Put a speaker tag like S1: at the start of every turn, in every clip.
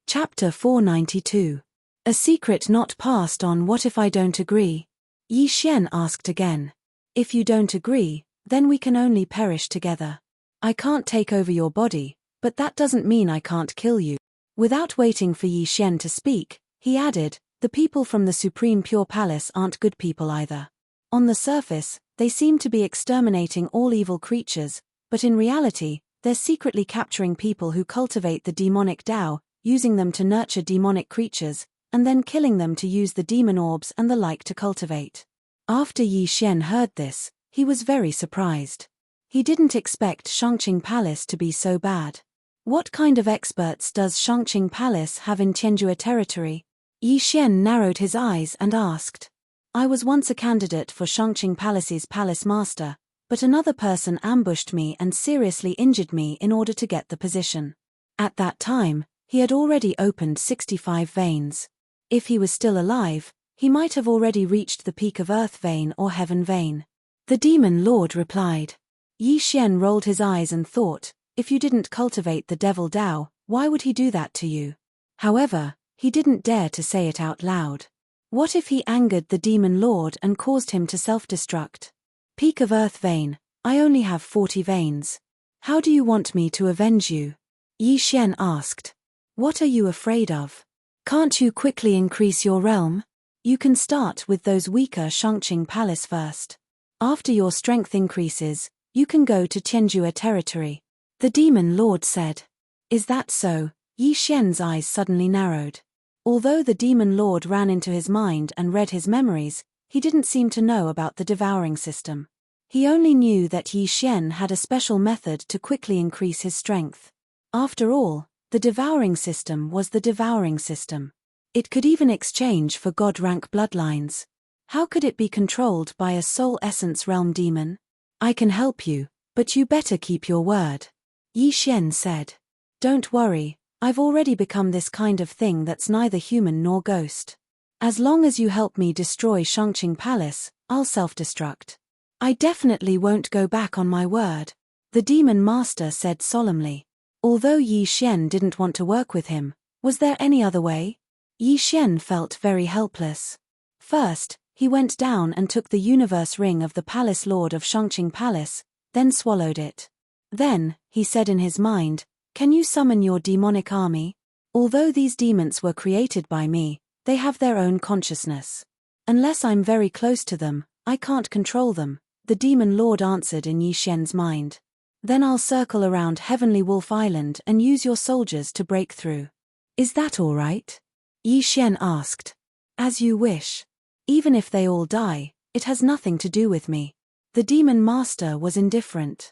S1: Chapter 492. A secret not passed on. What if I don't agree? Yi Xian asked again. If you don't agree, then we can only perish together. I can't take over your body, but that doesn't mean I can't kill you. Without waiting for Yi Xian to speak, he added, the people from the Supreme Pure Palace aren't good people either. On the surface, they seem to be exterminating all evil creatures, but in reality, they're secretly capturing people who cultivate the demonic Tao, using them to nurture demonic creatures, and then killing them to use the demon orbs and the like to cultivate. After Yi Xian heard this, he was very surprised. He didn't expect Shangqing Palace to be so bad. What kind of experts does Shangqing Palace have in Tianjua territory? Yi Xian narrowed his eyes and asked. I was once a candidate for Shangqing Palace's palace master, but another person ambushed me and seriously injured me in order to get the position. At that time, he had already opened 65 veins. If he was still alive, he might have already reached the peak of Earth Vein or Heaven Vein. The Demon Lord replied. Yi Xian rolled his eyes and thought, if you didn't cultivate the Devil Tao, why would he do that to you? However, he didn't dare to say it out loud. What if he angered the Demon Lord and caused him to self-destruct? Peak of Earth Vein, I only have 40 veins. How do you want me to avenge you? Yi Xian asked. What are you afraid of? Can't you quickly increase your realm? You can start with those weaker Shangqing Palace first. After your strength increases, you can go to Tianjua territory. The Demon Lord said. Is that so? Yi Xian's eyes suddenly narrowed. Although the Demon Lord ran into his mind and read his memories, he didn't seem to know about the devouring system. He only knew that Yi Xian had a special method to quickly increase his strength. After all, the devouring system was the devouring system. It could even exchange for god-rank bloodlines. How could it be controlled by a soul essence realm demon? I can help you, but you better keep your word. Yi Xian said. Don't worry, I've already become this kind of thing that's neither human nor ghost. As long as you help me destroy Shangqing Palace, I'll self-destruct. I definitely won't go back on my word, the Demon Master said solemnly. Although Yi Xian didn't want to work with him, was there any other way? Yi Xian felt very helpless. First, he went down and took the universe ring of the Palace Lord of Shangqing Palace, then swallowed it. Then, he said in his mind, can you summon your demonic army? Although these demons were created by me, they have their own consciousness. Unless I'm very close to them, I can't control them, the Demon Lord answered in Yi Xian's mind. Then I'll circle around Heavenly Wolf Island and use your soldiers to break through. Is that all right? Yi Xian asked. As you wish. Even if they all die, it has nothing to do with me. The Demon Master was indifferent.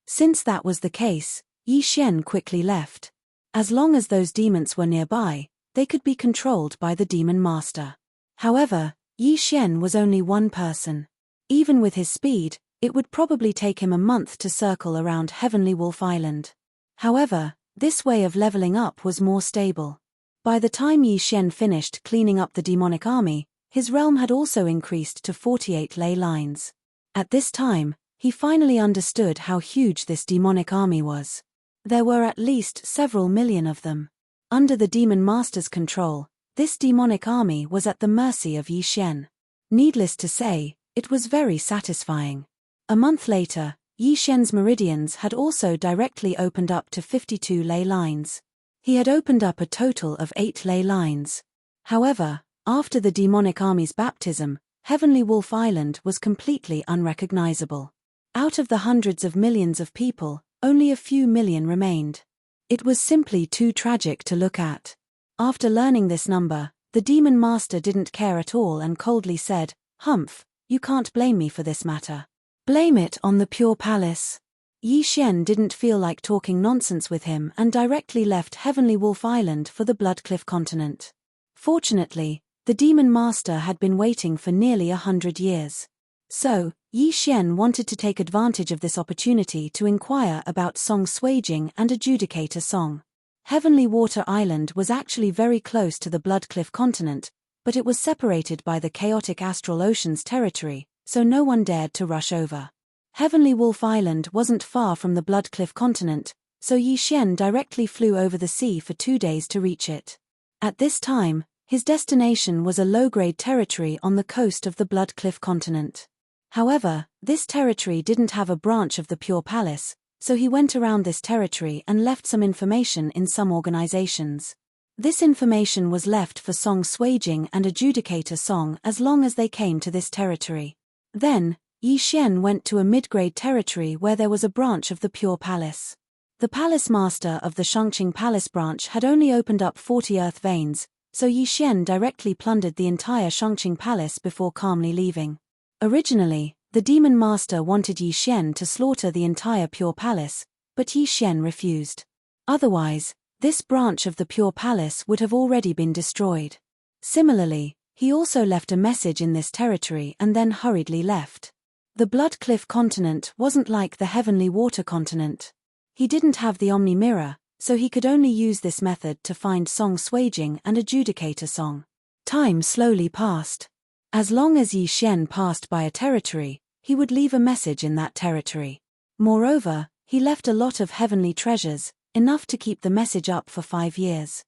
S1: Since that was the case, Yi Xian quickly left. As long as those demons were nearby, they could be controlled by the Demon Master. However, Yi Xian was only one person. Even with his speed, it would probably take him a month to circle around Heavenly Wolf Island. However, this way of leveling up was more stable. By the time Yi Xian finished cleaning up the demonic army, his realm had also increased to 48 ley lines. At this time, he finally understood how huge this demonic army was. There were at least several million of them. Under the Demon Master's control, this demonic army was at the mercy of Yi Xian. Needless to say, it was very satisfying. A month later, Yi Xian's meridians had also directly opened up to 52 ley lines. He had opened up a total of 8 ley lines. However, after the demonic army's baptism, Heavenly Wolf Island was completely unrecognizable. Out of the hundreds of millions of people, only a few million remained. It was simply too tragic to look at. After learning this number, the Demon Master didn't care at all and coldly said, Humph, you can't blame me for this matter. Blame it on the Pure Palace. Yi Xian didn't feel like talking nonsense with him and directly left Heavenly Wolf Island for the Bloodcliff continent. Fortunately, the Demon Master had been waiting for nearly 100 years. So, Yi Xian wanted to take advantage of this opportunity to inquire about Song Suijing and adjudicate a song. Heavenly Water Island was actually very close to the Bloodcliff continent, but it was separated by the chaotic astral ocean's territory, so no one dared to rush over. Heavenly Wolf Island wasn't far from the Bloodcliff continent, so Yi Xian directly flew over the sea for 2 days to reach it. At this time, his destination was a low-grade territory on the coast of the Blood Cliff continent. However, this territory didn't have a branch of the Pure Palace, so he went around this territory and left some information in some organizations. This information was left for Song Suijing and Adjudicator Song as long as they came to this territory. Then, Yi Xian went to a mid-grade territory where there was a branch of the Pure Palace. The palace master of the Shangqing Palace branch had only opened up 40 earth veins, so Yi Xian directly plundered the entire Shangqing Palace before calmly leaving. Originally, the demon master wanted Yi Xian to slaughter the entire Pure Palace, but Yi Xian refused. Otherwise, this branch of the Pure Palace would have already been destroyed. Similarly, he also left a message in this territory and then hurriedly left. The Blood Cliff continent wasn't like the Heavenly Water continent. He didn't have the Omni Mirror, so he could only use this method to find Song Suijing and Adjudicator Song. Time slowly passed. As long as Yi Xian passed by a territory, he would leave a message in that territory. Moreover, he left a lot of heavenly treasures, enough to keep the message up for 5 years.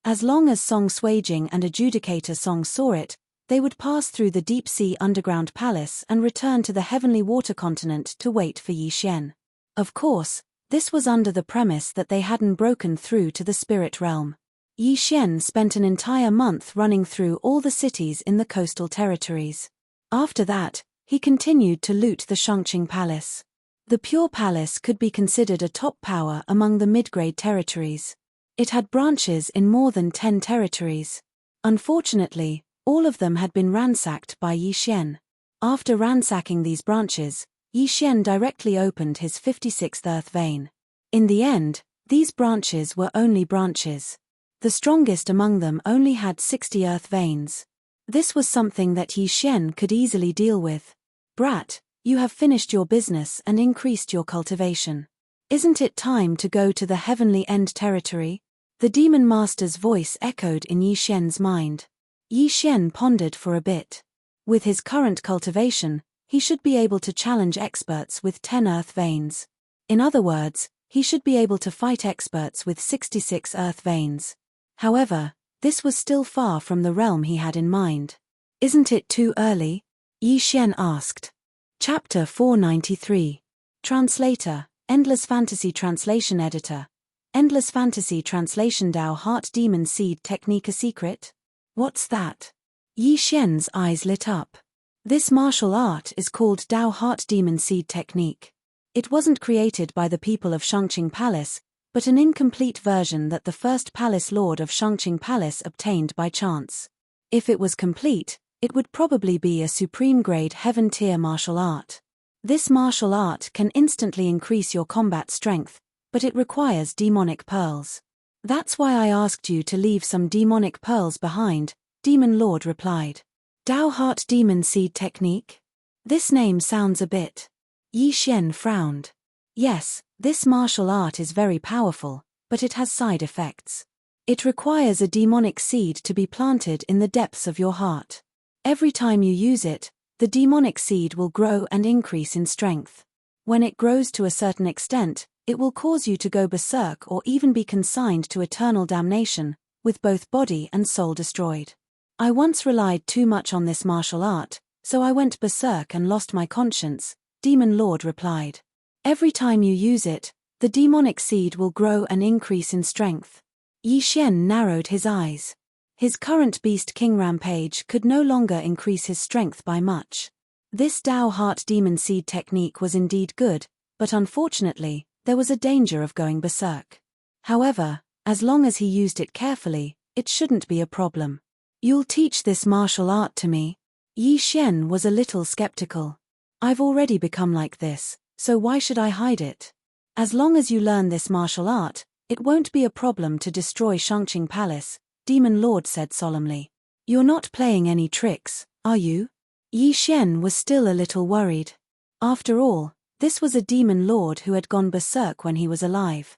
S1: As long as Song Suijing and Adjudicator Song saw it, they would pass through the deep-sea underground palace and return to the Heavenly Water continent to wait for Yi Xian. Of course, this was under the premise that they hadn't broken through to the spirit realm. Yi Xian spent an entire month running through all the cities in the coastal territories. After that, he continued to loot the Shangqing Palace. The Pure Palace could be considered a top power among the mid-grade territories. It had branches in more than 10 territories. Unfortunately, all of them had been ransacked by Yi Xian. After ransacking these branches, Yi Xian directly opened his 56th earth vein. In the end, these branches were only branches. The strongest among them only had 60 earth veins. This was something that Yi Xian could easily deal with. "Brat, you have finished your business and increased your cultivation. Isn't it time to go to the Heavenly End territory?" The demon master's voice echoed in Yi Xian's mind. Yi Xian pondered for a bit. With his current cultivation, he should be able to challenge experts with 10 earth veins. In other words, he should be able to fight experts with 66 earth veins. However, this was still far from the realm he had in mind. "Isn't it too early?" Yi Xian asked. Chapter 493. Translator, Endless Fantasy Translation Editor. Endless Fantasy Translation. Dao Heart Demon Seed Technique a secret? What's that? Yi Xian's eyes lit up. This martial art is called Dao Heart Demon Seed Technique. It wasn't created by the people of Shangqing Palace, but an incomplete version that the first Palace Lord of Shangqing Palace obtained by chance. If it was complete, it would probably be a supreme-grade heaven-tier martial art. This martial art can instantly increase your combat strength, but it requires demonic pearls. "That's why I asked you to leave some demonic pearls behind," Demon Lord replied. "Dao Heart Demon Seed Technique? This name sounds a bit..." Yi Xian frowned. "Yes, this martial art is very powerful, but it has side effects. It requires a demonic seed to be planted in the depths of your heart. Every time you use it, the demonic seed will grow and increase in strength. When it grows to a certain extent, it will cause you to go berserk or even be consigned to eternal damnation, with both body and soul destroyed. I once relied too much on this martial art, so I went berserk and lost my conscience," Demon Lord replied. "Every time you use it, the demonic seed will grow and increase in strength." Yi Xian narrowed his eyes. His current Beast King rampage could no longer increase his strength by much. This Dao Heart Demon Seed technique was indeed good, but unfortunately, there was a danger of going berserk. However, as long as he used it carefully, it shouldn't be a problem. "You'll teach this martial art to me?" Yi Xian was a little skeptical. "I've already become like this, so why should I hide it? As long as you learn this martial art, it won't be a problem to destroy Shangqing Palace," Demon Lord said solemnly. "You're not playing any tricks, are you?" Yi Xian was still a little worried. After all, this was a Demon Lord who had gone berserk when he was alive.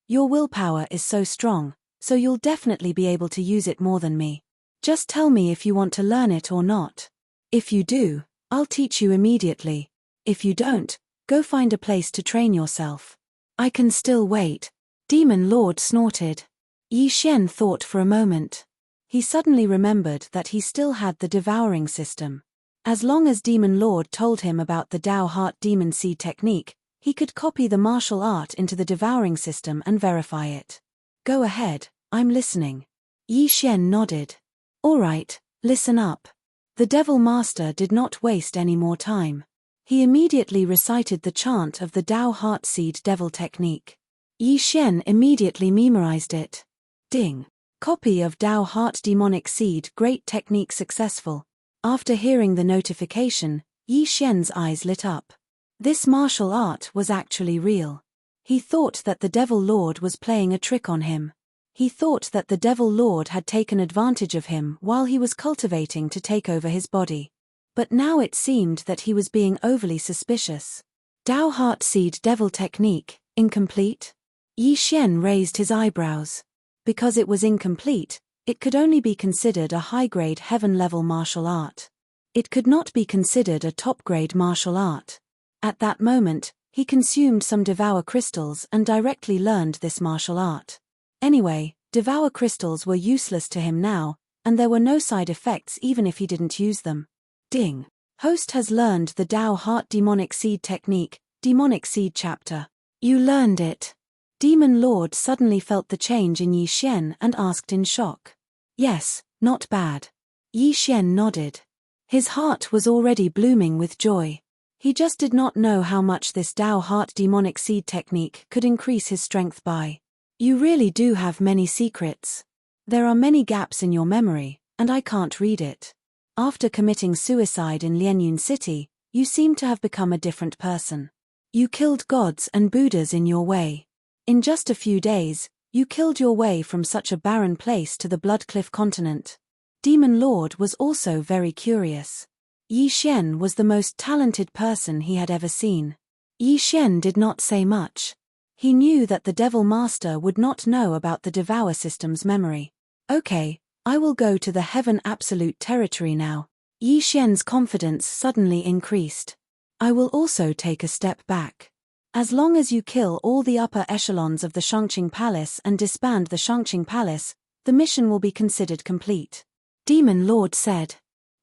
S1: "Your willpower is so strong, so you'll definitely be able to use it more than me. Just tell me if you want to learn it or not. If you do, I'll teach you immediately. If you don't, go find a place to train yourself." I can still wait. Demon Lord snorted. Yi Xian thought for a moment. He suddenly remembered that he still had the devouring system. As long as Demon Lord told him about the Dao Heart Demon Seed technique, he could copy the martial art into the devouring system and verify it. Go ahead, I'm listening. Yi Xian nodded. All right, listen up. The Devil Master did not waste any more time. He immediately recited the chant of the Dao Heart Seed Devil technique. Yi Xian immediately memorized it. Ding. Copy of Dao Heart Demonic Seed Great Technique successful. After hearing the notification, Yi Xian's eyes lit up. This martial art was actually real. He thought that the Devil Lord was playing a trick on him. He thought that the Devil Lord had taken advantage of him while he was cultivating to take over his body. But now it seemed that he was being overly suspicious. Dao Heart Seed Devil Technique, incomplete? Yi Xian raised his eyebrows. Because it was incomplete, it could only be considered a high-grade heaven-level martial art. It could not be considered a top-grade martial art. At that moment, he consumed some Devour crystals and directly learned this martial art. Anyway, Devour crystals were useless to him now, and there were no side effects even if he didn't use them. Ding. Host has learned the Dao Heart Demonic Seed Technique, Demonic Seed Chapter. You learned it. Demon Lord suddenly felt the change in Yi Xian and asked in shock. Yes, not bad. Yi Xian nodded. His heart was already blooming with joy. He just did not know how much this Dao Heart Demonic Seed Technique could increase his strength by. You really do have many secrets. There are many gaps in your memory, and I can't read it. After committing suicide in Lianyun City, you seem to have become a different person. You killed gods and Buddhas in your way. In just a few days, you killed your way from such a barren place to the Blood Cliff continent. Demon Lord was also very curious. Yi Xian was the most talented person he had ever seen. Yi Xian did not say much. He knew that the Devil Master would not know about the Devour system's memory. Okay, I will go to the Heaven Absolute territory now. Yi Xian's confidence suddenly increased. I will also take a step back. As long as you kill all the upper echelons of the Shangqing Palace and disband the Shangqing Palace, the mission will be considered complete. Demon Lord said.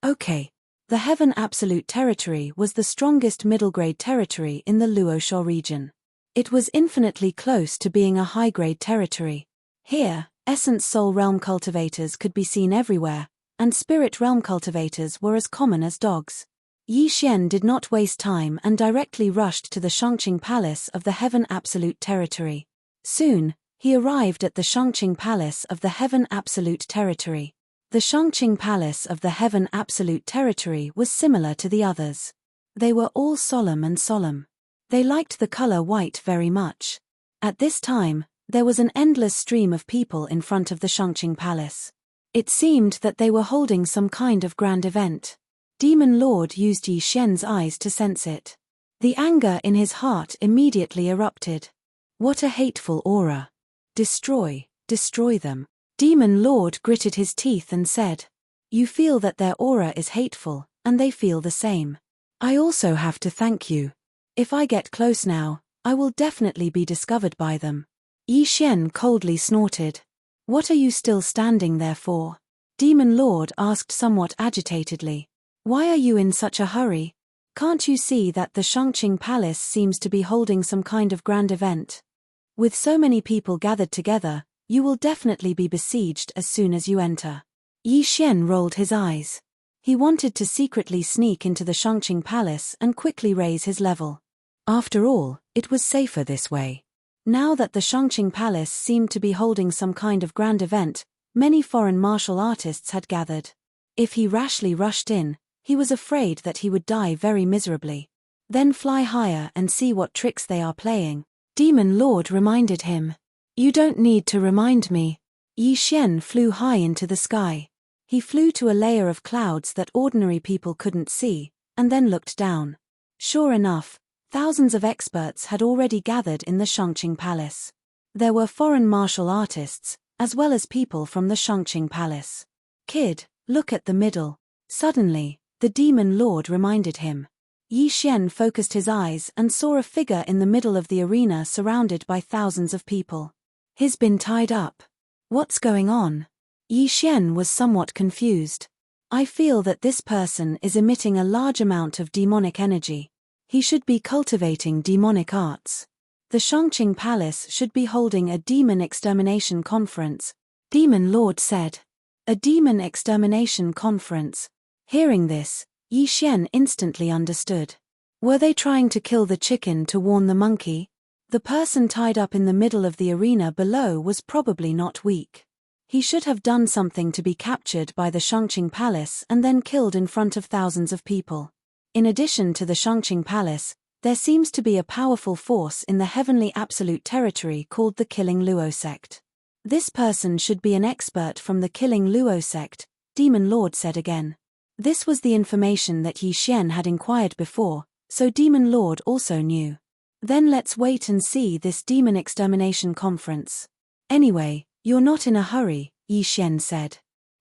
S1: Okay. The Heaven Absolute territory was the strongest middle-grade territory in the Luosha region. It was infinitely close to being a high-grade territory. Here, Essence Soul Realm cultivators could be seen everywhere, and Spirit Realm cultivators were as common as dogs. Yi Xian did not waste time and directly rushed to the Shangqing Palace of the Heaven Absolute territory. Soon, he arrived at the Shangqing Palace of the Heaven Absolute territory. The Shangqing Palace of the Heaven Absolute territory was similar to the others. They were all solemn and solemn. They liked the color white very much. At this time, there was an endless stream of people in front of the Shangqing Palace. It seemed that they were holding some kind of grand event. Demon Lord used Yi Xian's eyes to sense it. The anger in his heart immediately erupted. What a hateful aura. Destroy them. Demon Lord gritted his teeth and said. You feel that their aura is hateful, and they feel the same. I also have to thank you. If I get close now, I will definitely be discovered by them. Yi Xian coldly snorted. What are you still standing there for? Demon Lord asked somewhat agitatedly. Why are you in such a hurry? Can't you see that the Shangqing Palace seems to be holding some kind of grand event? With so many people gathered together, you will definitely be besieged as soon as you enter. Yi Xian rolled his eyes. He wanted to secretly sneak into the Shangqing Palace and quickly raise his level. After all, it was safer this way. Now that the Shangqing Palace seemed to be holding some kind of grand event, many foreign martial artists had gathered. If he rashly rushed in, he was afraid that he would die very miserably. Then fly higher and see what tricks they are playing. Demon Lord reminded him. You don't need to remind me. Yi Xian flew high into the sky. He flew to a layer of clouds that ordinary people couldn't see, and then looked down. Sure enough, thousands of experts had already gathered in the Shangqing Palace. There were foreign martial artists, as well as people from the Shangqing Palace. Kid, look at the middle. Suddenly, the Demon Lord reminded him. Yi Xian focused his eyes and saw a figure in the middle of the arena surrounded by thousands of people. He's been tied up. What's going on? Yi Xian was somewhat confused. I feel that this person is emitting a large amount of demonic energy. He should be cultivating demonic arts. The Shangqing Palace should be holding a demon extermination conference, Demon Lord said. A demon extermination conference. Hearing this, Yi Xian instantly understood. Were they trying to kill the chicken to warn the monkey? The person tied up in the middle of the arena below was probably not weak. He should have done something to be captured by the Shangqing Palace and then killed in front of thousands of people. In addition to the Shangqing Palace, there seems to be a powerful force in the heavenly absolute territory called the Killing Luo sect. This person should be an expert from the Killing Luo sect, Demon Lord said again. This was the information that Yi Xian had inquired before, so Demon Lord also knew. Then let's wait and see this demon extermination conference. Anyway, you're not in a hurry, Yi Xian said.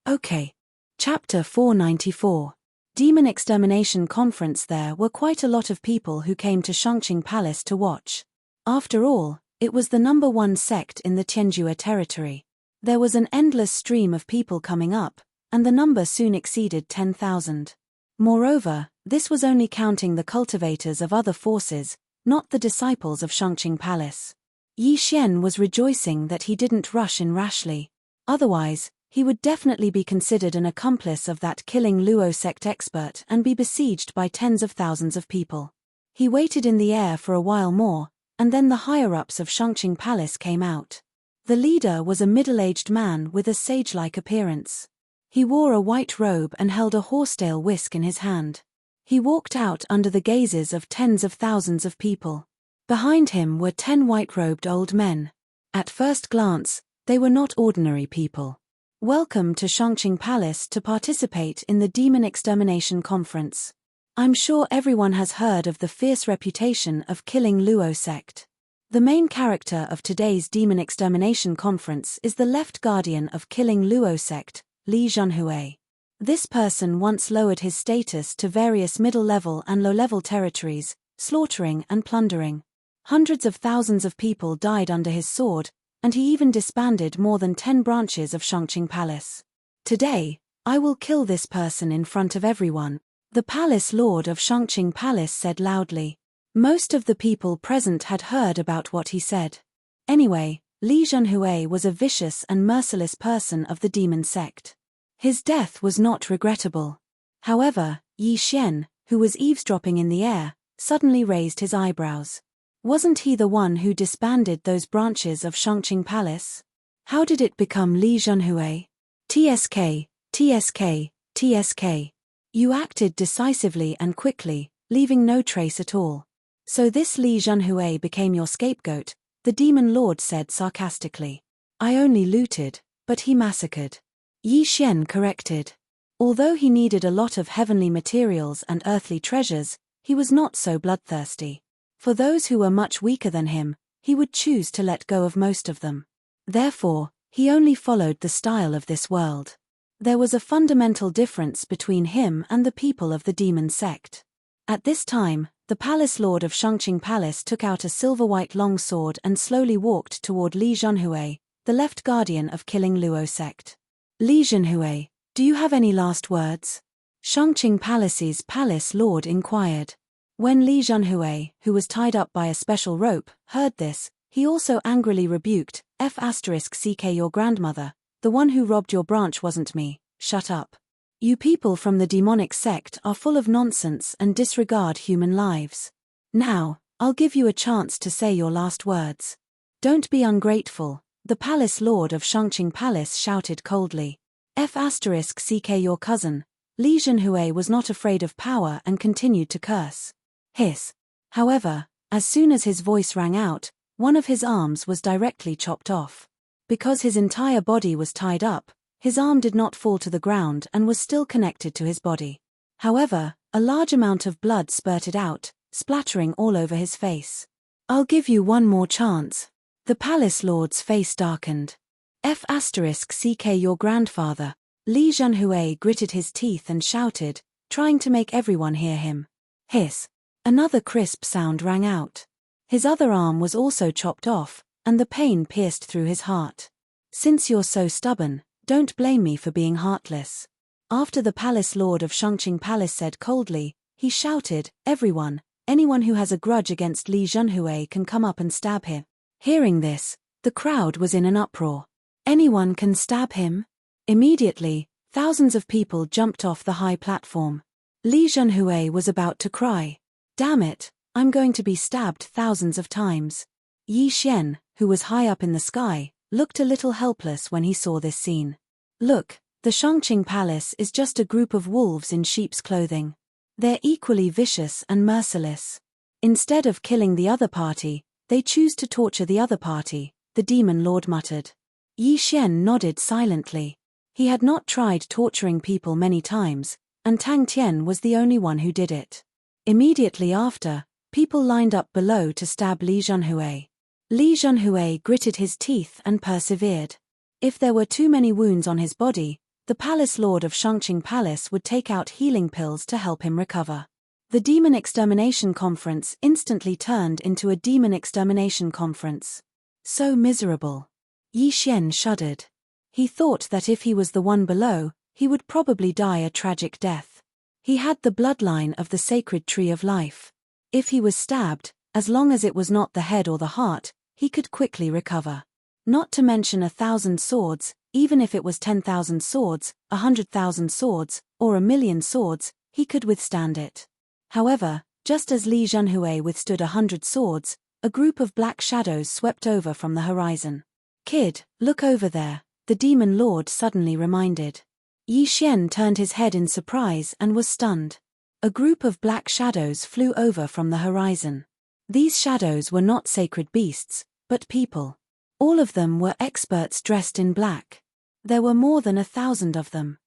S1: Okay. Chapter 494. Demon Extermination Conference. There were quite a lot of people who came to Shangqing Palace to watch. After all, it was the #1 sect in the Tianjue territory. There was an endless stream of people coming up, and the number soon exceeded 10,000. Moreover, this was only counting the cultivators of other forces, not the disciples of Shangqing Palace. Yi Xian was rejoicing that he didn't rush in rashly. Otherwise, he would definitely be considered an accomplice of that Killing Luo sect expert and be besieged by tens of thousands of people. He waited in the air for a while more, and then the higher-ups of Shangqing Palace came out. The leader was a middle-aged man with a sage-like appearance. He wore a white robe and held a horsetail whisk in his hand. He walked out under the gazes of tens of thousands of people. Behind him were 10 white-robed old men. At first glance, they were not ordinary people. Welcome to Shangqing Palace to participate in the Demon Extermination Conference. I'm sure everyone has heard of the fierce reputation of Killing Luo sect. The main character of today's Demon Extermination Conference is the left guardian of Killing Luo sect, Li Zhenhui. This person once lowered his status to various middle-level and low-level territories, slaughtering and plundering. Hundreds of thousands of people died under his sword, and he even disbanded more than 10 branches of Shangqing Palace. Today, I will kill this person in front of everyone, the Palace Lord of Shangqing Palace said loudly. Most of the people present had heard about what he said. Anyway, Li Zhenhui was a vicious and merciless person of the demon sect. His death was not regrettable. However, Yi Xian, who was eavesdropping in the air, suddenly raised his eyebrows. Wasn't he the one who disbanded those branches of Shangqing Palace? How did it become Li Zhenhui? TSK, TSK, TSK. You acted decisively and quickly, leaving no trace at all. So this Li Zhenhui became your scapegoat, the Demon Lord said sarcastically. I only looted, but he massacred. Yi Xian corrected. Although he needed a lot of heavenly materials and earthly treasures, he was not so bloodthirsty. For those who were much weaker than him, he would choose to let go of most of them. Therefore, he only followed the style of this world. There was a fundamental difference between him and the people of the demon sect. At this time, the Palace Lord of Shangqing Palace took out a silver-white long sword and slowly walked toward Li Zhenhui, the left guardian of Killing Luo sect. Li Zhenhui, do you have any last words? Shangqing Palace's Palace Lord inquired. When Li Zhenhui, who was tied up by a special rope, heard this, he also angrily rebuked, F***ck your grandmother, the one who robbed your branch wasn't me, shut up. You people from the demonic sect are full of nonsense and disregard human lives. Now, I'll give you a chance to say your last words. Don't be ungrateful, the Palace Lord of Shangqing Palace shouted coldly. F***ck your cousin. Li Zhenhui was not afraid of power and continued to curse. Hiss. However, as soon as his voice rang out, one of his arms was directly chopped off. Because his entire body was tied up, his arm did not fall to the ground and was still connected to his body. However, a large amount of blood spurted out, splattering all over his face. I'll give you one more chance. The Palace Lord's face darkened. F***ck your grandfather. Li Zhenhui gritted his teeth and shouted, trying to make everyone hear him. Hiss. Another crisp sound rang out. His other arm was also chopped off, and the pain pierced through his heart. Since you're so stubborn, don't blame me for being heartless. After the palace lord of Shangqing Palace said coldly, he shouted, anyone who has a grudge against Li Zhenhui can come up and stab him. Hearing this, the crowd was in an uproar. Anyone can stab him? Immediately, thousands of people jumped off the high platform. Li Zhenhui was about to cry. Damn it, I'm going to be stabbed thousands of times. Yi Xian, who was high up in the sky, looked a little helpless when he saw this scene. Look, the Shangqing Palace is just a group of wolves in sheep's clothing. They're equally vicious and merciless. Instead of killing the other party, they choose to torture the other party, the demon lord muttered. Yi Xian nodded silently. He had not tried torturing people many times, and Tang Tian was the only one who did it. Immediately after, people lined up below to stab Li Zhenhui. Li Zhenhui gritted his teeth and persevered. If there were too many wounds on his body, the palace lord of Shangqing Palace would take out healing pills to help him recover. The Demon Extermination Conference instantly turned into a Demon Extermination Conference. So miserable. Yi Xian shuddered. He thought that if he was the one below, he would probably die a tragic death. He had the bloodline of the sacred tree of life. If he was stabbed, as long as it was not the head or the heart, he could quickly recover. Not to mention 1,000 swords, even if it was 10,000 swords, 100,000 swords, or 1,000,000 swords, he could withstand it. However, just as Li Zhenhui withstood 100 swords, a group of black shadows swept over from the horizon. Kid, look over there, the demon lord suddenly reminded. Yi Xian turned his head in surprise and was stunned. A group of black shadows flew over from the horizon. These shadows were not sacred beasts, but people. All of them were experts dressed in black. There were more than 1,000 of them.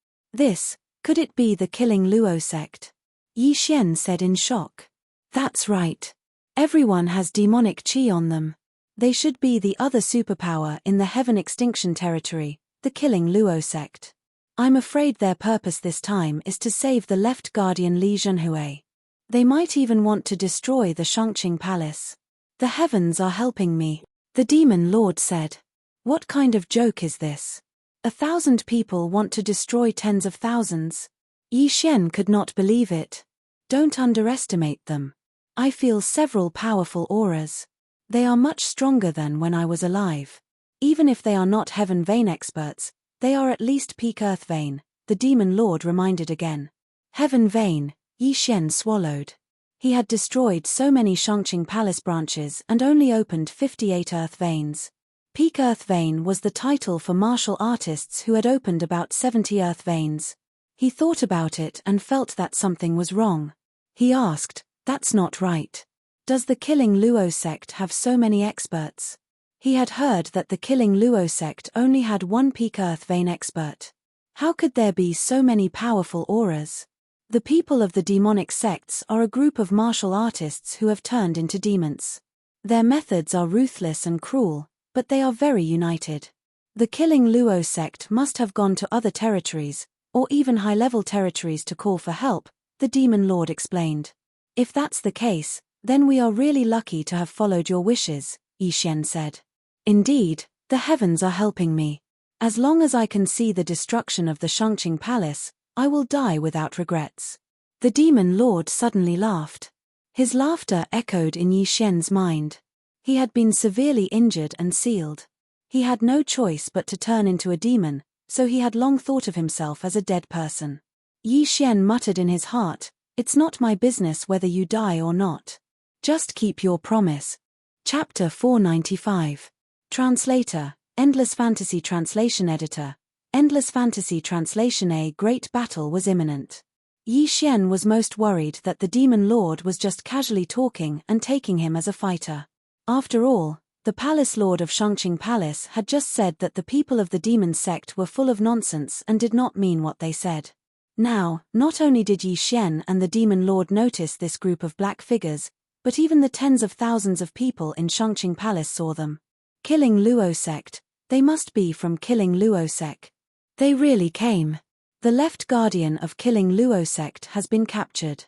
S1: Could it be the Killing Luo sect? Yi Xian said in shock. That's right. Everyone has demonic chi on them. They should be the other superpower in the Heaven Extinction Territory, the Killing Luo sect. I'm afraid their purpose this time is to save the left guardian Li Zhenhui. They might even want to destroy the Shangqing Palace. The heavens are helping me, the demon lord said. What kind of joke is this? 1,000 people want to destroy tens of thousands. Yi Xian could not believe it. Don't underestimate them. I feel several powerful auras. They are much stronger than when I was alive. Even if they are not Heaven Vein experts, they are at least peak Earth Vein, the demon lord reminded again. Heaven Vein, Yi Xian swallowed. He had destroyed so many Shangqing Palace branches and only opened 58 Earth Veins. Peak Earth Vein was the title for martial artists who had opened about 70 Earth Veins. He thought about it and felt that something was wrong. He asked, that's not right. Does the Killing Luo sect have so many experts? He had heard that the Killing Luo sect only had one peak Earth Vein expert. How could there be so many powerful auras? The people of the demonic sects are a group of martial artists who have turned into demons. Their methods are ruthless and cruel, but they are very united. The Killing Luo sect must have gone to other territories, or even high-level territories to call for help, the demon lord explained. If that's the case, then we are really lucky to have followed your wishes, Yi Xian said. Indeed, the heavens are helping me. As long as I can see the destruction of the Shangqing Palace, I will die without regrets. The demon lord suddenly laughed. His laughter echoed in Yi Xian's mind. He had been severely injured and sealed. He had no choice but to turn into a demon, so he had long thought of himself as a dead person. Yi Xian muttered in his heart, it's not my business whether you die or not. Just keep your promise. Chapter 495. Translator, Endless Fantasy Translation Editor. Endless Fantasy Translation. A great battle was imminent. Yi Xian was most worried that the demon lord was just casually talking and taking him as a fighter. After all, the palace lord of Shangqing Palace had just said that the people of the demon sect were full of nonsense and did not mean what they said. Now, not only did Yi Xian and the demon lord notice this group of black figures, but even the tens of thousands of people in Shangqing Palace saw them. Killing Luo sect, they must be from Killing Luo sect. They really came. The left guardian of Killing Luo sect has been captured.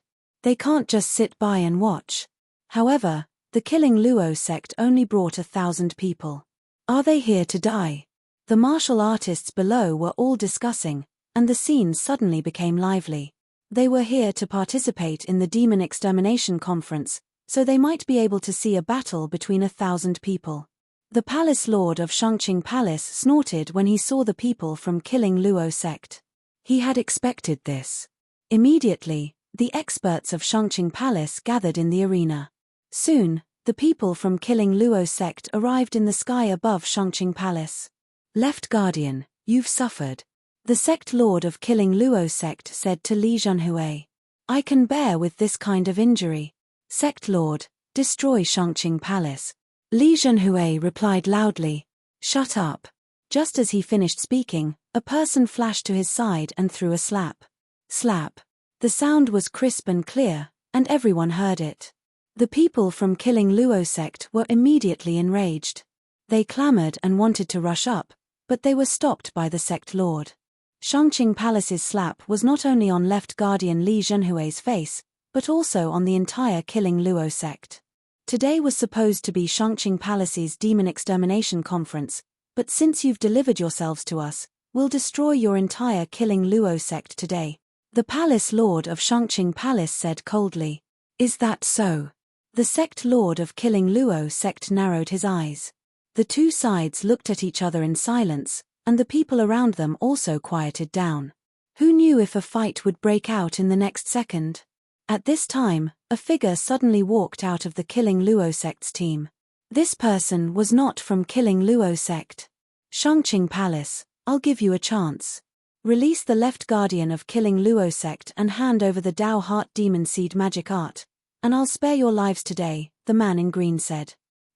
S1: They can't just sit by and watch. However, the Killing Luo sect only brought 1,000 people. Are they here to die? The martial artists below were all discussing, and the scene suddenly became lively. They were here to participate in the Demon Extermination Conference, so they might be able to see a battle between 1,000 people. The Palace Lord of Shangqing Palace snorted when he saw the people from Killing Luo sect. He had expected this. Immediately, the experts of Shangqing Palace gathered in the arena. Soon, the people from Killing Luo sect arrived in the sky above Shangqing Palace. Left Guardian, you've suffered. The sect lord of Killing Luo sect said to Li Zhenhui. I can bear with this kind of injury. Sect lord, destroy Shangqing Palace. Li Zhenhui replied loudly. Shut up. Just as he finished speaking, a person flashed to his side and threw a slap. Slap. The sound was crisp and clear, and everyone heard it. The people from Killing Luo sect were immediately enraged. They clamored and wanted to rush up, but they were stopped by the sect lord. Shangqing Palace's slap was not only on Left Guardian Li Zhenhui's face, but also on the entire Killing Luo sect. Today was supposed to be Shangqing Palace's Demon Extermination Conference, but since you've delivered yourselves to us, we'll destroy your entire Killing Luo sect today. The Palace Lord of Shangqing Palace said coldly. Is that so? The sect lord of Killing Luo sect narrowed his eyes. The two sides looked at each other in silence, and the people around them also quieted down. Who knew if a fight would break out in the next second? At this time, a figure suddenly walked out of the Killing Luo sect's team. This person was not from Killing Luo sect. Shangqing Palace, I'll give you a chance. Release the Left Guardian of Killing Luo sect and hand over the Dao Heart Demon Seed magic art, and I'll spare your lives today, the man in green said.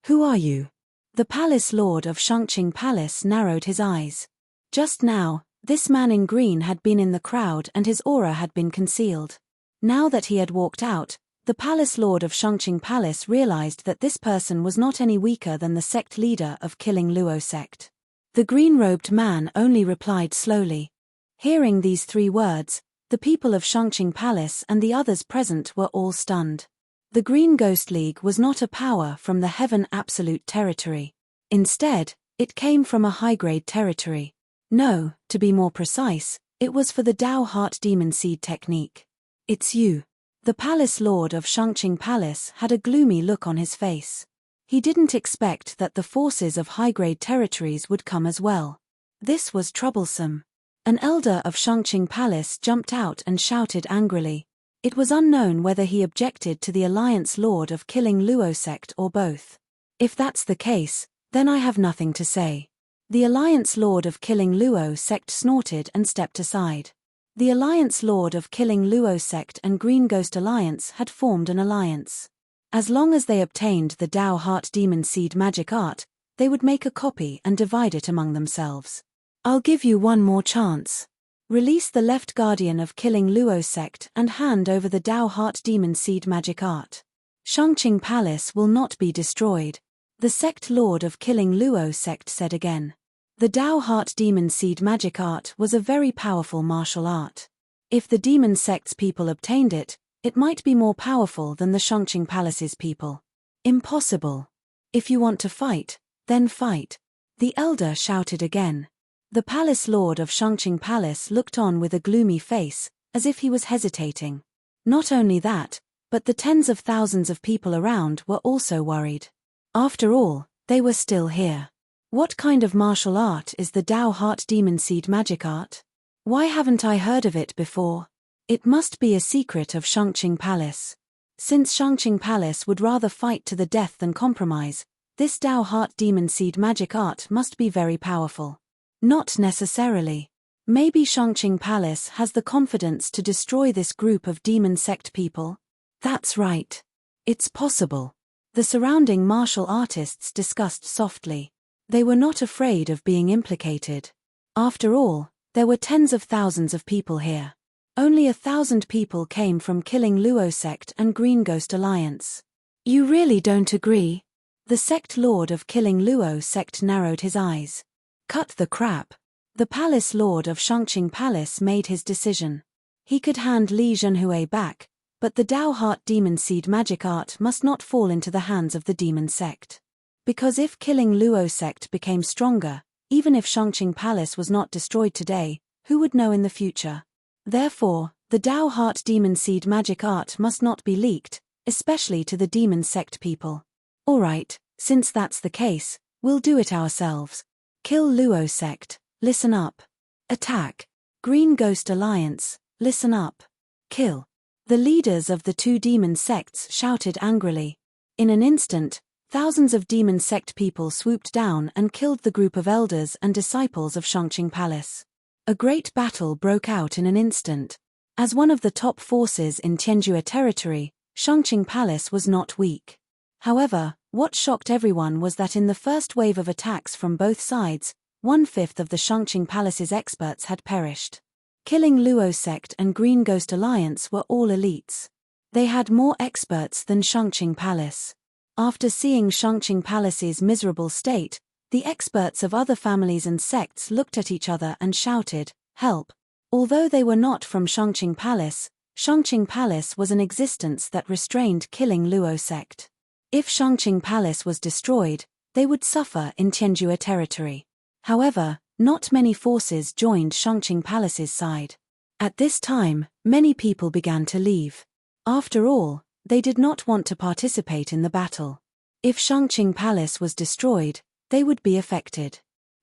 S1: Who are you? The Palace Lord of Shangqing Palace narrowed his eyes. Just now, this man in green had been in the crowd and his aura had been concealed. Now that he had walked out, the Palace Lord of Shangqing Palace realized that this person was not any weaker than the sect leader of Killing Luo sect. The green-robed man only replied slowly. Hearing these 3 words, the people of Shangqing Palace and the others present were all stunned. The Green Ghost League was not a power from the Heaven Absolute territory. Instead, it came from a high-grade territory. No, to be more precise, it was for the Dao Heart Demon Seed technique. It's you. The Palace Lord of Shangqing Palace had a gloomy look on his face. He didn't expect that the forces of high-grade territories would come as well. This was troublesome. An elder of Shangqing Palace jumped out and shouted angrily. It was unknown whether he objected to the Alliance Lord of Killing Luo sect or both. If that's the case, then I have nothing to say. The Alliance Lord of Killing Luo sect snorted and stepped aside. The Alliance Lord of Killing Luo sect and Green Ghost Alliance had formed an alliance. As long as they obtained the Dao Heart Demon Seed magic art, they would make a copy and divide it among themselves. I'll give you one more chance. Release the Left Guardian of Killing Luo sect and hand over the Dao Heart Demon Seed magic art. Shangqing Palace will not be destroyed, the sect lord of Killing Luo sect said again. The Dao Heart Demon Seed magic art was a very powerful martial art. If the demon sect's people obtained it, it might be more powerful than the Shangqing Palace's people. Impossible. If you want to fight, then fight. The elder shouted again. The Palace Lord of Shangqing Palace looked on with a gloomy face, as if he was hesitating. Not only that, but the tens of thousands of people around were also worried. After all, they were still here. What kind of martial art is the Dao Heart Demon Seed magic art? Why haven't I heard of it before? It must be a secret of Shangqing Palace. Since Shangqing Palace would rather fight to the death than compromise, this Dao Heart Demon Seed magic art must be very powerful. Not necessarily. Maybe Shangqing Palace has the confidence to destroy this group of demon sect people? That's right. It's possible. The surrounding martial artists discussed softly. They were not afraid of being implicated. After all, there were tens of thousands of people here. Only 1,000 people came from Killing Luo sect and Green Ghost Alliance. You really don't agree? The sect lord of Killing Luo sect narrowed his eyes. Cut the crap. The Palace Lord of Shangqing Palace made his decision. He could hand Li Zhenhui back, But the Dao Heart Demon Seed magic art must not fall into the hands of the demon sect. Because if killing Luo sect became stronger, even if Shangqing Palace was not destroyed today, who would know in the future? Therefore, the Dao Heart Demon Seed magic art must not be leaked, especially to the demon sect people. Alright, since that's the case, we'll do it ourselves. Kill Luo sect, listen up. Attack. Green Ghost Alliance, listen up. Kill. The leaders of the two demon sects shouted angrily. In an instant, thousands of demon sect people swooped down and killed the group of elders and disciples of Shangqing Palace. A great battle broke out in an instant. As one of the top forces in Tianjua territory, Shangqing Palace was not weak. However, what shocked everyone was that in the first wave of attacks from both sides, 1/5 of the Shangqing Palace's experts had perished. Killing Luo sect and Green Ghost Alliance were all elites. They had more experts than Shangqing Palace. After seeing Shangqing Palace's miserable state, the experts of other families and sects looked at each other and shouted, "Help!" Although they were not from Shangqing Palace was an existence that restrained killing Luo sect. If Shangqing Palace was destroyed, they would suffer in Tianjua territory. However, not many forces joined Shangqing Palace's side. At this time, many people began to leave. After all, they did not want to participate in the battle. If Shangqing Palace was destroyed, they would be affected.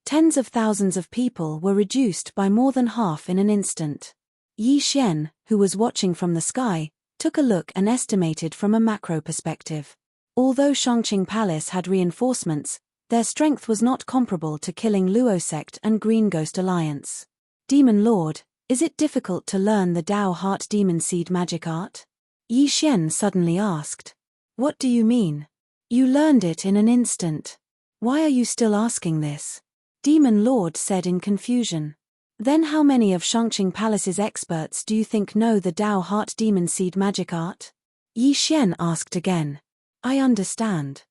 S1: Tens of thousands of people were reduced by more than half in an instant. Yi Xian, who was watching from the sky, took a look and estimated from a macro perspective. Although Shangqing Palace had reinforcements, their strength was not comparable to killing Luo sect and Green Ghost Alliance. Demon Lord, is it difficult to learn the Dao Heart Demon Seed magic art? Yi Xian suddenly asked. What do you mean? You learned it in an instant. Why are you still asking this? Demon Lord said in confusion. Then how many of Shangqing Palace's experts do you think know the Dao Heart Demon Seed magic art? Yi Xian asked again. I understand.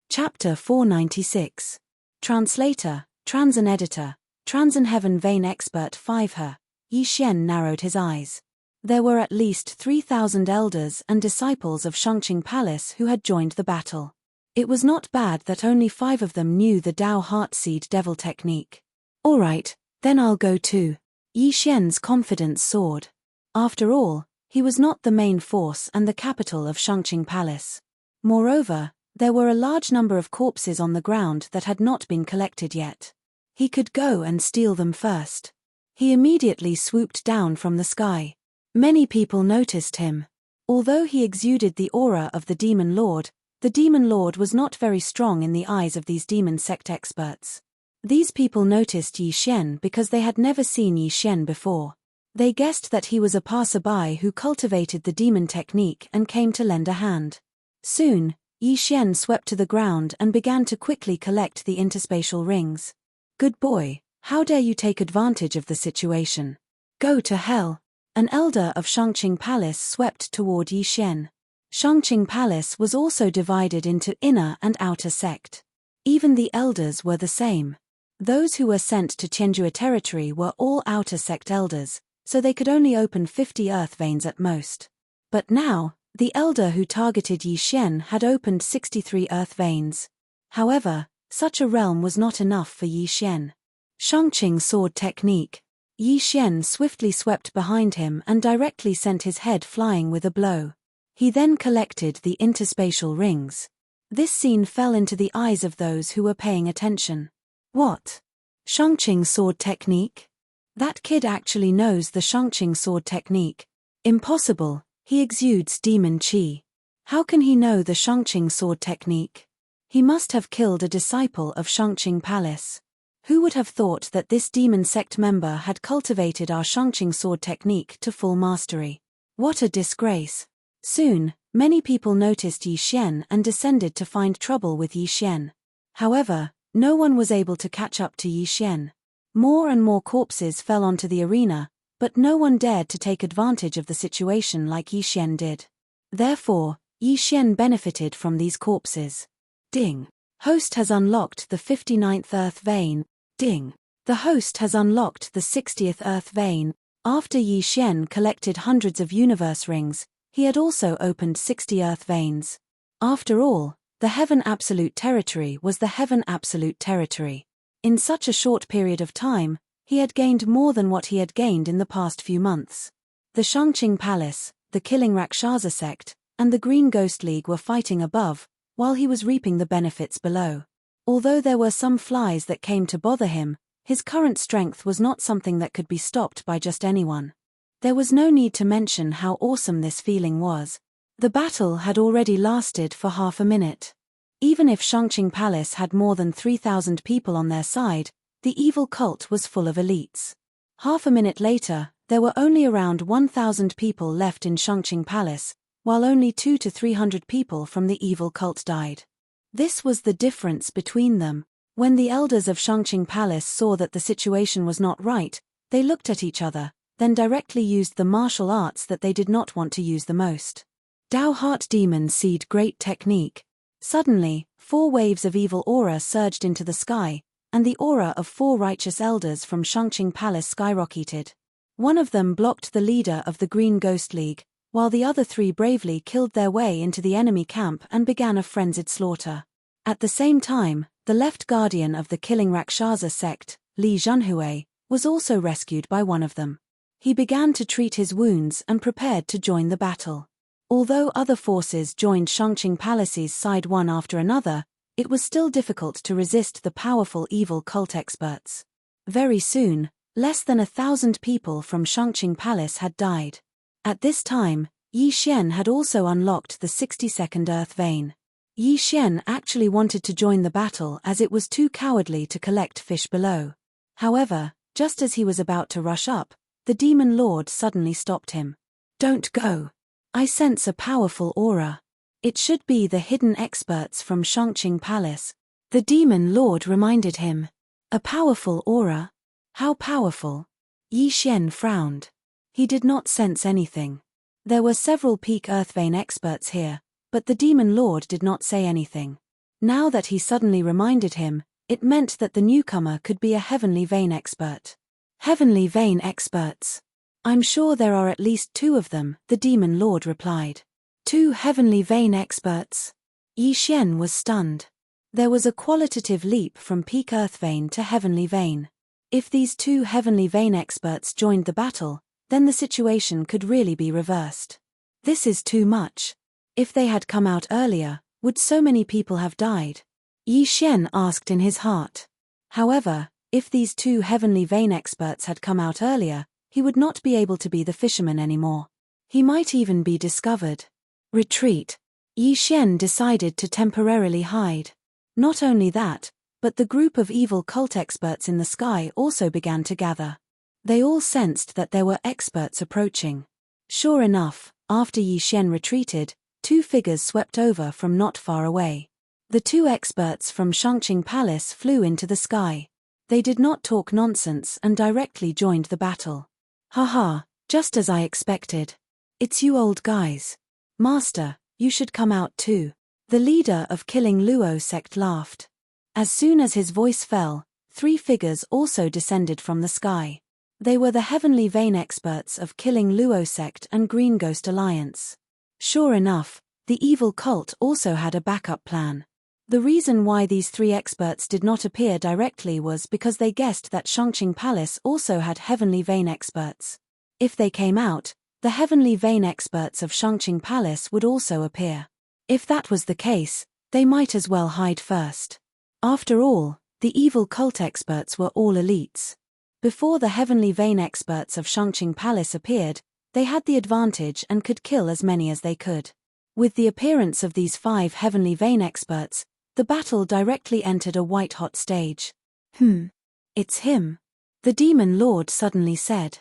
S1: Chapter 496. Translator, Transan Editor, Transan Heaven Vein Expert 5 Her. Yi Xian narrowed his eyes. There were at least 3,000 elders and disciples of Shangqing Palace who had joined the battle. It was not bad that only 5 of them knew the Dao Heart Seed Devil technique. Alright, then I'll go too. Yi Xian's confidence soared. After all, he was not the main force and the capital of Shangqing Palace. Moreover, there were a large number of corpses on the ground that had not been collected yet. He could go and steal them first. He immediately swooped down from the sky. Many people noticed him. Although he exuded the aura of the Demon Lord was not very strong in the eyes of these demon sect experts. These people noticed Yi Xian because they had never seen Yi Xian before. They guessed that he was a passerby who cultivated the demon technique and came to lend a hand. Soon, Yi Xian swept to the ground and began to quickly collect the interspatial rings. Good boy, how dare you take advantage of the situation? Go to hell. An elder of Shangqing Palace swept toward Yi Xian. Shangqing Palace was also divided into inner and outer sect. Even the elders were the same. Those who were sent to Tianjua territory were all outer sect elders, so they could only open 50 earth veins at most. But now, the elder who targeted Yi Xian had opened 63 earth veins. However, such a realm was not enough for Yi Xian. Shangqing sword technique. Yi Xian swiftly swept behind him and directly sent his head flying with a blow. He then collected the interspatial rings. This scene fell into the eyes of those who were paying attention. What? Shangqing sword technique? That kid actually knows the Shangqing sword technique. Impossible, he exudes demon qi. How can he know the Shangqing sword technique? He must have killed a disciple of Shangqing Palace. Who would have thought that this demon sect member had cultivated our Shangqing sword technique to full mastery? What a disgrace. Soon, many people noticed Yi Xian and descended to find trouble with Yi Xian. However, no one was able to catch up to Yi Xian. More and more corpses fell onto the arena, but no one dared to take advantage of the situation like Yi Xian did. Therefore, Yi Xian benefited from these corpses. Ding. Host has unlocked the 59th earth vein. Ding. The host has unlocked the 60th earth vein. After Yi Xian collected hundreds of universe rings, He had also opened 60 earth veins. After all, the Heaven Absolute Territory was the Heaven Absolute Territory. In such a short period of time, he had gained more than what he had gained in the past few months. The Shangqing Palace, the Killing Rakshasa sect, and the Green Ghost League were fighting above, while he was reaping the benefits below. Although there were some flies that came to bother him, his current strength was not something that could be stopped by just anyone. There was no need to mention how awesome this feeling was. The battle had already lasted for half a minute. Even if Shangqing Palace had more than 3,000 people on their side, the evil cult was full of elites. Half a minute later, there were only around 1,000 people left in Shangqing Palace, while only 200 to 300 people from the evil cult died. This was the difference between them. When the elders of Shangqing Palace saw that the situation was not right, they looked at each other, then directly used the martial arts that they did not want to use the most. Dao Heart Demon Seed Great Technique. Suddenly, 4 waves of evil aura surged into the sky, and the aura of 4 righteous elders from Shangqing Palace skyrocketed. One of them blocked the leader of the Green Ghost League, while the other 3 bravely killed their way into the enemy camp and began a frenzied slaughter. At the same time, the left guardian of the Killing Rakshasa sect, Li Zhenhui, was also rescued by one of them. He began to treat his wounds and prepared to join the battle. Although other forces joined Shangqing Palace's side one after another, it was still difficult to resist the powerful evil cult experts. Very soon, less than 1,000 people from Shangqing Palace had died. At this time, Yi Xian had also unlocked the 62nd Earth Vein. Yi Xian actually wanted to join the battle as it was too cowardly to collect fish below. However, just as he was about to rush up, the Demon Lord suddenly stopped him. "Don't go. I sense a powerful aura. It should be the hidden experts from Shangqing Palace." The Demon Lord reminded him. "A powerful aura? How powerful?" Yi Xian frowned. He did not sense anything. There were several peak Earthvein experts here, but the Demon Lord did not say anything. Now that he suddenly reminded him, it meant that the newcomer could be a Heavenly Vein expert. Heavenly Vein experts. "I'm sure there are at least 2 of them," the Demon Lord replied. 2 Heavenly Vein experts? Yi Xian was stunned. There was a qualitative leap from peak Earthvein to Heavenly Vein. If these 2 Heavenly Vein experts joined the battle, then the situation could really be reversed. This is too much. If they had come out earlier, would so many people have died? Yi Xian asked in his heart. However, if these 2 Heavenly Vein experts had come out earlier, he would not be able to be the fisherman anymore. He might even be discovered. Retreat. Yi Xian decided to temporarily hide. Not only that, but the group of evil cult experts in the sky also began to gather. They all sensed that there were experts approaching. Sure enough, after Yi Xian retreated, 2 figures swept over from not far away. The 2 experts from Shangqing Palace flew into the sky. They did not talk nonsense and directly joined the battle. "Haha, just as I expected. It's you old guys. Master, you should come out too." The leader of Killing Luo sect laughed. As soon as his voice fell, 3 figures also descended from the sky. They were the Heavenly Vein experts of Killing Luo sect and Green Ghost Alliance. Sure enough, the evil cult also had a backup plan. The reason why these 3 experts did not appear directly was because they guessed that Shangqing Palace also had Heavenly Vein experts. If they came out, the Heavenly Vein experts of Shangqing Palace would also appear. If that was the case, they might as well hide first. After all, the evil cult experts were all elites. Before the Heavenly Vein experts of Shangqing Palace appeared, they had the advantage and could kill as many as they could. With the appearance of these 5 Heavenly Vein experts, the battle directly entered a white-hot stage. It's him," the Demon Lord suddenly said.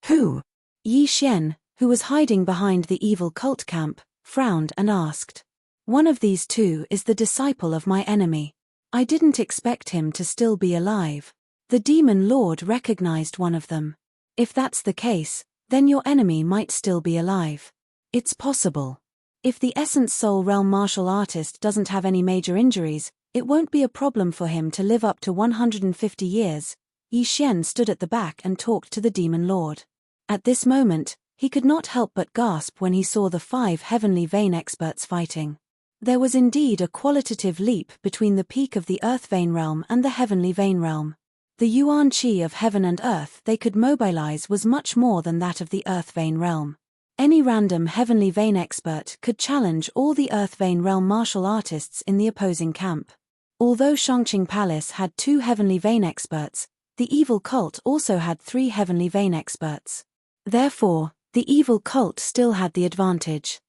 S1: "Who?" Yi Xian, who was hiding behind the evil cult camp, frowned and asked. "One of these 2 is the disciple of my enemy. I didn't expect him to still be alive." The Demon Lord recognized one of them. "If that's the case, then your enemy might still be alive. It's possible. If the Essence Soul Realm martial artist doesn't have any major injuries, it won't be a problem for him to live up to 150 years. Yi Xian stood at the back and talked to the Demon Lord. At this moment, He could not help but gasp when he saw the 5 heavenly vein experts fighting. There was indeed a qualitative leap between the peak of the earth vein realm and the heavenly vein realm. The yuan qi of heaven and earth they could mobilize was much more than that of the earth vein realm. Any random heavenly vein expert could challenge all the earth vein realm martial artists in the opposing camp. Although Shangqing Palace had 2 heavenly vein experts, the evil cult also had 3 heavenly vein experts. Therefore, the evil cult still had the advantage.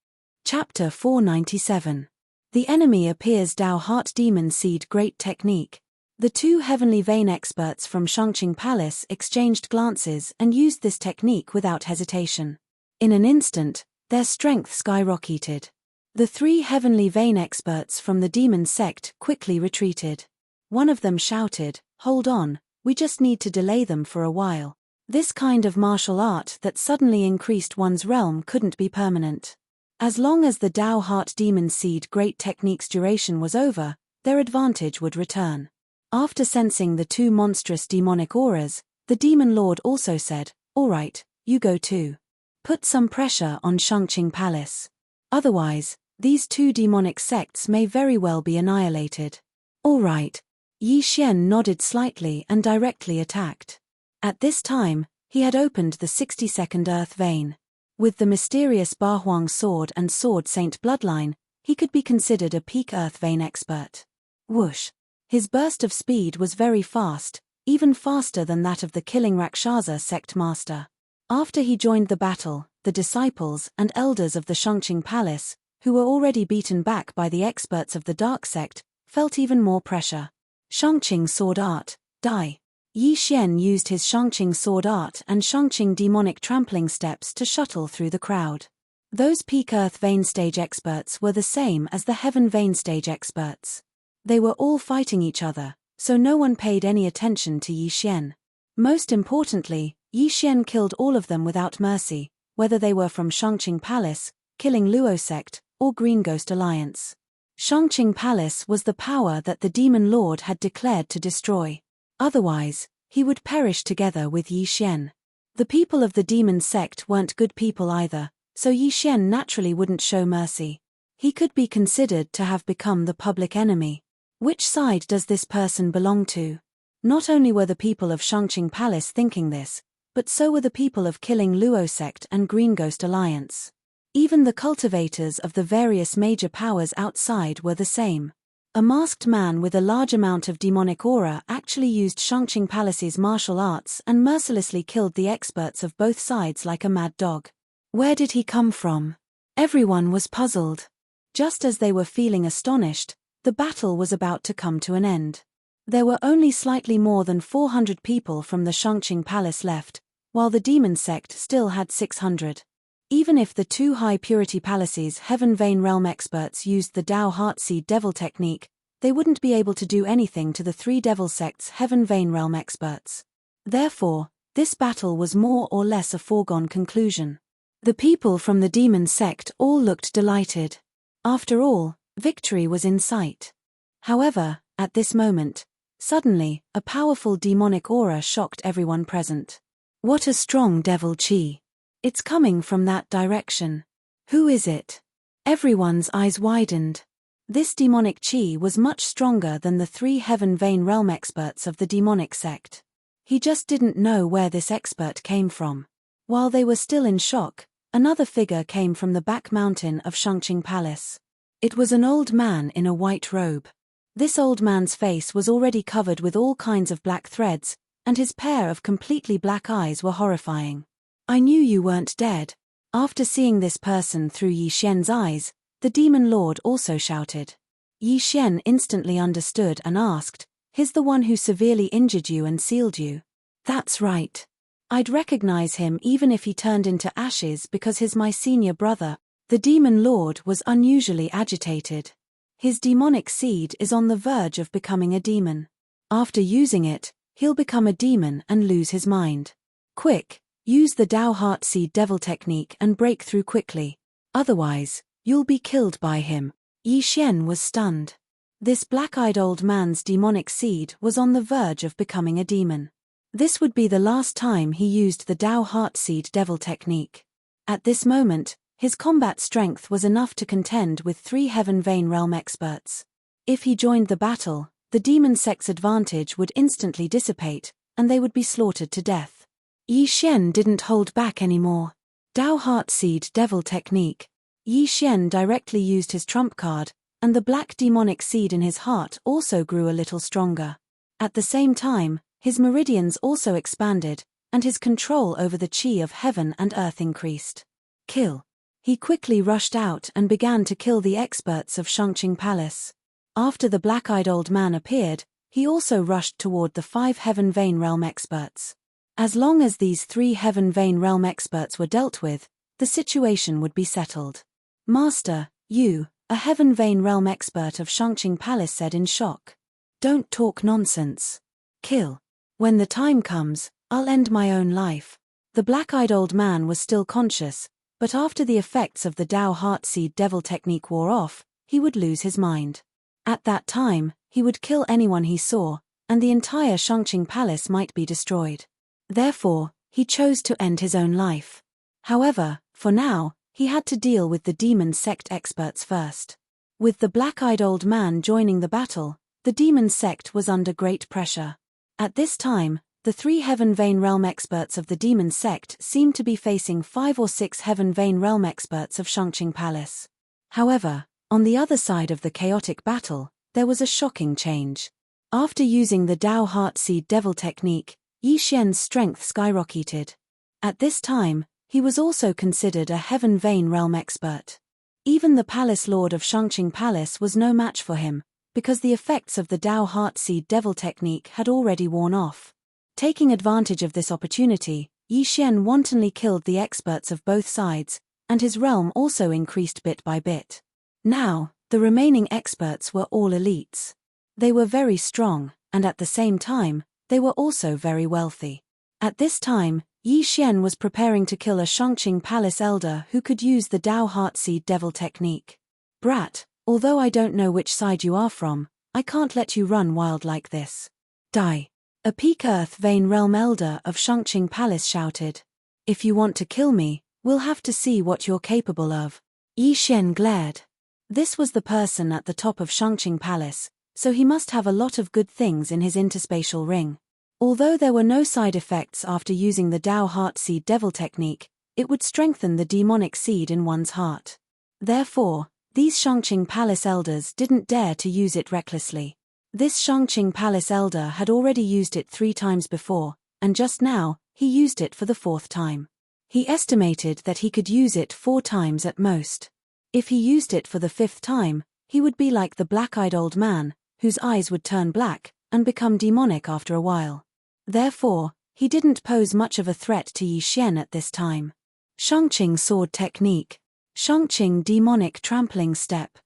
S1: Chapter 497. The enemy appears. Dao Heart Demon Seed Great Technique. The 2 heavenly vein experts from Shangqing Palace exchanged glances and used this technique without hesitation. In an instant, their strength skyrocketed. The 3 heavenly vein experts from the demon sect quickly retreated. One of them shouted, "Hold on, we just need to delay them for a while." This kind of martial art that suddenly increased one's realm couldn't be permanent. As long as the Dao Heart Demon Seed Great Technique's duration was over, their advantage would return. After sensing the 2 monstrous demonic auras, the Demon Lord also said, "All right, you go too. Put some pressure on Shangqing Palace. Otherwise, these 2 demonic sects may very well be annihilated." "All right." Yi Xian nodded slightly and directly attacked. At this time, he had opened the 62nd Earth Vein. With the mysterious Ba Huang sword and Sword Saint bloodline, he could be considered a peak Earth Vein expert. Whoosh! His burst of speed was very fast, even faster than that of the killing Rakshasa sect master. After he joined the battle, the disciples and elders of the Shangqing Palace, who were already beaten back by the experts of the dark sect, felt even more pressure. Shangqing Sword Art, Die. Yi Xian used his Shangqing Sword Art and Shangqing demonic trampling steps to shuttle through the crowd. Those peak Earth Vein stage experts were the same as the Heaven Vein stage experts. They were all fighting each other, so no one paid any attention to Yi Xian. Most importantly, Yi Xian killed all of them without mercy, whether they were from Shangqing Palace, Killing Luo sect, or Green Ghost Alliance. Shangqing Palace was the power that the Demon Lord had declared to destroy. Otherwise, he would perish together with Yi Xian. The people of the demon sect weren't good people either, so Yi Xian naturally wouldn't show mercy. He could be considered to have become the public enemy. Which side does this person belong to? Not only were the people of Shangqing Palace thinking this, but so were the people of Killing Luo sect and Green Ghost Alliance. Even the cultivators of the various major powers outside were the same. A masked man with a large amount of demonic aura actually used Shangqing Palace's martial arts and mercilessly killed the experts of both sides like a mad dog. Where did he come from? Everyone was puzzled. Just as they were feeling astonished, the battle was about to come to an end. There were only slightly more than 400 people from the Shangqing Palace left, while the demon sect still had 600. Even if the 2 high-purity palaces' Heaven Vein Realm experts used the Dao Heartseed Devil technique, they wouldn't be able to do anything to the 3 Devil sects' Heaven Vein Realm experts. Therefore, this battle was more or less a foregone conclusion. The people from the demon sect all looked delighted. After all, victory was in sight. However, at this moment, suddenly, a powerful demonic aura shocked everyone present. What a strong devil chi! It's coming from that direction. Who is it? Everyone's eyes widened. This demonic chi was much stronger than the 3 Heaven Vein Realm experts of the demonic sect. He just didn't know where this expert came from. While they were still in shock, another figure came from the back mountain of Shangqing Palace. It was an old man in a white robe. This old man's face was already covered with all kinds of black threads, and his pair of completely black eyes were horrifying. "I knew you weren't dead." After seeing this person through Yi Xian's eyes, the Demon Lord also shouted. Yi Xian instantly understood and asked, "He's the one who severely injured you and sealed you?" "That's right. I'd recognize him even if he turned into ashes because he's my senior brother." The Demon Lord was unusually agitated. His demonic seed is on the verge of becoming a demon. After using it, he'll become a demon and lose his mind. Quick, use the Dao Heartseed Devil technique and break through quickly. Otherwise, you'll be killed by him. Yi Xian was stunned. This black-eyed old man's demonic seed was on the verge of becoming a demon. This would be the last time he used the Dao Heartseed Devil technique. At this moment, his combat strength was enough to contend with 3 Heaven Vein Realm experts. If he joined the battle, the demon sect's advantage would instantly dissipate, and they would be slaughtered to death. Yi Xian didn't hold back anymore. Dao Heartseed Devil Technique. Yi Xian directly used his trump card, and the black demonic seed in his heart also grew a little stronger. At the same time, his meridians also expanded, and his control over the chi of heaven and earth increased. Kill. He quickly rushed out and began to kill the experts of Shangqing Palace. After the black-eyed old man appeared, he also rushed toward the 5 Heaven Vein Realm experts. As long as these 3 Heaven Vein Realm experts were dealt with, the situation would be settled. Master, you, a Heaven Vein Realm expert of Shangqing Palace, said in shock. Don't talk nonsense. Kill. When the time comes, I'll end my own life. The black-eyed old man was still conscious, but after the effects of the Dao Heartseed Devil Technique wore off, he would lose his mind. At that time, he would kill anyone he saw, and the entire Shangqing Palace might be destroyed. Therefore, he chose to end his own life. However, for now, he had to deal with the demon sect experts first. With the black-eyed old man joining the battle, the demon sect was under great pressure. At this time, the 3 Heaven Vein Realm experts of the demon sect seemed to be facing 5 or 6 Heaven Vein Realm experts of Shangqing Palace. However, on the other side of the chaotic battle, there was a shocking change. After using the Dao Heartseed Devil Technique, Yi Xian's strength skyrocketed. At this time, he was also considered a Heaven Vein Realm expert. Even the Palace Lord of Shangqing Palace was no match for him, because the effects of the Dao Heartseed Devil Technique had already worn off. Taking advantage of this opportunity, Yi Xian wantonly killed the experts of both sides, and his realm also increased bit by bit. Now, the remaining experts were all elites. They were very strong, and at the same time, they were also very wealthy. At this time, Yi Xian was preparing to kill a Shangqing Palace elder who could use the Dao Heartseed Devil Technique. Brat, although I don't know which side you are from, I can't let you run wild like this. Die. A Peak Earth Vein Realm elder of Shangqing Palace shouted. If you want to kill me, we'll have to see what you're capable of. Yi Xian glared. This was the person at the top of Shangqing Palace, so he must have a lot of good things in his interspatial ring. Although there were no side effects after using the Dao Heartseed Devil Technique, it would strengthen the demonic seed in one's heart. Therefore, these Shangqing Palace elders didn't dare to use it recklessly. This Shangqing Palace elder had already used it 3 times before, and just now, he used it for the 4th time. He estimated that he could use it 4 times at most. If he used it for the 5th time, he would be like the black-eyed old man, whose eyes would turn black and become demonic after a while. Therefore, he didn't pose much of a threat to Yi Xian at this time. Shangqing Sword Technique. Shangqing Demonic Trampling Step.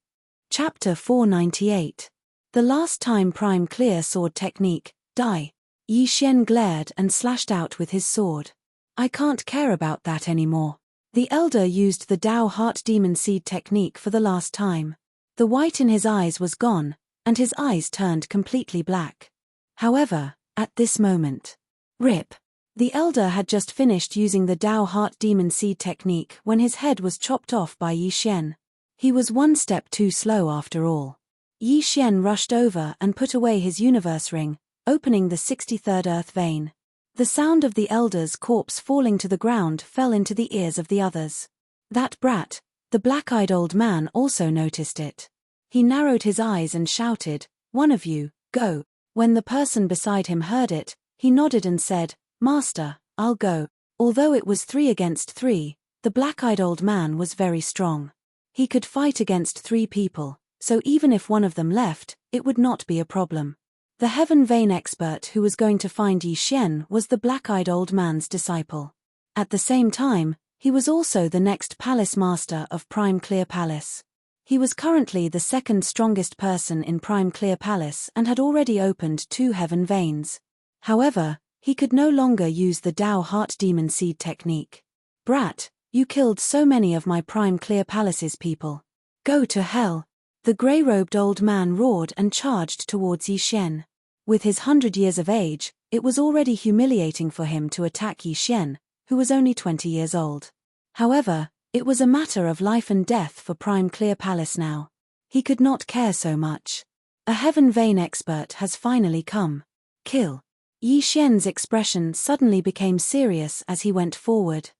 S1: Chapter 498. The last time Prime Clear Sword Technique, die. Yi Xian glared and slashed out with his sword. I can't care about that anymore. The elder used the Dao Heart Demon Seed Technique for the last time. The white in his eyes was gone, and his eyes turned completely black. However, at this moment, rip. The elder had just finished using the Dao Heart Demon Seed Technique when his head was chopped off by Yi Xian. He was 1 step too slow after all. Yi Xian rushed over and put away his universe ring, opening the 63rd Earth Vein. The sound of the elder's corpse falling to the ground fell into the ears of the others. That brat, the black-eyed old man, also noticed it. He narrowed his eyes and shouted, "One of you, go." When the person beside him heard it, he nodded and said, "Master, I'll go." Although it was 3 against 3, the black-eyed old man was very strong. He could fight against 3 people, so even if one of them left, it would not be a problem. The Heaven Vein expert who was going to find Yi Xian was the black-eyed old man's disciple. At the same time, he was also the next palace master of Prime Clear Palace. He was currently the 2nd strongest person in Prime Clear Palace and had already opened 2 Heaven Veins. However, he could no longer use the Dao Heart Demon Seed Technique. Brat, you killed so many of my Prime Clear Palace's people. Go to hell. The grey-robed old man roared and charged towards Yi Xian. With his 100 years of age, it was already humiliating for him to attack Yi Xian, who was only 20 years old. However, it was a matter of life and death for Prime Clear Palace now. He could not care so much. A Heaven Vein expert has finally come. Kill. Yi Xian's expression suddenly became serious as he went forward.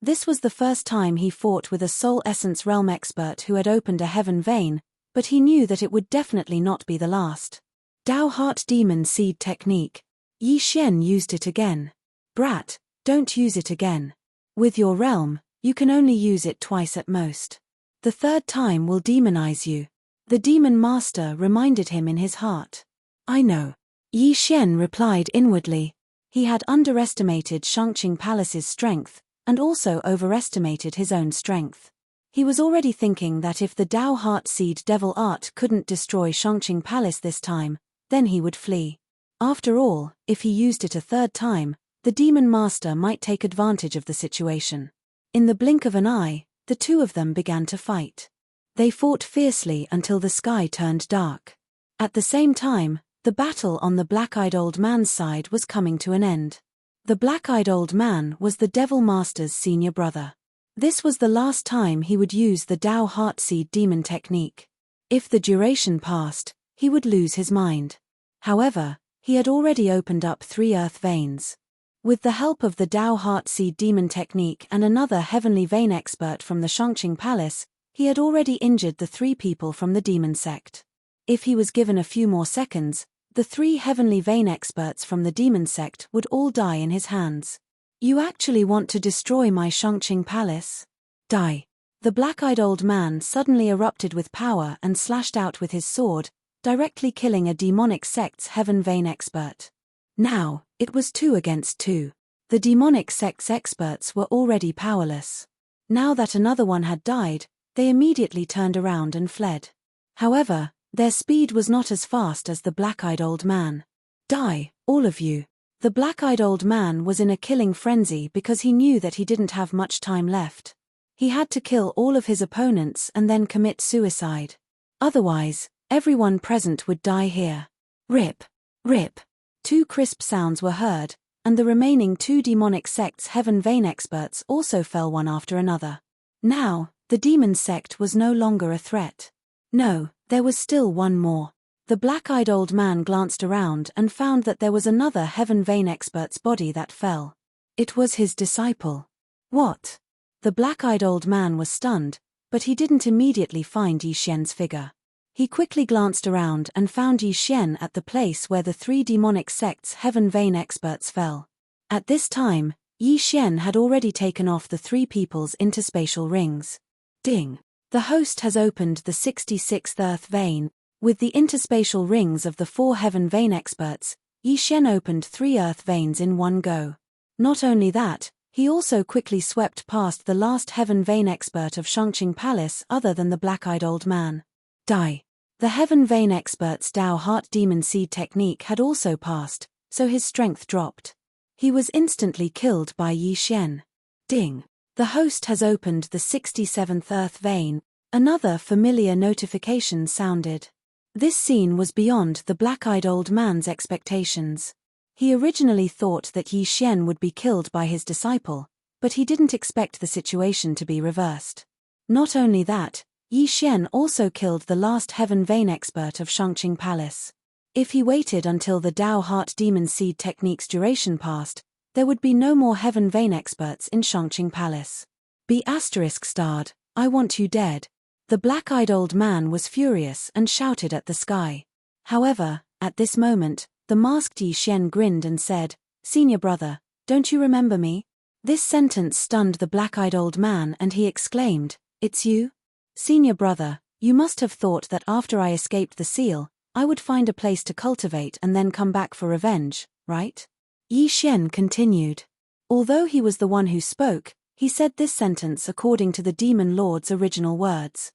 S1: This was the first time he fought with a Soul Essence Realm expert who had opened a Heaven Vein, but he knew that it would definitely not be the last. Dao Heart Demon Seed Technique. Yi Xian used it again. Brat, don't use it again. With your realm, you can only use it twice at most. The third time will demonize you. The Demon Master reminded him in his heart. I know. Yi Xian replied inwardly. He had underestimated Shangqing Palace's strength, and also overestimated his own strength. He was already thinking that if the Dao Heart Seed Devil Art couldn't destroy Shangqing Palace this time, then he would flee. After all, if he used it a third time, the Demon Master might take advantage of the situation. In the blink of an eye, the two of them began to fight. They fought fiercely until the sky turned dark. At the same time, the battle on the black-eyed old man's side was coming to an end. The black-eyed old man was the Devil Master's senior brother. This was the last time he would use the Dao Heartseed Demon technique. If the duration passed, he would lose his mind. However, he had already opened up 3 earth veins. With the help of the Dao Heartseed Demon technique and another Heavenly Vein expert from the Shangqing Palace, he had already injured the 3 people from the demon sect. If he was given a few more seconds, the 3 Heavenly Vein experts from the demon sect would all die in his hands. You actually want to destroy my Shangqing Palace? Die. The black-eyed old man suddenly erupted with power and slashed out with his sword, directly killing a demonic sect's Heaven Vein expert. Now, it was 2 against 2. The demonic sect's experts were already powerless. Now that another one had died, they immediately turned around and fled. However, their speed was not as fast as the black-eyed old man. Die, all of you. The black-eyed old man was in a killing frenzy because he knew that he didn't have much time left. He had to kill all of his opponents and then commit suicide. Otherwise, everyone present would die here. Rip. Rip. 2 crisp sounds were heard, and the remaining 2 demonic sect's Heaven Vein experts also fell one after another. Now, the demon sect was no longer a threat. No, there was still one more. The black-eyed old man glanced around and found that there was another Heaven Vein expert's body that fell. It was his disciple. What? The black-eyed old man was stunned, but he didn't immediately find Yi Xian's figure. He quickly glanced around and found Yi Xian at the place where the 3 demonic sect's Heaven Vein experts fell. At this time, Yi Xian had already taken off the 3 people's interspatial rings. Ding! The host has opened the 66th Earth Vein. With the interspatial rings of the 4 Heaven Vein experts, Yi Xian opened 3 Earth Veins in one go. Not only that, he also quickly swept past the last Heaven Vein expert of Shangqing Palace other than the black-eyed old man. Die. The Heaven Vein expert's Dao Heart Demon Seed technique had also passed, so his strength dropped. He was instantly killed by Yi Xian. Ding. The host has opened the 67th Earth Vein. Another familiar notification sounded. This scene was beyond the black-eyed old man's expectations. He originally thought that Yi Xian would be killed by his disciple, but he didn't expect the situation to be reversed. Not only that, Yi Xian also killed the last Heaven Vein expert of Shangqing Palace. If he waited until the Dao Heart Demon Seed technique's duration passed, there would be no more Heaven Vein experts in Shangqing Palace. Be ****, I want you dead. The black-eyed old man was furious and shouted at the sky. However, at this moment, the masked Yi Xian grinned and said, "Senior brother, don't you remember me?" This sentence stunned the black-eyed old man and he exclaimed, "It's you? Senior brother, you must have thought that after I escaped the seal, I would find a place to cultivate and then come back for revenge, right?" Yi Xian continued. Although he was the one who spoke, he said this sentence according to the Demon Lord's original words.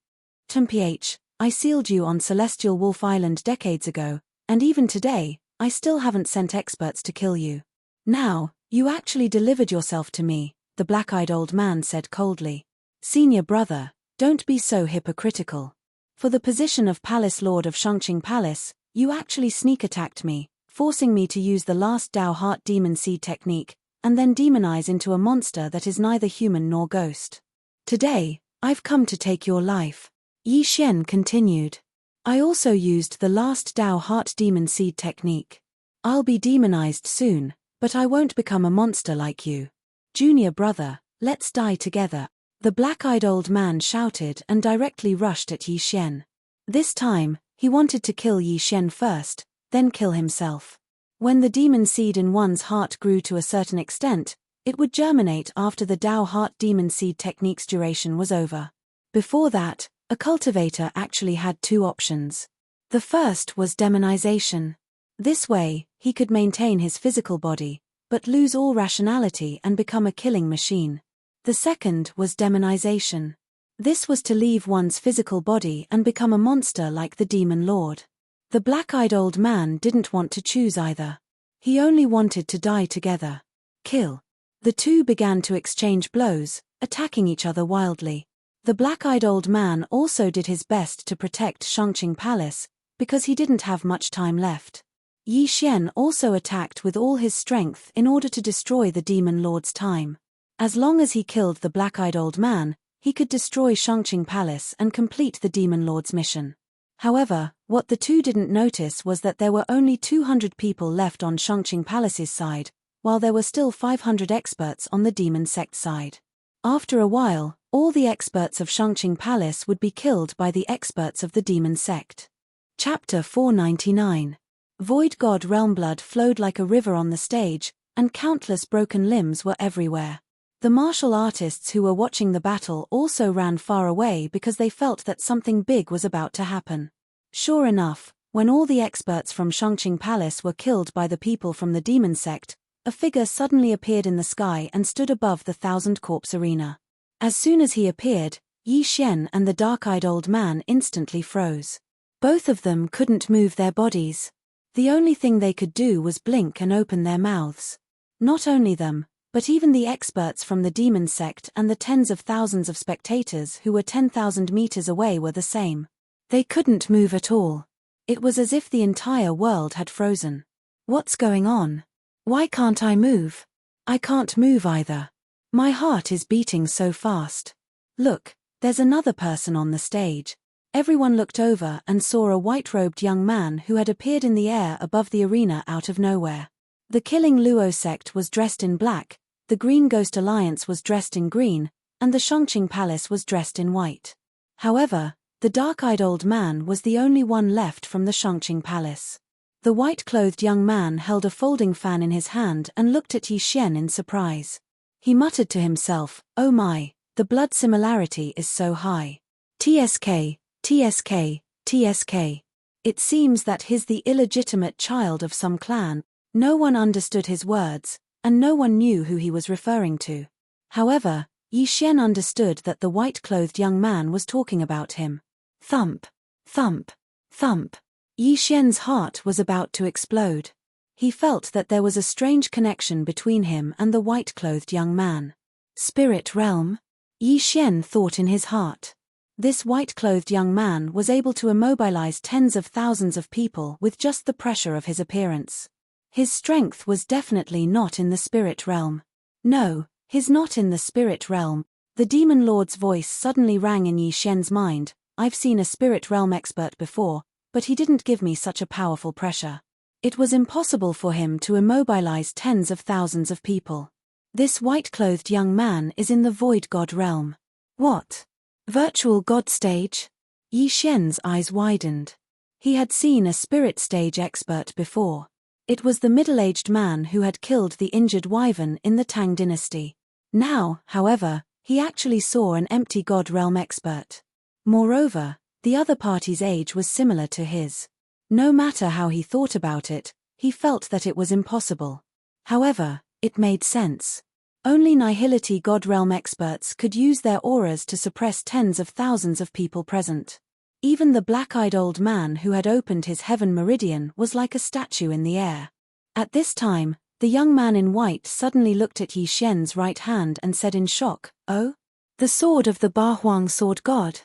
S1: "Mph, I sealed you on Celestial Wolf Island decades ago, and even today, I still haven't sent experts to kill you. Now, you actually delivered yourself to me," the black-eyed old man said coldly. "Senior brother, don't be so hypocritical. For the position of Palace Lord of Shangqing Palace, you actually sneak-attacked me, forcing me to use the last Dao Heart Demon Seed technique, and then demonize into a monster that is neither human nor ghost. Today, I've come to take your life. Yi Xian continued. I also used the last Dao Heart Demon Seed technique. I'll be demonized soon, but I won't become a monster like you. Junior brother, let's die together. The black-eyed old man shouted and directly rushed at Yi Xian. This time, he wanted to kill Yi Xian first, then kill himself. When the demon seed in one's heart grew to a certain extent, it would germinate after the Dao Heart Demon Seed technique's duration was over. Before that, a cultivator actually had two options. The first was demonization. This way, he could maintain his physical body, but lose all rationality and become a killing machine. The second was demonization. This was to leave one's physical body and become a monster like the demon lord. The black-eyed old man didn't want to choose either. He only wanted to die together. Kill. The two began to exchange blows, attacking each other wildly. The black-eyed old man also did his best to protect Shangqing Palace, because he didn't have much time left. Yi Xian also attacked with all his strength in order to destroy the demon lord's time. As long as he killed the black-eyed old man, he could destroy Shangqing Palace and complete the demon lord's mission. However, what the two didn't notice was that there were only 200 people left on Shangqing Palace's side, while there were still 500 experts on the demon sect side. After a while, all the experts of Shangqing Palace would be killed by the experts of the demon sect. Chapter 499. Void God Realm. Blood flowed like a river on the stage, and countless broken limbs were everywhere. The martial artists who were watching the battle also ran far away because they felt that something big was about to happen. Sure enough, when all the experts from Shangqing Palace were killed by the people from the demon sect, a figure suddenly appeared in the sky and stood above the thousand-corpse arena. As soon as he appeared, Yi Xian and the dark-eyed old man instantly froze. Both of them couldn't move their bodies. The only thing they could do was blink and open their mouths. Not only them, but even the experts from the demon sect and the tens of thousands of spectators who were 10,000 meters away were the same. They couldn't move at all. It was as if the entire world had frozen. What's going on? Why can't I move? I can't move either. My heart is beating so fast. Look, there's another person on the stage. Everyone looked over and saw a white-robed young man who had appeared in the air above the arena out of nowhere. The Killing Luo sect was dressed in black, the Green Ghost Alliance was dressed in green, and the Shangqing Palace was dressed in white. However, the dark-eyed old man was the only one left from the Shangqing Palace. The white-clothed young man held a folding fan in his hand and looked at Yi Xian in surprise. He muttered to himself, "Oh my, the blood similarity is so high. TSK, TSK, TSK. It seems that he's the illegitimate child of some clan." No one understood his words, and no one knew who he was referring to. However, Yi Xian understood that the white-clothed young man was talking about him. Thump, thump, thump. Yi Xian's heart was about to explode. He felt that there was a strange connection between him and the white-clothed young man. Spirit realm? Yi Xian thought in his heart. This white-clothed young man was able to immobilize tens of thousands of people with just the pressure of his appearance. His strength was definitely not in the spirit realm. No, he's not in the spirit realm. The demon lord's voice suddenly rang in Yi Xian's mind. I've seen a spirit realm expert before, but he didn't give me such a powerful pressure. It was impossible for him to immobilize tens of thousands of people. This white-clothed young man is in the void god realm. What? Virtual god stage? Yi Xian's eyes widened. He had seen a spirit stage expert before. It was the middle-aged man who had killed the injured wyvern in the Tang dynasty. Now, however, he actually saw an empty god realm expert. Moreover, the other party's age was similar to his. No matter how he thought about it, he felt that it was impossible. However, it made sense. Only Nihility God Realm experts could use their auras to suppress tens of thousands of people present. Even the black-eyed old man who had opened his heaven meridian was like a statue in the air. At this time, the young man in white suddenly looked at Yi Xian's right hand and said in shock, "Oh? The sword of the Bahuang sword god?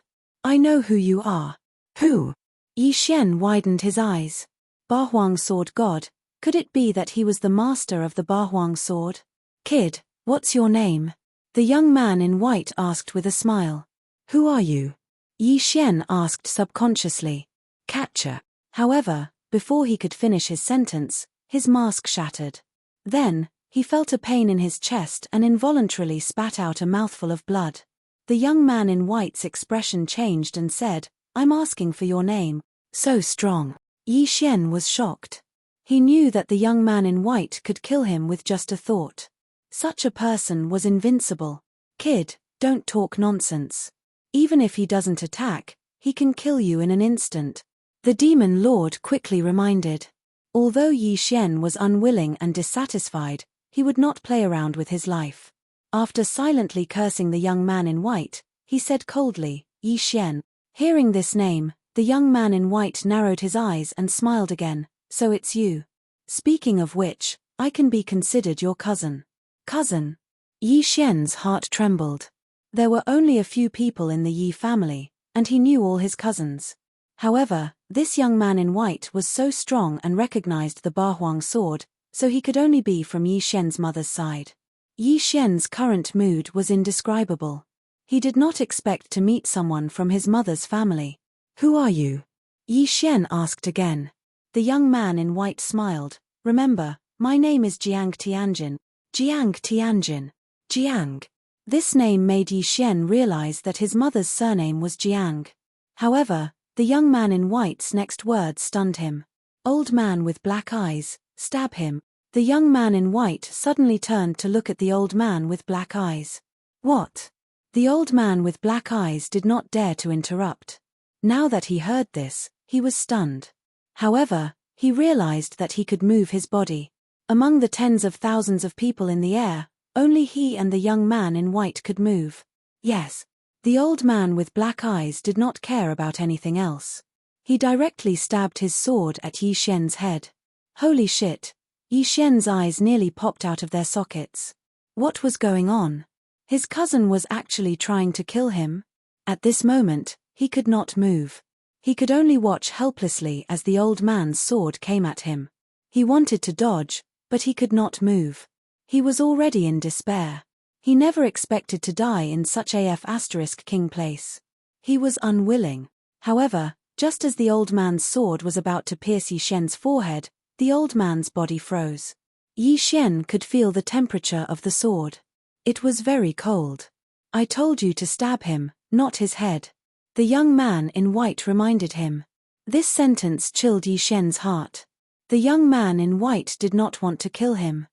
S1: I know who you are." "Who?" Yi Xian widened his eyes. Bahuang sword god, could it be that he was the master of the Bahuang sword? "Kid, what's your name?" The young man in white asked with a smile. Who are you? Yi Xian asked subconsciously. Catcher. However, before he could finish his sentence, his mask shattered. Then, he felt a pain in his chest and involuntarily spat out a mouthful of blood. The young man in white's expression changed and said, I'm asking for your name. So strong. Yi Xian was shocked. He knew that the young man in white could kill him with just a thought. Such a person was invincible. Kid, don't talk nonsense. Even if he doesn't attack, he can kill you in an instant. The demon lord quickly reminded. Although Yi Xian was unwilling and dissatisfied, he would not play around with his life. After silently cursing the young man in white, he said coldly, Yi Xian. Hearing this name, the young man in white narrowed his eyes and smiled again. So it's you. Speaking of which, I can be considered your cousin. Cousin? Yi Xian's heart trembled. There were only a few people in the Yi family, and he knew all his cousins. However, this young man in white was so strong and recognized the Bahuang sword, so he could only be from Yi Xian's mother's side. Yi Xian's current mood was indescribable. He did not expect to meet someone from his mother's family. Who are you? Yi Xian asked again. The young man in white smiled. Remember, my name is Jiang Tianjin. Jiang Tianjin. Jiang. This name made Yi Xian realize that his mother's surname was Jiang. However, the young man in white's next word stunned him. Old man with black eyes, stab him. The young man in white suddenly turned to look at the old man with black eyes. What? The old man with black eyes did not dare to interrupt. Now that he heard this, he was stunned. However, he realized that he could move his body. Among the tens of thousands of people in the air, only he and the young man in white could move. Yes. The old man with black eyes did not care about anything else. He directly stabbed his sword at Yi Xian's head. Holy shit! Yi Xian's eyes nearly popped out of their sockets. What was going on? His cousin was actually trying to kill him? At this moment, he could not move. He could only watch helplessly as the old man's sword came at him. He wanted to dodge, but he could not move. He was already in despair. He never expected to die in such *king place. He was unwilling. However, just as the old man's sword was about to pierce Yi Xian's forehead, the old man's body froze. Yi Xian could feel the temperature of the sword. It was very cold. I told you to stab him, not his head. The young man in white reminded him. This sentence chilled Yi Xian's heart. The young man in white did not want to kill him.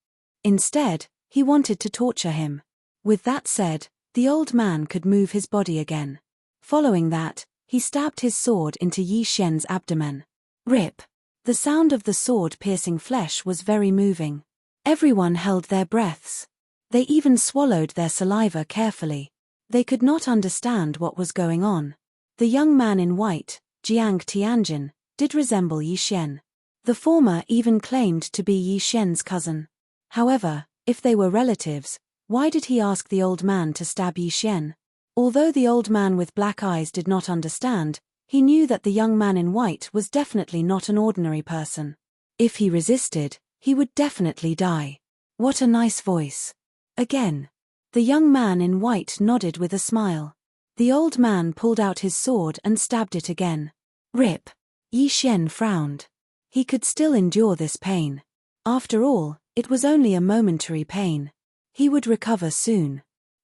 S1: Instead, he wanted to torture him. With that said, the old man could move his body again. Following that, he stabbed his sword into Yi Xian's abdomen. Rip! The sound of the sword piercing flesh was very moving. Everyone held their breaths. They even swallowed their saliva carefully. They could not understand what was going on. The young man in white, Jiang Tianjin, did resemble Yi Xian. The former even claimed to be Yi Xian's cousin. However, if they were relatives, why did he ask the old man to stab Yi Xian? Although the old man with black eyes did not understand, he knew that the young man in white was definitely not an ordinary person. If he resisted, he would definitely die. What a nice voice. Again. The young man in white nodded with a smile. The old man pulled out his sword and stabbed it again. Rip! Yi Xian frowned. He could still endure this pain. After all, it was only a momentary pain. He would recover soon.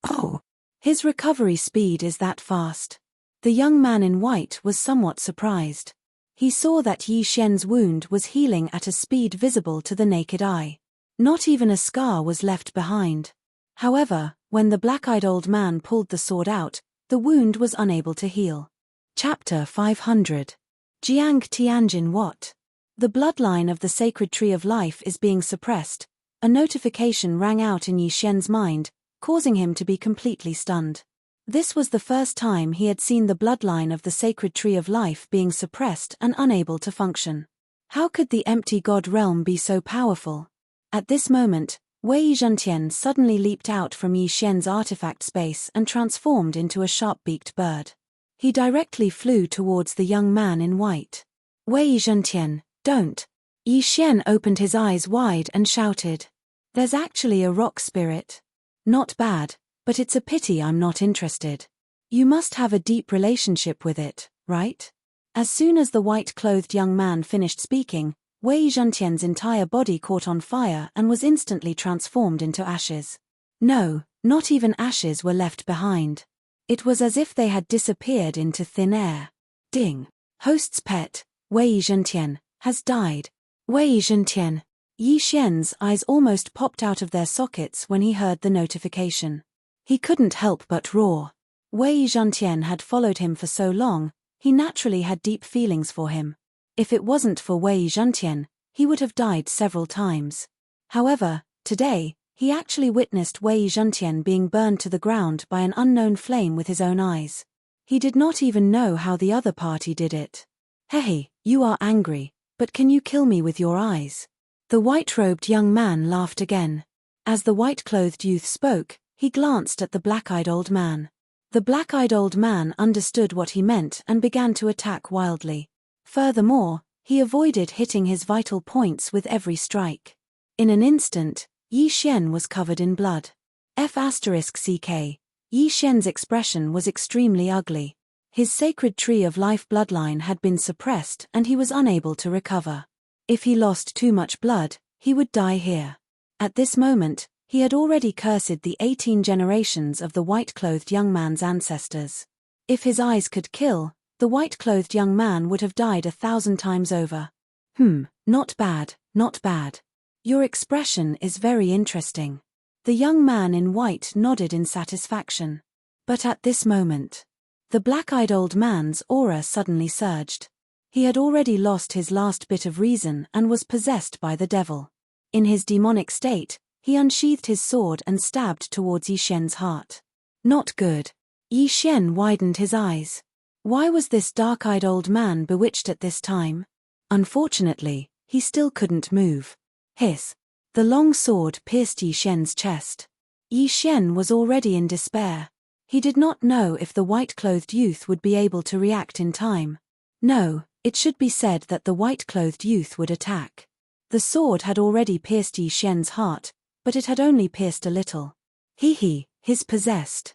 S1: Oh! His recovery speed is that fast. The young man in white was somewhat surprised. He saw that Yi Xian's wound was healing at a speed visible to the naked eye. Not even a scar was left behind. However, when the black-eyed old man pulled the sword out, the wound was unable to heal. Chapter 500. Jiang Tianjin. What? The bloodline of the sacred tree of life is being suppressed. A notification rang out in Yi Xian's mind, causing him to be completely stunned. This was the first time he had seen the bloodline of the sacred tree of life being suppressed and unable to function. How could the empty god realm be so powerful? At this moment, Wei Zhentian suddenly leaped out from Yi Xian's artifact space and transformed into a sharp-beaked bird. He directly flew towards the young man in white. Wei Zhentian, don't! Yi Xian opened his eyes wide and shouted. There's actually a rock spirit. Not bad. But it's a pity I'm not interested. You must have a deep relationship with it, right? As soon as the white-clothed young man finished speaking, Wei Zhentian's entire body caught on fire and was instantly transformed into ashes. No, not even ashes were left behind. It was as if they had disappeared into thin air. Ding! Host's pet, Wei Zhentian, has died. Wei Zhentian. Yi Xian's eyes almost popped out of their sockets when he heard the notification. He couldn't help but roar. Wei Zhentian had followed him for so long, he naturally had deep feelings for him. If it wasn't for Wei Zhentian, he would have died several times. However, today, he actually witnessed Wei Zhentian being burned to the ground by an unknown flame with his own eyes. He did not even know how the other party did it. Hey, you are angry, but can you kill me with your eyes? The white-robed young man laughed again. As the white-clothed youth spoke, he glanced at the black-eyed old man. The black-eyed old man understood what he meant and began to attack wildly. Furthermore, he avoided hitting his vital points with every strike. In an instant, Yi Xian was covered in blood. F***ck. Yi Xian's expression was extremely ugly. His sacred tree of life bloodline had been suppressed and he was unable to recover. If he lost too much blood, he would die here. At this moment, he had already cursed the 18 generations of the white-clothed young man's ancestors. If his eyes could kill, the white-clothed young man would have died 1,000 times over. Not bad, not bad. Your expression is very interesting. The young man in white nodded in satisfaction. But at this moment, the black-eyed old man's aura suddenly surged. He had already lost his last bit of reason and was possessed by the devil. In his demonic state, he unsheathed his sword and stabbed towards Yi Xian's heart. Not good. Yi Xian widened his eyes. Why was this dark-eyed old man bewitched at this time? Unfortunately, he still couldn't move. Hiss. The long sword pierced Yi Xian's chest. Yi Xian was already in despair. He did not know if the white-clothed youth would be able to react in time. No, it should be said that the white-clothed youth would attack. The sword had already pierced Yi Xian's heart, but it had only pierced a little. He's possessed.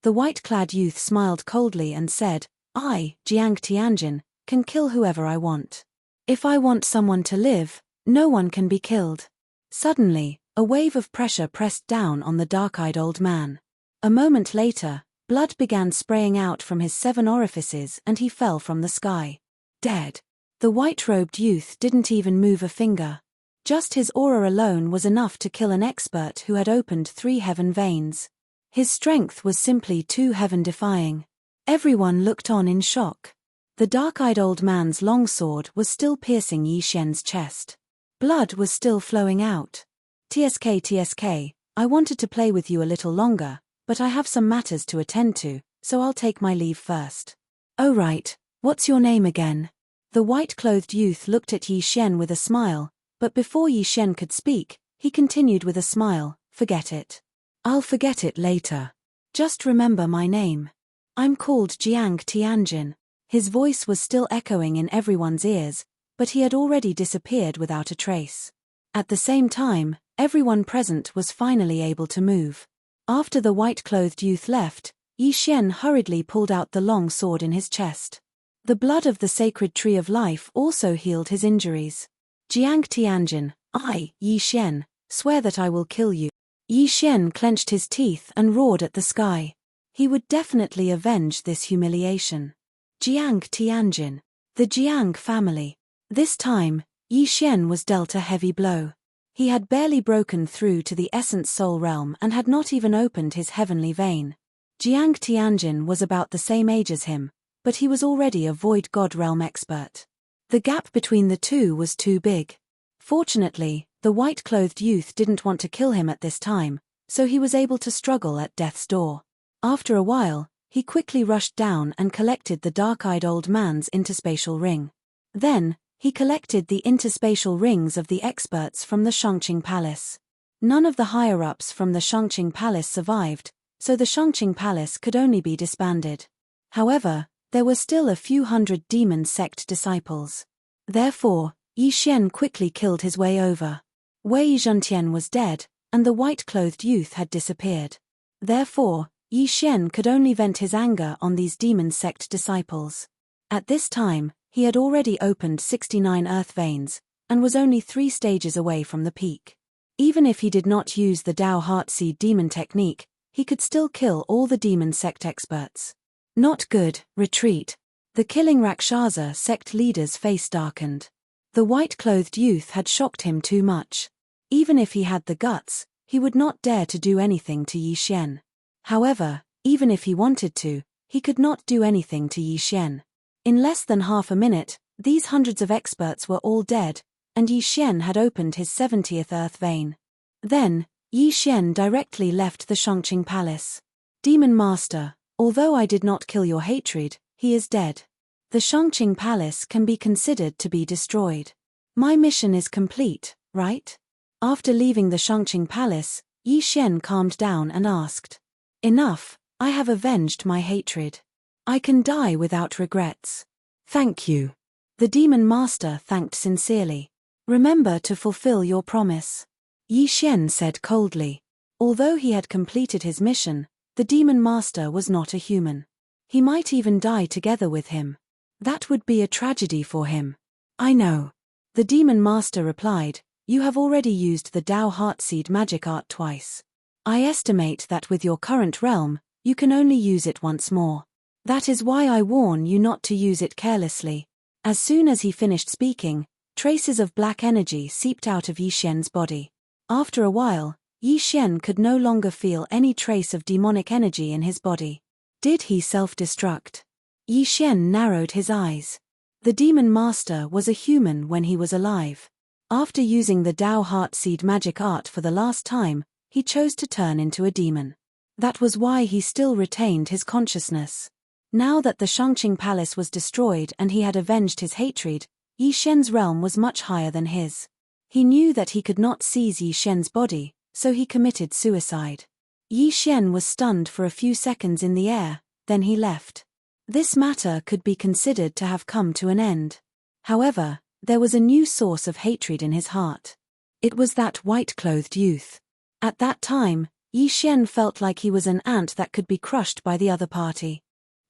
S1: The white-clad youth smiled coldly and said, I, Jiang Tianjin, can kill whoever I want. If I want someone to live, no one can be killed. Suddenly, a wave of pressure pressed down on the dark-eyed old man. A moment later, blood began spraying out from his 7 orifices and he fell from the sky. Dead. The white-robed youth didn't even move a finger. Just his aura alone was enough to kill an expert who had opened 3 heaven veins. His strength was simply too heaven-defying. Everyone looked on in shock. The dark-eyed old man's longsword was still piercing Yi Xian's chest. Blood was still flowing out. TSK, I wanted to play with you a little longer, but I have some matters to attend to, so I'll take my leave first. Oh right, what's your name again? The white-clothed youth looked at Yi Xian with a smile, but before Yi Xian could speak, he continued with a smile, forget it. I'll forget it later. Just remember my name. I'm called Jiang Tianjin. His voice was still echoing in everyone's ears, but he had already disappeared without a trace. At the same time, everyone present was finally able to move. After the white-clothed youth left, Yi Xian hurriedly pulled out the long sword in his chest. The blood of the sacred tree of life also healed his injuries. Jiang Tianjin, I, Yi Xian, swear that I will kill you. Yi Xian clenched his teeth and roared at the sky. He would definitely avenge this humiliation. Jiang Tianjin. The Jiang family. This time, Yi Xian was dealt a heavy blow. He had barely broken through to the Essence Soul realm and had not even opened his heavenly vein. Jiang Tianjin was about the same age as him, but he was already a Void God realm expert. The gap between the two was too big. Fortunately, the white-clothed youth didn't want to kill him at this time, so he was able to struggle at death's door. After a while, he quickly rushed down and collected the dark-eyed old man's interspatial ring. Then, he collected the interspatial rings of the experts from the Shangqing Palace. None of the higher-ups from the Shangqing Palace survived, so the Shangqing Palace could only be disbanded. However, there were still a few hundred demon sect disciples. Therefore, Yi Xian quickly killed his way over. Wei Zhentian was dead, and the white-clothed youth had disappeared. Therefore, Yi Xian could only vent his anger on these demon sect disciples. At this time, he had already opened 69 earth veins, and was only 3 stages away from the peak. Even if he did not use the Dao Heartseed demon technique, he could still kill all the demon sect experts. Not good, retreat. The killing Rakshasa sect leader's face darkened. The white-clothed youth had shocked him too much. Even if he had the guts, he would not dare to do anything to Yi Xian. However, even if he wanted to, he could not do anything to Yi Xian. In less than half a minute, these hundreds of experts were all dead, and Yi Xian had opened his 70th earth vein. Then, Yi Xian directly left the Shangqing Palace. Demon Master, although I did not kill your hatred, he is dead. The Shangqing Palace can be considered to be destroyed. My mission is complete, right? After leaving the Shangqing Palace, Yi Xian calmed down and asked. Enough, I have avenged my hatred. I can die without regrets. Thank you. The Demon Master thanked sincerely. Remember to fulfill your promise. Yi Xian said coldly. Although he had completed his mission, the Demon Master was not a human. He might even die together with him. That would be a tragedy for him. I know. The Demon Master replied, you have already used the Dao Heartseed magic art twice. I estimate that with your current realm, you can only use it once more. That is why I warn you not to use it carelessly. As soon as he finished speaking, traces of black energy seeped out of Yi Xian's body. After a while, Yi Xian could no longer feel any trace of demonic energy in his body. Did he self-destruct? Yi Xian narrowed his eyes. The Demon Master was a human when he was alive. After using the Dao Heartseed magic art for the last time, he chose to turn into a demon. That was why he still retained his consciousness. Now that the Shangqing Palace was destroyed and he had avenged his hatred, Yi Xian's realm was much higher than his. He knew that he could not seize Yi Xian's body, so he committed suicide. Yi Xian was stunned for a few seconds in the air, then he left. This matter could be considered to have come to an end. However, there was a new source of hatred in his heart. It was that white-clothed youth. At that time, Yi Xian felt like he was an ant that could be crushed by the other party.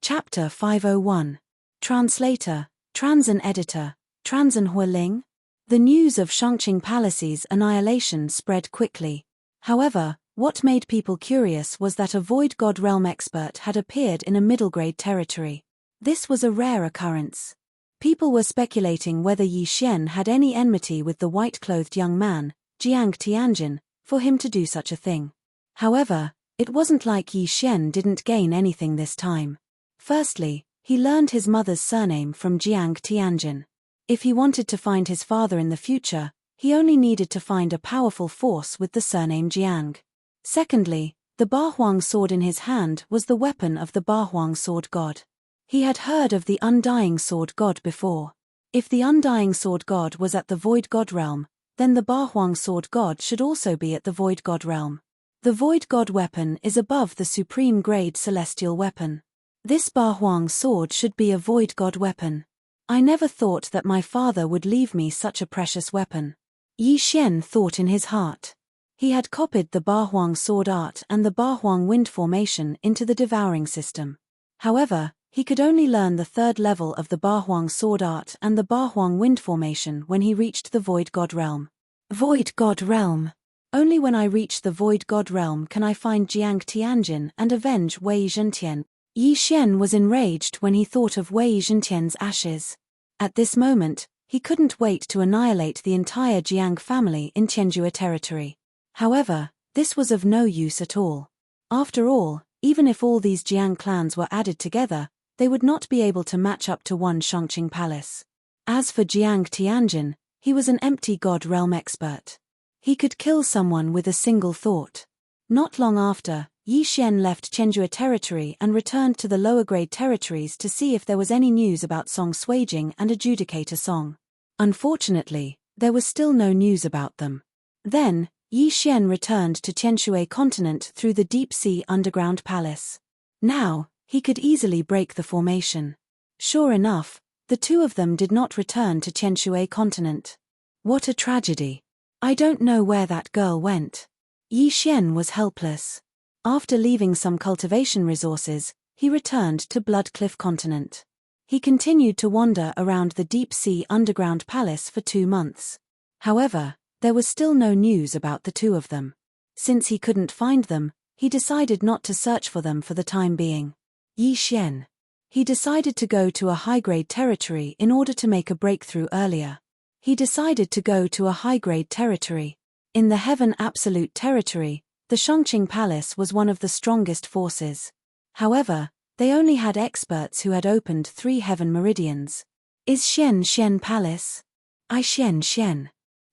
S1: Chapter 501. Translator, Transan Editor, Transan Hualing. The news of Shangqing Palace's annihilation spread quickly. However, what made people curious was that a Void God Realm expert had appeared in a middle-grade territory. This was a rare occurrence. People were speculating whether Yi Xian had any enmity with the white-clothed young man, Jiang Tianjin, for him to do such a thing. However, it wasn't like Yi Xian didn't gain anything this time. Firstly, he learned his mother's surname from Jiang Tianjin. If he wanted to find his father in the future, he only needed to find a powerful force with the surname Jiang. Secondly, the Bahuang sword in his hand was the weapon of the Bahuang sword god. He had heard of the Undying Sword God before. If the Undying Sword God was at the Void God realm, then the Bahuang Sword God should also be at the Void God realm. The Void God weapon is above the supreme grade celestial weapon. This Bahuang sword should be a Void God weapon. I never thought that my father would leave me such a precious weapon. Yi Xian thought in his heart. He had copied the Bahuang sword art and the Bahuang wind formation into the devouring system. However, he could only learn the 3rd level of the Bahuang sword art and the Bahuang wind formation when he reached the Void God realm. Void God realm. Only when I reach the Void God realm can I find Jiang Tianjin and avenge Wei Zhentian. Yi Xian was enraged when he thought of Wei Zhentian's ashes. At this moment, he couldn't wait to annihilate the entire Jiang family in Tianjua territory. However, this was of no use at all. After all, even if all these Jiang clans were added together, they would not be able to match up to one Shangqing Palace. As for Jiang Tianjin, he was an empty god realm expert. He could kill someone with a single thought. Not long after, Yi Xian left Tianjua territory and returned to the lower grade territories to see if there was any news about Song Suijing and Adjudicator Song. Unfortunately, there was still no news about them. Then, Yi Xian returned to Tianshui continent through the deep sea underground palace. Now, he could easily break the formation. Sure enough, the two of them did not return to Tianshui continent. What a tragedy. I don't know where that girl went. Yi Xian was helpless. After leaving some cultivation resources, he returned to Bloodcliff Continent. He continued to wander around the deep-sea underground palace for 2 months. However, there was still no news about the two of them. Since he couldn't find them, he decided not to search for them for the time being. Yi Xian. He decided to go to a high-grade territory in order to make a breakthrough earlier. He decided to go to a high-grade territory. In the Heaven Absolute territory, the Shangqing Palace was one of the strongest forces. However, they only had experts who had opened 3 heaven meridians. Is Xian Palace? I Xian.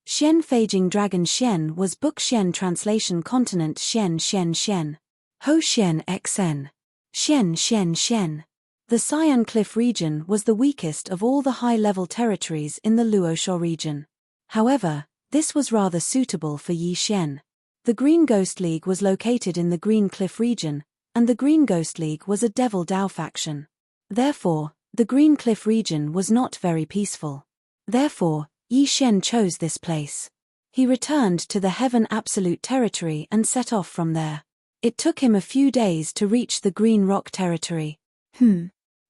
S1: Faging Dragon Xian was Book Xian translation continent Xian. Ho Xian XN. Xian. The Cyan Cliff region was the weakest of all the high-level territories in the Luosha region. However, this was rather suitable for Yi Xian. The Green Ghost League was located in the Green Cliff region, and the Green Ghost League was a Devil Dao faction. Therefore, the Green Cliff region was not very peaceful. Therefore, Yi Xian chose this place. He returned to the Heaven Absolute territory and set off from there. It took him a few days to reach the Green Rock territory.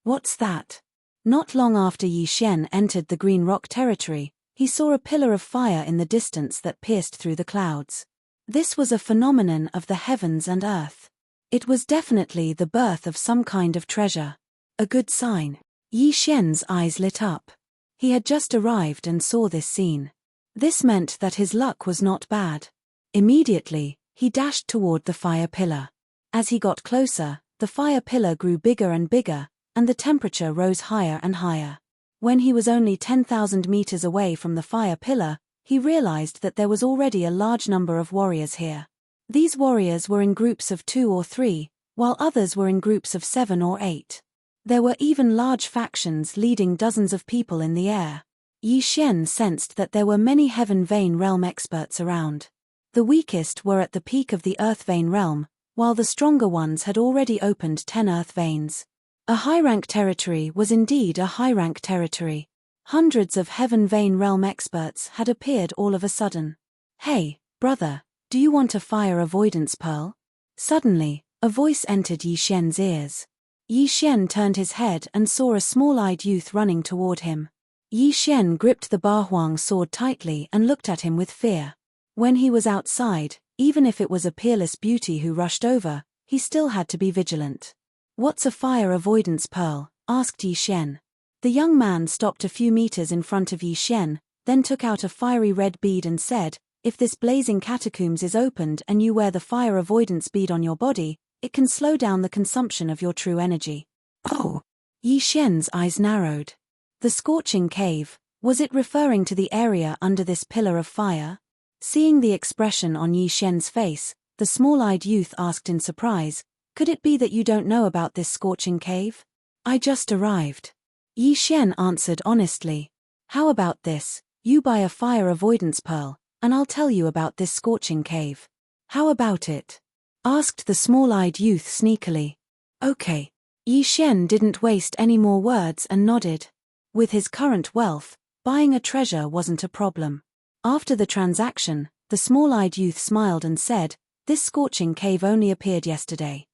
S1: What's that? Not long after Yi Xian entered the Green Rock territory, he saw a pillar of fire in the distance that pierced through the clouds. This was a phenomenon of the heavens and earth. It was definitely the birth of some kind of treasure. A good sign. Yi Xian's eyes lit up. He had just arrived and saw this scene. This meant that his luck was not bad. Immediately, he dashed toward the fire pillar. As he got closer, the fire pillar grew bigger and bigger, and the temperature rose higher and higher. When he was only 10,000 meters away from the fire pillar, he realized that there was already a large number of warriors here. These warriors were in groups of 2 or 3, while others were in groups of 7 or 8. There were even large factions leading dozens of people in the air. Yi Xian sensed that there were many Heaven Vein Realm experts around. The weakest were at the peak of the Earth Vein Realm, while the stronger ones had already opened 10 Earth Veins. A high-rank territory was indeed a high-rank territory. Hundreds of Heaven Vein Realm experts had appeared all of a sudden. Hey, brother, do you want a fire avoidance pearl? Suddenly, a voice entered Yi Xian's ears. Yi Xian turned his head and saw a small-eyed youth running toward him. Yi Xian gripped the Bahuang sword tightly and looked at him with fear. When he was outside, even if it was a peerless beauty who rushed over, he still had to be vigilant. What's a fire avoidance pearl? Asked Yi Xian. The young man stopped a few meters in front of Yi Xian, then took out a fiery red bead and said, if this blazing catacombs is opened and you wear the fire avoidance bead on your body, it can slow down the consumption of your true energy. Oh! Yi Xian's eyes narrowed. The scorching cave, was it referring to the area under this pillar of fire? Seeing the expression on Yi Xian's face, the small-eyed youth asked in surprise, could it be that you don't know about this scorching cave? I just arrived. Yi Xian answered honestly. How about this, you buy a fire avoidance pearl, and I'll tell you about this scorching cave. How about it? Asked the small-eyed youth sneakily. Okay. Yi Xian didn't waste any more words and nodded. With his current wealth, buying a treasure wasn't a problem. After the transaction, the small-eyed youth smiled and said, this scorching cave only appeared yesterday.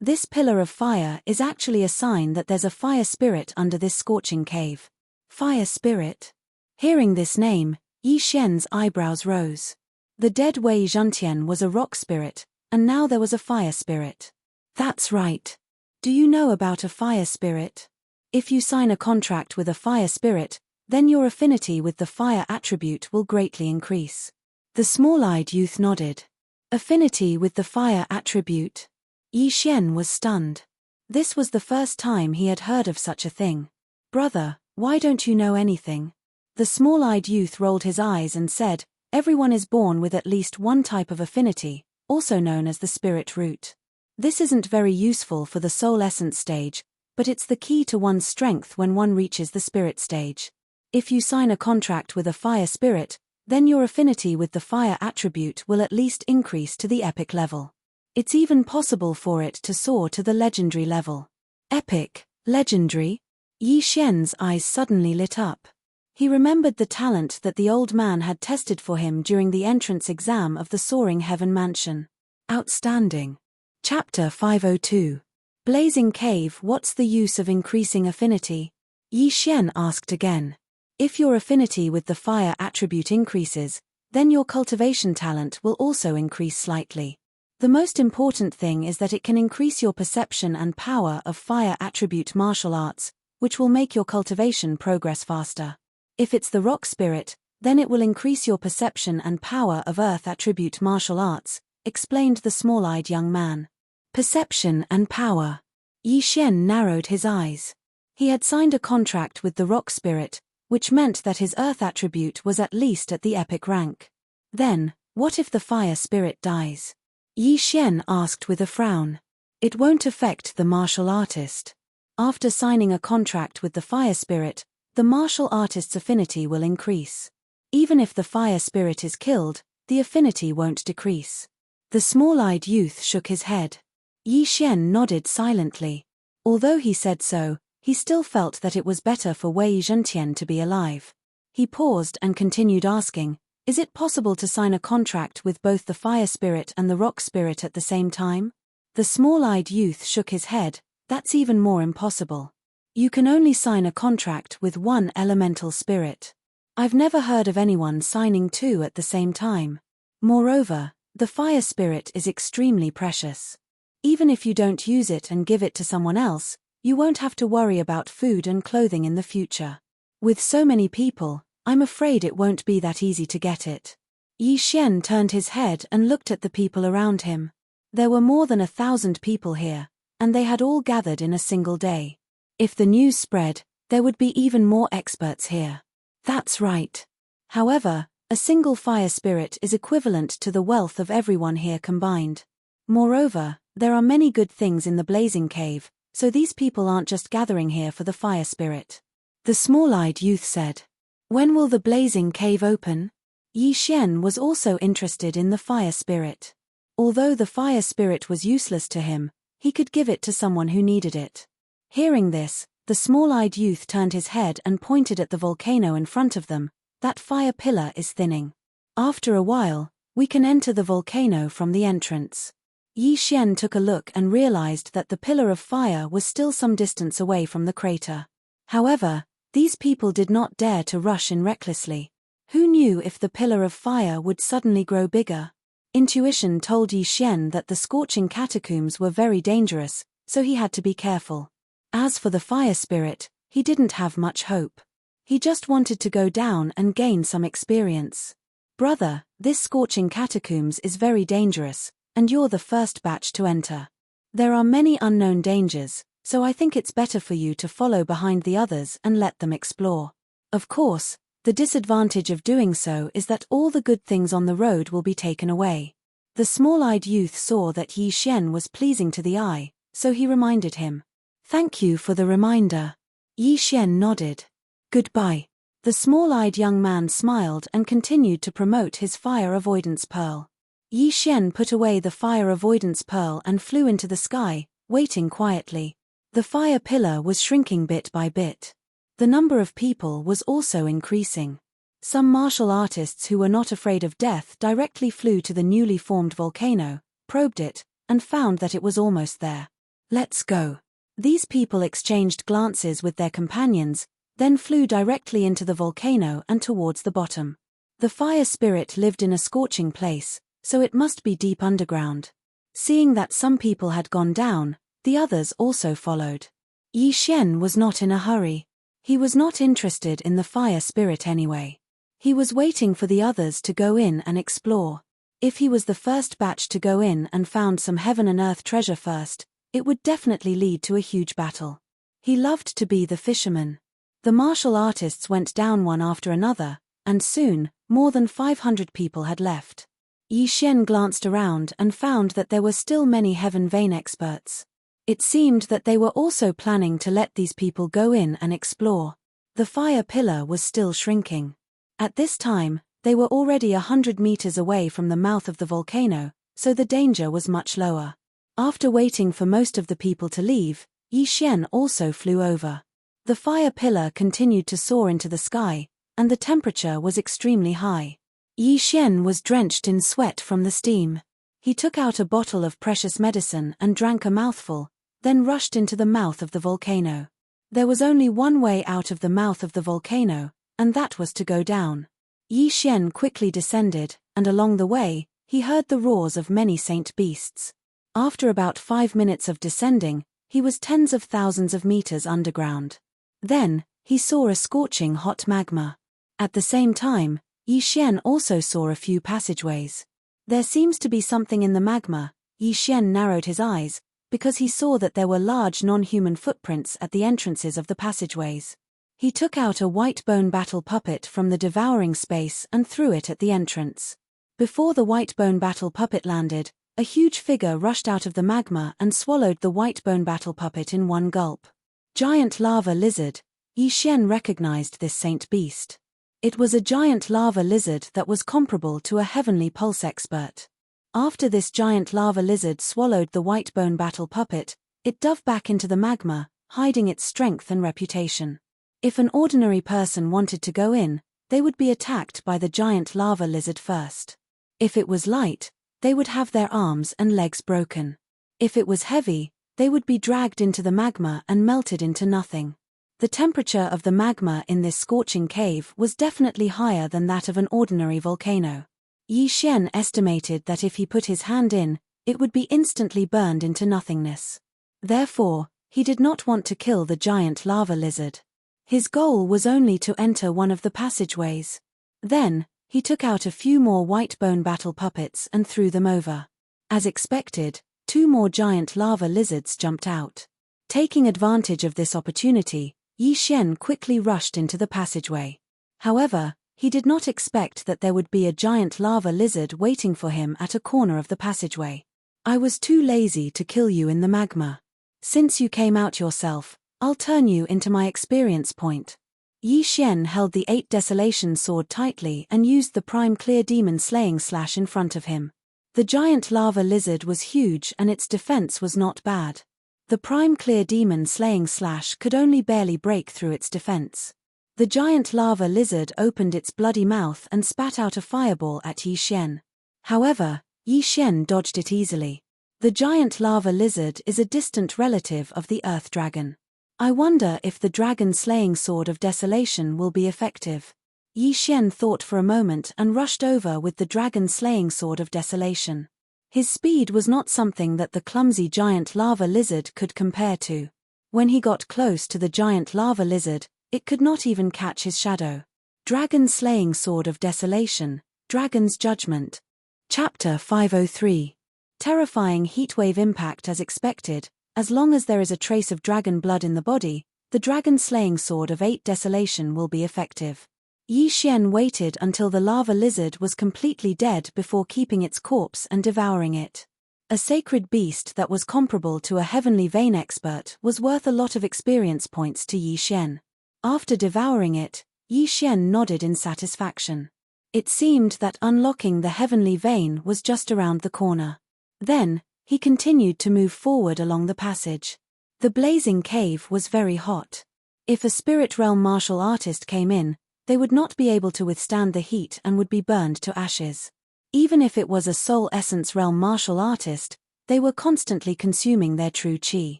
S1: This pillar of fire is actually a sign that there's a fire spirit under this scorching cave. Fire spirit? Hearing this name, Yi Xian's eyebrows rose. The dead Wei Zhentian was a rock spirit, and now there was a fire spirit. That's right. Do you know about a fire spirit? If you sign a contract with a fire spirit, then your affinity with the fire attribute will greatly increase. The small-eyed youth nodded. Affinity with the fire attribute? Yi Xian was stunned. This was the first time he had heard of such a thing. Brother, why don't you know anything? The small-eyed youth rolled his eyes and said, everyone is born with at least one type of affinity, also known as the spirit root. This isn't very useful for the soul essence stage, but it's the key to one's strength when one reaches the spirit stage. If you sign a contract with a fire spirit, then your affinity with the fire attribute will at least increase to the epic level. It's even possible for it to soar to the legendary level. Epic, legendary? Yi Xian's eyes suddenly lit up. He remembered the talent that the old man had tested for him during the entrance exam of the Soaring Heaven Mansion. Outstanding. Chapter 502. Blazing Cave. What's the use of increasing affinity? Yi Xian asked again. If your affinity with the fire attribute increases, then your cultivation talent will also increase slightly. The most important thing is that it can increase your perception and power of fire attribute martial arts, which will make your cultivation progress faster. If it's the rock spirit, then it will increase your perception and power of earth attribute martial arts, explained the small-eyed young man. Perception and power. Yi Xian narrowed his eyes. He had signed a contract with the rock spirit, which meant that his earth attribute was at least at the epic rank. Then, what if the fire spirit dies? Yi Xian asked with a frown. It won't affect the martial artist. After signing a contract with the fire spirit, the martial artist's affinity will increase. Even if the fire spirit is killed, the affinity won't decrease. The small-eyed youth shook his head. Yi Xian nodded silently. Although he said so, he still felt that it was better for Wei Zhentian to be alive. He paused and continued asking, is it possible to sign a contract with both the fire spirit and the rock spirit at the same time? The small-eyed youth shook his head. That's even more impossible. You can only sign a contract with one elemental spirit. I've never heard of anyone signing two at the same time. Moreover, the fire spirit is extremely precious. Even if you don't use it and give it to someone else, you won't have to worry about food and clothing in the future. With so many people, I'm afraid it won't be that easy to get it. Yi Xian turned his head and looked at the people around him. There were more than 1,000 people here, and they had all gathered in a single day. If the news spread, there would be even more experts here. That's right. However, a single fire spirit is equivalent to the wealth of everyone here combined. Moreover, there are many good things in the blazing cave, so these people aren't just gathering here for the fire spirit. The small-eyed youth said. When will the blazing cave open? Yi Xian was also interested in the fire spirit. Although the fire spirit was useless to him, he could give it to someone who needed it. Hearing this, the small-eyed youth turned his head and pointed at the volcano in front of them. That fire pillar is thinning. After a while, we can enter the volcano from the entrance. Yi Xian took a look and realized that the pillar of fire was still some distance away from the crater. However, these people did not dare to rush in recklessly. Who knew if the pillar of fire would suddenly grow bigger? Intuition told Yi Xian that the scorching catacombs were very dangerous, so he had to be careful. As for the fire spirit, he didn't have much hope. He just wanted to go down and gain some experience. Brother, this scorching catacombs is very dangerous, and you're the first batch to enter. There are many unknown dangers, so I think it's better for you to follow behind the others and let them explore. Of course, the disadvantage of doing so is that all the good things on the road will be taken away. The small-eyed youth saw that Yi Xian was pleasing to the eye, so he reminded him. Thank you for the reminder. Yi Xian nodded. Goodbye. The small-eyed young man smiled and continued to promote his fire avoidance pearl. Yi Xian put away the fire avoidance pearl and flew into the sky, waiting quietly. The fire pillar was shrinking bit by bit. The number of people was also increasing. Some martial artists who were not afraid of death directly flew to the newly formed volcano, probed it, and found that it was almost there. Let's go. These people exchanged glances with their companions, then flew directly into the volcano and towards the bottom. The fire spirit lived in a scorching place, so it must be deep underground. Seeing that some people had gone down, the others also followed. Yi Xian was not in a hurry. He was not interested in the fire spirit anyway. He was waiting for the others to go in and explore. If he was the first batch to go in and found some heaven and earth treasure first, it would definitely lead to a huge battle. He loved to be the fisherman. The martial artists went down one after another, and soon, more than 500 people had left. Yi Xian glanced around and found that there were still many Heaven Vein experts. It seemed that they were also planning to let these people go in and explore. The fire pillar was still shrinking. At this time, they were already 100 meters away from the mouth of the volcano, so the danger was much lower. After waiting for most of the people to leave, Yi Xian also flew over. The fire pillar continued to soar into the sky, and the temperature was extremely high. Yi Xian was drenched in sweat from the steam. He took out a bottle of precious medicine and drank a mouthful, then rushed into the mouth of the volcano. There was only one way out of the mouth of the volcano, and that was to go down. Yi Xian quickly descended, and along the way, he heard the roars of many saint beasts. After about 5 minutes of descending, he was tens of thousands of meters underground. Then, he saw a scorching hot magma. At the same time, Yi Xian also saw a few passageways. There seems to be something in the magma. Yi Xian narrowed his eyes, because he saw that there were large non-human footprints at the entrances of the passageways. He took out a white bone battle puppet from the devouring space and threw it at the entrance. Before the white bone battle puppet landed, a huge figure rushed out of the magma and swallowed the white bone battle puppet in one gulp. Giant lava lizard. Yi Xian recognized this saint beast. It was a giant lava lizard that was comparable to a heavenly pulse expert. After this giant lava lizard swallowed the white bone battle puppet, it dove back into the magma, hiding its strength and reputation. If an ordinary person wanted to go in, they would be attacked by the giant lava lizard first. If it was light, they would have their arms and legs broken. If it was heavy, they would be dragged into the magma and melted into nothing. The temperature of the magma in this scorching cave was definitely higher than that of an ordinary volcano. Yi Xian estimated that if he put his hand in, it would be instantly burned into nothingness. Therefore, he did not want to kill the giant lava lizard. His goal was only to enter one of the passageways. Then, he took out a few more white bone battle puppets and threw them over. As expected, 2 more giant lava lizards jumped out. Taking advantage of this opportunity, Yi Xian quickly rushed into the passageway. However, he did not expect that there would be a giant lava lizard waiting for him at a corner of the passageway. I was too lazy to kill you in the magma. Since you came out yourself, I'll turn you into my experience point. Yi Xian held the 8 Desolation sword tightly and used the Prime Clear Demon Slaying Slash in front of him. The giant lava lizard was huge and its defense was not bad. The Prime Clear Demon Slaying Slash could only barely break through its defense. The giant lava lizard opened its bloody mouth and spat out a fireball at Yi Xian. However, Yi Xian dodged it easily. The giant lava lizard is a distant relative of the earth dragon. I wonder if the dragon slaying sword of desolation will be effective. Yi Xian thought for a moment and rushed over with the dragon slaying sword of desolation. His speed was not something that the clumsy giant lava lizard could compare to. When he got close to the giant lava lizard, it could not even catch his shadow. Dragon Slaying Sword of Desolation, Dragon's Judgment. Chapter 503. Terrifying heatwave impact as expected. As long as there is a trace of dragon blood in the body, the Dragon Slaying Sword of 8 Desolation will be effective. Yi Xian waited until the lava lizard was completely dead before keeping its corpse and devouring it. A sacred beast that was comparable to a heavenly vein expert was worth a lot of experience points to Yi Xian. After devouring it, Yi Xian nodded in satisfaction. It seemed that unlocking the heavenly vein was just around the corner. Then, he continued to move forward along the passage. The blazing cave was very hot. If a spirit realm martial artist came in, they would not be able to withstand the heat and would be burned to ashes. Even if it was a soul essence realm martial artist, they were constantly consuming their true qi.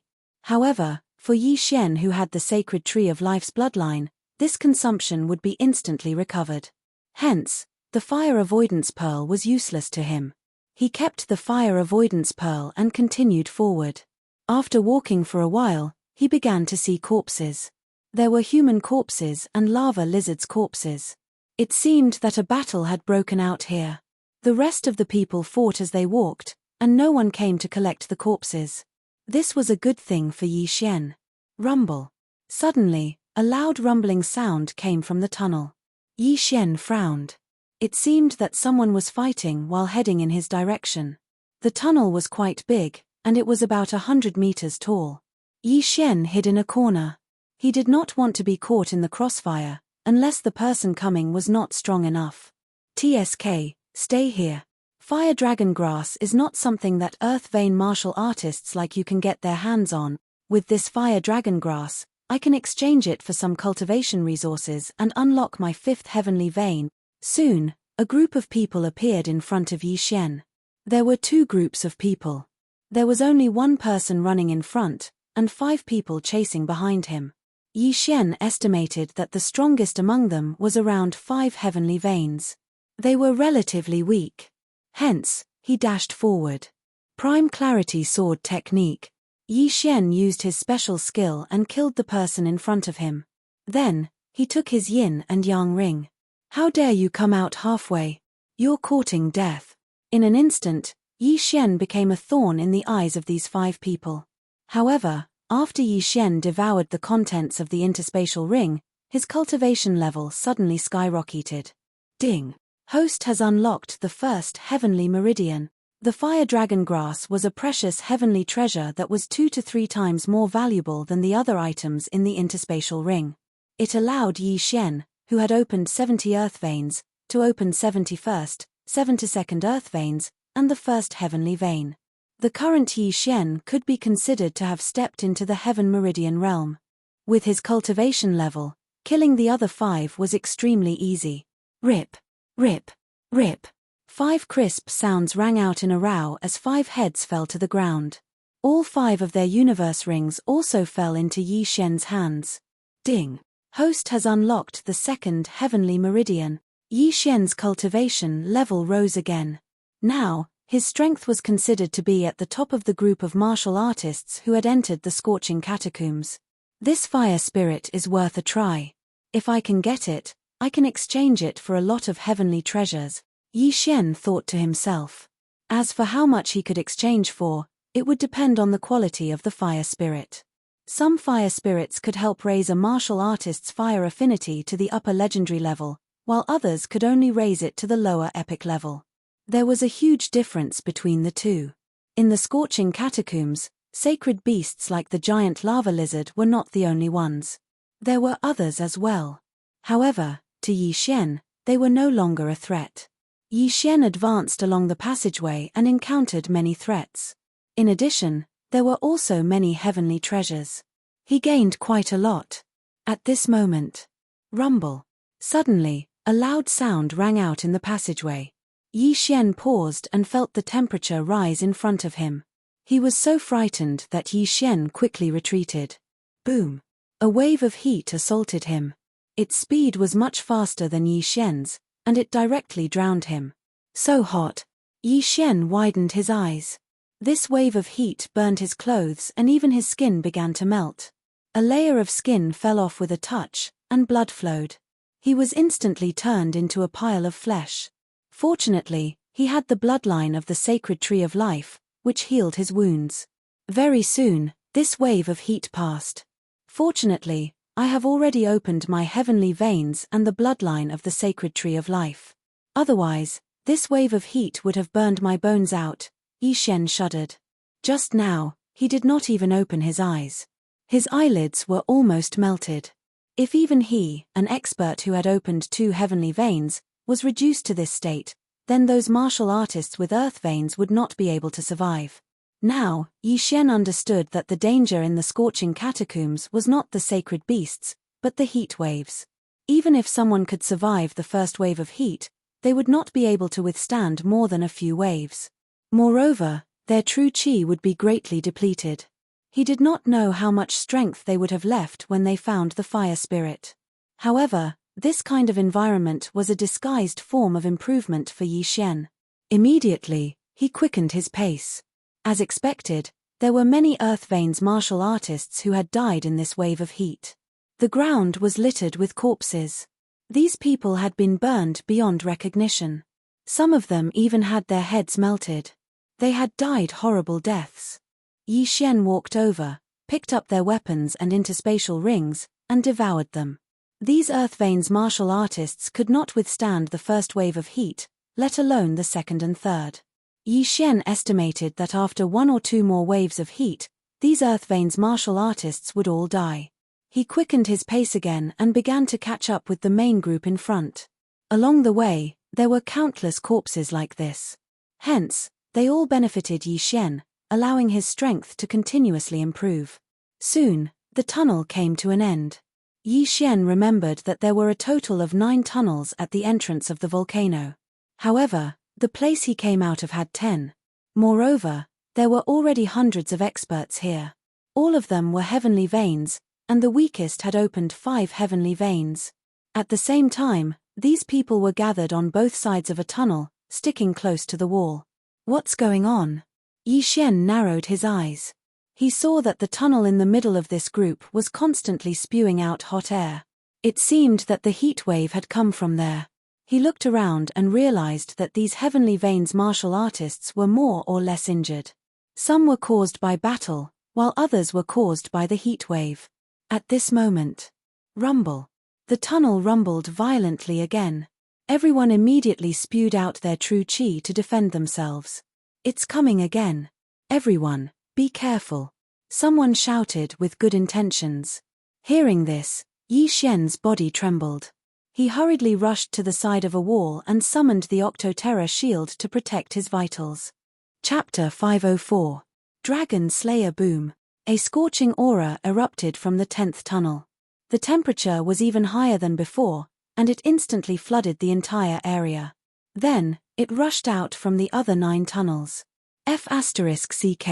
S1: However, for Yi Xian, who had the sacred tree of life's bloodline, this consumption would be instantly recovered. Hence, the fire avoidance pearl was useless to him. He kept the fire avoidance pearl and continued forward. After walking for a while, he began to see corpses. There were human corpses and lava lizards' corpses. It seemed that a battle had broken out here. The rest of the people fought as they walked, and no one came to collect the corpses. This was a good thing for Yi Xian. Rumble. Suddenly, a loud rumbling sound came from the tunnel. Yi Xian frowned. It seemed that someone was fighting while heading in his direction. The tunnel was quite big, and it was about 100 meters tall. Yi Xian hid in a corner. He did not want to be caught in the crossfire, unless the person coming was not strong enough. TSK, stay here. Fire dragon grass is not something that earth vein martial artists like you can get their hands on. With this fire dragon grass, I can exchange it for some cultivation resources and unlock my 5th heavenly vein. Soon, a group of people appeared in front of Yi Xian. There were two groups of people. There was only one person running in front, and 5 people chasing behind him. Yi Xian estimated that the strongest among them was around 5 heavenly veins. They were relatively weak. Hence, he dashed forward. Prime Clarity Sword Technique. Yi Xian used his special skill and killed the person in front of him. Then, he took his yin and yang ring. How dare you come out halfway? You're courting death. In an instant, Yi Xian became a thorn in the eyes of these 5 people. However, after Yi Xian devoured the contents of the interspatial ring, his cultivation level suddenly skyrocketed. Ding! Host has unlocked the first heavenly meridian. The fire dragon grass was a precious heavenly treasure that was 2 to 3 times more valuable than the other items in the interspatial ring. It allowed Yi Xian, who had opened 70 earth veins, to open 71st, 72nd earth veins, and the first heavenly vein. The current Yi Xian could be considered to have stepped into the heaven meridian realm. With his cultivation level, killing the other 5 was extremely easy. Rip, rip, rip. 5 crisp sounds rang out in a row as 5 heads fell to the ground. All 5 of their universe rings also fell into Yi Xian's hands. Ding! Host has unlocked the second heavenly meridian. Yi Xian's cultivation level rose again. Now, his strength was considered to be at the top of the group of martial artists who had entered the scorching catacombs. This fire spirit is worth a try. If I can get it, I can exchange it for a lot of heavenly treasures, Yi Xian thought to himself. As for how much he could exchange for, it would depend on the quality of the fire spirit. Some fire spirits could help raise a martial artist's fire affinity to the upper legendary level, while others could only raise it to the lower epic level. There was a huge difference between the two. In the scorching catacombs, sacred beasts like the giant lava lizard were not the only ones. There were others as well. However, to Yi Xian, they were no longer a threat. Yi Xian advanced along the passageway and encountered many threats. In addition, there were also many heavenly treasures. He gained quite a lot. At this moment, rumble. Suddenly, a loud sound rang out in the passageway. Yi Xian paused and felt the temperature rise in front of him. He was so frightened that Yi Xian quickly retreated. Boom! A wave of heat assaulted him. Its speed was much faster than Yi Xian's, and it directly drowned him. So hot! Yi Xian widened his eyes. This wave of heat burned his clothes and even his skin began to melt. A layer of skin fell off with a touch, and blood flowed. He was instantly turned into a pile of flesh. Fortunately, he had the bloodline of the sacred tree of life, which healed his wounds. Very soon, this wave of heat passed. Fortunately, I have already opened my heavenly veins and the bloodline of the sacred tree of life. Otherwise, this wave of heat would have burned my bones out. Yi Xian shuddered. Just now, he did not even open his eyes. His eyelids were almost melted. If even he, an expert who had opened 2 heavenly veins, was reduced to this state, then those martial artists with earth veins would not be able to survive. Now, Yi Xian understood that the danger in the scorching catacombs was not the sacred beasts, but the heat waves. Even if someone could survive the first wave of heat, they would not be able to withstand more than a few waves. Moreover, their true qi would be greatly depleted. He did not know how much strength they would have left when they found the fire spirit. However, this kind of environment was a disguised form of improvement for Yi Xian. Immediately, he quickened his pace. As expected, there were many earth veins martial artists who had died in this wave of heat. The ground was littered with corpses. These people had been burned beyond recognition. Some of them even had their heads melted. They had died horrible deaths. Yi Xian walked over, picked up their weapons and interspatial rings, and devoured them. These earth veins martial artists could not withstand the first wave of heat, let alone the second and third. Yi Xian estimated that after 1 or 2 more waves of heat, these earth veins martial artists would all die. He quickened his pace again and began to catch up with the main group in front. Along the way, there were countless corpses like this. Hence, they all benefited Yi Xian, allowing his strength to continuously improve. Soon, the tunnel came to an end. Yi Xian remembered that there were a total of 9 tunnels at the entrance of the volcano. However, The place he came out of had 10. Moreover, there were already hundreds of experts here. All of them were heavenly veins, and the weakest had opened 5 heavenly veins. At the same time, these people were gathered on both sides of a tunnel, sticking close to the wall. What's going on? Yi Xian narrowed his eyes. He saw that the tunnel in the middle of this group was constantly spewing out hot air. It seemed that the heat wave had come from there. He looked around and realized that these heavenly veins martial artists were more or less injured. Some were caused by battle, while others were caused by the heat wave. At this moment, rumble. The tunnel rumbled violently again. Everyone immediately spewed out their true qi to defend themselves. It's coming again. Everyone, be careful. Someone shouted with good intentions. Hearing this, Yi Xian's body trembled. He hurriedly rushed to the side of a wall and summoned the Octoterra shield to protect his vitals. Chapter 504. Dragon Slayer Boom. A scorching aura erupted from the 10th tunnel. The temperature was even higher than before, and it instantly flooded the entire area. Then, it rushed out from the other 9 tunnels. F***CK.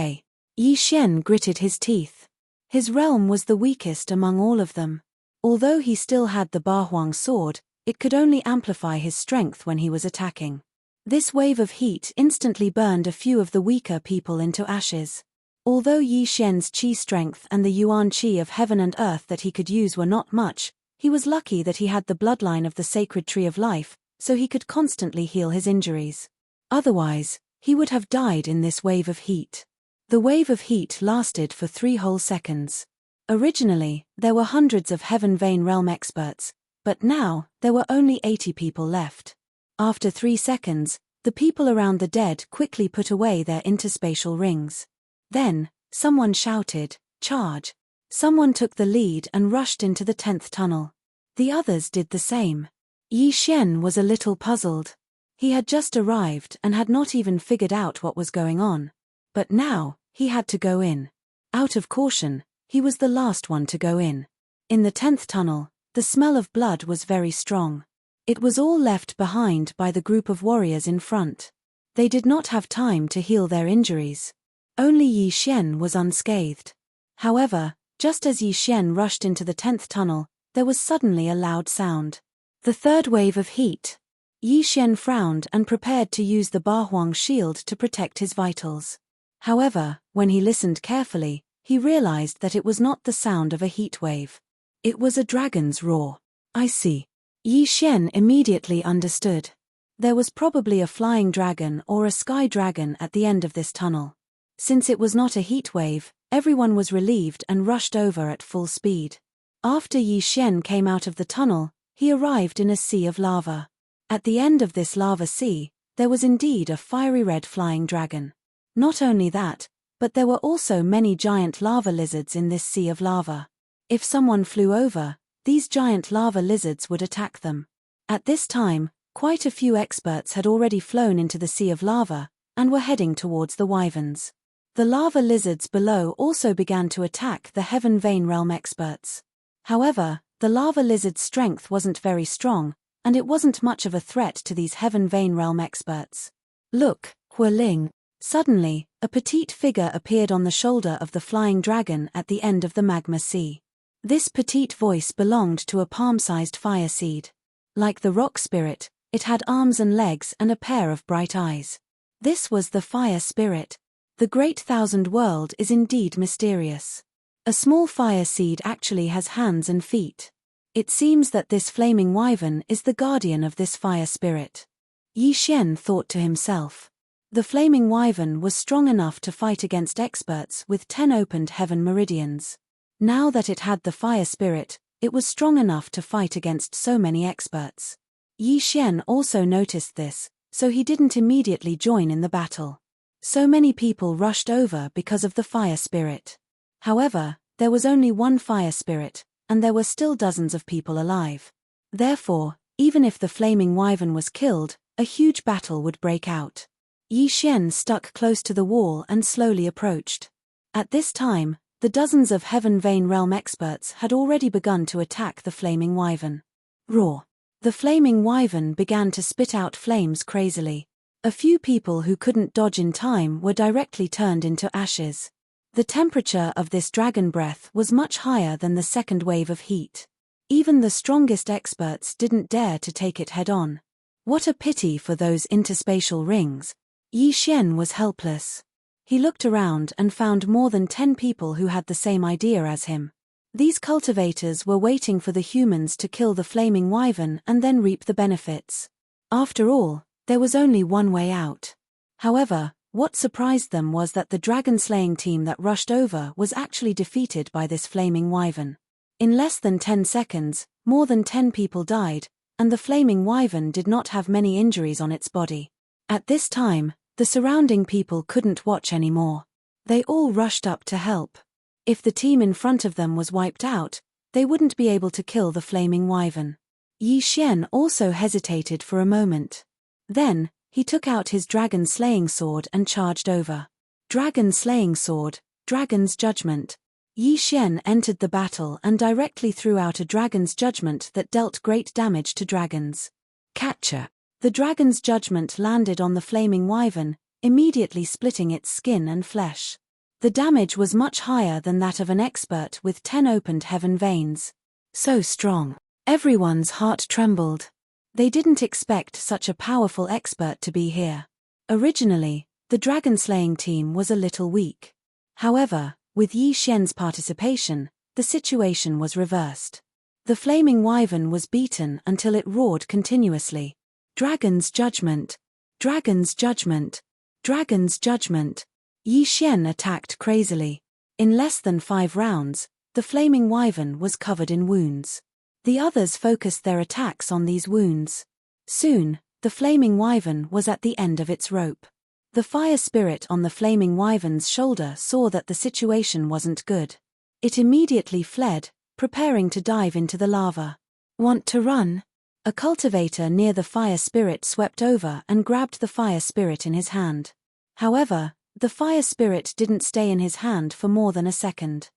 S1: Yi Xian gritted his teeth. His realm was the weakest among all of them. Although he still had the Bahuang sword, it could only amplify his strength when he was attacking. This wave of heat instantly burned a few of the weaker people into ashes. Although Yi Xian's qi strength and the yuan qi of heaven and earth that he could use were not much, he was lucky that he had the bloodline of the sacred tree of life, so he could constantly heal his injuries. Otherwise, he would have died in this wave of heat. The wave of heat lasted for 3 whole seconds. Originally, there were hundreds of Heaven Vein Realm experts, but now, there were only 80 people left. After 3 seconds, the people around the dead quickly put away their interspatial rings. Then, someone shouted, "Charge!" Someone took the lead and rushed into the 10th tunnel. The others did the same. Yi Xian was a little puzzled. He had just arrived and had not even figured out what was going on. But now, he had to go in. Out of caution, he was the last one to go in. In the 10th tunnel, the smell of blood was very strong. It was all left behind by the group of warriors in front. They did not have time to heal their injuries. Only Yi Xian was unscathed. However, just as Yi Xian rushed into the 10th tunnel, there was suddenly a loud sound. The 3rd wave of heat. Yi Xian frowned and prepared to use the Bahuang shield to protect his vitals. However, when he listened carefully, he realized that it was not the sound of a heat wave. It was a dragon's roar. I see. Yi Xian immediately understood. There was probably a flying dragon or a sky dragon at the end of this tunnel. Since it was not a heat wave, everyone was relieved and rushed over at full speed. After Yi Xian came out of the tunnel, he arrived in a sea of lava. At the end of this lava sea, there was indeed a fiery red flying dragon. Not only that, but there were also many giant lava lizards in this sea of lava. If someone flew over, these giant lava lizards would attack them. At this time, quite a few experts had already flown into the sea of lava, and were heading towards the wyverns. The lava lizards below also began to attack the Heaven Vein Realm experts. However, the lava lizard's strength wasn't very strong, and it wasn't much of a threat to these Heaven Vein Realm experts. Look, Hualing. Suddenly, a petite figure appeared on the shoulder of the flying dragon at the end of the magma sea. This petite voice belonged to a palm-sized fire seed. Like the rock spirit, it had arms and legs and a pair of bright eyes. This was the fire spirit. The Great Thousand World is indeed mysterious. A small fire seed actually has hands and feet. It seems that this flaming wyvern is the guardian of this fire spirit. Yi Xian thought to himself. The flaming wyvern was strong enough to fight against experts with 10 opened heaven meridians. Now that it had the fire spirit, it was strong enough to fight against so many experts. Yi Xian also noticed this, so he didn't immediately join in the battle. So many people rushed over because of the fire spirit. However, there was only one fire spirit, and there were still dozens of people alive. Therefore, even if the flaming wyvern was killed, a huge battle would break out. Yi Xian stuck close to the wall and slowly approached. At this time, the dozens of Heaven Vein Realm experts had already begun to attack the flaming wyvern. Roar! The flaming wyvern began to spit out flames crazily. A few people who couldn't dodge in time were directly turned into ashes. The temperature of this dragon breath was much higher than the second wave of heat. Even the strongest experts didn't dare to take it head-on. What a pity for those interspatial rings. Yi Xian was helpless. He looked around and found more than 10 people who had the same idea as him. These cultivators were waiting for the humans to kill the flaming wyvern and then reap the benefits. After all, there was only one way out. However, what surprised them was that the dragon-slaying team that rushed over was actually defeated by this flaming wyvern. In less than 10 seconds, more than 10 people died, and the flaming wyvern did not have many injuries on its body. At this time, the surrounding people couldn't watch anymore. They all rushed up to help. If the team in front of them was wiped out, they wouldn't be able to kill the flaming wyvern. Yi Xian also hesitated for a moment. Then, he took out his dragon-slaying sword and charged over. Dragon-slaying sword, dragon's judgment. Yi Xian entered the battle and directly threw out a dragon's judgment that dealt great damage to dragons. Catcher. The dragon's judgment landed on the flaming wyvern, immediately splitting its skin and flesh. The damage was much higher than that of an expert with 10 opened heaven veins. So strong. Everyone's heart trembled. They didn't expect such a powerful expert to be here. Originally, the dragon-slaying team was a little weak. However, with Yi Xian's participation, the situation was reversed. The flaming wyvern was beaten until it roared continuously. Dragon's judgment. Dragon's judgment. Dragon's judgment. Yi Xian attacked crazily. In less than 5 rounds, the flaming wyvern was covered in wounds. The others focused their attacks on these wounds. Soon, the flaming wyvern was at the end of its rope. The fire spirit on the flaming wyvern's shoulder saw that the situation wasn't good. It immediately fled, preparing to dive into the lava. Want to run? A cultivator near the fire spirit swept over and grabbed the fire spirit in his hand. However, the fire spirit didn't stay in his hand for more than a second.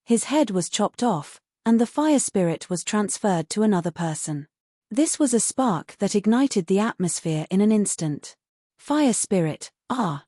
S1: His head was chopped off, and the fire spirit was transferred to another person. This was a spark that ignited the atmosphere in an instant. Fire spirit,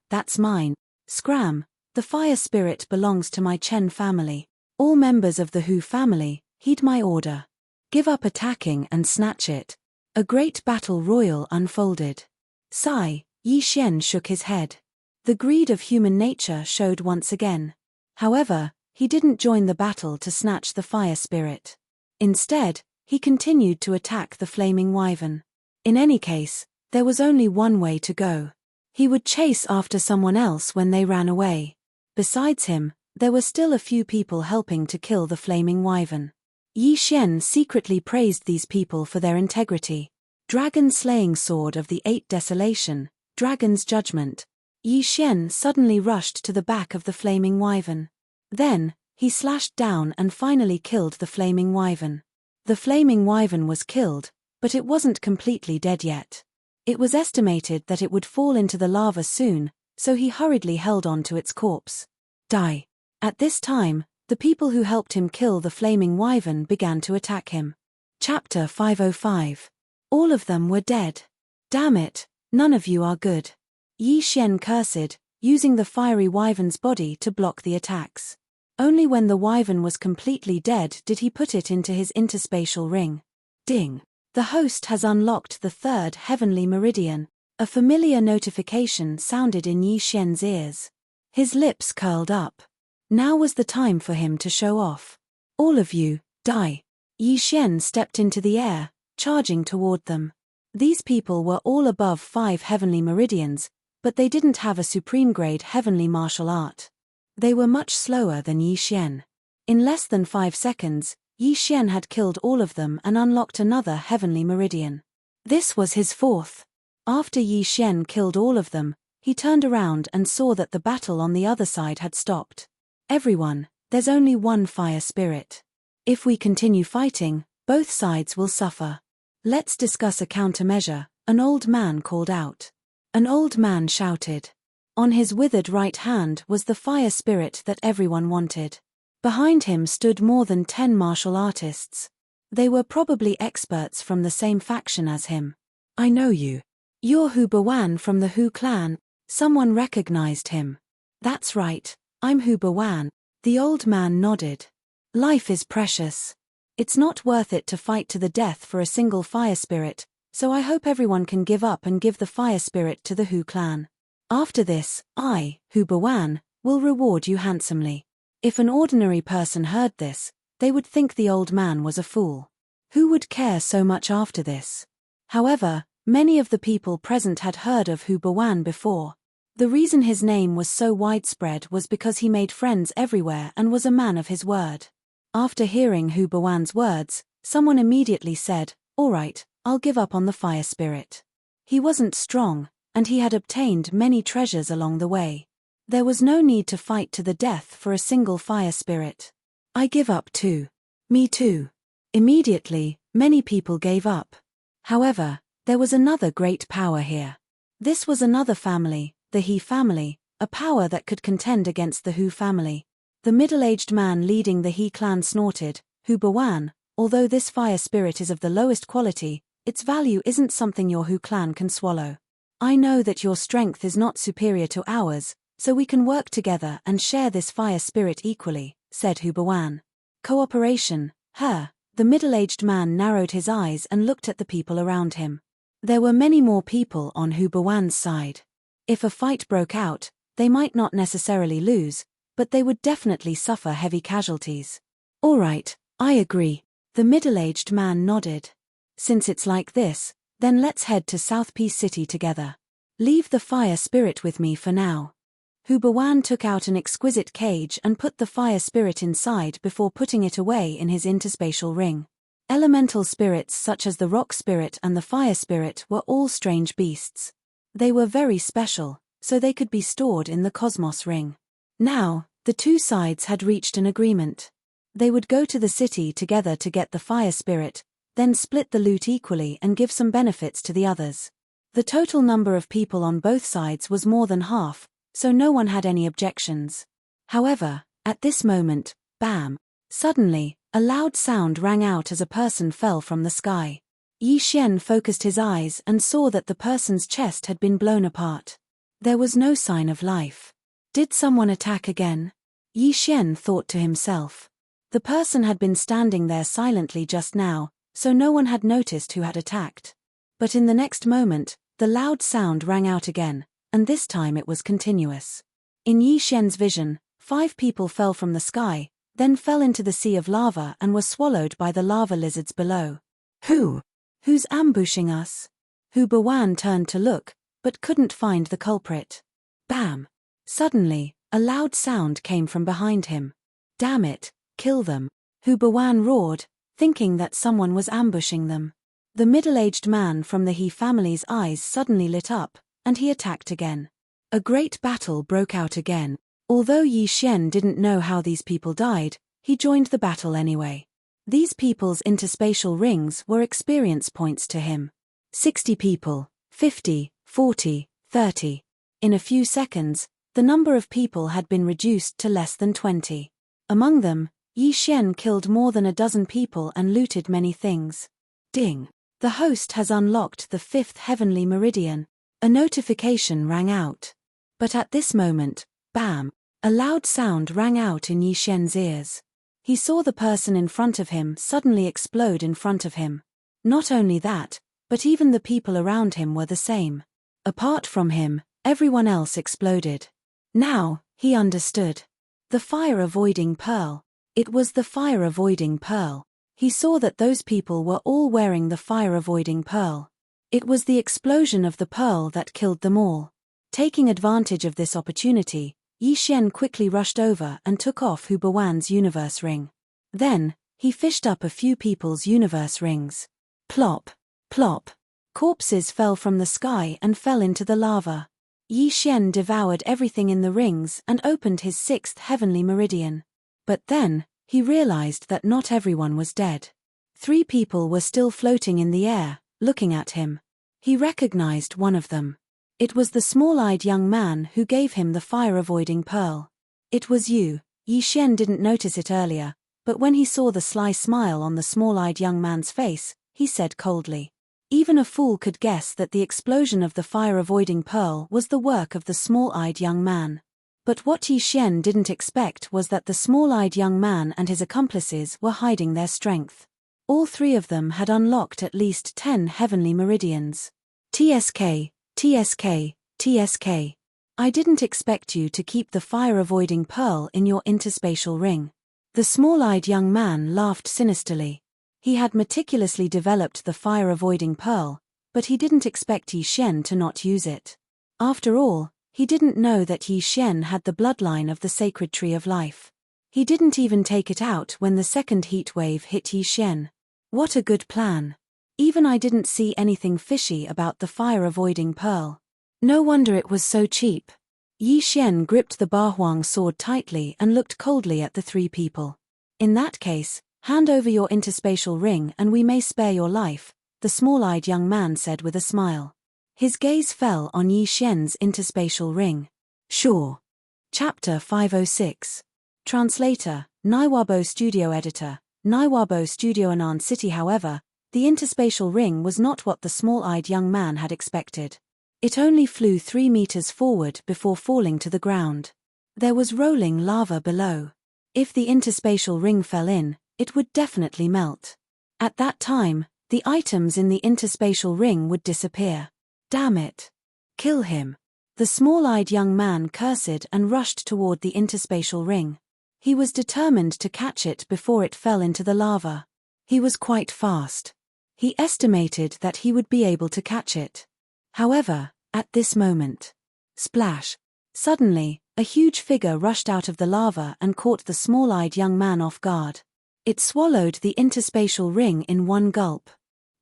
S1: that's mine. Scram, the fire spirit belongs to my Chen family. All members of the Hu family, heed my order. Give up attacking and snatch it. A great battle royal unfolded. Sigh, Yi Xian shook his head. The greed of human nature showed once again. However, he didn't join the battle to snatch the fire spirit. Instead, he continued to attack the flaming wyvern. In any case, there was only one way to go. He would chase after someone else when they ran away. Besides him, there were still a few people helping to kill the flaming wyvern. Yi Xian secretly praised these people for their integrity. Dragon-slaying sword of the 8 desolation, dragon's judgment. Yi Xian suddenly rushed to the back of the flaming wyvern. Then, he slashed down and finally killed the flaming wyvern. The flaming wyvern was killed, but it wasn't completely dead yet. It was estimated that it would fall into the lava soon, so he hurriedly held on to its corpse. Die. At this time, the people who helped him kill the flaming wyvern began to attack him. Chapter 505. All of them were dead. Damn it, none of you are good. Yi Xian cursed, using the fiery wyvern's body to block the attacks. Only when the wyvern was completely dead did he put it into his interspatial ring. Ding! The host has unlocked the 3rd heavenly meridian. A familiar notification sounded in Yi Xian's ears. His lips curled up. Now was the time for him to show off. All of you, die. Yi Xian stepped into the air, charging toward them. These people were all above 5 heavenly meridians, but they didn't have a supreme-grade heavenly martial art. They were much slower than Yi Xian. In less than 5 seconds, Yi Xian had killed all of them and unlocked another heavenly meridian. This was his 4th. After Yi Xian killed all of them, he turned around and saw that the battle on the other side had stopped. Everyone, there's only one fire spirit. If we continue fighting, both sides will suffer. Let's discuss a countermeasure, an old man called out. An old man shouted. On his withered right hand was the fire spirit that everyone wanted. Behind him stood more than 10 martial artists. They were probably experts from the same faction as him. I know you. You're Hu Bawan from the Hu clan. Someone recognized him. That's right, I'm Hu Bawan. The old man nodded. Life is precious. It's not worth it to fight to the death for a single fire spirit, so I hope everyone can give up and give the fire spirit to the Hu clan. After this, I, Hu Bawan, will reward you handsomely. If an ordinary person heard this, they would think the old man was a fool. Who would care so much after this? However, many of the people present had heard of Hu Bawan before. The reason his name was so widespread was because he made friends everywhere and was a man of his word. After hearing Hu Bawan's words, someone immediately said, "All right, I'll give up on the fire spirit." He wasn't strong, and he had obtained many treasures along the way. There was no need to fight to the death for a single fire spirit. I give up too. Me too. Immediately, many people gave up. However, there was another great power here. This was another family, the He family, a power that could contend against the Hu family. The middle-aged man leading the He clan snorted, "Hu Bawan, although this fire spirit is of the lowest quality, its value isn't something your Hu clan can swallow. I know that your strength is not superior to ours, so we can work together and share this fire spirit equally," said Hu Bawan. Cooperation, her. The middle-aged man narrowed his eyes and looked at the people around him. There were many more people on Hu Bawan's side. If a fight broke out, they might not necessarily lose, but they would definitely suffer heavy casualties. All right, I agree. The middle-aged man nodded. Since it's like this, then let's head to South Peace City together. Leave the fire spirit with me for now. Hu Bawan took out an exquisite cage and put the fire spirit inside before putting it away in his interspatial ring. Elemental spirits such as the rock spirit and the fire spirit were all strange beasts. They were very special, so they could be stored in the cosmos ring. Now, the two sides had reached an agreement. They would go to the city together to get the fire spirit, then split the loot equally and give some benefits to the others. The total number of people on both sides was more than half, so no one had any objections. However, at this moment, bam! Suddenly, a loud sound rang out as a person fell from the sky. Yi Xian focused his eyes and saw that the person's chest had been blown apart. There was no sign of life. Did someone attack again? Yi Xian thought to himself. The person had been standing there silently just now, so no one had noticed who had attacked. But in the next moment, the loud sound rang out again, and this time it was continuous. In Yi Xian's vision, 5 people fell from the sky, then fell into the sea of lava and were swallowed by the lava lizards below. Who's ambushing us? Hu Bawan turned to look, but couldn't find the culprit. Bam! Suddenly, a loud sound came from behind him. Damn it, kill them! Hu Bawan roared, thinking that someone was ambushing them. The middle-aged man from the He family's eyes suddenly lit up, and he attacked again. A great battle broke out again. Although Yi Xian didn't know how these people died, he joined the battle anyway. These people's interspatial rings were experience points to him. 60 people, 50, 40, 30. In a few seconds, the number of people had been reduced to less than 20. Among them, Yi Xian killed more than a dozen people and looted many things. Ding! The host has unlocked the 5th heavenly meridian. A notification rang out. But at this moment, bam! A loud sound rang out in Yi Xian's ears. He saw the person in front of him suddenly explode in front of him. Not only that, but even the people around him were the same. Apart from him, everyone else exploded. Now, he understood. The fire-avoiding pearl. It was the fire-avoiding pearl. He saw that those people were all wearing the fire-avoiding pearl. It was the explosion of the pearl that killed them all. Taking advantage of this opportunity, Yi Xian quickly rushed over and took off Hu Bawan's universe ring. Then, he fished up a few people's universe rings. Plop! Plop! Corpses fell from the sky and fell into the lava. Yi Xian devoured everything in the rings and opened his 6th heavenly meridian. But then, he realized that not everyone was dead. 3 people were still floating in the air, looking at him. He recognized one of them. It was the small-eyed young man who gave him the fire-avoiding pearl. It was you. Yi Xian didn't notice it earlier, but when he saw the sly smile on the small-eyed young man's face, he said coldly. Even a fool could guess that the explosion of the fire-avoiding pearl was the work of the small-eyed young man. But what Yi Xian didn't expect was that the small-eyed young man and his accomplices were hiding their strength. All three of them had unlocked at least 10 heavenly meridians. TSK, TSK, TSK. I didn't expect you to keep the fire-avoiding pearl in your interspatial ring. The small-eyed young man laughed sinisterly. He had meticulously developed the fire-avoiding pearl, but he didn't expect Yi Xian to not use it. After all, he didn't know that Yi Xian had the bloodline of the sacred tree of life. He didn't even take it out when the second heat wave hit Yi Xian. What a good plan. Even I didn't see anything fishy about the fire-avoiding pearl. No wonder it was so cheap. Yi Xian gripped the Bahuang sword tightly and looked coldly at the three people. In that case, hand over your interspatial ring and we may spare your life, the small-eyed young man said with a smile. His gaze fell on Yi Xian's interspatial ring. Sure. Chapter 506. Translator, Naiwabo Studio Editor, Naiwabo Studio Anan City. However, the interspatial ring was not what the small-eyed young man had expected. It only flew 3 meters forward before falling to the ground. There was rolling lava below. If the interspatial ring fell in, it would definitely melt. At that time, the items in the interspatial ring would disappear. Damn it. Kill him. The small-eyed young man cursed and rushed toward the interspatial ring. He was determined to catch it before it fell into the lava. He was quite fast. He estimated that he would be able to catch it. However, at this moment, splash! Suddenly, a huge figure rushed out of the lava and caught the small-eyed young man off guard. It swallowed the interspatial ring in one gulp.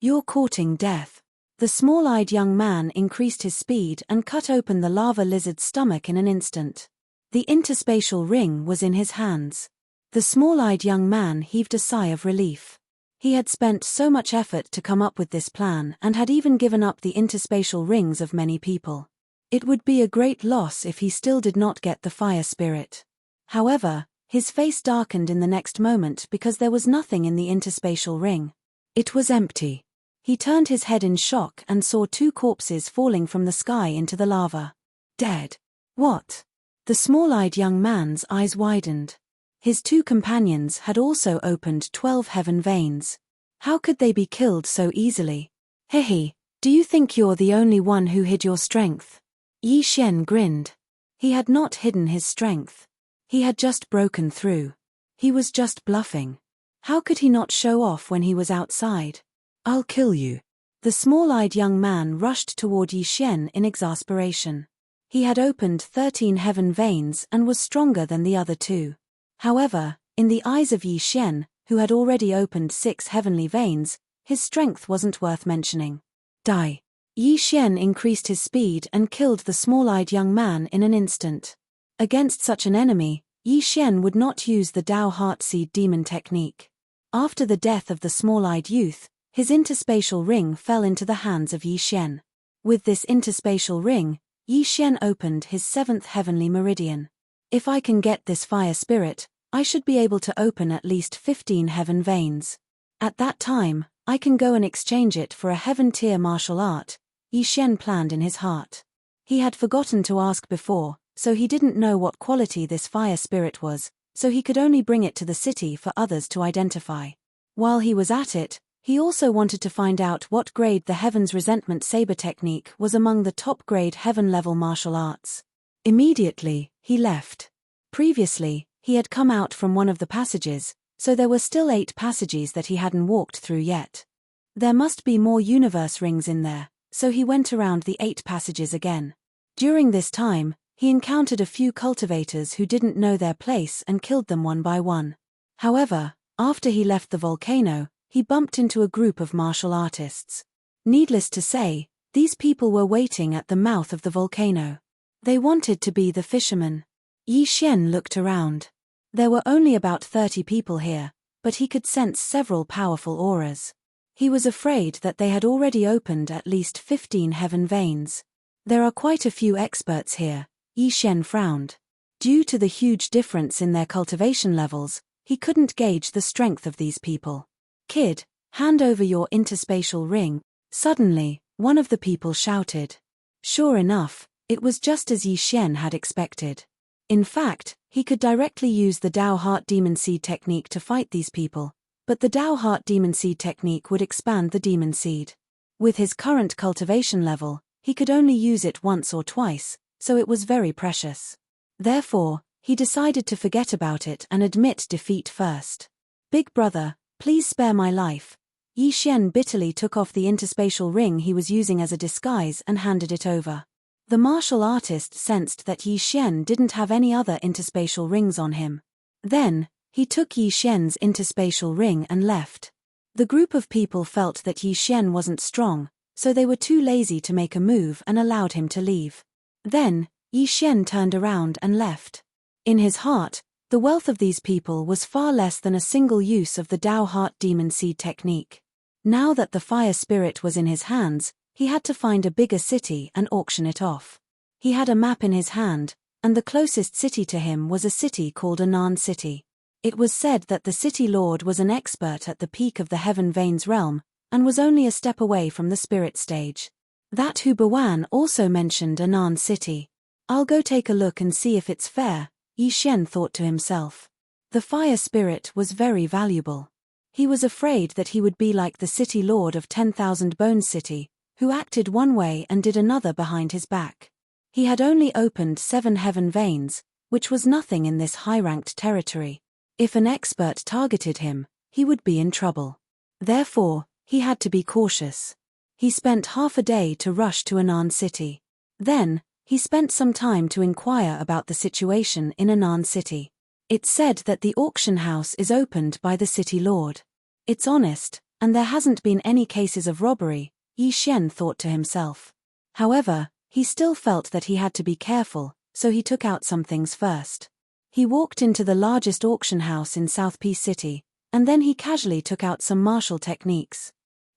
S1: You're courting death. The small-eyed young man increased his speed and cut open the lava lizard's stomach in an instant. The interspatial ring was in his hands. The small-eyed young man heaved a sigh of relief. He had spent so much effort to come up with this plan and had even given up the interspatial rings of many people. It would be a great loss if he still did not get the fire spirit. However, his face darkened in the next moment because there was nothing in the interspatial ring. It was empty. He turned his head in shock and saw 2 corpses falling from the sky into the lava. Dead. What? The small-eyed young man's eyes widened. His 2 companions had also opened 12 heaven veins. How could they be killed so easily? Hehe, do you think you're the only one who hid your strength? Yi Xian grinned. He had not hidden his strength. He had just broken through. He was just bluffing. How could he not show off when he was outside? I'll kill you. The small-eyed young man rushed toward Yi Xian in exasperation. He had opened 13 heaven veins and was stronger than the other 2. However, in the eyes of Yi Xian, who had already opened 6 heavenly veins, his strength wasn't worth mentioning. Die. Yi Xian increased his speed and killed the small-eyed young man in an instant. Against such an enemy, Yi Xian would not use the Dao Heartseed demon technique. After the death of the small-eyed youth, his interspatial ring fell into the hands of Yi Xian. With this interspatial ring, Yi Xian opened his 7th heavenly meridian. If I can get this fire spirit, I should be able to open at least 15 heaven veins. At that time, I can go and exchange it for a heaven-tier martial art, Yi Xian planned in his heart. He had forgotten to ask before, so he didn't know what quality this fire spirit was, so he could only bring it to the city for others to identify. While he was at it, he also wanted to find out what grade the Heaven's Resentment Saber technique was among the top-grade heaven-level martial arts. Immediately, he left. Previously, he had come out from one of the passages, so there were still 8 passages that he hadn't walked through yet. There must be more universe rings in there, so he went around the 8 passages again. During this time, he encountered a few cultivators who didn't know their place and killed them one by one. However, after he left the volcano, he bumped into a group of martial artists. Needless to say, these people were waiting at the mouth of the volcano. They wanted to be the fishermen. Yi Xian looked around. There were only about 30 people here, but he could sense several powerful auras. He was afraid that they had already opened at least 15 heaven veins. There are quite a few experts here, Yi Xian frowned. Due to the huge difference in their cultivation levels, he couldn't gauge the strength of these people. Kid, hand over your interspatial ring, Suddenly, one of the people shouted. Sure enough, it was just as Yi Xian had expected. In fact, he could directly use the Dao Heart Demon Seed technique to fight these people, but the Dao Heart Demon Seed technique would expand the demon seed. With his current cultivation level, he could only use it once or twice, so it was very precious. Therefore, he decided to forget about it and admit defeat first. Big brother, please spare my life. Yi Xian bitterly took off the interspatial ring he was using as a disguise and handed it over. The martial artist sensed that Yi Xian didn't have any other interspatial rings on him. Then, he took Yi Xian's interspatial ring and left. The group of people felt that Yi Xian wasn't strong, so they were too lazy to make a move and allowed him to leave. Then, Yi Xian turned around and left. In his heart, the wealth of these people was far less than a single use of the Dao Heart Demon Seed technique. Now that the fire spirit was in his hands, he had to find a bigger city and auction it off. He had a map in his hand, and the closest city to him was a city called Anan City. It was said that the city lord was an expert at the peak of the Heaven Veins realm, and was only a step away from the spirit stage. That Hu Bawan also mentioned Anan City. I'll go take a look and see if it's fair, Yi Xian thought to himself. The fire spirit was very valuable. He was afraid that he would be like the city lord of 10,000 Bones City, who acted one way and did another behind his back. He had only opened 7 heaven veins, which was nothing in this high-ranked territory. If an expert targeted him, he would be in trouble. Therefore, he had to be cautious. He spent half a day to rush to Anan City. Then, he spent some time to inquire about the situation in Anan City. It's said that the auction house is opened by the city lord. It's honest, and there hasn't been any cases of robbery, Yi Xian thought to himself. However, he still felt that he had to be careful, so he took out some things first. He walked into the largest auction house in South Peace City, and then he casually took out some martial techniques.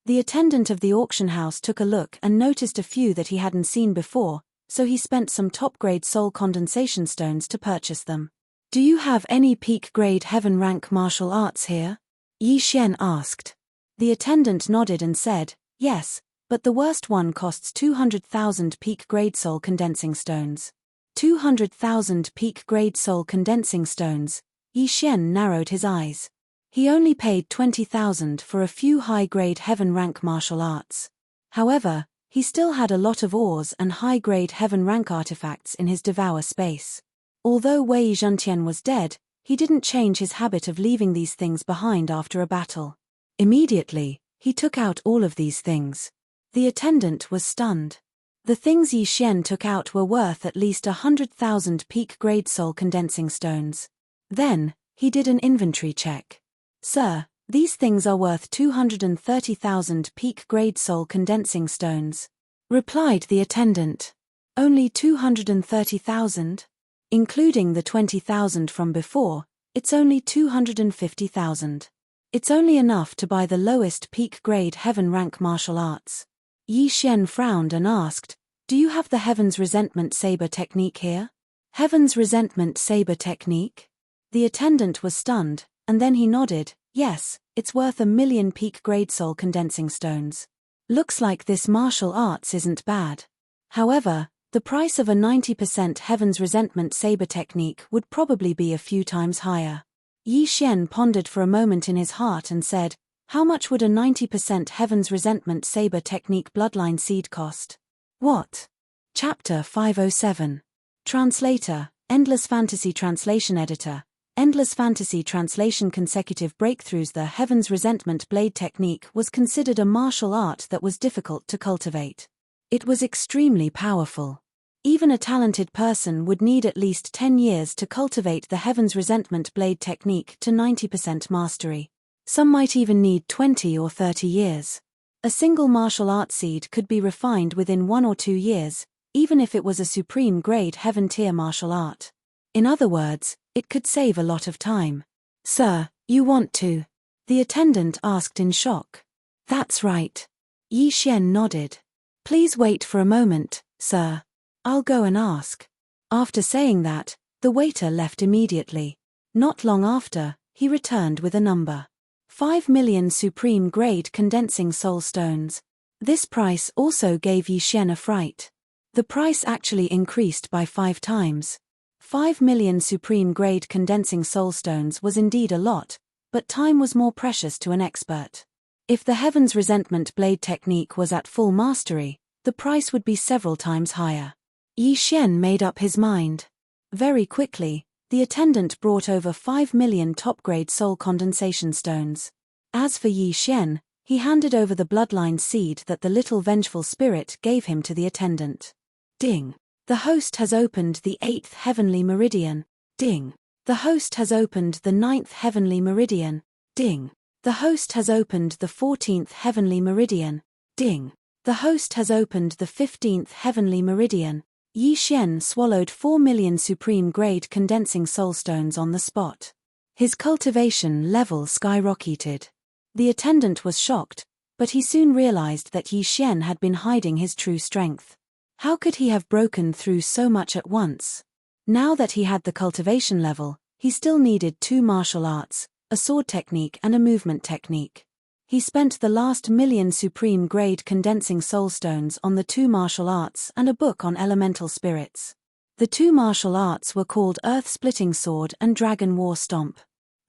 S1: The attendant of the auction house took a look and noticed a few that he hadn't seen before, so he spent some top-grade soul condensation stones to purchase them. Do you have any peak-grade heaven rank martial arts here? Yi Xian asked. The attendant nodded and said, yes, but the worst one costs 200,000 peak-grade soul condensing stones. 200,000 peak-grade soul condensing stones. Yi Xian narrowed his eyes. He only paid 20,000 for a few high-grade heaven rank martial arts. However, he still had a lot of ores and high-grade heaven rank artifacts in his Devour space. Although Wei Zhentian was dead, he didn't change his habit of leaving these things behind after a battle. Immediately, he took out all of these things. The attendant was stunned. The things Yi Xian took out were worth at least 100,000 peak-grade soul condensing stones. Then, he did an inventory check. Sir, these things are worth 230,000 peak-grade soul condensing stones, replied the attendant. Only 230,000? Including the 20,000 from before, it's only 250,000. It's only enough to buy the lowest peak-grade heaven rank martial arts. Yi Xian frowned and asked, do you have the Heaven's Resentment Saber technique here? Heaven's Resentment Saber technique? The attendant was stunned, and then he nodded, yes, it's worth 1 million peak-grade soul condensing stones. Looks like this martial arts isn't bad. However, the price of a 90% Heaven's Resentment Saber technique would probably be a few times higher. Yi Xian pondered for a moment in his heart and said, how much would a 90% Heaven's Resentment Saber technique bloodline seed cost? What? Chapter 507. Translator, Endless Fantasy Translation Editor, Endless Fantasy Translation Consecutive Breakthroughs. The Heaven's Resentment Blade technique was considered a martial art that was difficult to cultivate. It was extremely powerful. Even a talented person would need at least 10 years to cultivate the Heaven's Resentment Blade technique to 90% mastery. Some might even need 20 or 30 years. A single martial art seed could be refined within 1 or 2 years, even if it was a supreme grade heaven tier martial art. In other words, it could save a lot of time. Sir, you want to? The attendant asked in shock. That's right. Yi Xian nodded. Please wait for a moment, sir. I'll go and ask. After saying that, the waiter left immediately. Not long after, he returned with a number. 5 million supreme grade condensing soul stones. This price also gave Yi Xian a fright. The price actually increased by 5 times. 5 million supreme-grade condensing soulstones was indeed a lot, but time was more precious to an expert. If the Heaven's Resentment Blade technique was at full mastery, the price would be several times higher. Yi Xian made up his mind. Very quickly, the attendant brought over 5 million top-grade soul condensation stones. As for Yi Xian, he handed over the bloodline seed that the little vengeful spirit gave him to the attendant. Ding! The host has opened the 8th heavenly meridian. Ding! The host has opened the 9th heavenly meridian. Ding! The host has opened the 14th heavenly meridian. Ding! The host has opened the 15th heavenly meridian. Yi Xian swallowed 4 million supreme-grade condensing soulstones on the spot. His cultivation level skyrocketed. The attendant was shocked, but he soon realized that Yi Xian had been hiding his true strength. How could he have broken through so much at once? Now that he had the cultivation level, he still needed 2 martial arts, a sword technique and a movement technique. He spent the last million supreme-grade condensing soulstones on the 2 martial arts and a book on elemental spirits. The 2 martial arts were called Earth-Splitting Sword and Dragon War Stomp.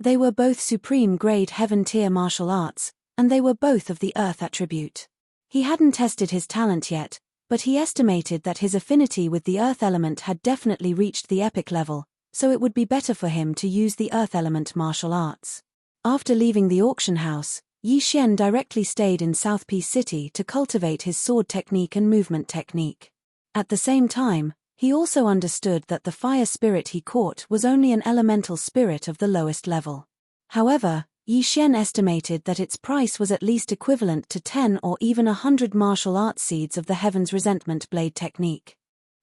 S1: They were both supreme-grade heaven-tier martial arts, and they were both of the Earth attribute. He hadn't tested his talent yet, but he estimated that his affinity with the Earth element had definitely reached the epic level, so it would be better for him to use the Earth element martial arts. After leaving the auction house, Yi Xian directly stayed in South Peace City to cultivate his sword technique and movement technique. At the same time, he also understood that the fire spirit he caught was only an elemental spirit of the lowest level. However, Yi Xian estimated that its price was at least equivalent to 10 or even 100 martial arts seeds of the Heaven's Resentment Blade technique.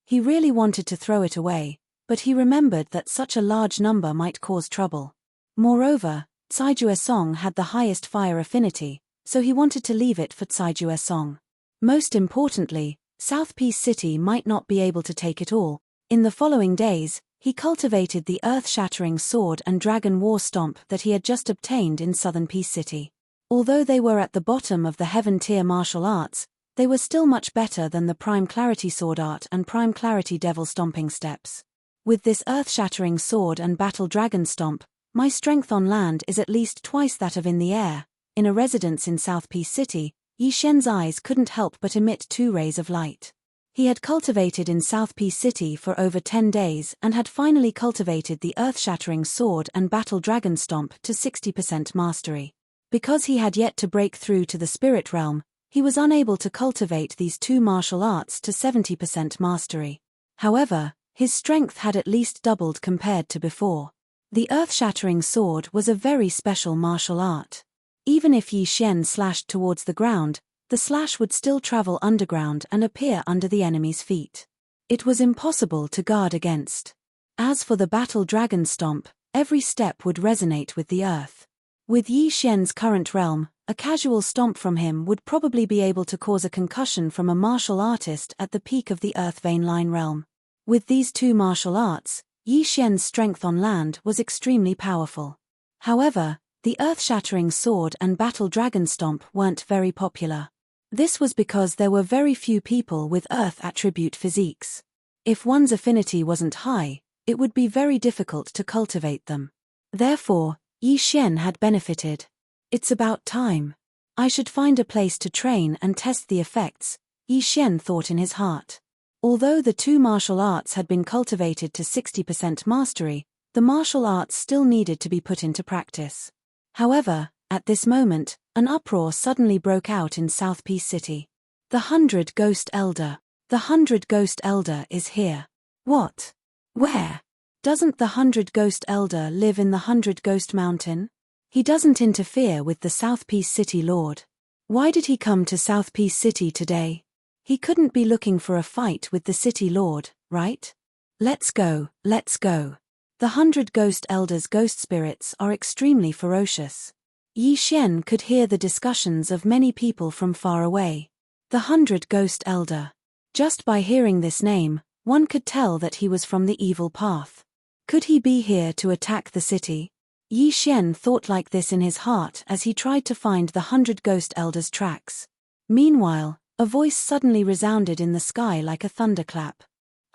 S1: He really wanted to throw it away, but he remembered that such a large number might cause trouble. Moreover, Caijue Song had the highest fire affinity, so he wanted to leave it for Caijue Song. Most importantly, South Peace City might not be able to take it all. In the following days, he cultivated the earth-shattering sword and dragon war stomp that he had just obtained in Southern Peace City. Although they were at the bottom of the heaven-tier martial arts, they were still much better than the Prime Clarity Sword Art and Prime Clarity Devil Stomping steps. With this earth-shattering sword and battle dragon stomp, my strength on land is at least twice that of in the air. In a residence in South Peace City, Yi Xian's eyes couldn't help but emit 2 rays of light. He had cultivated in South Peace City for over 10 days and had finally cultivated the earth-shattering sword and battle dragon stomp to 60% mastery. Because he had yet to break through to the spirit realm, he was unable to cultivate these 2 martial arts to 70% mastery. However, his strength had at least doubled compared to before. The earth-shattering sword was a very special martial art. Even if Yi Xian slashed towards the ground, the slash would still travel underground and appear under the enemy's feet. It was impossible to guard against. As for the battle dragon stomp, every step would resonate with the earth. With Yi Xian's current realm, a casual stomp from him would probably be able to cause a concussion from a martial artist at the peak of the earth vein line realm. With these 2 martial arts, Yi Xian's strength on land was extremely powerful. However, the earth-shattering sword and battle dragon stomp weren't very popular. This was because there were very few people with earth attribute physiques. If one's affinity wasn't high, it would be very difficult to cultivate them. Therefore, Yi Xian had benefited. It's about time. I should find a place to train and test the effects, Yi Xian thought in his heart. Although the 2 martial arts had been cultivated to 60% mastery, the martial arts still needed to be put into practice. However, at this moment, an uproar suddenly broke out in South Peace City. The 100 Ghost Elder. The 100 Ghost Elder is here. What? Where? Doesn't the 100 Ghost Elder live in the 100 Ghost Mountain? He doesn't interfere with the South Peace City Lord. Why did he come to South Peace City today? He couldn't be looking for a fight with the City Lord, right? Let's go, let's go. The 100 Ghost Elders' ghost spirits are extremely ferocious. Yi Xian could hear the discussions of many people from far away. The 100 Ghost Elder. Just by hearing this name, one could tell that he was from the evil path. Could he be here to attack the city? Yi Xian thought like this in his heart as he tried to find the 100 Ghost Elders' tracks. Meanwhile, a voice suddenly resounded in the sky like a thunderclap.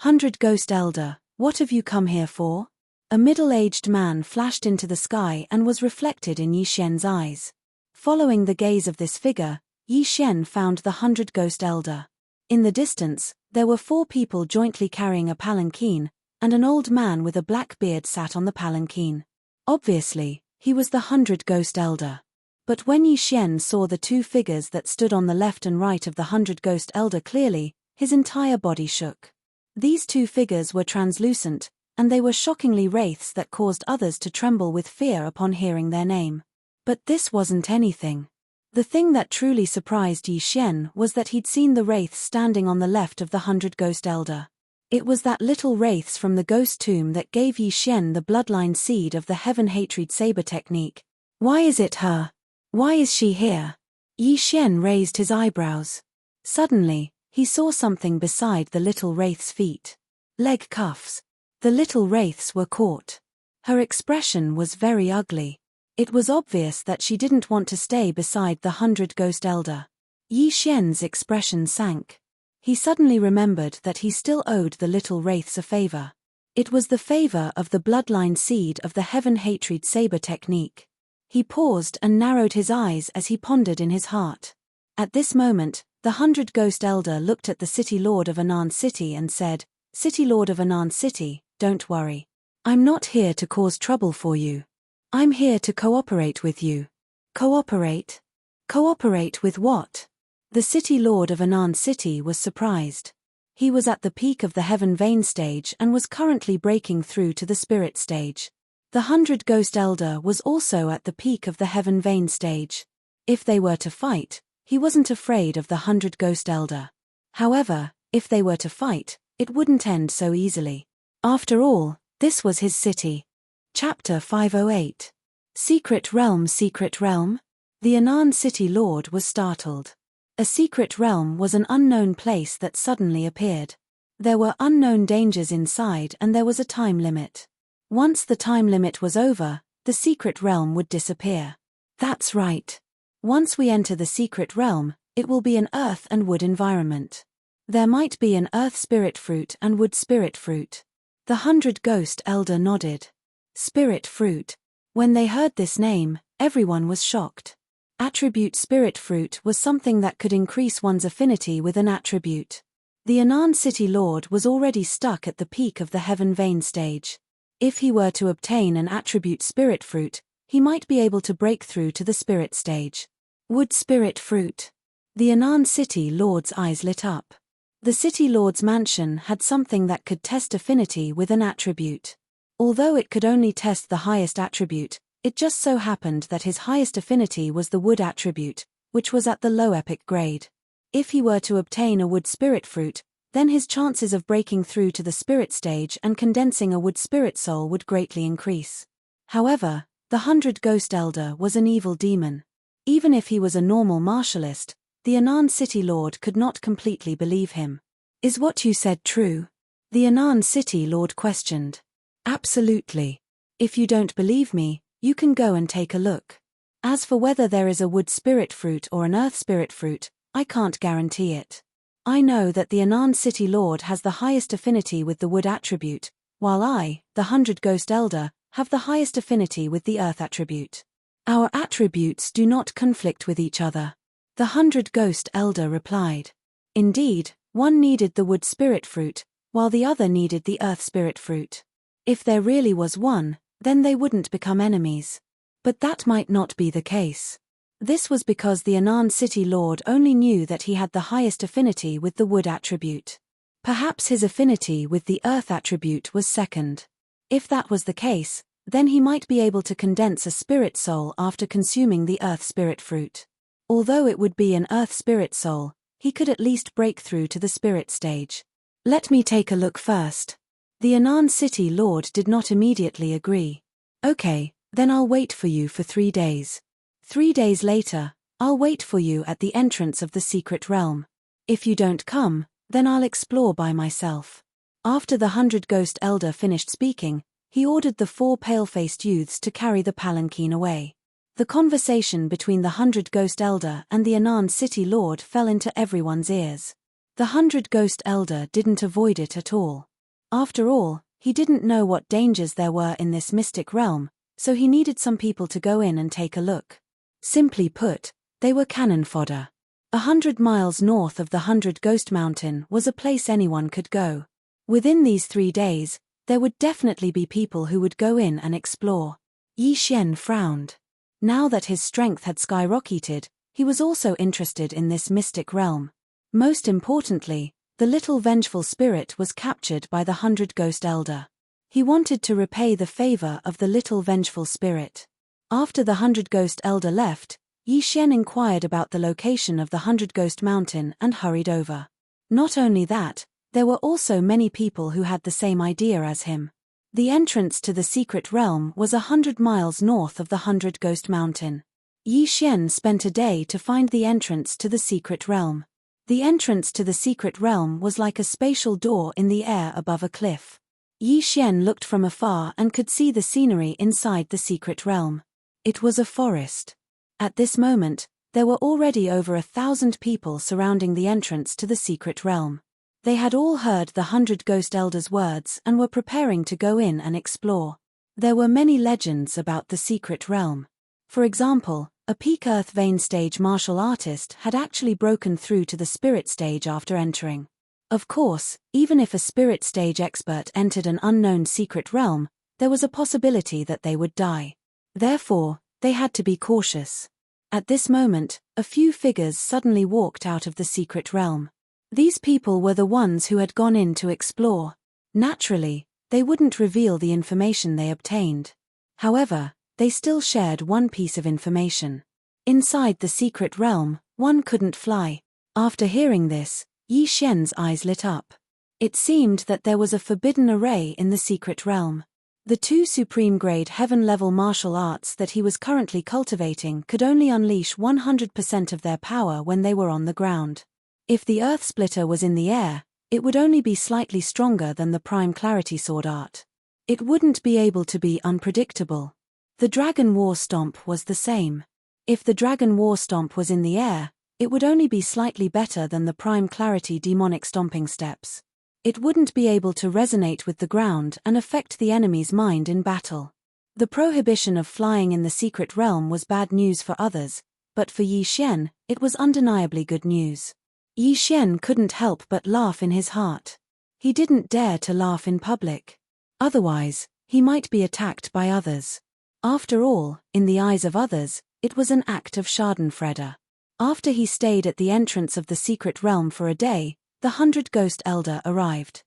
S1: 100 Ghost Elder, what have you come here for? A middle-aged man flashed into the sky and was reflected in Yi Xian's eyes. Following the gaze of this figure, Yi Xian found the 100 Ghost Elder. In the distance, there were 4 people jointly carrying a palanquin, and an old man with a black beard sat on the palanquin. Obviously, he was the 100 Ghost Elder. But when Yi Xian saw the 2 figures that stood on the left and right of the 100 Ghost Elder clearly, his entire body shook. These 2 figures were translucent, and they were shockingly wraiths that caused others to tremble with fear upon hearing their name. But this wasn't anything. The thing that truly surprised Yi Xian was that he'd seen the wraiths standing on the left of the 100 Ghost Elder. It was that little wraiths from the ghost tomb that gave Yi Xian the bloodline seed of the heaven-hatred saber technique. Why is it her? Why is she here? Yi Xian raised his eyebrows. Suddenly, he saw something beside the little wraith's feet. Leg cuffs. The little wraiths were caught. Her expression was very ugly. It was obvious that she didn't want to stay beside the 100 Ghost Elder. Yi Xian's expression sank. He suddenly remembered that he still owed the little wraiths a favor. It was the favor of the bloodline seed of the heaven-hatred saber technique. He paused and narrowed his eyes as he pondered in his heart. At this moment, the 100 Ghost Elder looked at the City Lord of Anan City and said, "City Lord of Anan City, don't worry. I'm not here to cause trouble for you. I'm here to cooperate with you." Cooperate? Cooperate with what? The City Lord of Anan City was surprised. He was at the peak of the Heaven Vein stage and was currently breaking through to the Spirit stage. The 100 Ghost Elder was also at the peak of the Heaven Vein stage. If they were to fight, he wasn't afraid of the 100 Ghost Elder. However, if they were to fight, it wouldn't end so easily. After all, this was his city. Chapter 508. Secret Realm. Secret Realm? The Anan City Lord was startled. A secret realm was an unknown place that suddenly appeared. There were unknown dangers inside and there was a time limit. Once the time limit was over, the secret realm would disappear. That's right. Once we enter the secret realm, it will be an earth and wood environment. There might be an earth spirit fruit and wood spirit fruit. The 100 Ghost Elder nodded. Spirit fruit. When they heard this name, everyone was shocked. Attribute spirit fruit was something that could increase one's affinity with an attribute. The Anan City Lord was already stuck at the peak of the Heaven Vein stage. If he were to obtain an attribute spirit fruit, he might be able to break through to the spirit stage. Wood spirit fruit. The Anan City Lord's eyes lit up. The City Lord's mansion had something that could test affinity with an attribute. Although it could only test the highest attribute, it just so happened that his highest affinity was the wood attribute, which was at the low epic grade. If he were to obtain a wood spirit fruit, then his chances of breaking through to the spirit stage and condensing a wood spirit soul would greatly increase. However, the 100 Ghost Elder was an evil demon. Even if he was a normal martialist, the Anan City Lord could not completely believe him. Is what you said true? The Anan City Lord questioned. Absolutely. If you don't believe me, you can go and take a look. As for whether there is a wood spirit fruit or an earth spirit fruit, I can't guarantee it. I know that the Anan City Lord has the highest affinity with the wood attribute, while I, the 100 Ghost Elder, have the highest affinity with the earth attribute. Our attributes do not conflict with each other. The 100 Ghost Elder replied. Indeed, one needed the wood spirit fruit, while the other needed the earth spirit fruit. If there really was one, then they wouldn't become enemies. But that might not be the case. This was because the Anan City Lord only knew that he had the highest affinity with the wood attribute. Perhaps his affinity with the earth attribute was second. If that was the case, then he might be able to condense a spirit soul after consuming the earth spirit fruit. Although it would be an earth spirit soul, he could at least break through to the spirit stage. Let me take a look first. The Anan City Lord did not immediately agree. Okay, then I'll wait for you for 3 days. 3 days later, I'll wait for you at the entrance of the secret realm. If you don't come, then I'll explore by myself. After the 100 Ghost Elder finished speaking, he ordered the 4 pale-faced youths to carry the palanquin away. The The conversation between the 100 Ghost Elder and the Anan City Lord fell into everyone's ears. The 100 Ghost Elder didn't avoid it at all. After all, he didn't know what dangers there were in this mystic realm, so he needed some people to go in and take a look. Simply put, they were cannon fodder. 100 miles north of the 100 Ghost Mountain was a place anyone could go. Within these 3 days, there would definitely be people who would go in and explore. Yi Xian frowned. Now that his strength had skyrocketed, he was also interested in this mystic realm. Most importantly, the little vengeful spirit was captured by the 100 Ghost Elder. He wanted to repay the favor of the little vengeful spirit. After the 100 Ghost Elder left, Yi Xian inquired about the location of the 100 Ghost Mountain and hurried over. Not only that, there were also many people who had the same idea as him. The entrance to the secret realm was 100 miles north of the 100 Ghost Mountain. Yi Xian spent a day to find the entrance to the secret realm. The entrance to the secret realm was like a spatial door in the air above a cliff. Yi Xian looked from afar and could see the scenery inside the secret realm. It was a forest. At this moment, there were already over 1,000 people surrounding the entrance to the secret realm. They had all heard the 100 Ghost Elders' words and were preparing to go in and explore. There were many legends about the secret realm. For example, a peak Earth Vein stage martial artist had actually broken through to the spirit stage after entering. Of course, even if a spirit stage expert entered an unknown secret realm, there was a possibility that they would die. Therefore, they had to be cautious. At this moment, a few figures suddenly walked out of the secret realm. These people were the ones who had gone in to explore. Naturally, they wouldn't reveal the information they obtained. However, they still shared one piece of information. Inside the secret realm, one couldn't fly. After hearing this, Yi Xian's eyes lit up. It seemed that there was a forbidden array in the secret realm. The 2 supreme-grade heaven-level martial arts that he was currently cultivating could only unleash 100% of their power when they were on the ground. If the Earth Splitter was in the air, it would only be slightly stronger than the Prime Clarity Sword art. It wouldn't be able to be unpredictable. The Dragon War Stomp was the same. If the Dragon War Stomp was in the air, it would only be slightly better than the Prime Clarity Demonic Stomping Steps. It wouldn't be able to resonate with the ground and affect the enemy's mind in battle. The prohibition of flying in the secret realm was bad news for others, but for Yi Xian, it was undeniably good news. Yi Xian couldn't help but laugh in his heart. He didn't dare to laugh in public. Otherwise, he might be attacked by others. After all, in the eyes of others, it was an act of schadenfreude. After he stayed at the entrance of the secret realm for a day, the 100 Ghost Elder arrived.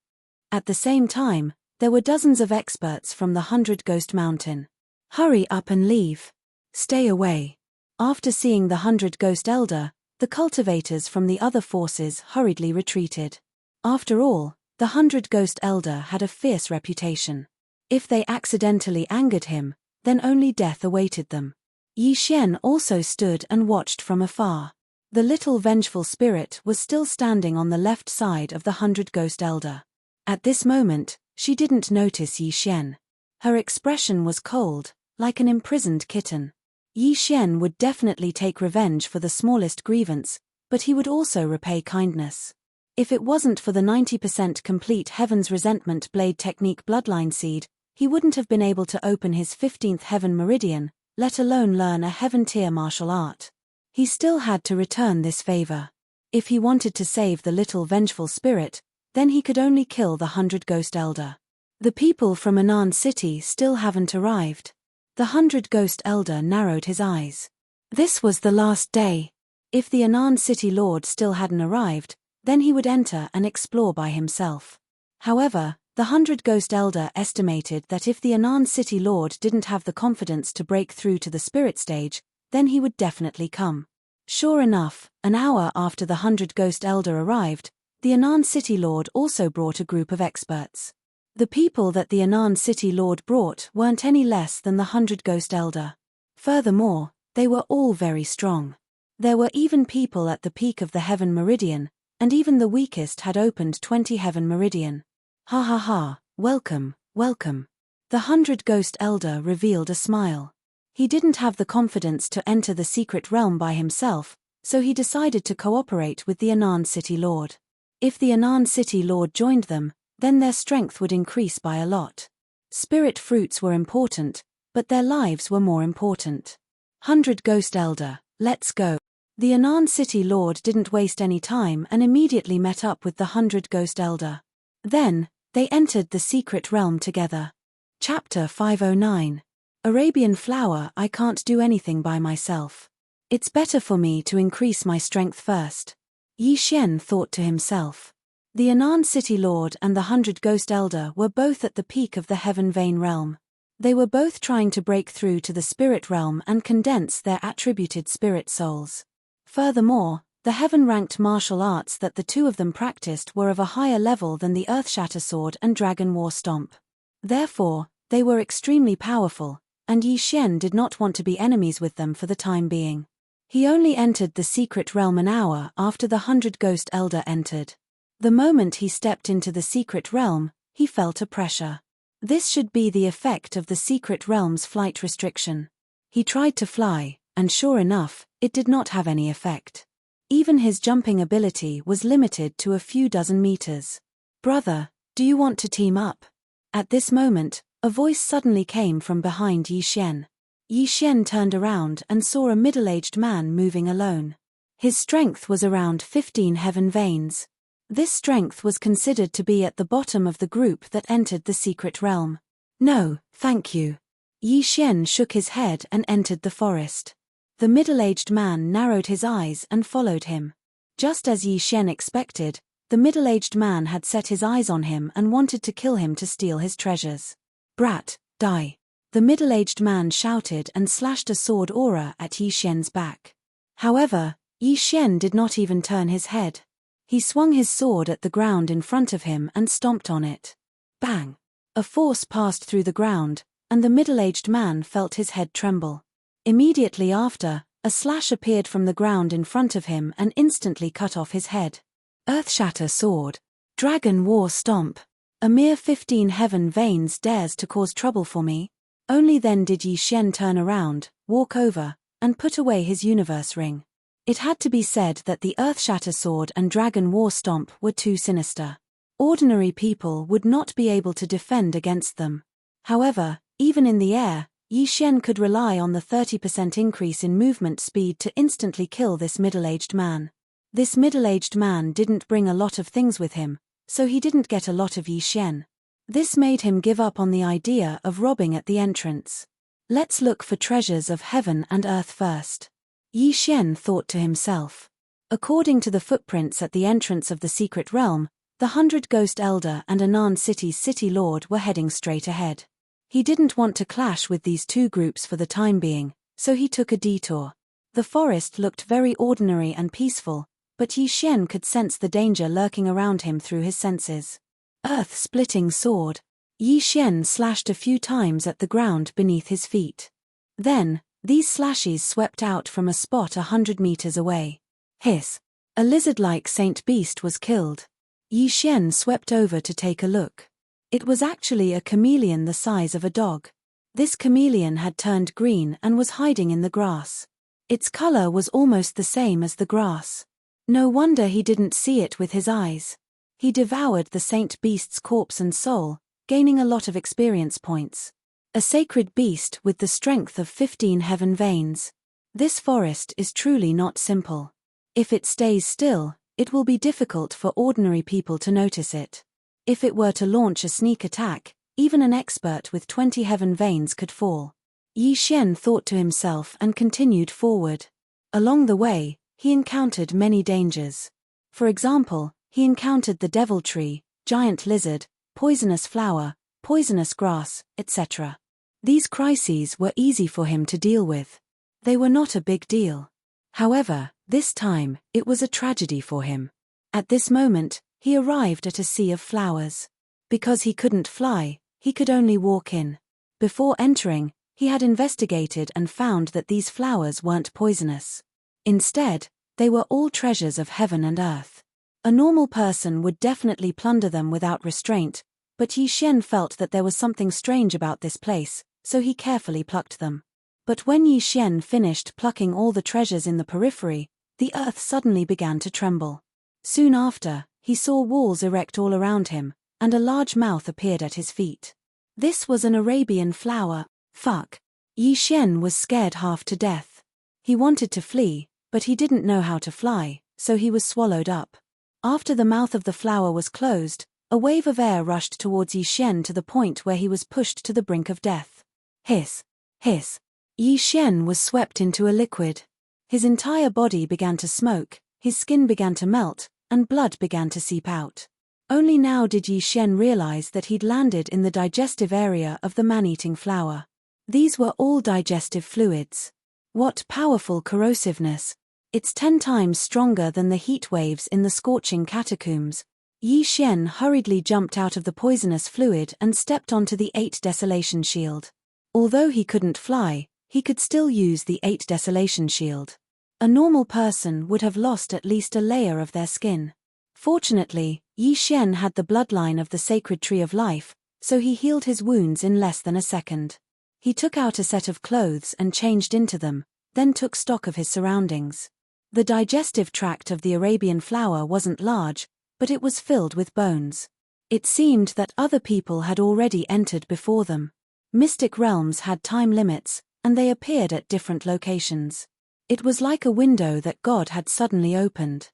S1: At the same time, there were dozens of experts from the 100 Ghost Mountain. Hurry up and leave. Stay away. After seeing the 100 Ghost Elder, the cultivators from the other forces hurriedly retreated. After all, the 100 Ghost Elder had a fierce reputation. If they accidentally angered him, then only death awaited them. Yi Xian also stood and watched from afar. The little vengeful spirit was still standing on the left side of the 100 Ghost Elder. At this moment, she didn't notice Yi Xian. Her expression was cold, like an imprisoned kitten. Yi Xian would definitely take revenge for the smallest grievance, but he would also repay kindness. If it wasn't for the 90% complete Heaven's Resentment Blade Technique Bloodline Seed, he wouldn't have been able to open his 15th Heaven Meridian, let alone learn a Heaven-tier martial art. He still had to return this favor. If he wanted to save the little vengeful spirit, then he could only kill the 100 Ghost Elder. The people from Anan City still haven't arrived. The 100 Ghost Elder narrowed his eyes. This was the last day. If the Anan City Lord still hadn't arrived, then he would enter and explore by himself. However, the 100 Ghost Elder estimated that if the Anan City Lord didn't have the confidence to break through to the spirit stage, then he would definitely come. Sure enough, an hour after the 100 Ghost Elder arrived, the Anan City Lord also brought a group of experts. The people that the Anan City Lord brought weren't any less than the 100 Ghost Elder. Furthermore, they were all very strong. There were even people at the peak of the Heaven Meridian, and even the weakest had opened 20 Heaven Meridian. Ha ha ha, welcome, welcome. The 100 Ghost Elder revealed a smile. He didn't have the confidence to enter the secret realm by himself, so he decided to cooperate with the Anan City Lord. If the Anan City Lord joined them, then their strength would increase by a lot. Spirit fruits were important, but their lives were more important. 100 Ghost Elder, let's go. The Anan City Lord didn't waste any time and immediately met up with the 100 Ghost Elder. Then, they entered the secret realm together. Chapter 509. Arabian Flower. I can't do anything by myself. It's better for me to increase my strength first. Yi Xian thought to himself. The Anan City Lord and the 100 Ghost Elder were both at the peak of the Heaven Vein realm. They were both trying to break through to the spirit realm and condense their attributed spirit souls. Furthermore, the heaven-ranked martial arts that the two of them practiced were of a higher level than the Earthshatter Sword and Dragon War Stomp. Therefore, they were extremely powerful, and Yi Xian did not want to be enemies with them for the time being. He only entered the secret realm an hour after the 100 Ghost Elder entered. The moment he stepped into the secret realm, he felt a pressure. This should be the effect of the secret realm's flight restriction. He tried to fly, and sure enough, it did not have any effect. Even his jumping ability was limited to a few dozen meters. Brother, do you want to team up? At this moment, a voice suddenly came from behind Yi Xian. Yi Xian turned around and saw a middle-aged man moving alone. His strength was around 15 heaven veins. This strength was considered to be at the bottom of the group that entered the secret realm. No, thank you. Yi Xian shook his head and entered the forest. The middle-aged man narrowed his eyes and followed him. Just as Yi Xian expected, the middle-aged man had set his eyes on him and wanted to kill him to steal his treasures. Brat, die. The middle-aged man shouted and slashed a sword aura at Yi Xian's back. However, Yi Xian did not even turn his head. He swung his sword at the ground in front of him and stomped on it. Bang! A force passed through the ground, and the middle-aged man felt his head tremble. Immediately after, a slash appeared from the ground in front of him and instantly cut off his head. Earthshatter Sword. Dragon War Stomp. A mere 15 heaven veins dares to cause trouble for me? Only then did Yi Xian turn around, walk over, and put away his universe ring. It had to be said that the Earthshatter Sword and Dragon War Stomp were too sinister. Ordinary people would not be able to defend against them. However, even in the air, Yi Xian could rely on the 30% increase in movement speed to instantly kill this middle-aged man. This middle-aged man didn't bring a lot of things with him, so he didn't get a lot of Yi Xian. This made him give up on the idea of robbing at the entrance. Let's look for treasures of heaven and earth first. Yi Xian thought to himself. According to the footprints at the entrance of the secret realm, the 100 Ghost Elder and Anan City's City Lord were heading straight ahead. He didn't want to clash with these two groups for the time being, so he took a detour. The forest looked very ordinary and peaceful, but Yi Xian could sense the danger lurking around him through his senses. Earth-splitting sword. Yi Xian slashed a few times at the ground beneath his feet. Then, these slashes swept out from a spot 100 meters away. Hiss! A lizard-like saint beast was killed. Yi Xian swept over to take a look. It was actually a chameleon the size of a dog. This chameleon had turned green and was hiding in the grass. Its color was almost the same as the grass. No wonder he didn't see it with his eyes. He devoured the saint beast's corpse and soul, gaining a lot of experience points. A sacred beast with the strength of 15 heaven veins. This forest is truly not simple. If it stays still, it will be difficult for ordinary people to notice it. If it were to launch a sneak attack, even an expert with 20 heaven veins could fall. Yi Xian thought to himself and continued forward. Along the way, he encountered many dangers. For example, he encountered the devil tree, giant lizard, poisonous flower, poisonous grass, etc. These crises were easy for him to deal with. They were not a big deal. However, this time, it was a tragedy for him. At this moment, he arrived at a sea of flowers. Because he couldn't fly, he could only walk in. Before entering, he had investigated and found that these flowers weren't poisonous. Instead, they were all treasures of heaven and earth. A normal person would definitely plunder them without restraint, but Yi Xian felt that there was something strange about this place, so he carefully plucked them. But when Yi Xian finished plucking all the treasures in the periphery, the earth suddenly began to tremble. Soon after, he saw walls erect all around him, and a large mouth appeared at his feet. This was an Arabian flower. Fuck. Yi Xian was scared half to death. He wanted to flee, but he didn't know how to fly, so he was swallowed up. After the mouth of the flower was closed, a wave of air rushed towards Yi Xian to the point where he was pushed to the brink of death. Hiss. Hiss. Yi Xian was swept into a liquid. His entire body began to smoke, his skin began to melt, and blood began to seep out. Only now did Yi Xian realize that he'd landed in the digestive area of the man-eating flower. These were all digestive fluids. What powerful corrosiveness! It's 10 times stronger than the heat waves in the scorching catacombs. Yi Xian hurriedly jumped out of the poisonous fluid and stepped onto the 8 Desolation Shield. Although he couldn't fly, he could still use the 8 Desolation Shield. A normal person would have lost at least a layer of their skin. Fortunately, Yi Xian had the bloodline of the sacred tree of life, so he healed his wounds in less than a second. He took out a set of clothes and changed into them, then took stock of his surroundings. The digestive tract of the Arabian flower wasn't large, but it was filled with bones. It seemed that other people had already entered before them. Mystic realms had time limits, and they appeared at different locations. It was like a window that God had suddenly opened.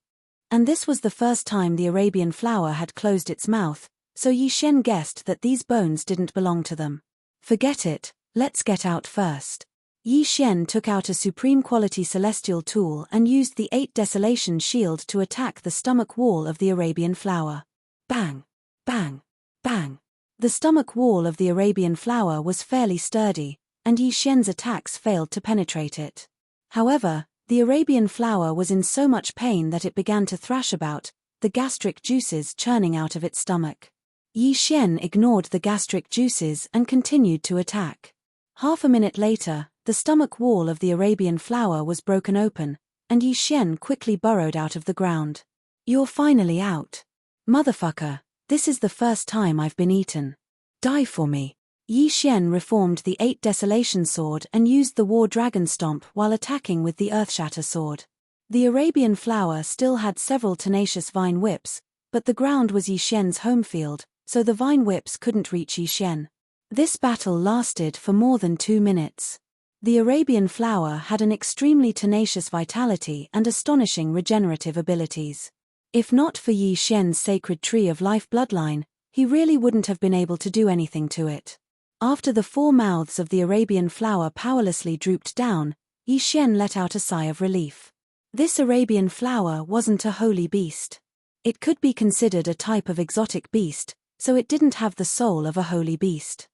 S1: And this was the first time the Arabian flower had closed its mouth, so Yi Xian guessed that these bones didn't belong to them. Forget it, let's get out first. Yi Xian took out a supreme quality celestial tool and used the 8 Desolation Shield to attack the stomach wall of the Arabian flower. Bang! Bang! Bang! The stomach wall of the Arabian flower was fairly sturdy, and Yi Xian's attacks failed to penetrate it. However, the Arabian flower was in so much pain that it began to thrash about, the gastric juices churning out of its stomach. Yi Xian ignored the gastric juices and continued to attack. Half a minute later, the stomach wall of the Arabian flower was broken open, and Yi Xian quickly burrowed out of the ground. You're finally out. Motherfucker, this is the first time I've been eaten. Die for me. Yi Xian reformed the 8 Desolation Sword and used the War Dragon Stomp while attacking with the Earthshatter Sword. The Arabian flower still had several tenacious vine whips, but the ground was Yi Xian's home field, so the vine whips couldn't reach Yi Xian. This battle lasted for more than 2 minutes. The Arabian flower had an extremely tenacious vitality and astonishing regenerative abilities. If not for Yi Xian's sacred tree of life bloodline, he really wouldn't have been able to do anything to it. After the 4 mouths of the Arabian flower powerlessly drooped down, Yi Xian let out a sigh of relief. This Arabian flower wasn't a holy beast. It could be considered a type of exotic beast, so it didn't have the soul of a holy beast.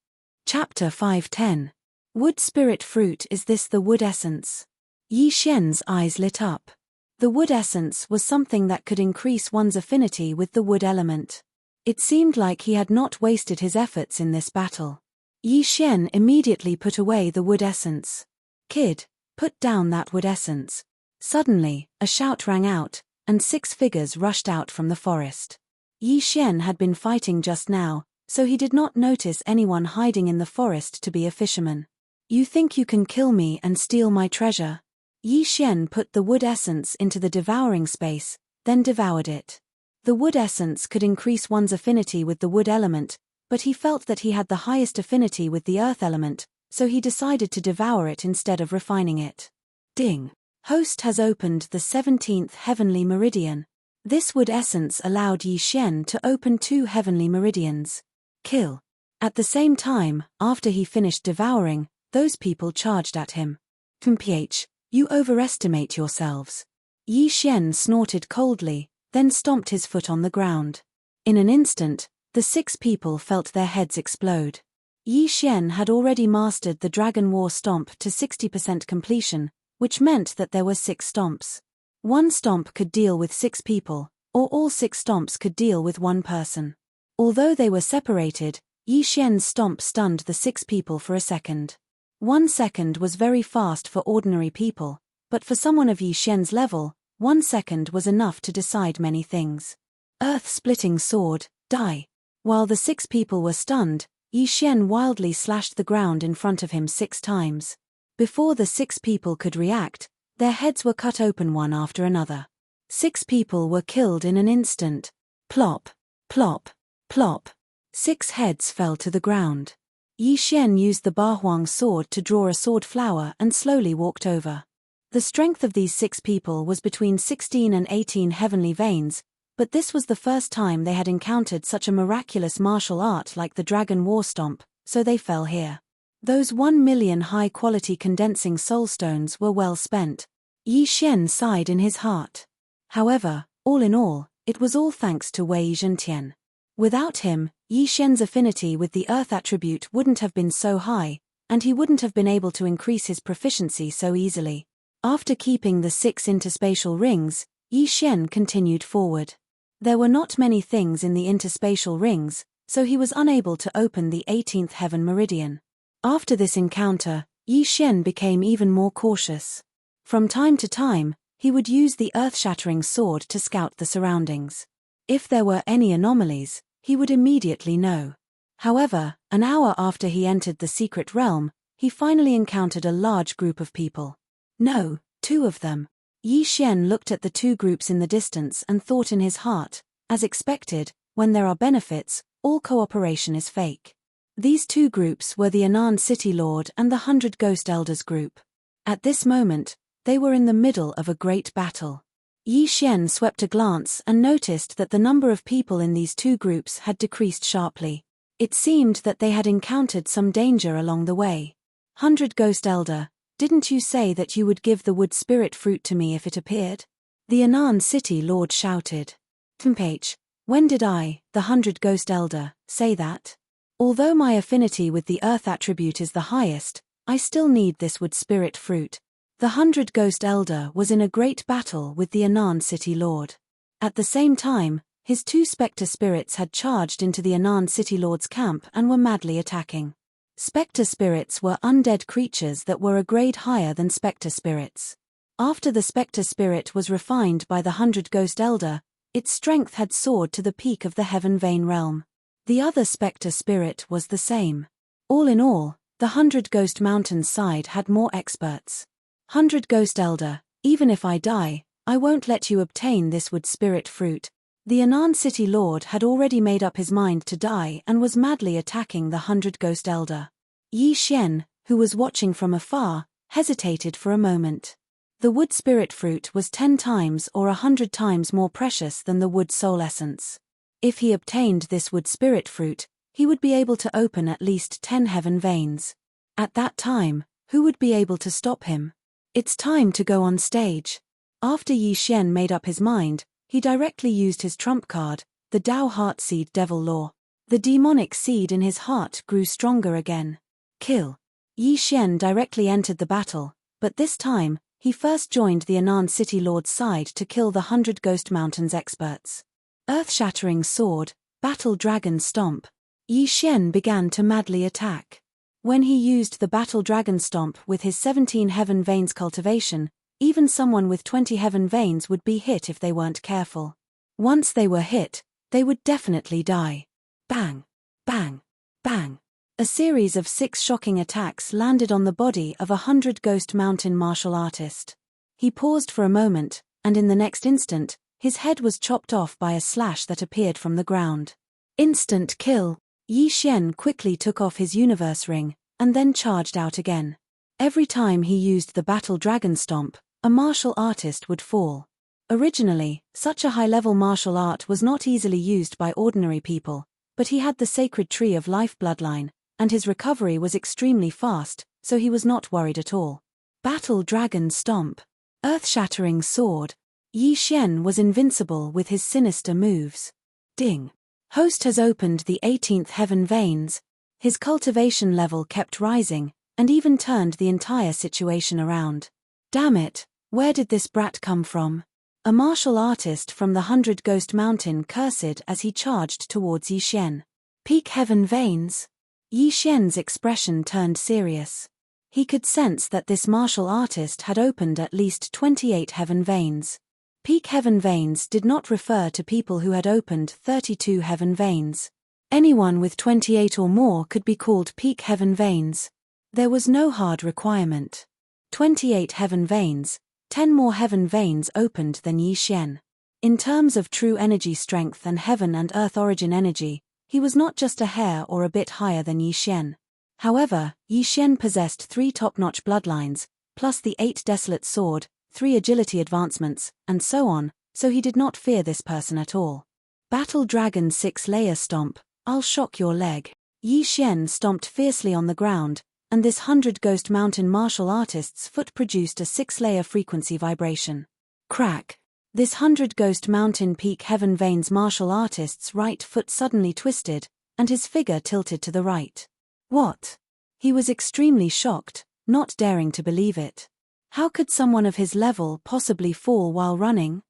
S1: Chapter 510. Wood Spirit Fruit. Is this the wood essence? Yi Xian's eyes lit up. The wood essence was something that could increase one's affinity with the wood element. It seemed like he had not wasted his efforts in this battle. Yi Xian immediately put away the wood essence. Kid, put down that wood essence. Suddenly, a shout rang out, and 6 figures rushed out from the forest. Yi Xian had been fighting just now, so he did not notice anyone hiding in the forest to be a fisherman. You think you can kill me and steal my treasure? Yi Xian put the wood essence into the devouring space, then devoured it. The wood essence could increase one's affinity with the wood element, but he felt that he had the highest affinity with the earth element, so he decided to devour it instead of refining it. Ding! Host has opened the 17th heavenly meridian. This wood essence allowed Yi Xian to open 2 heavenly meridians. Kill. At the same time, after he finished devouring, those people charged at him. Ph, you overestimate yourselves. Yi Xian snorted coldly, then stomped his foot on the ground. In an instant, the 6 people felt their heads explode. Yi Xian had already mastered the Dragon War Stomp to 60% completion, which meant that there were 6 stomps. 1 stomp could deal with 6 people, or all 6 stomps could deal with 1 person. Although they were separated, Yi Xian's stomp stunned the 6 people for a second. 1 second was very fast for ordinary people, but for someone of Yi Xian's level, 1 second was enough to decide many things. Earth-splitting sword, die. While the 6 people were stunned, Yi Xian wildly slashed the ground in front of him 6 times. Before the 6 people could react, their heads were cut open one after another. 6 people were killed in an instant. Plop, plop, plop. 6 heads fell to the ground. Yi Xian used the Ba Huang sword to draw a sword flower and slowly walked over. The strength of these 6 people was between 16 and 18 heavenly veins, but this was the first time they had encountered such a miraculous martial art like the Dragon War Stomp, so they fell here. Those 1 million high-quality condensing soulstones were well spent. Yi Xian sighed in his heart. However, all in all, it was all thanks to Wei Zhentian. Without him, Yi Xian's affinity with the earth attribute wouldn't have been so high, and he wouldn't have been able to increase his proficiency so easily. After keeping the 6 interspatial rings, Yi Xian continued forward. There were not many things in the interspatial rings, so he was unable to open the 18th heaven meridian. After this encounter, Yi Xian became even more cautious. From time to time, he would use the earth-shattering sword to scout the surroundings. If there were any anomalies, he would immediately know. However, an hour after he entered the secret realm, he finally encountered a large group of people. No, 2 of them. Yi Xian looked at the 2 groups in the distance and thought in his heart, as expected, when there are benefits, all cooperation is fake. These 2 groups were the Anan City Lord and the 100 Ghost Elders group. At this moment, they were in the middle of a great battle. Yi Xian swept a glance and noticed that the number of people in these 2 groups had decreased sharply. It seemed that they had encountered some danger along the way. 100 Ghost Elder, didn't you say that you would give the wood spirit fruit to me if it appeared? The Anan City Lord shouted. Tempage, when did I, the 100 Ghost Elder, say that? Although my affinity with the earth attribute is the highest, I still need this wood spirit fruit. The 100 Ghost Elder was in a great battle with the Anan City Lord. At the same time, his 2 spectre spirits had charged into the Anan City Lord's camp and were madly attacking. Spectre spirits were undead creatures that were a grade higher than spectre spirits. After the spectre spirit was refined by the 100 Ghost Elder, its strength had soared to the peak of the Heaven Vein realm. The other spectre spirit was the same. All in all, the 100 Ghost Mountains side had more experts. 100 Ghost Elder, even if I die, I won't let you obtain this wood spirit fruit. The Anan City Lord had already made up his mind to die and was madly attacking the 100 Ghost Elder. Yi Xian, who was watching from afar, hesitated for a moment. The wood spirit fruit was 10 times or 100 times more precious than the wood soul essence. If he obtained this wood spirit fruit, he would be able to open at least 10 heaven veins. At that time, who would be able to stop him? It's time to go on stage. After Yi Xian made up his mind, he directly used his trump card, the Dao Heart Seed Devil Law. The demonic seed in his heart grew stronger again. Kill. Yi Xian directly entered the battle, but this time, he first joined the Anan City Lord's side to kill the 100 Ghost Mountains experts. Earth-shattering sword, Battle Dragon Stomp. Yi Xian began to madly attack. When he used the Battle Dragon Stomp with his 17 Heaven Veins cultivation, even someone with 20 Heaven Veins would be hit if they weren't careful. Once they were hit, they would definitely die. Bang! Bang! Bang! A series of 6 shocking attacks landed on the body of a 100 Ghost Mountain martial artist. He paused for a moment, and in the next instant, his head was chopped off by a slash that appeared from the ground. Instant kill. Yi Xian quickly took off his universe ring, and then charged out again. Every time he used the Battle Dragon Stomp, a martial artist would fall. Originally, such a high-level martial art was not easily used by ordinary people, but he had the sacred tree of life bloodline, and his recovery was extremely fast, so he was not worried at all. Battle Dragon Stomp. Earth-shattering sword. Yi Xian was invincible with his sinister moves. Ding. Host has opened the 18th Heaven Veins. His cultivation level kept rising, and even turned the entire situation around. Damn it, where did this brat come from? A martial artist from the 100 Ghost Mountain cursed as he charged towards Yi Xian. Peak Heaven Veins. Yi Xian's expression turned serious. He could sense that this martial artist had opened at least 28 Heaven Veins. Peak Heaven Veins did not refer to people who had opened 32 Heaven Veins. Anyone with 28 or more could be called Peak Heaven Veins. There was no hard requirement. 28 heaven veins, 10 more heaven veins opened than Yi Xian. In terms of true energy strength and heaven and earth origin energy, he was not just a hair or a bit higher than Yi Xian. However, Yi Xian possessed 3 top-notch bloodlines, plus the 8 desolate sword, 3 agility advancements, and so on, so he did not fear this person at all. Battle Dragon 6-layer stomp, I'll shock your leg. Yi Xian stomped fiercely on the ground, and this 100 Ghost Mountain martial artist's foot produced a 6-layer frequency vibration. Crack! This 100 Ghost Mountain Peak Heaven Veins martial artist's right foot suddenly twisted, and his figure tilted to the right. What? He was extremely shocked, not daring to believe it. How could someone of his level possibly fall while running?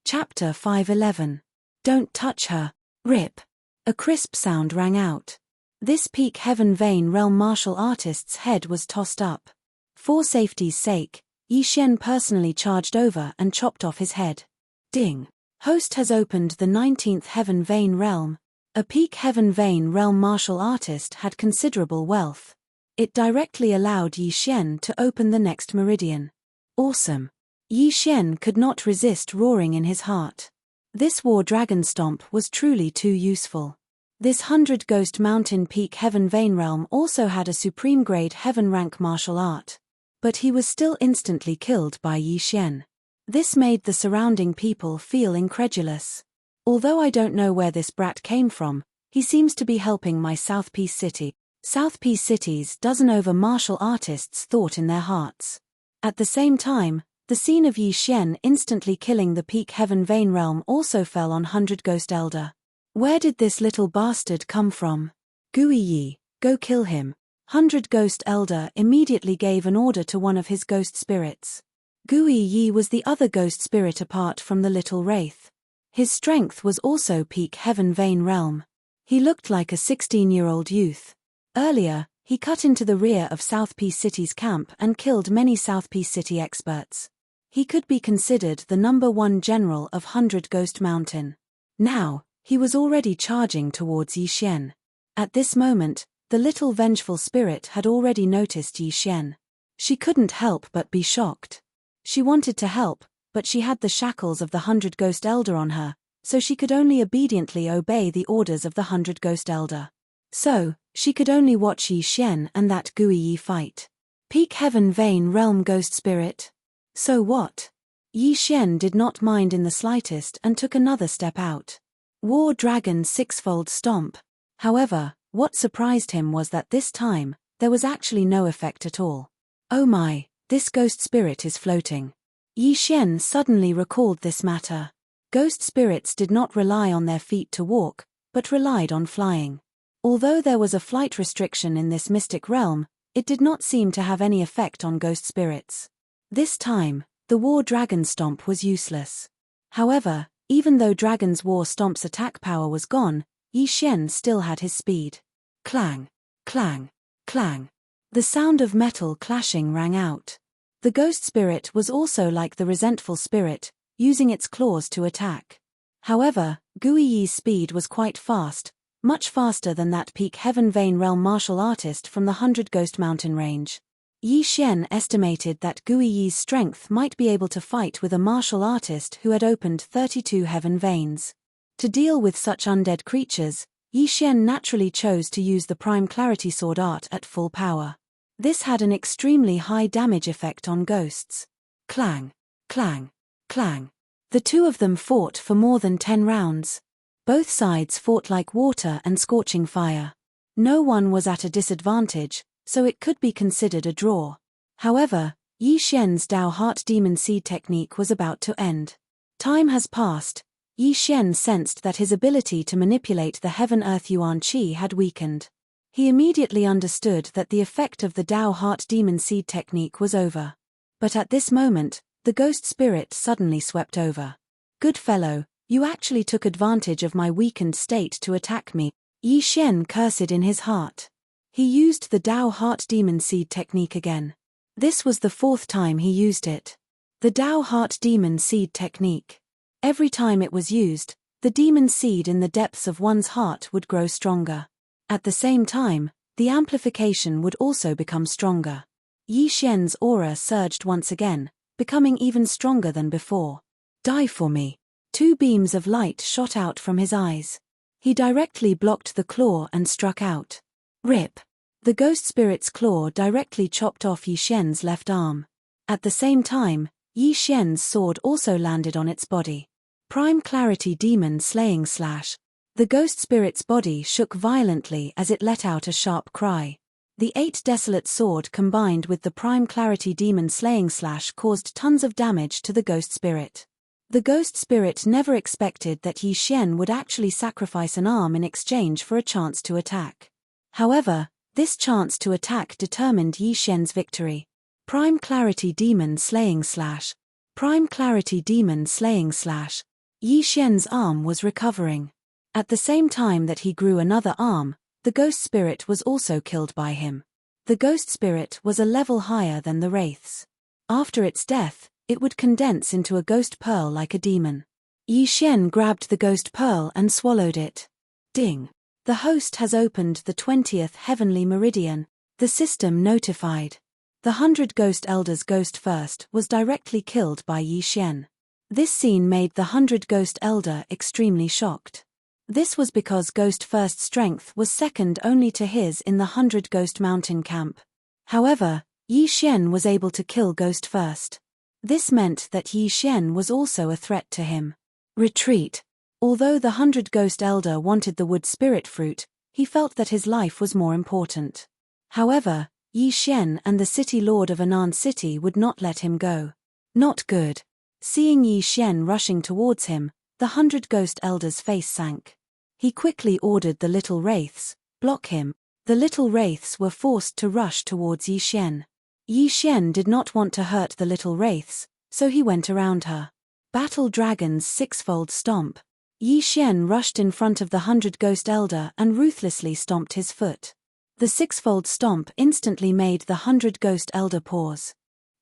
S1: Chapter 5:11. Don't touch her. Rip. A crisp sound rang out. This Peak Heaven Vein Realm martial artist's head was tossed up. For safety's sake, Yi Xian personally charged over and chopped off his head. Ding. Host has opened the 19th Heaven Vein Realm. A Peak Heaven Vein Realm martial artist had considerable wealth. It directly allowed Yi Xian to open the next meridian. Awesome. Yi Xian could not resist roaring in his heart. This War Dragon Stomp was truly too useful. This 100 Ghost Mountain Peak Heaven Vein Realm also had a supreme grade heaven rank martial art. But he was still instantly killed by Yi Xian. This made the surrounding people feel incredulous. Although I don't know where this brat came from, he seems to be helping my South Peace City. South Peace City's dozen over martial artists thought in their hearts. At the same time, the scene of Yi Xian instantly killing the Peak Heaven Vein Realm also fell on 100 Ghost Elder. Where did this little bastard come from? Gui Yi, go kill him. 100 Ghost Elder immediately gave an order to one of his ghost spirits. Gui Yi was the other ghost spirit apart from the little wraith. His strength was also Peak Heaven Vein Realm. He looked like a 16-year-old youth. Earlier, he cut into the rear of South Peace City's camp and killed many South Peace City experts. He could be considered the #1 general of 100 Ghost Mountain. Now, he was already charging towards Yi Xian. At this moment, the little vengeful spirit had already noticed Yi Xian. She couldn't help but be shocked. She wanted to help, but she had the shackles of the 100 Ghost Elder on her, so she could only obediently obey the orders of the 100 Ghost Elder. So, she could only watch Yi Xian and that Gui Yi fight. Peak Heaven Vein Realm Ghost Spirit. So what? Yi Xian did not mind in the slightest and took another step out. War Dragon 6-fold Stomp. However, what surprised him was that this time, there was actually no effect at all. Oh my, this ghost spirit is floating. Yi Xian suddenly recalled this matter. Ghost spirits did not rely on their feet to walk, but relied on flying. Although there was a flight restriction in this mystic realm, it did not seem to have any effect on ghost spirits. This time, the War Dragon Stomp was useless. However, even though Dragon's War Stomp's attack power was gone, Yi Xian still had his speed. Clang, clang, clang. The sound of metal clashing rang out. The ghost spirit was also like the resentful spirit, using its claws to attack. However, Gui Yi's speed was quite fast, much faster than that Peak Heaven Vein Realm martial artist from the 100 Ghost Mountain range. Yi Xian estimated that Gui Yi's strength might be able to fight with a martial artist who had opened 32 heaven veins. To deal with such undead creatures, Yi Xian naturally chose to use the Prime Clarity Sword art at full power. This had an extremely high damage effect on ghosts. Clang, clang, clang. The two of them fought for more than 10 rounds. Both sides fought like water and scorching fire. No one was at a disadvantage, so it could be considered a draw. However, Yi Xian's Dao Heart Demon Seed technique was about to end. Time has passed. Yi Xian sensed that his ability to manipulate the Heaven-Earth Yuan Qi had weakened. He immediately understood that the effect of the Dao Heart Demon Seed technique was over. But at this moment, the ghost spirit suddenly swept over. Good fellow, you actually took advantage of my weakened state to attack me, Yi Xian cursed in his heart. He used the Dao Heart Demon Seed technique again. This was the 4th time he used it. The Dao Heart Demon Seed technique. Every time it was used, the demon seed in the depths of one's heart would grow stronger. At the same time, the amplification would also become stronger. Yi Xian's aura surged once again, becoming even stronger than before. Die for me. 2 beams of light shot out from his eyes. He directly blocked the claw and struck out. Rip. The ghost spirit's claw directly chopped off Yi Xian's left arm. At the same time, Yi Xian's sword also landed on its body. Prime Clarity Demon Slaying Slash. The ghost spirit's body shook violently as it let out a sharp cry. The 8 Desolate Sword combined with the Prime Clarity Demon Slaying Slash caused tons of damage to the ghost spirit. The ghost spirit never expected that Yi Xian would actually sacrifice an arm in exchange for a chance to attack. However, this chance to attack determined Yi Xian's victory. Prime Clarity Demon Slaying Slash. Prime Clarity Demon Slaying Slash. Yi Xian's arm was recovering. At the same time that he grew another arm, the ghost spirit was also killed by him. The ghost spirit was a level higher than the wraiths. After its death, it would condense into a ghost pearl like a demon. Yi Xian grabbed the ghost pearl and swallowed it. Ding. The host has opened the 20th heavenly meridian, the system notified. The 100 Ghost Elders' Ghost First was directly killed by Yi Xian. This scene made the 100 Ghost Elder extremely shocked. This was because Ghost First's strength was second only to his in the 100 Ghost Mountain camp. However, Yi Xian was able to kill Ghost First. This meant that Yi Xian was also a threat to him. Retreat. Although the 100 Ghost Elder wanted the wood spirit fruit, he felt that his life was more important. However, Yi Xian and the city lord of Anan City would not let him go. Not good. Seeing Yi Xian rushing towards him, the 100 Ghost Elder's face sank. He quickly ordered the little wraiths, block him. The little wraiths were forced to rush towards Yi Xian. Yi Xian did not want to hurt the little wraiths, so he went around her. Battle Dragon's 6-fold Stomp. Yi Xian rushed in front of the 100 Ghost Elder and ruthlessly stomped his foot. The 6-fold Stomp instantly made the 100 Ghost Elder pause.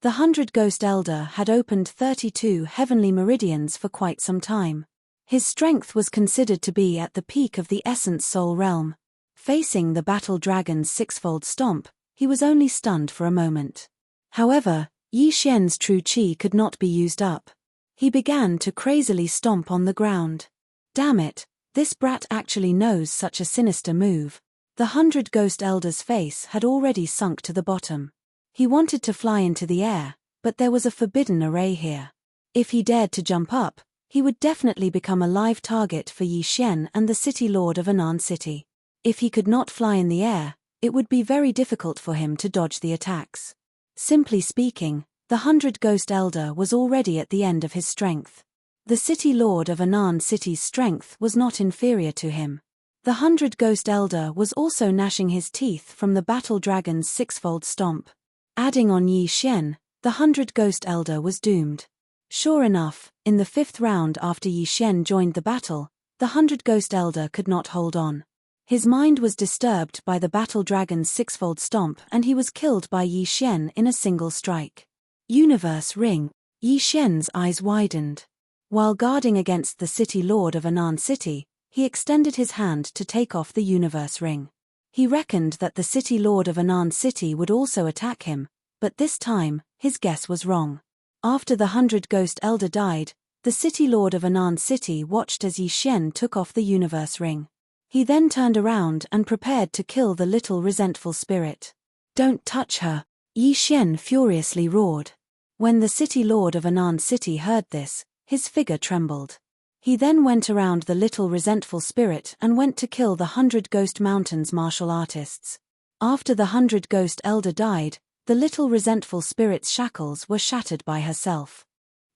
S1: The 100 Ghost Elder had opened 32 heavenly meridians for quite some time. His strength was considered to be at the peak of the Essence Soul realm. Facing the Battle Dragon's 6-fold Stomp, he was only stunned for a moment. However, Yi Xian's true qi could not be used up. He began to crazily stomp on the ground. Damn it, this brat actually knows such a sinister move. The 100 Ghost Elder's face had already sunk to the bottom. He wanted to fly into the air, but there was a forbidden array here. If he dared to jump up, he would definitely become a live target for Yi Xian and the city lord of Anan City. If he could not fly in the air, it would be very difficult for him to dodge the attacks. Simply speaking, the 100 Ghost Elder was already at the end of his strength. The city lord of Anan City's strength was not inferior to him. The 100 Ghost Elder was also gnashing his teeth from the Battle Dragon's 6-fold Stomp. Adding on Yi Xian, the 100 Ghost Elder was doomed. Sure enough, in the 5th round after Yi Xian joined the battle, the 100 Ghost Elder could not hold on. His mind was disturbed by the Battle Dragon's 6-fold Stomp and he was killed by Yi Xian in a single strike. Universe Ring. Yi Xian's eyes widened. While guarding against the city lord of Anan City, he extended his hand to take off the Universe Ring. He reckoned that the city lord of Anan City would also attack him, but this time, his guess was wrong. After the 100 Ghost Elder died, the city lord of Anan City watched as Yi Xian took off the Universe Ring. He then turned around and prepared to kill the little resentful spirit. Don't touch her, Yi Xian furiously roared. When the city lord of Anan City heard this, his figure trembled. He then went around the little resentful spirit and went to kill the 100 Ghost Mountain's martial artists. After the 100 Ghost Elder died, the little resentful spirit's shackles were shattered by herself.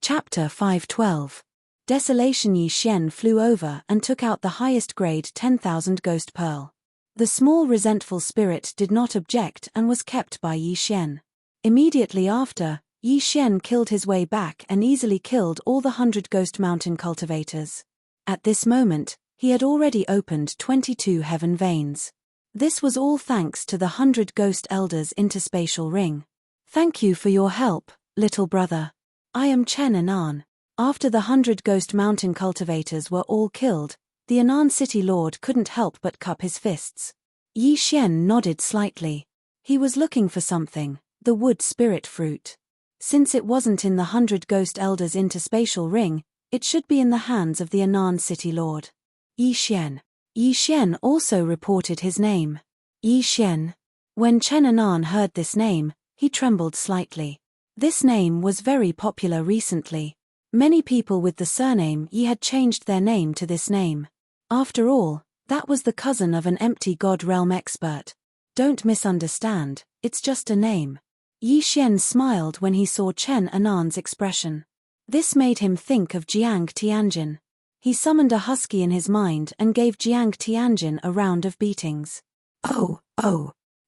S1: Chapter 512. Desolation. Yi Xian flew over and took out the highest grade 10,000 Ghost Pearl. The small resentful spirit did not object and was kept by Yi Xian. Immediately after, Yi Xian killed his way back and easily killed all the 100 Ghost Mountain cultivators. At this moment, he had already opened 22 heaven veins. This was all thanks to the 100 Ghost Elders' interspatial ring. Thank you for your help, little brother. I am Chen Anan. After the 100 Ghost Mountain cultivators were all killed, the Anan City Lord couldn't help but cup his fists. Yi Xian nodded slightly. He was looking for something, the wood spirit fruit. Since it wasn't in the 100 Ghost Elders' interspatial ring, it should be in the hands of the Anan City Lord. Yi Xian. Yi Xian also reported his name. Yi Xian. When Chen Anan heard this name, he trembled slightly. This name was very popular recently. Many people with the surname Yi had changed their name to this name. After all, that was the cousin of an empty god realm expert. Don't misunderstand, it's just a name. Yi Xian smiled when he saw Chen Anan's expression. This made him think of Jiang Tianjin. He summoned a husky in his mind and gave Jiang Tianjin a round of beatings. Oh.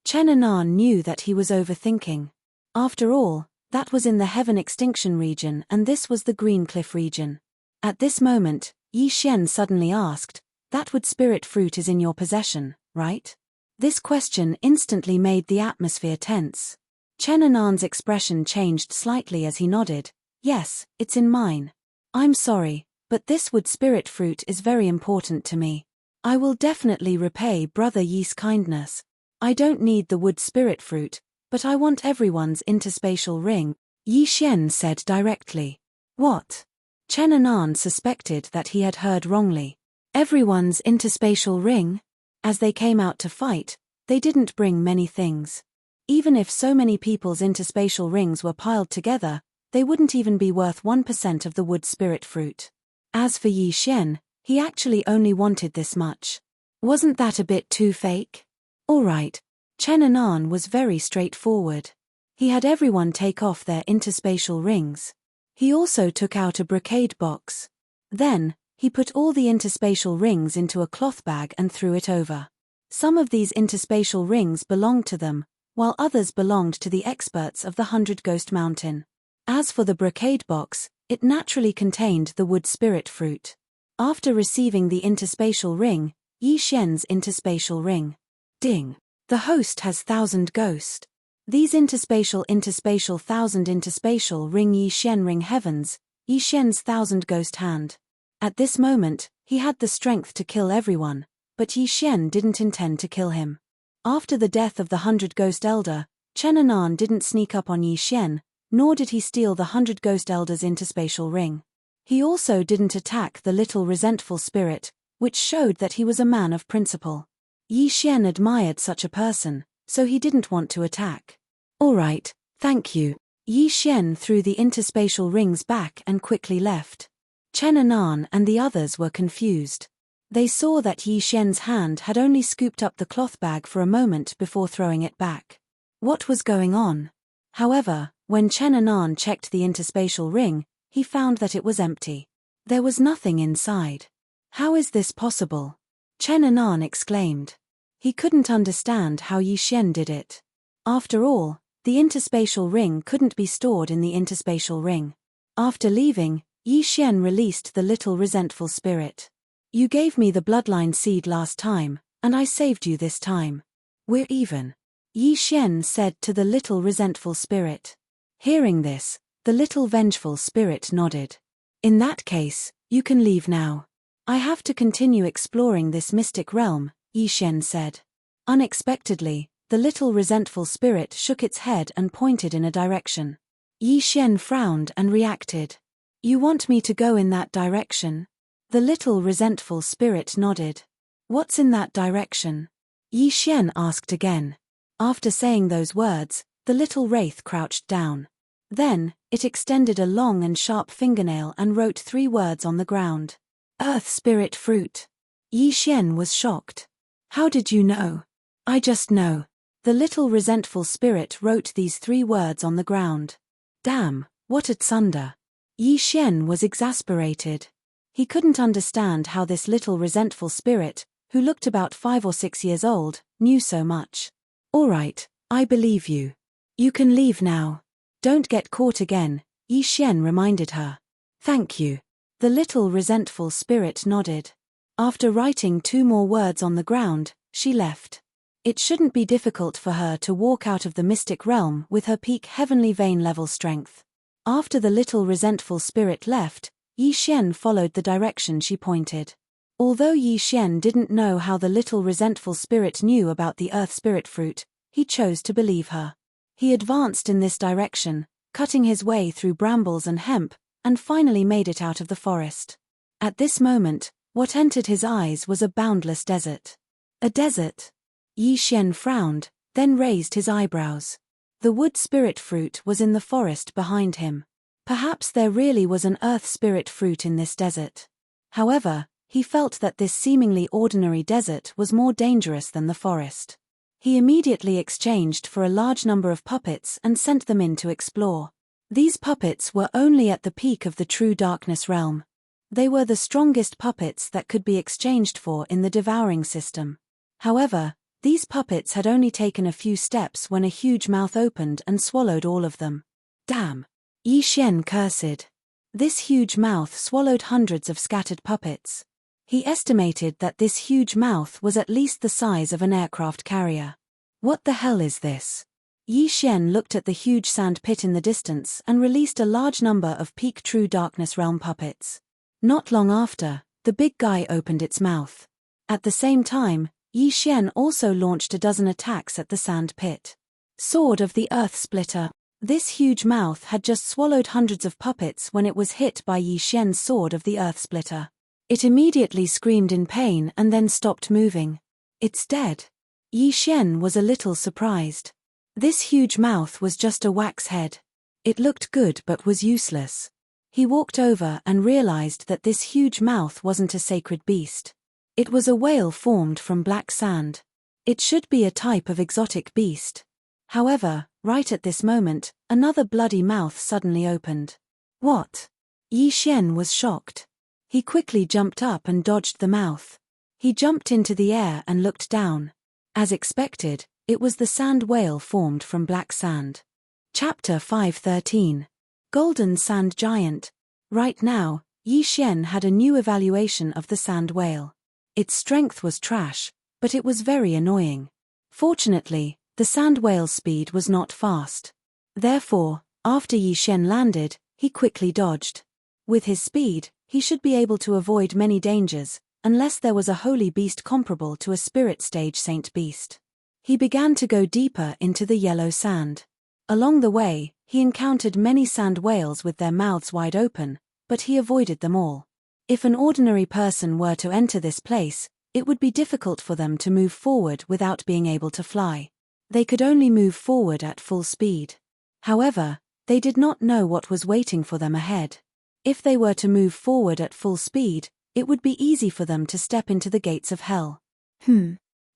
S1: Chen Anan knew that he was overthinking. After all, that was in the Heaven Extinction region and this was the Green Cliff region. At this moment, Yi Xian suddenly asked, "That wood spirit fruit is in your possession, right?" This question instantly made the atmosphere tense. Chen Anan's expression changed slightly as he nodded. "Yes, it's in mine. I'm sorry, but this wood spirit fruit is very important to me. I will definitely repay Brother Yi's kindness. I don't need the wood spirit fruit, but I want everyone's interspatial ring," Yi Xian said directly. What? Chen Anan suspected that he had heard wrongly. Everyone's interspatial ring? As they came out to fight, they didn't bring many things. Even if so many people's interspatial rings were piled together, they wouldn't even be worth 1% of the wood spirit fruit. As for Yi Xian, he actually only wanted this much. Wasn't that a bit too fake? Alright. Chen Anan was very straightforward. He had everyone take off their interspatial rings. He also took out a brocade box. Then, he put all the interspatial rings into a cloth bag and threw it over. Some of these interspatial rings belonged to them, while others belonged to the experts of the 100 Ghost Mountain. As for the brocade box, it naturally contained the wood spirit fruit. After receiving the interspatial ring, Yi Xian's interspatial ring. Ding. The host has 1,000 ghost. These interspatial 1,000 interspatial ring Yi Xian ring heavens, Yi Xian's 1,000 ghost hand. At this moment, he had the strength to kill everyone, but Yi Xian didn't intend to kill him. After the death of the 100 Ghost Elder, Chen Anan didn't sneak up on Yi Xian, nor did he steal the 100 Ghost Elder's interspatial ring. He also didn't attack the little resentful spirit, which showed that he was a man of principle. Yi Xian admired such a person, so he didn't want to attack. Alright, thank you. Yi Xian threw the interspatial rings back and quickly left. Chen Anan and the others were confused. They saw that Yi Xian's hand had only scooped up the cloth bag for a moment before throwing it back. What was going on? However, when Chen Anan checked the interspatial ring, he found that it was empty. There was nothing inside. How is this possible? Chen Anan exclaimed. He couldn't understand how Yi Xian did it. After all, the interspatial ring couldn't be stored in the interspatial ring. After leaving, Yi Xian released the little resentful spirit. "You gave me the bloodline seed last time, and I saved you this time. We're even," Yi Xian said to the little resentful spirit. Hearing this, the little vengeful spirit nodded. "In that case, you can leave now. I have to continue exploring this mystic realm," Yi Xian said. Unexpectedly, the little resentful spirit shook its head and pointed in a direction. Yi Xian frowned and reacted. "You want me to go in that direction?" The little resentful spirit nodded. "What's in that direction?" Yi Xian asked again. After saying those words, the little wraith crouched down. Then, it extended a long and sharp fingernail and wrote 3 words on the ground. "Earth Spirit Fruit." Yi Xian was shocked. "How did you know?" "I just know." The little resentful spirit wrote these 3 words on the ground. Damn, what a tsunder. Yi Xian was exasperated. He couldn't understand how this little resentful spirit, who looked about 5 or 6 years old, knew so much. "Alright, I believe you. You can leave now. Don't get caught again," Yi Xian reminded her. "Thank you." The little resentful spirit nodded. After writing 2 more words on the ground, she left. It shouldn't be difficult for her to walk out of the mystic realm with her peak heavenly vein level strength. After the little resentful spirit left, Yi Xian followed the direction she pointed. Although Yi Xian didn't know how the little resentful spirit knew about the earth spirit fruit, he chose to believe her. He advanced in this direction, cutting his way through brambles and hemp, and finally made it out of the forest. At this moment, what entered his eyes was a boundless desert. A desert? Yi Xian frowned, then raised his eyebrows. The wood spirit fruit was in the forest behind him. Perhaps there really was an earth spirit fruit in this desert. However, he felt that this seemingly ordinary desert was more dangerous than the forest. He immediately exchanged for a large number of puppets and sent them in to explore. These puppets were only at the peak of the true darkness realm. They were the strongest puppets that could be exchanged for in the devouring system. However, these puppets had only taken a few steps when a huge mouth opened and swallowed all of them. Damn! Yi Xian cursed. This huge mouth swallowed hundreds of scattered puppets. He estimated that this huge mouth was at least the size of an aircraft carrier. What the hell is this? Yi Xian looked at the huge sand pit in the distance and released a large number of peak true darkness realm puppets. Not long after, the big guy opened its mouth. At the same time, Yi Xian also launched a dozen attacks at the sand pit. Sword of the Earth Splitter. This huge mouth had just swallowed hundreds of puppets when it was hit by Yi Xian's Sword of the Earth Splitter. It immediately screamed in pain and then stopped moving. It's dead. Yi Xian was a little surprised. This huge mouth was just a wax head. It looked good but was useless. He walked over and realized that this huge mouth wasn't a sacred beast. It was a whale formed from black sand. It should be a type of exotic beast. However, right at this moment, another bloody mouth suddenly opened. What? Yi Xian was shocked. He quickly jumped up and dodged the mouth. He jumped into the air and looked down. As expected, it was the sand whale formed from black sand. Chapter 513. Golden Sand Giant. Right now, Yi Xian had a new evaluation of the sand whale. Its strength was trash, but it was very annoying. Fortunately, the sand whale's speed was not fast. Therefore, after Yi Xian landed, he quickly dodged. With his speed, he should be able to avoid many dangers, unless there was a holy beast comparable to a spirit stage saint beast. He began to go deeper into the yellow sand. Along the way, he encountered many sand whales with their mouths wide open, but he avoided them all. If an ordinary person were to enter this place, it would be difficult for them to move forward without being able to fly. They could only move forward at full speed. However, they did not know what was waiting for them ahead. If they were to move forward at full speed, it would be easy for them to step into the gates of hell.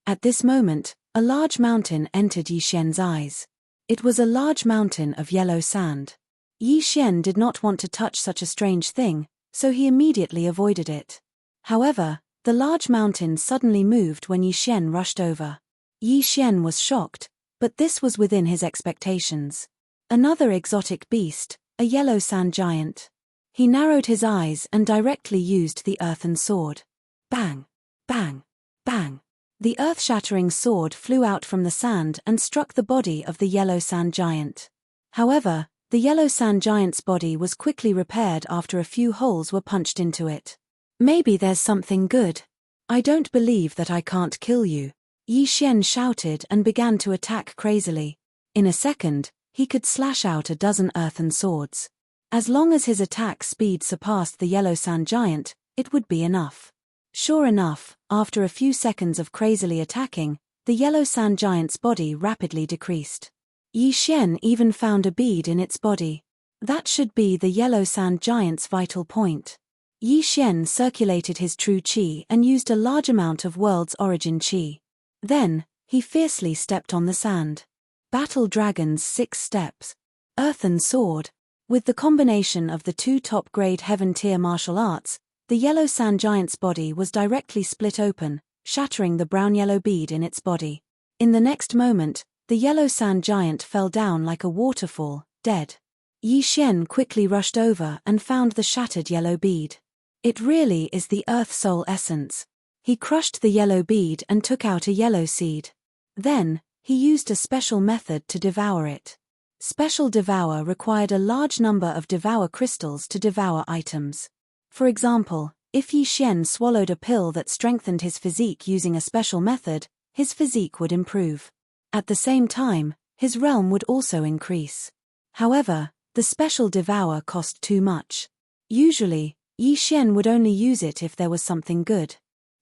S1: At this moment, a large mountain entered Yi Xian's eyes. It was a large mountain of yellow sand. Yi Xian did not want to touch such a strange thing, so he immediately avoided it. However, the large mountain suddenly moved when Yi Xian rushed over. Yi Xian was shocked, but this was within his expectations. Another exotic beast, a yellow sand giant. He narrowed his eyes and directly used the earthen sword. Bang! Bang! Bang! The earth-shattering sword flew out from the sand and struck the body of the yellow sand giant. However, the yellow sand giant's body was quickly repaired after a few holes were punched into it. Maybe there's something good. I don't believe that I can't kill you. Yi Xian shouted and began to attack crazily. In a second, he could slash out a dozen earthen swords. As long as his attack speed surpassed the yellow sand giant, it would be enough. Sure enough, after a few seconds of crazily attacking, the yellow sand giant's body rapidly decreased. Yi Xian even found a bead in its body. That should be the yellow sand giant's vital point. Yi Xian circulated his true qi and used a large amount of world's origin qi. Then, he fiercely stepped on the sand. Battle Dragon's 6 steps. Earthen sword. With the combination of the 2 top-grade heaven-tier martial arts, the yellow sand giant's body was directly split open, shattering the brown-yellow bead in its body. In the next moment, the yellow sand giant fell down like a waterfall, dead. Yi Xian quickly rushed over and found the shattered yellow bead. It really is the Earth Soul essence. He crushed the yellow bead and took out a yellow seed. Then, he used a special method to devour it. Special Devour required a large number of Devour crystals to devour items. For example, If Yi Xian swallowed a pill that strengthened his physique using a special method, his physique would improve. At the same time, his realm would also increase. However, the special Devour cost too much. Usually, Yi Xian would only use it if there was something good.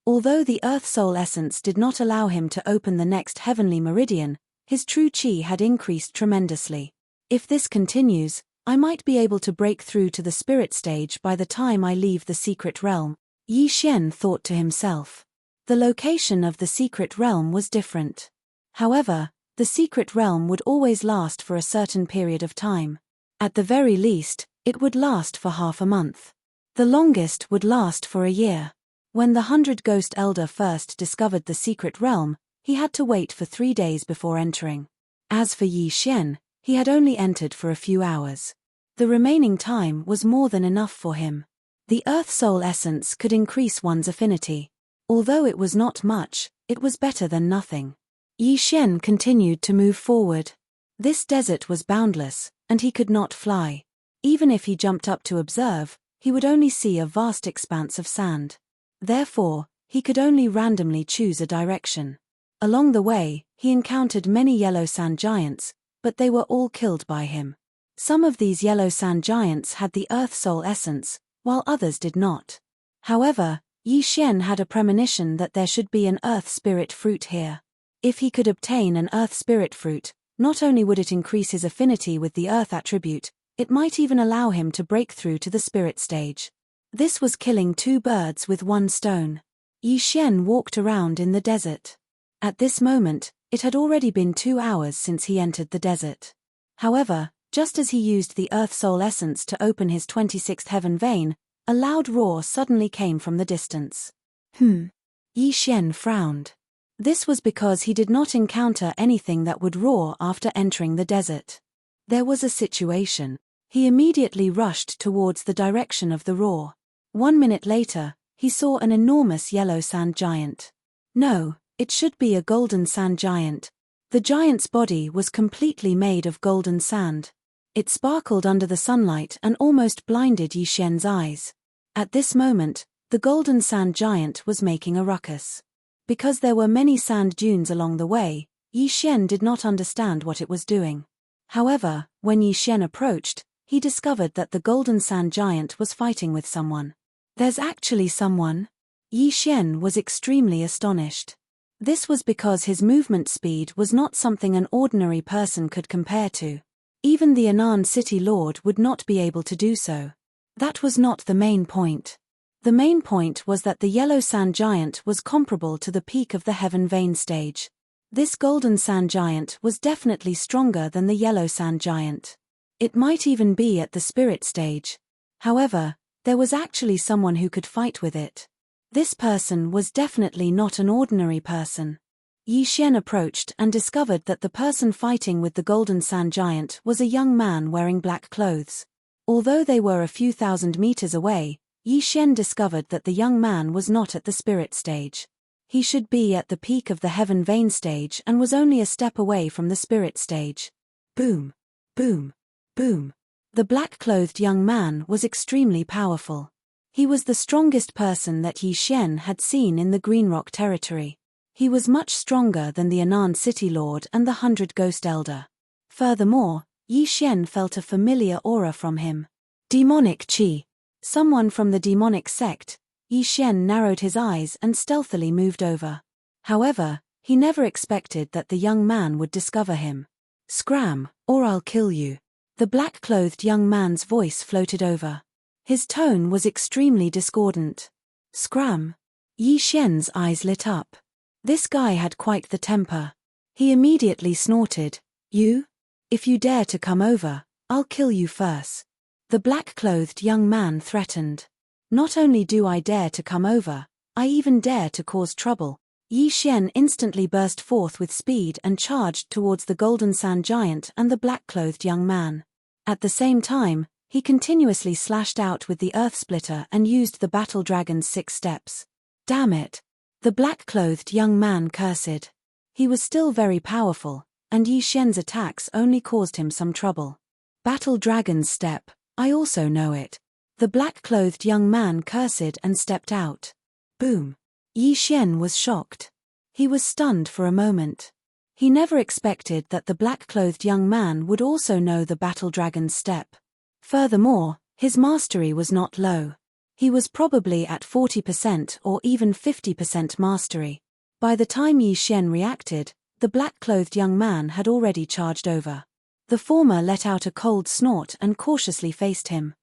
S1: Although the Earth Soul Essence did not allow him to open the next heavenly meridian, his true qi had increased tremendously. If this continues, I might be able to break through to the spirit stage by the time I leave the secret realm, Yi Xian thought to himself. The location of the secret realm was different. However, the secret realm would always last for a certain period of time. At the very least, it would last for half a month. The longest would last for a year. When the 100 Ghost Elder first discovered the secret realm, he had to wait for 3 days before entering. As for Yi Xian, he had only entered for a few hours. The remaining time was more than enough for him. The Earth Soul Essence could increase one's affinity. Although it was not much, it was better than nothing. Yi Xian continued to move forward. This desert was boundless, and he could not fly. Even if he jumped up to observe, he would only see a vast expanse of sand. Therefore, he could only randomly choose a direction. Along the way, he encountered many yellow sand giants, but they were all killed by him. Some of these yellow sand giants had the Earth Soul Essence, while others did not. However, Yi Xian had a premonition that there should be an Earth Spirit fruit here. If he could obtain an Earth Spirit fruit, not only would it increase his affinity with the Earth attribute, it might even allow him to break through to the spirit stage. This was killing 2 birds with 1 stone. Yi Xian walked around in the desert. At this moment, it had already been 2 hours since he entered the desert. However, just as he used the Earth Soul Essence to open his 26th heaven vein, a loud roar suddenly came from the distance. Yi Xian frowned. This was because he did not encounter anything that would roar after entering the desert. There was a situation. He immediately rushed towards the direction of the roar. 1 minute later, he saw an enormous yellow sand giant. No, it should be a golden sand giant. The giant's body was completely made of golden sand. It sparkled under the sunlight and almost blinded Yi Xian's eyes. At this moment, the golden sand giant was making a ruckus. Because there were many sand dunes along the way, Yi Xian did not understand what it was doing. However, when Yi Xian approached, he discovered that the golden sand giant was fighting with someone. There's actually someone? Yi Xian was extremely astonished. This was because his movement speed was not something an ordinary person could compare to. Even the Anan City Lord would not be able to do so. That was not the main point. The main point was that the yellow sand giant was comparable to the peak of the heaven vein stage. This golden sand giant was definitely stronger than the yellow sand giant. It might even be at the spirit stage. However, there was actually someone who could fight with it. This person was definitely not an ordinary person. Yi Xian approached and discovered that the person fighting with the golden sand giant was a young man wearing black clothes. Although they were a few thousand meters away, Yi Xian discovered that the young man was not at the spirit stage. He should be at the peak of the heaven vein stage and was only a step away from the spirit stage. Boom! Boom! Boom! The black-clothed young man was extremely powerful. He was the strongest person that Yi Xian had seen in the Green Rock territory. He was much stronger than the Anan City Lord and the 100 Ghost Elder. Furthermore, Yi Xian felt a familiar aura from him. Demonic Qi. Someone from the demonic sect. Yi Xian narrowed his eyes and stealthily moved over. However, he never expected that the young man would discover him. Scram, or I'll kill you. The black-clothed young man's voice floated over. His tone was extremely discordant. Scram. Yi Xian's eyes lit up. This guy had quite the temper. He immediately snorted. You? If you dare to come over, I'll kill you first. The black-clothed young man threatened. Not only do I dare to come over, I even dare to cause trouble. Yi Xian instantly burst forth with speed and charged towards the golden sand giant and the black-clothed young man. At the same time, he continuously slashed out with the earth splitter and used the battle dragon's 6 steps. Damn it! The black-clothed young man cursed. He was still very powerful, and Yi Xian's attacks only caused him some trouble. Battle dragon's step, I also know it. The black-clothed young man cursed and stepped out. Boom. Yi Xian was shocked. He was stunned for a moment. He never expected that the black-clothed young man would also know the battle dragon's step. Furthermore, his mastery was not low. He was probably at 40% or even 50% mastery. By the time Yi Xian reacted, the black-clothed young man had already charged over. The former let out a cold snort and cautiously faced him.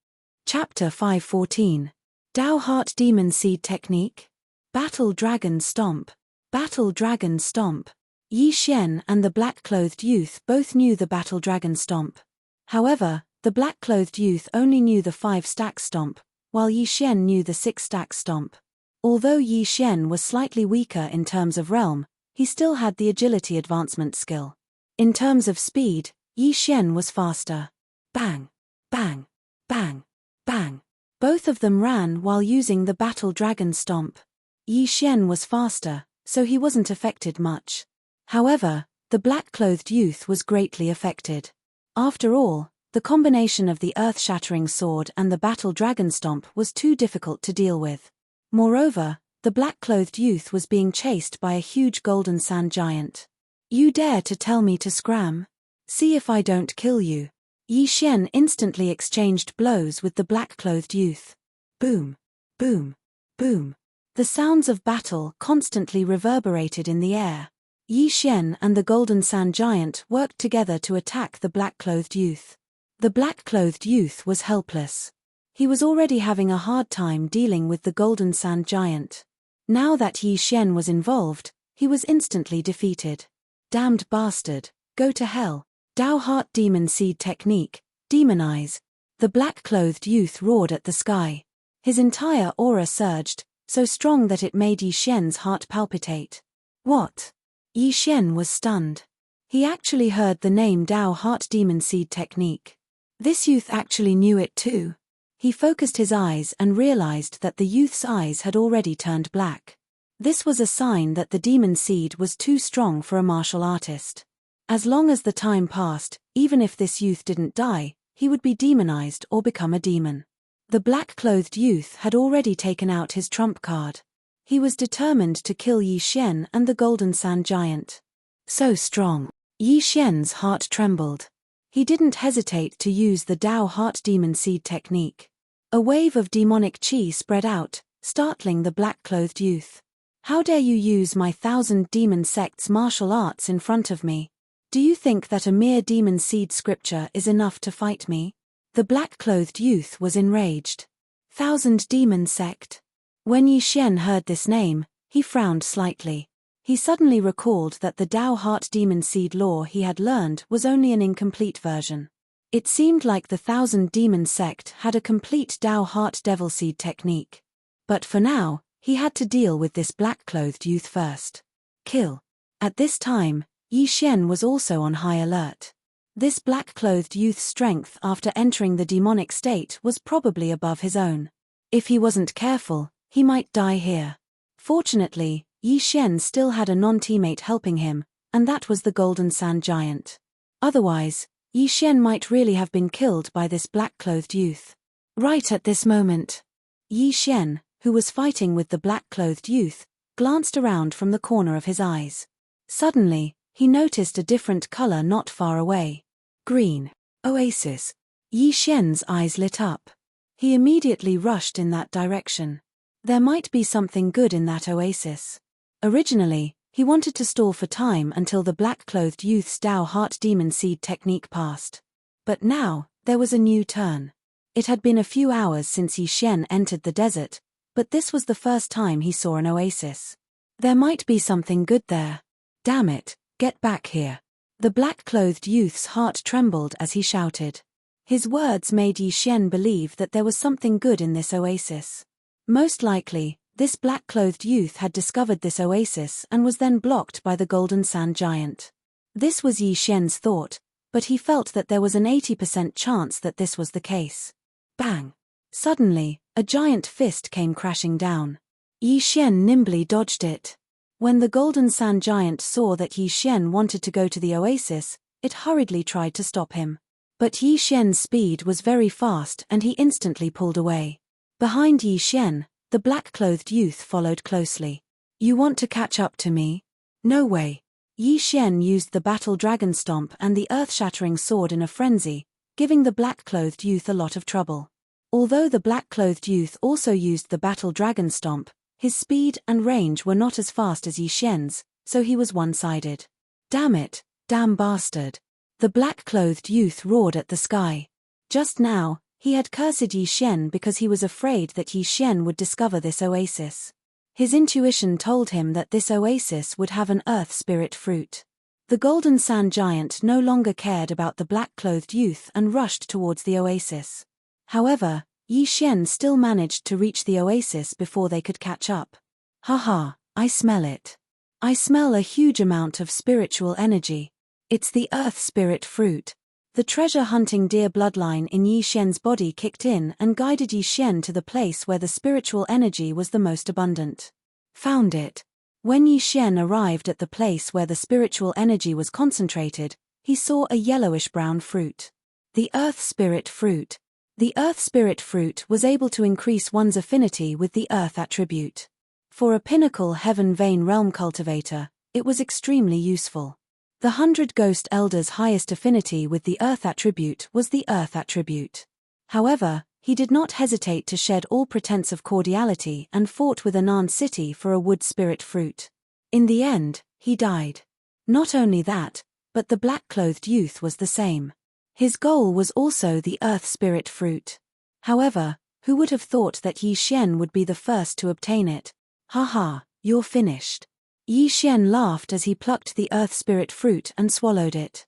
S1: Chapter 514. Dao Heart Demon Seed Technique. Battle Dragon Stomp. Battle Dragon Stomp. Yi Xian and the black-clothed youth both knew the Battle Dragon Stomp. However, the black-clothed youth only knew the 5-stack stomp, while Yi Xian knew the 6-stack stomp. Although Yi Xian was slightly weaker in terms of realm, he still had the agility advancement skill. In terms of speed, Yi Xian was faster. Bang! Bang! Bang! Bang! Both of them ran while using the Battle Dragon Stomp. Yi Xian was faster, so he wasn't affected much. However, the black-clothed youth was greatly affected. After all, the combination of the earth-shattering sword and the Battle Dragon Stomp was too difficult to deal with. Moreover, the black-clothed youth was being chased by a huge golden sand giant. You dare to tell me to scram? See if I don't kill you. Yi Xian instantly exchanged blows with the black-clothed youth. Boom! Boom! Boom! The sounds of battle constantly reverberated in the air. Yi Xian and the golden sand giant worked together to attack the black-clothed youth. The black-clothed youth was helpless. He was already having a hard time dealing with the golden sand giant. Now that Yi Xian was involved, he was instantly defeated. Damned bastard, go to hell. Dao Heart Demon Seed Technique, Demonize. The black-clothed youth roared at the sky. His entire aura surged, so strong that it made Yi Xian's heart palpitate. What? Yi Xian was stunned. He actually heard the name Dao Heart Demon Seed Technique. This youth actually knew it too. He focused his eyes and realized that the youth's eyes had already turned black. This was a sign that the demon seed was too strong for a martial artist. As long as the time passed, even if this youth didn't die, he would be demonized or become a demon. The black-clothed youth had already taken out his trump card. He was determined to kill Yi Xian and the golden sand giant. So strong. Yi Xian's heart trembled. He didn't hesitate to use the Dao Heart Demon Seed Technique. A wave of demonic chi spread out, startling the black-clothed youth. How dare you use my 1,000 demon sect's martial arts in front of me? Do you think that a mere demon seed scripture is enough to fight me? The black-clothed youth was enraged. 1,000 demon sect. When Yi Xian heard this name, he frowned slightly. He suddenly recalled that the Dao Heart Demon Seed lore he had learned was only an incomplete version. It seemed like the 1,000 demon sect had a complete Dao Heart Devil Seed technique. But for now, he had to deal with this black-clothed youth first. Kill. At this time, Yi Xian was also on high alert. This black-clothed youth's strength after entering the demonic state was probably above his own. If he wasn't careful, he might die here. Fortunately, Yi Xian still had a non-teammate helping him, and that was the golden sand giant. Otherwise, Yi Xian might really have been killed by this black-clothed youth. Right at this moment, Yi Xian, who was fighting with the black-clothed youth, glanced around from the corner of his eyes. Suddenly, he noticed a different color not far away. Green. Oasis. Yi Xian's eyes lit up. He immediately rushed in that direction. There might be something good in that oasis. Originally, he wanted to stall for time until the black-clothed youth's Dao Heart Demon Seed technique passed. But now, there was a new turn. It had been a few hours since Yi Xian entered the desert, but this was the first time he saw an oasis. There might be something good there. Damn it, get back here. The black-clothed youth's heart trembled as he shouted. His words made Yi Xian believe that there was something good in this oasis. Most likely, this black-clothed youth had discovered this oasis and was then blocked by the golden sand giant. This was Yi Xian's thought, but he felt that there was an 80% chance that this was the case. Bang! Suddenly, a giant fist came crashing down. Yi Xian nimbly dodged it. When the golden sand giant saw that Yi Xian wanted to go to the oasis, it hurriedly tried to stop him. But Yi Xian's speed was very fast and he instantly pulled away. Behind Yi Xian, the black-clothed youth followed closely. You want to catch up to me? No way. Yi Xian used the battle dragon stomp and the earth-shattering sword in a frenzy, giving the black-clothed youth a lot of trouble. Although the black-clothed youth also used the battle dragon stomp, his speed and range were not as fast as Yi Xian's, so he was one-sided. Damn it, damn bastard. The black-clothed youth roared at the sky. Just now, he had cursed Yi Xian because he was afraid that Yi Xian would discover this oasis. His intuition told him that this oasis would have an earth spirit fruit. The golden sand giant no longer cared about the black-clothed youth and rushed towards the oasis. However, Yi Xian still managed to reach the oasis before they could catch up. Haha, I smell it. I smell a huge amount of spiritual energy. It's the earth spirit fruit. The treasure-hunting deer bloodline in Yi Xian's body kicked in and guided Yi Xian to the place where the spiritual energy was the most abundant. Found it. When Yi Xian arrived at the place where the spiritual energy was concentrated, he saw a yellowish-brown fruit. The earth spirit fruit. The earth spirit fruit was able to increase one's affinity with the earth attribute. For a pinnacle heaven vein realm cultivator, it was extremely useful. The 100 Ghost Elders' highest affinity with the earth attribute was the earth attribute. However, he did not hesitate to shed all pretense of cordiality and fought with Anand City for a wood spirit fruit. In the end, he died. Not only that, but the black-clothed youth was the same. His goal was also the earth spirit fruit. However, who would have thought that Yi Xian would be the first to obtain it? Haha, you're finished. Yi Xian laughed as he plucked the earth spirit fruit and swallowed it.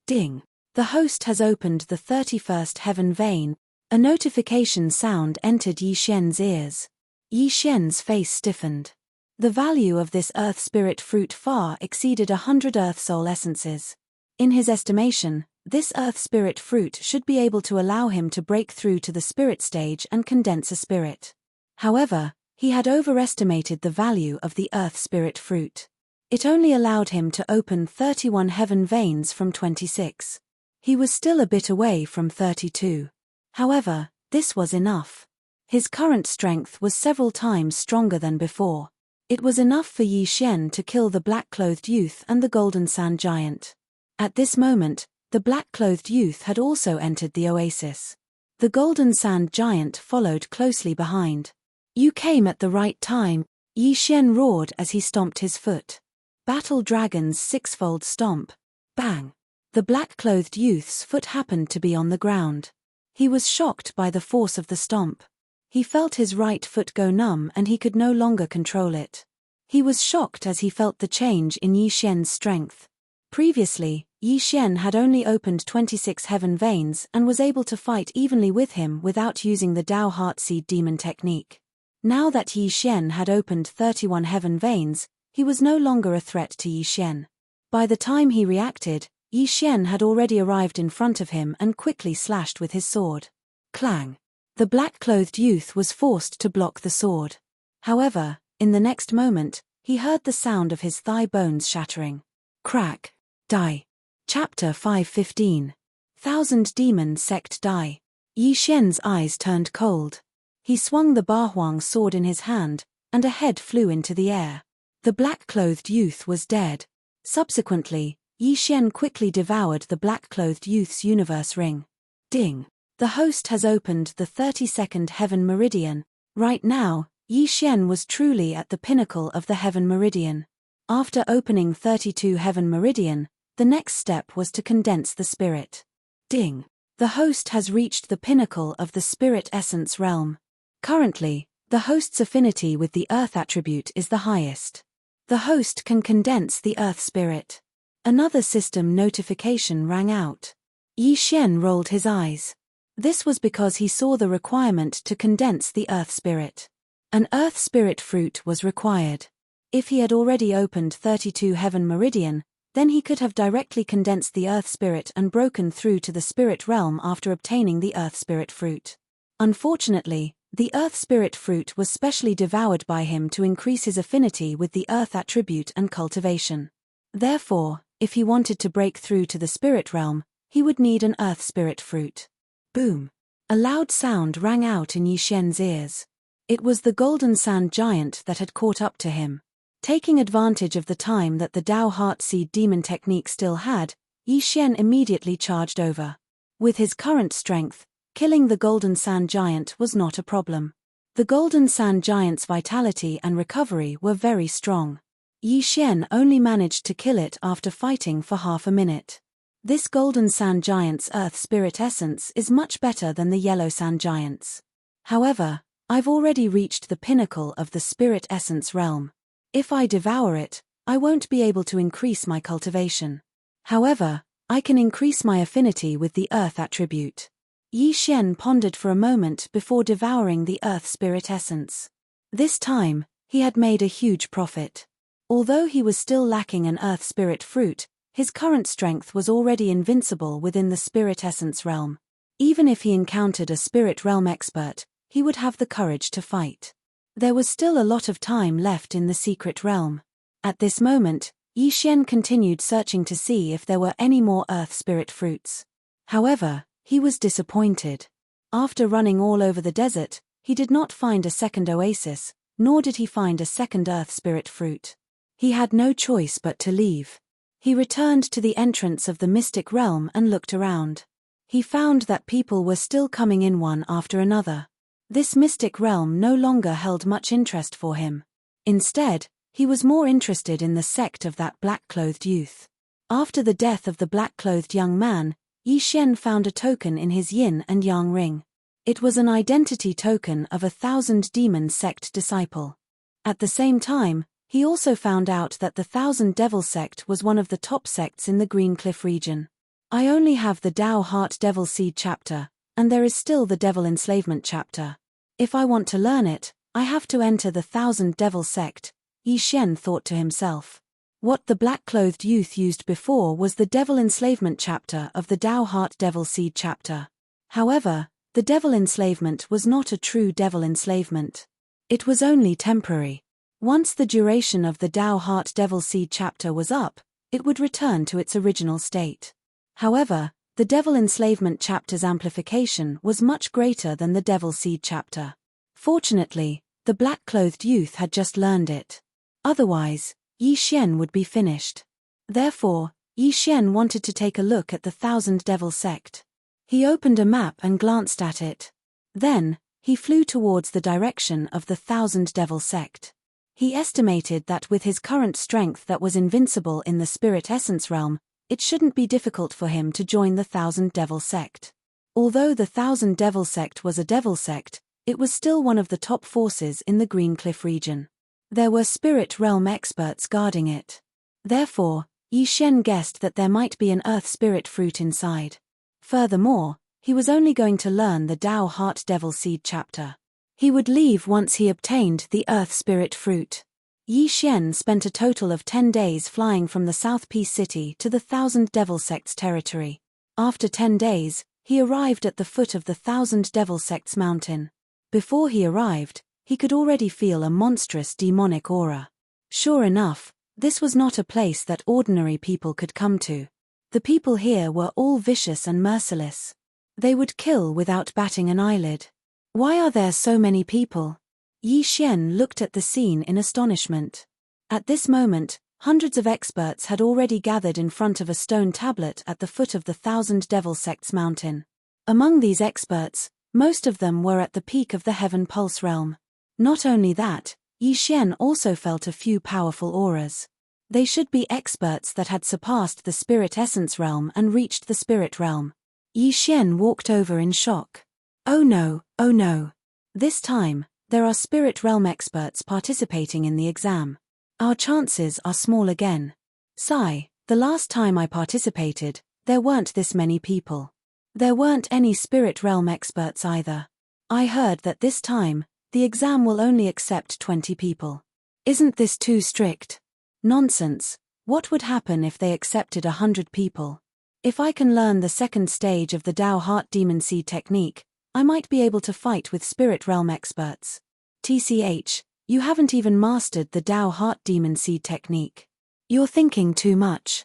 S1: Ding! The host has opened the 31st heaven vein. A notification sound entered Yi Xian's ears. Yi Xian's face stiffened. The value of this earth spirit fruit far exceeded 100 earth soul essences. In his estimation, this earth spirit fruit should be able to allow him to break through to the spirit stage and condense a spirit. However, he had overestimated the value of the earth spirit fruit. It only allowed him to open 31 heaven veins from 26. He was still a bit away from 32. However, this was enough. His current strength was several times stronger than before. It was enough for Yi Xian to kill the black-clothed youth and the golden sand giant. At this moment, the black-clothed youth had also entered the oasis. The golden sand giant followed closely behind. You came at the right time, Yi Xian roared as he stomped his foot. Battle Dragon's sixfold stomp. Bang! The black-clothed youth's foot happened to be on the ground. He was shocked by the force of the stomp. He felt his right foot go numb and he could no longer control it. He was shocked as he felt the change in Yi Xian's strength. Previously, Yi Xian had only opened 26 heaven veins and was able to fight evenly with him without using the Dao Heartseed Demon technique. Now that Yi Xian had opened 31 heaven veins, he was no longer a threat to Yi Xian. By the time he reacted, Yi Xian had already arrived in front of him and quickly slashed with his sword. Clang! The black-clothed youth was forced to block the sword. However, in the next moment, he heard the sound of his thigh bones shattering. Crack! Die! Chapter 515. Thousand Demon Sect Die. Yi Xian's eyes turned cold. He swung the Bahuang sword in his hand, and a head flew into the air. The black-clothed youth was dead. Subsequently, Yi Xian quickly devoured the black-clothed youth's universe ring. Ding! The host has opened the 32nd heaven meridian. Right now, Yi Xian was truly at the pinnacle of the heaven meridian. After opening 32 heaven meridian, the next step was to condense the spirit. Ding! The host has reached the pinnacle of the spirit essence realm. Currently, the host's affinity with the earth attribute is the highest. The host can condense the earth spirit. Another system notification rang out. Yi Xian rolled his eyes. This was because he saw the requirement to condense the earth spirit. An earth spirit fruit was required. If he had already opened 32 heaven meridian, then he could have directly condensed the earth spirit and broken through to the spirit realm after obtaining the earth spirit fruit. Unfortunately, the earth spirit fruit was specially devoured by him to increase his affinity with the earth attribute and cultivation. Therefore, if he wanted to break through to the spirit realm, he would need an earth spirit fruit. Boom! A loud sound rang out in Yi Xian's ears. It was the golden sand giant that had caught up to him. Taking advantage of the time that the Dao Heart Seed Demon technique still had, Yi Xian immediately charged over. With his current strength, killing the golden sand giant was not a problem. The golden sand giant's vitality and recovery were very strong. Yi Xian only managed to kill it after fighting for half a minute. This golden sand giant's earth spirit essence is much better than the yellow sand giant's. However, I've already reached the pinnacle of the spirit essence realm. If I devour it, I won't be able to increase my cultivation. However, I can increase my affinity with the earth attribute. Yi Xian pondered for a moment before devouring the earth spirit essence. This time, he had made a huge profit. Although he was still lacking an earth spirit fruit, his current strength was already invincible within the spirit essence realm. Even if he encountered a spirit realm expert, he would have the courage to fight. There was still a lot of time left in the secret realm. At this moment, Yi Xian continued searching to see if there were any more earth spirit fruits. However, he was disappointed. After running all over the desert, he did not find a second oasis, nor did he find a second earth spirit fruit. He had no choice but to leave. He returned to the entrance of the mystic realm and looked around. He found that people were still coming in one after another. This mystic realm no longer held much interest for him. Instead, he was more interested in the sect of that black-clothed youth. After the death of the black-clothed young man, Yi Xian found a token in his yin and yang ring. It was an identity token of a 1,000 demon sect disciple. At the same time, he also found out that the 1,000 Devil sect was one of the top sects in the Green Cliff region. I only have the Dao Heart Devil Seed chapter, and there is still the Devil Enslavement chapter. If I want to learn it, I have to enter the 1,000 Devil sect, Yi Xian thought to himself. What the black-clothed youth used before was the Devil Enslavement chapter of the Dao Heart Devil Seed chapter. However, the Devil Enslavement was not a true Devil Enslavement. It was only temporary. Once the duration of the Dao Heart Devil Seed chapter was up, it would return to its original state. However, the Devil Enslavement chapter's amplification was much greater than the Devil Seed chapter. Fortunately, the black-clothed youth had just learned it. Otherwise, Yi Xian would be finished. Therefore, Yi Xian wanted to take a look at the 1,000 Devil sect. He opened a map and glanced at it. Then, he flew towards the direction of the 1,000 Devil sect. He estimated that with his current strength that was invincible in the spirit essence realm, it shouldn't be difficult for him to join the 1,000 Devil sect. Although the 1,000 Devil sect was a devil sect, it was still one of the top forces in the Green Cliff region. There were spirit realm experts guarding it. Therefore, Yi Xian guessed that there might be an earth spirit fruit inside. Furthermore, he was only going to learn the Dao Heart Devil Seed chapter. He would leave once he obtained the earth spirit fruit. Yi Xian spent a total of 10 days flying from the South Peace City to the 1,000 Devil sect's territory. After 10 days, he arrived at the foot of the 1,000 Devil sect's mountain. Before he arrived, he could already feel a monstrous demonic aura. Sure enough, this was not a place that ordinary people could come to. The people here were all vicious and merciless. They would kill without batting an eyelid. Why are there so many people? Yi Xian looked at the scene in astonishment. At this moment, hundreds of experts had already gathered in front of a stone tablet at the foot of the 1,000 Devil sect's mountain. Among these experts, most of them were at the peak of the Heaven Pulse realm. Not only that, Yi Xian also felt a few powerful auras. They should be experts that had surpassed the spirit essence realm and reached the spirit realm. Yi Xian walked over in shock. Oh no, oh no. This time, there are spirit realm experts participating in the exam. Our chances are small again. Sigh, the last time I participated, there weren't this many people. There weren't any spirit realm experts either. I heard that this time, the exam will only accept 20 people. Isn't this too strict? Nonsense. What would happen if they accepted 100 people? If I can learn the second stage of the Dao Heart Demon Seed technique, I might be able to fight with spirit realm experts. TCH, you haven't even mastered the Dao Heart Demon Seed technique. You're thinking too much.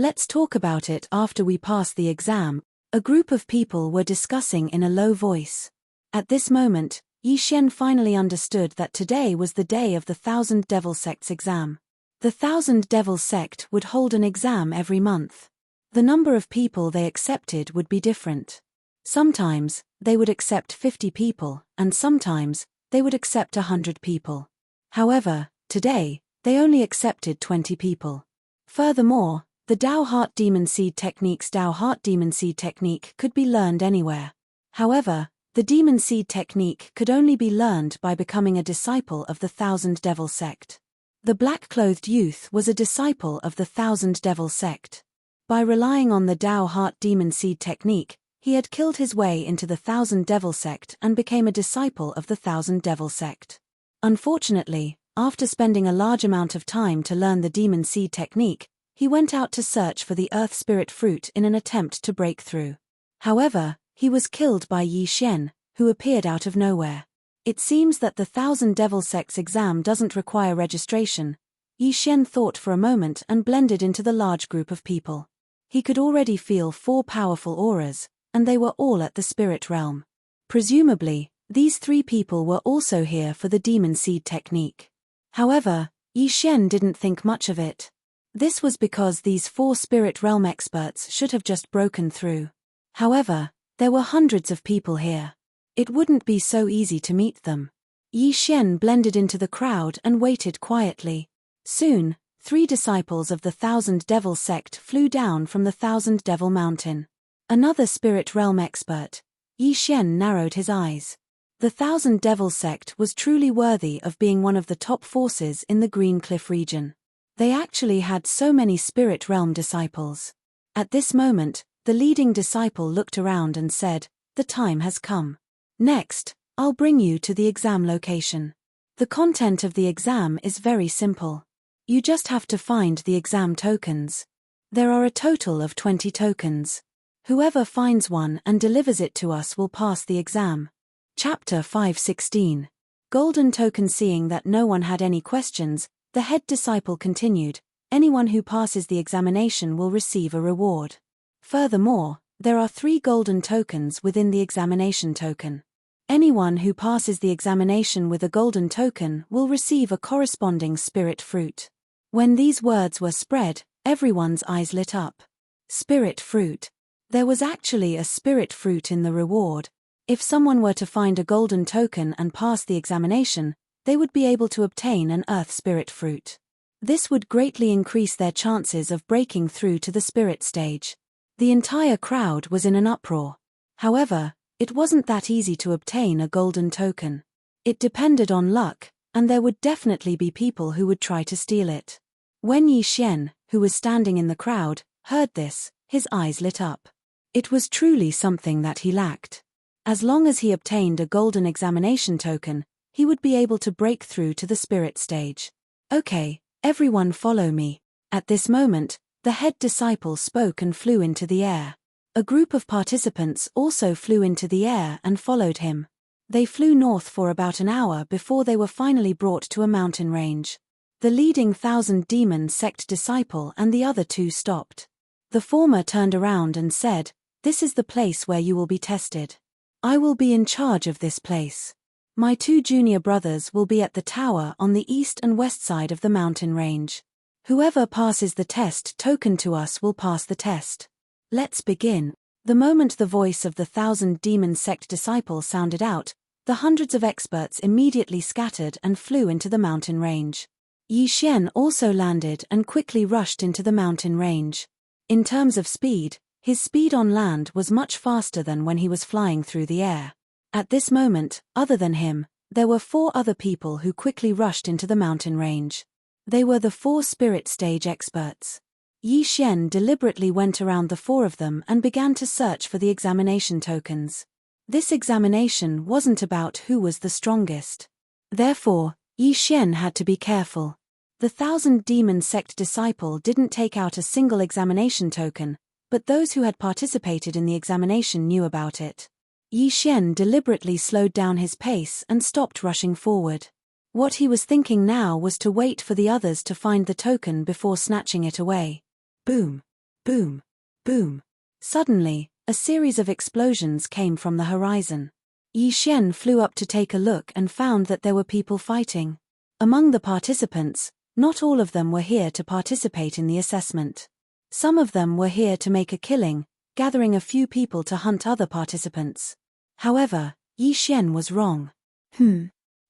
S1: Let's talk about it after we pass the exam. A group of people were discussing in a low voice. At this moment, Yi Xian finally understood that today was the day of the Thousand Devil Sect's exam. The Thousand Devil Sect would hold an exam every month. The number of people they accepted would be different. Sometimes, they would accept 50 people, and sometimes, they would accept 100 people. However, today, they only accepted 20 people. Furthermore, the Dao Heart Demon Seed Technique's Dao Heart Demon Seed Technique could be learned anywhere. However, the Demon Seed Technique could only be learned by becoming a disciple of the Thousand Devil Sect. The black-clothed youth was a disciple of the Thousand Devil Sect. By relying on the Dao Heart Demon Seed Technique, he had killed his way into the Thousand Devil Sect and became a disciple of the Thousand Devil Sect. Unfortunately, after spending a large amount of time to learn the Demon Seed Technique, he went out to search for the Earth Spirit Fruit in an attempt to break through. However, he was killed by Yi Xian, who appeared out of nowhere. It seems that the Thousand Devil Sect's exam doesn't require registration. Yi Xian thought for a moment and blended into the large group of people. He could already feel 4 powerful auras, and they were all at the spirit realm. Presumably, these 3 people were also here for the Demon Seed Technique. However, Yi Xian didn't think much of it. This was because these 4 spirit realm experts should have just broken through. However, there were hundreds of people here. It wouldn't be so easy to meet them. Yi Xian blended into the crowd and waited quietly. Soon, 3 disciples of the Thousand Devil Sect flew down from the Thousand Devil Mountain. Another spirit realm expert. Yi Xian narrowed his eyes. The Thousand Devil Sect was truly worthy of being one of the top forces in the Green Cliff region. They actually had so many spirit realm disciples. At this moment, the leading disciple looked around and said, "The time has come. Next, I'll bring you to the exam location. The content of the exam is very simple. You just have to find the exam tokens. There are a total of 20 tokens. Whoever finds one and delivers it to us will pass the exam." Chapter 5:16. Golden Token. Seeing that no one had any questions, the head disciple continued, "Anyone who passes the examination will receive a reward. Furthermore, there are 3 golden tokens within the examination token. Anyone who passes the examination with a golden token will receive a corresponding spirit fruit." When these words were spread, everyone's eyes lit up. Spirit fruit. There was actually a spirit fruit in the reward. If someone were to find a golden token and pass the examination, they would be able to obtain an earth spirit fruit. This would greatly increase their chances of breaking through to the spirit stage. The entire crowd was in an uproar. However, it wasn't that easy to obtain a golden token. It depended on luck, and there would definitely be people who would try to steal it. When Yi Xian, who was standing in the crowd, heard this, his eyes lit up. It was truly something that he lacked. As long as he obtained a golden examination token, he would be able to break through to the spirit stage. "Okay, everyone follow me." At this moment, the head disciple spoke and flew into the air. A group of participants also flew into the air and followed him. They flew north for about an hour before they were finally brought to a mountain range. The leading Thousand Demon Sect disciple and the other 2 stopped. The former turned around and said, "This is the place where you will be tested. I will be in charge of this place. My 2 junior brothers will be at the tower on the east and west side of the mountain range. Whoever passes the test token to us will pass the test. Let's begin." The moment the voice of the Thousand Demon Sect disciple sounded out, the hundreds of experts immediately scattered and flew into the mountain range. Yi Xian also landed and quickly rushed into the mountain range. In terms of speed, his speed on land was much faster than when he was flying through the air. At this moment, other than him, there were 4 other people who quickly rushed into the mountain range. They were the 4 spirit stage experts. Yi Xian deliberately went around the 4 of them and began to search for the examination tokens. This examination wasn't about who was the strongest. Therefore, Yi Xian had to be careful. The Thousand Demon Sect disciple didn't take out a single examination token, but those who had participated in the examination knew about it. Yi Xian deliberately slowed down his pace and stopped rushing forward. What he was thinking now was to wait for the others to find the token before snatching it away. Boom! Boom. Boom. Suddenly, a series of explosions came from the horizon. Yi Xian flew up to take a look and found that there were people fighting. Among the participants, not all of them were here to participate in the assessment. Some of them were here to make a killing, gathering a few people to hunt other participants. However, Yi Xian was wrong.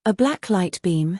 S1: A black light beam?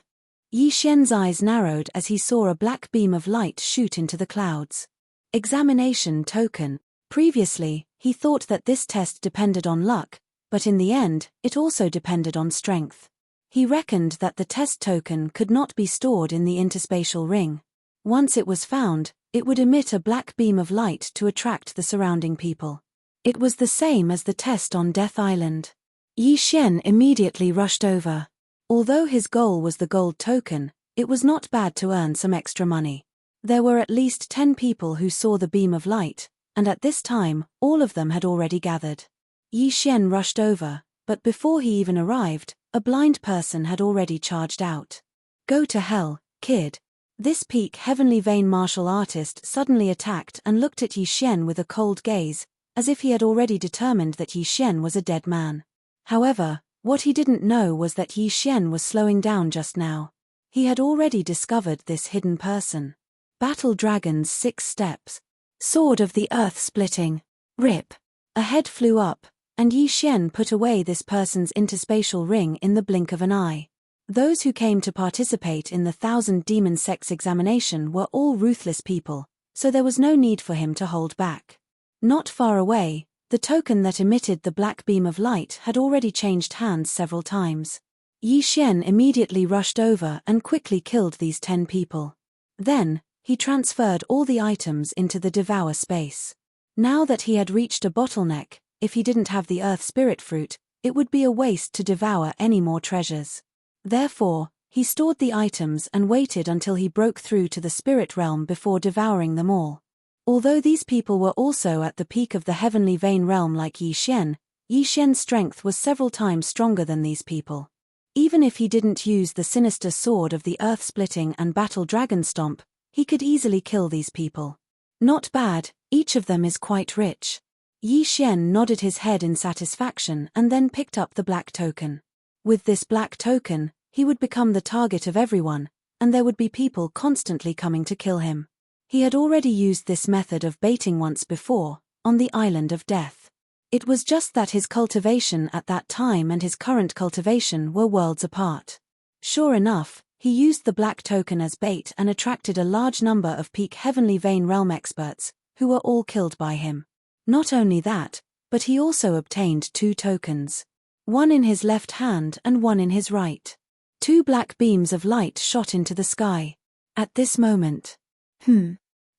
S1: Yi Xian's eyes narrowed as he saw a black beam of light shoot into the clouds. Examination token. Previously, he thought that this test depended on luck, but in the end, it also depended on strength. He reckoned that the test token could not be stored in the interspatial ring. Once it was found, it would emit a black beam of light to attract the surrounding people. It was the same as the test on Death Island. Yi Xian immediately rushed over. Although his goal was the gold token, it was not bad to earn some extra money. There were at least 10 people who saw the beam of light, and at this time, all of them had already gathered. Yi Xian rushed over, but before he even arrived, a blind person had already charged out. Go to hell, kid. This peak heavenly vein martial artist suddenly attacked and looked at Yi Xian with a cold gaze, as if he had already determined that Yi Xian was a dead man. However, what he didn't know was that Yi Xian was slowing down just now. He had already discovered this hidden person. Battle Dragon's 6 steps. Sword of the Earth splitting. Rip. A head flew up, and Yi Xian put away this person's interspatial ring in the blink of an eye. Those who came to participate in the 1000 Demon Sects examination were all ruthless people, so there was no need for him to hold back. Not far away, the token that emitted the black beam of light had already changed hands several times. Yi Xian immediately rushed over and quickly killed these 10 people. Then, he transferred all the items into the Devour space. Now that he had reached a bottleneck, if he didn't have the Earth Spirit Fruit, it would be a waste to devour any more treasures. Therefore, he stored the items and waited until he broke through to the spirit realm before devouring them all. Although these people were also at the peak of the heavenly vein realm like Yi Xian's strength was several times stronger than these people. Even if he didn't use the sinister sword of the Earth Splitting and Battle Dragon Stomp, he could easily kill these people. Not bad, each of them is quite rich. Yi Xian nodded his head in satisfaction and then picked up the black token. With this black token, he would become the target of everyone, and there would be people constantly coming to kill him. He had already used this method of baiting once before, on the Island of Death. It was just that his cultivation at that time and his current cultivation were worlds apart. Sure enough, he used the black token as bait and attracted a large number of peak heavenly vein realm experts, who were all killed by him. Not only that, but he also obtained 2 tokens. One in his left hand and one in his right. 2 black beams of light shot into the sky. At this moment.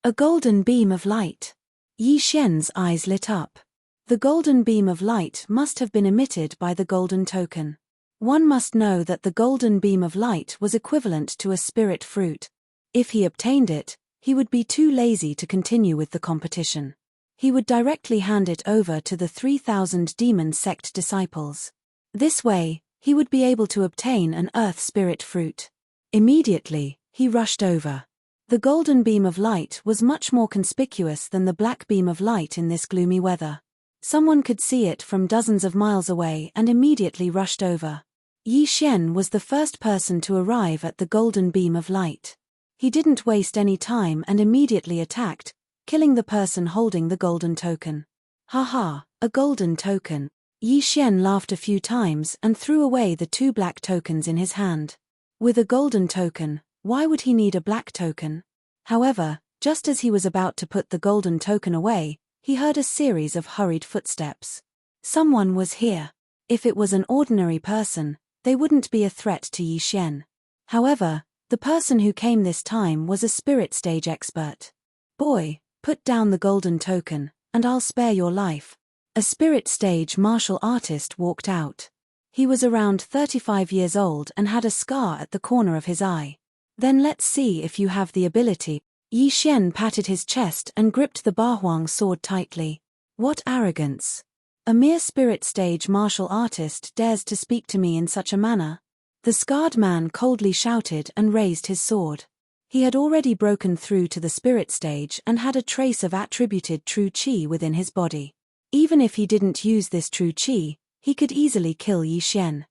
S1: A golden beam of light. Yi Xian's eyes lit up. The golden beam of light must have been emitted by the golden token. One must know that the golden beam of light was equivalent to a spirit fruit. If he obtained it, he would be too lazy to continue with the competition. He would directly hand it over to the 3000 demon sect disciples. This way, he would be able to obtain an earth spirit fruit. Immediately, he rushed over. The golden beam of light was much more conspicuous than the black beam of light in this gloomy weather. Someone could see it from dozens of miles away and immediately rushed over. Yi Xian was the first person to arrive at the golden beam of light. He didn't waste any time and immediately attacked, killing the person holding the golden token. Haha, a golden token. Yi Xian laughed a few times and threw away the 2 black tokens in his hand. With a golden token, why would he need a black token? However, just as he was about to put the golden token away, he heard a series of hurried footsteps. Someone was here. If it was an ordinary person, they wouldn't be a threat to Yi Xian. However, the person who came this time was a spirit stage expert. Boy, put down the golden token, and I'll spare your life. A spirit stage martial artist walked out. He was around 35 years old and had a scar at the corner of his eye. Then let's see if you have the ability. Yi Xian patted his chest and gripped the Bahuang sword tightly. What arrogance! A mere spirit stage martial artist dares to speak to me in such a manner. The scarred man coldly shouted and raised his sword. He had already broken through to the spirit stage and had a trace of attributed true qi within his body. Even if he didn't use this true qi, he could easily kill Yi Xian.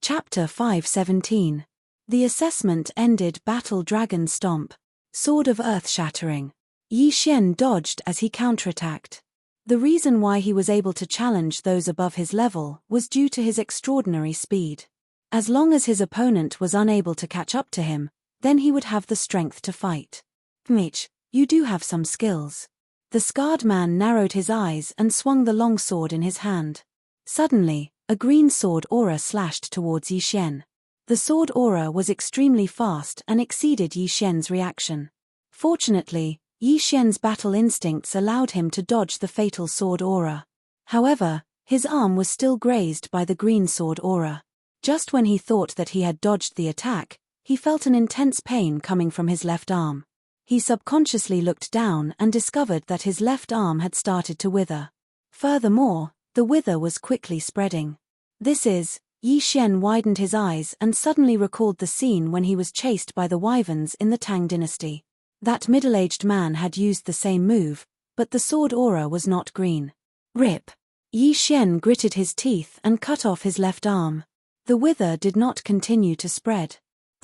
S1: Chapter 5:17. The assessment ended. Battle Dragon Stomp. Sword of Earth Shattering. Yi Xian dodged as he counterattacked. The reason why he was able to challenge those above his level was due to his extraordinary speed. As long as his opponent was unable to catch up to him, then he would have the strength to fight. Enrich, you do have some skills. The scarred man narrowed his eyes and swung the long sword in his hand. Suddenly, a green sword aura slashed towards Yi Xian. The sword aura was extremely fast and exceeded Yi Xian's reaction. Fortunately, Yi Xian's battle instincts allowed him to dodge the fatal sword aura. However, his arm was still grazed by the green sword aura. Just when he thought that he had dodged the attack, he felt an intense pain coming from his left arm. He subconsciously looked down and discovered that his left arm had started to wither. Furthermore, the wither was quickly spreading. Yi Xian widened his eyes and suddenly recalled the scene when he was chased by the wyverns in the Tang dynasty. That middle-aged man had used the same move, but the sword aura was not green. Rip! Yi Xian gritted his teeth and cut off his left arm. The wither did not continue to spread.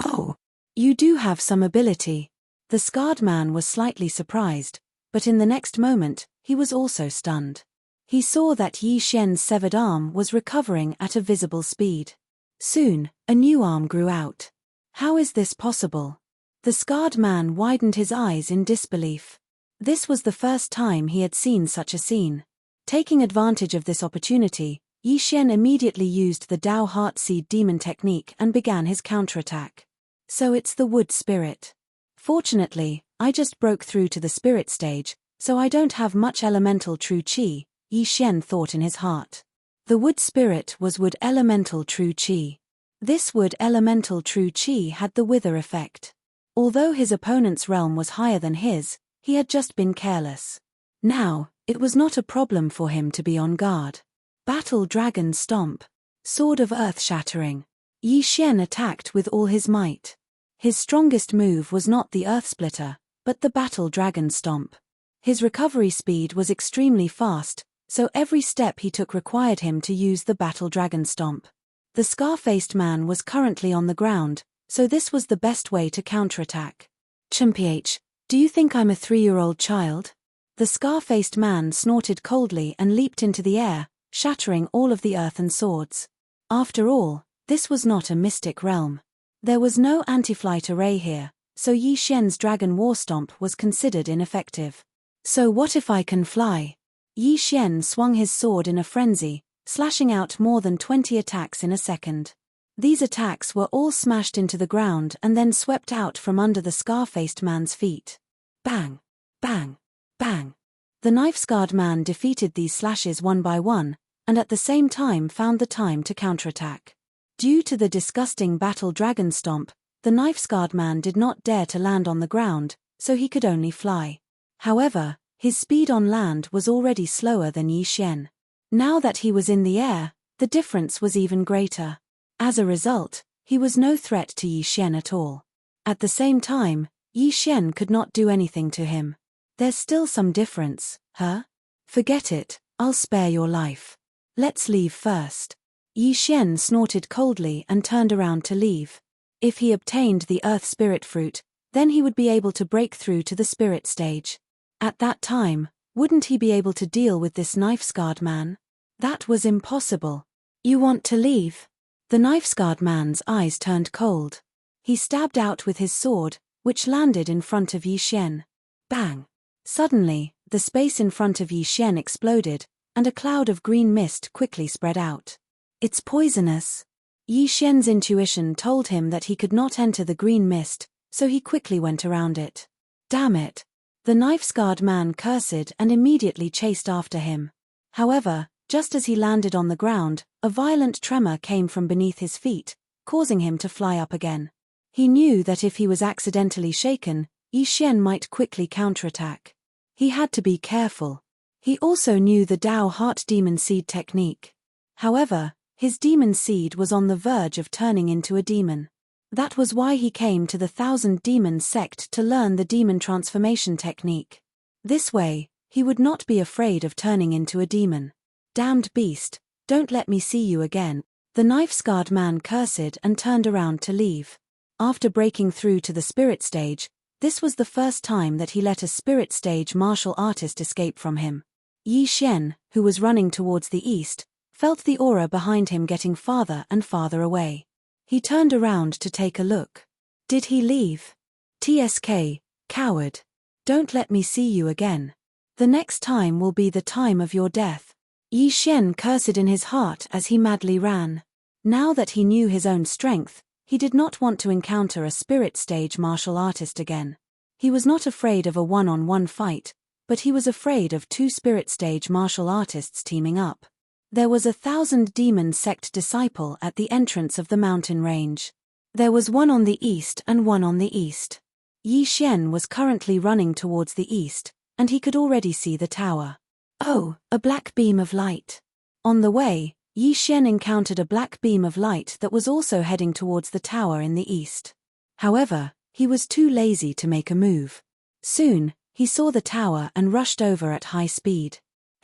S1: Oh! You do have some ability. The scarred man was slightly surprised, but in the next moment, he was also stunned. He saw that Yi Xian's severed arm was recovering at a visible speed. Soon, a new arm grew out. How is this possible? The scarred man widened his eyes in disbelief. This was the first time he had seen such a scene. Taking advantage of this opportunity, Yi Xian immediately used the Dao Heartseed Demon technique and began his counterattack. So it's the wood spirit. Fortunately, I just broke through to the spirit stage, so I don't have much elemental true qi, Yi Xian thought in his heart. The wood spirit was wood elemental true qi. This wood elemental true qi had the wither effect. Although his opponent's realm was higher than his, he had just been careless. Now, it was not a problem for him to be on guard. Battle Dragon Stomp. Sword of Earth Shattering. Yi Xian attacked with all his might. His strongest move was not the Earth Splitter, but the Battle Dragon Stomp. His recovery speed was extremely fast, so every step he took required him to use the Battle Dragon Stomp. The scar-faced man was currently on the ground, so this was the best way to counterattack. Chimph, do you think I'm a 3-year-old child? The scar-faced man snorted coldly and leaped into the air, shattering all of the earthen swords. After all, this was not a mystic realm. There was no anti-flight array here, so Yi Xian's Dragon War Stomp was considered ineffective. So what if I can fly? Yi Xian swung his sword in a frenzy, slashing out more than 20 attacks in a second. These attacks were all smashed into the ground and then swept out from under the scar-faced man's feet. Bang! Bang! Bang! The knife-scarred man defeated these slashes one by one, and at the same time found the time to counterattack. Due to the disgusting Battle Dragon Stomp, the knife-scarred man did not dare to land on the ground, so he could only fly. However, his speed on land was already slower than Yi Xian. Now that he was in the air, the difference was even greater. As a result, he was no threat to Yi Xian at all. At the same time, Yi Xian could not do anything to him. There's still some difference, huh? Forget it, I'll spare your life. Let's leave first. Yi Xian snorted coldly and turned around to leave. If he obtained the Earth Spirit Fruit, then he would be able to break through to the spirit stage. At that time, wouldn't he be able to deal with this knife-scarred man? That was impossible. You want to leave? The knife-scarred man's eyes turned cold. He stabbed out with his sword, which landed in front of Yi Xian. Bang! Suddenly, the space in front of Yi Xian exploded, and a cloud of green mist quickly spread out. It's poisonous. Yi Xian's intuition told him that he could not enter the green mist, so he quickly went around it. Damn it! The knife-scarred man cursed and immediately chased after him. However, just as he landed on the ground, a violent tremor came from beneath his feet, causing him to fly up again. He knew that if he was accidentally shaken, Yi Xian might quickly counterattack. He had to be careful. He also knew the Dao Heart Demon Seed technique. However, his demon seed was on the verge of turning into a demon. That was why he came to the Thousand Demons sect to learn the demon transformation technique. This way, he would not be afraid of turning into a demon. Damned beast, don't let me see you again. The knife-scarred man cursed and turned around to leave. After breaking through to the spirit stage, this was the first time that he let a spirit stage martial artist escape from him. Yi Xian, who was running towards the east, felt the aura behind him getting farther and farther away. He turned around to take a look. Did he leave? TSK, coward. Don't let me see you again. The next time will be the time of your death. Yi Xian cursed in his heart as he madly ran. Now that he knew his own strength, he did not want to encounter a spirit stage martial artist again. He was not afraid of a one-on-one fight, but he was afraid of two spirit stage martial artists teaming up. There was a Thousand Demons sect disciple at the entrance of the mountain range. There was one on the east and one on the east. Yi Xian was currently running towards the east, and he could already see the tower. Oh, a black beam of light. On the way, Yi Xian encountered a black beam of light that was also heading towards the tower in the east. However, he was too lazy to make a move. Soon, he saw the tower and rushed over at high speed.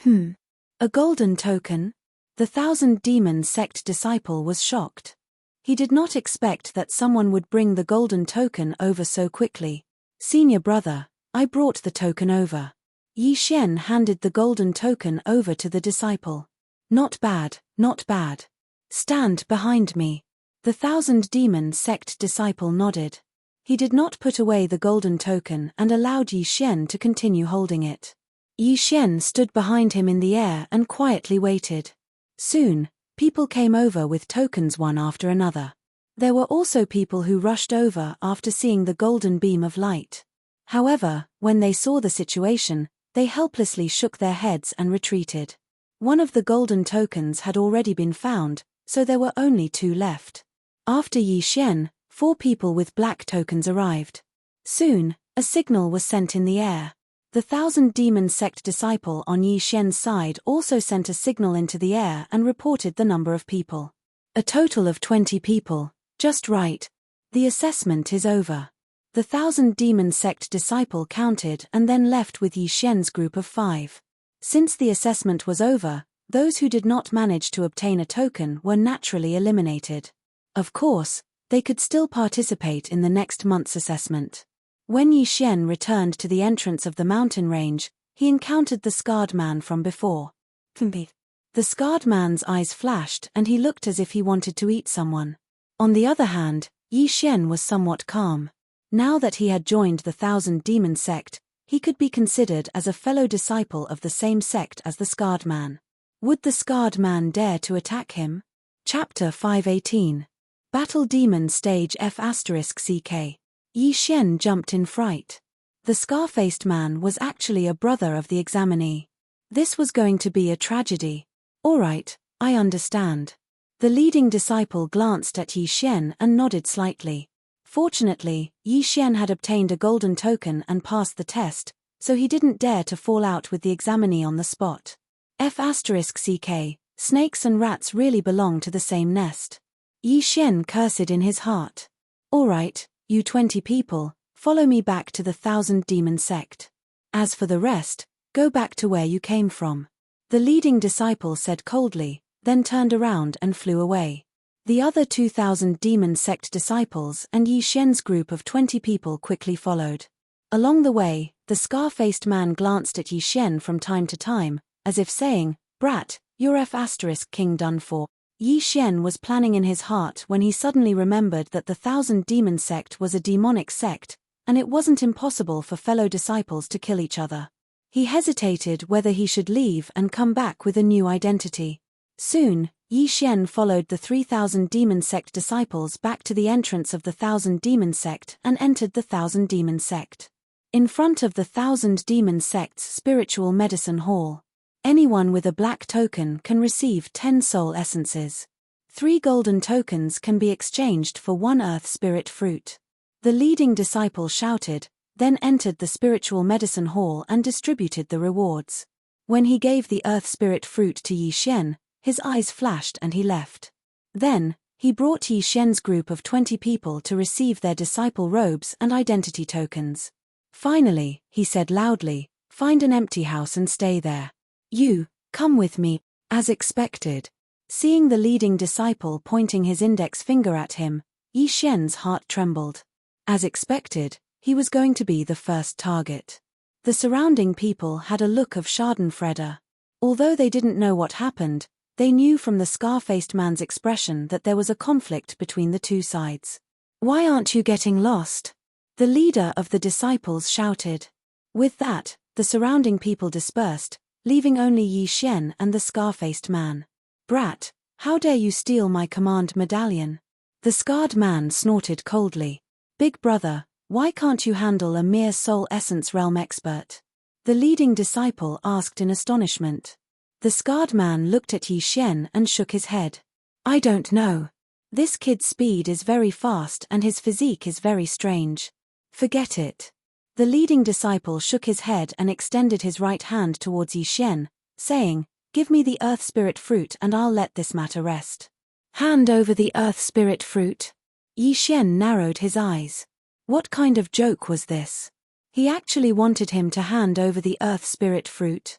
S1: A golden token? The Thousand Demons sect disciple was shocked. He did not expect that someone would bring the golden token over so quickly. Senior brother, I brought the token over. Yi Xian handed the golden token over to the disciple. Not bad, not bad. Stand behind me. The Thousand Demons sect disciple nodded. He did not put away the golden token and allowed Yi Xian to continue holding it. Yi Xian stood behind him in the air and quietly waited. Soon, people came over with tokens one after another. There were also people who rushed over after seeing the golden beam of light. However, when they saw the situation, they helplessly shook their heads and retreated. One of the golden tokens had already been found, so there were only two left. After Yi Xian, 4 people with black tokens arrived. Soon, a signal was sent in the air. The Thousand Demons sect disciple on Yi Xian's side also sent a signal into the air and reported the number of people. A total of 20 people, just right. The assessment is over. The Thousand Demons sect disciple counted and then left with Yi Xian's group of 5. Since the assessment was over, those who did not manage to obtain a token were naturally eliminated. Of course, they could still participate in the next month's assessment. When Yi Xian returned to the entrance of the mountain range, he encountered the scarred man from before. The scarred man's eyes flashed and he looked as if he wanted to eat someone. On the other hand, Yi Xian was somewhat calm. Now that he had joined the Thousand Demons sect, he could be considered as a fellow disciple of the same sect as the scarred man. Would the scarred man dare to attack him? Chapter 518. Battle Demon Stage F***CK. Yi Xian jumped in fright. The scar-faced man was actually a brother of the examinee. This was going to be a tragedy. Alright, I understand. The leading disciple glanced at Yi Xian and nodded slightly. Fortunately, Yi Xian had obtained a golden token and passed the test, so he didn't dare to fall out with the examinee on the spot. F***CK, snakes and rats really belong to the same nest. Yi Xian cursed in his heart. Alright, you 20 people, follow me back to the Thousand Demons sect. As for the rest, go back to where you came from. The leading disciple said coldly, then turned around and flew away. The other 2,000 Demons sect disciples and Yi Xian's group of 20 people quickly followed. Along the way, the scar-faced man glanced at Yi Xian from time to time, as if saying, "Brat, you're F***king done for." Yi Xian was planning in his heart when he suddenly remembered that the Thousand Demons sect was a demonic sect, and it wasn't impossible for fellow disciples to kill each other. He hesitated whether he should leave and come back with a new identity. Soon, Yi Xian followed the 3,000 Demons sect disciples back to the entrance of the Thousand Demons sect and entered the Thousand Demons sect. In front of the Thousand Demons sect's spiritual medicine hall, anyone with a black token can receive 10 soul essences. 3 golden tokens can be exchanged for 1 earth spirit fruit. The leading disciple shouted, then entered the spiritual medicine hall and distributed the rewards. When he gave the earth spirit fruit to Yi Xian, his eyes flashed and he left. Then, He brought Yi Shen's group of 20 people to receive their disciple robes and identity tokens. Finally, he said loudly, find an empty house and stay there. You, come with me, as expected. Seeing the leading disciple pointing his index finger at him, Yi Shen's heart trembled. As expected, he was going to be the first target. The surrounding people had a look of schadenfreude. Although they didn't know what happened, they knew from the scar-faced man's expression that there was a conflict between the two sides. Why aren't you getting lost? The leader of the disciples shouted. With that, the surrounding people dispersed, leaving only Yi Shen and the scar-faced man. Brat, how dare you steal my command medallion? The scarred man snorted coldly. Big brother, why can't you handle a mere soul essence realm expert? The leading disciple asked in astonishment. The scarred man looked at Yi Shen and shook his head. I don't know. This kid's speed is very fast and his physique is very strange. Forget it. The leading disciple shook his head and extended his right hand towards Yi Shen, saying, give me the earth spirit fruit and I'll let this matter rest. Hand over the earth spirit fruit. Yi Shen narrowed his eyes. What kind of joke was this? He actually wanted him to hand over the earth spirit fruit.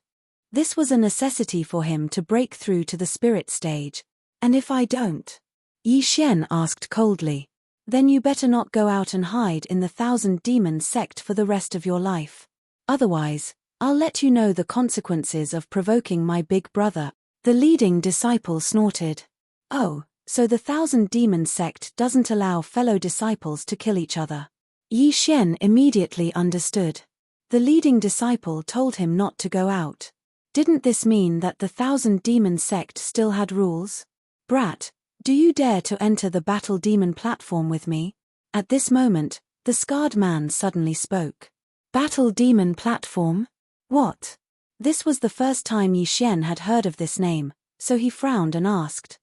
S1: This was a necessity for him to break through to the spirit stage. And if I don't? Yi Shen asked coldly. Then you better not go out and hide in the 1,000 Demon sect for the rest of your life. Otherwise, I'll let you know the consequences of provoking my big brother. The leading disciple snorted. Oh, so the 1,000 Demon sect doesn't allow fellow disciples to kill each other. Yi Shen immediately understood. The leading disciple told him not to go out. Didn't this mean that the 1,000 Demon sect still had rules? Brat, do you dare to enter the battle demon platform with me? At this moment, the scarred man suddenly spoke. Battle demon platform? What? This was the first time Yi Shen had heard of this name, so he frowned and asked.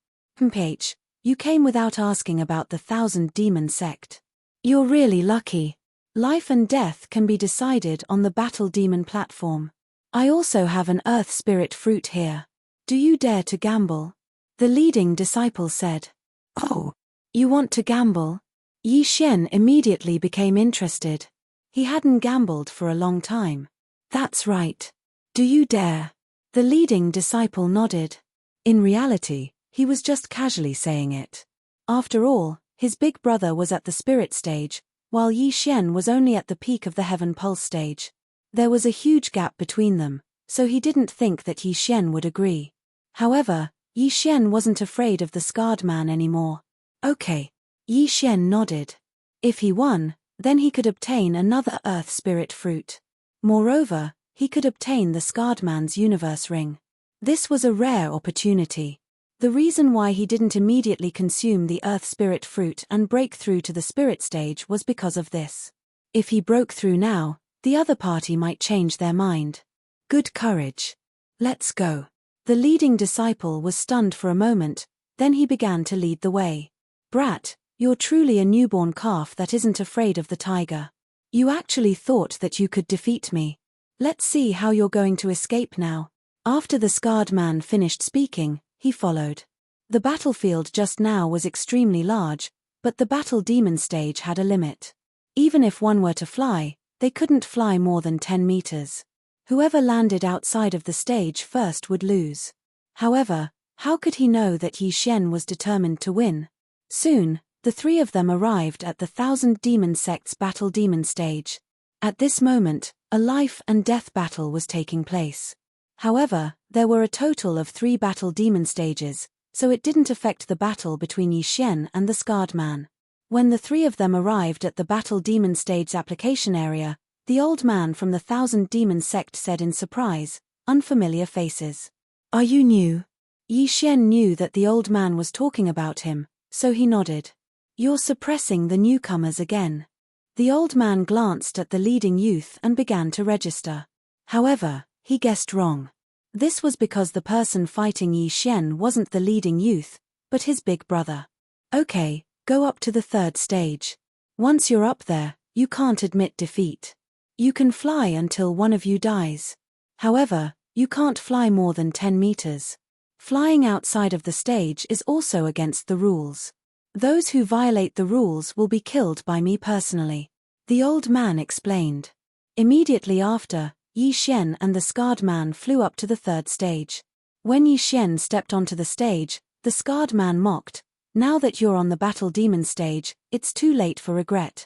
S1: H, you came without asking about the 1,000 Demon sect. You're really lucky. Life and death can be decided on the battle demon platform. I also have an earth spirit fruit here. Do you dare to gamble? The leading disciple said. Oh, you want to gamble? Yi Shen immediately became interested. He hadn't gambled for a long time. That's right. Do you dare? The leading disciple nodded. In reality, he was just casually saying it. After all, his big brother was at the spirit stage, while Yi Shen was only at the peak of the heaven pulse stage. There was a huge gap between them, so he didn't think that Yi Shen would agree. However, Yi Shen wasn't afraid of the scarred man anymore. Okay. Yi Shen nodded. If he won, then he could obtain another earth spirit fruit. Moreover, he could obtain the scarred man's universe ring. This was a rare opportunity. The reason why he didn't immediately consume the earth spirit fruit and break through to the spirit stage was because of this. If he broke through now, the other party might change their mind. Good courage. Let's go. The leading disciple was stunned for a moment, then he began to lead the way. Brat, you're truly a newborn calf that isn't afraid of the tiger. You actually thought that you could defeat me. Let's see how you're going to escape now. After the scarred man finished speaking, he followed. The battlefield just now was extremely large, but the battle demon stage had a limit. Even if one were to fly, they couldn't fly more than 10 meters. Whoever landed outside of the stage first would lose. However, how could he know that Yi Shen was determined to win? Soon, the three of them arrived at the 1,000 Demon sect's battle demon stage. At this moment, a life and death battle was taking place. However, there were a total of 3 battle demon stages, so it didn't affect the battle between Yi Shen and the scarred man. When the three of them arrived at the battle demon stage application area, the old man from the 1,000 Demon sect said in surprise, unfamiliar faces. Are you new? Yi Shen knew that the old man was talking about him, so he nodded. You're suppressing the newcomers again. The old man glanced at the leading youth and began to register. However, he guessed wrong. This was because the person fighting Yi Shen wasn't the leading youth, but his big brother. Okay, go up to the 3rd stage. Once you're up there, you can't admit defeat. You can fly until one of you dies. However, you can't fly more than 10 meters. Flying outside of the stage is also against the rules. Those who violate the rules will be killed by me personally. The old man explained. Immediately after, Yi Xian and the scarred man flew up to the third stage. When Yi Xian stepped onto the stage, the scarred man mocked, "Now that you're on the battle demon stage, it's too late for regret."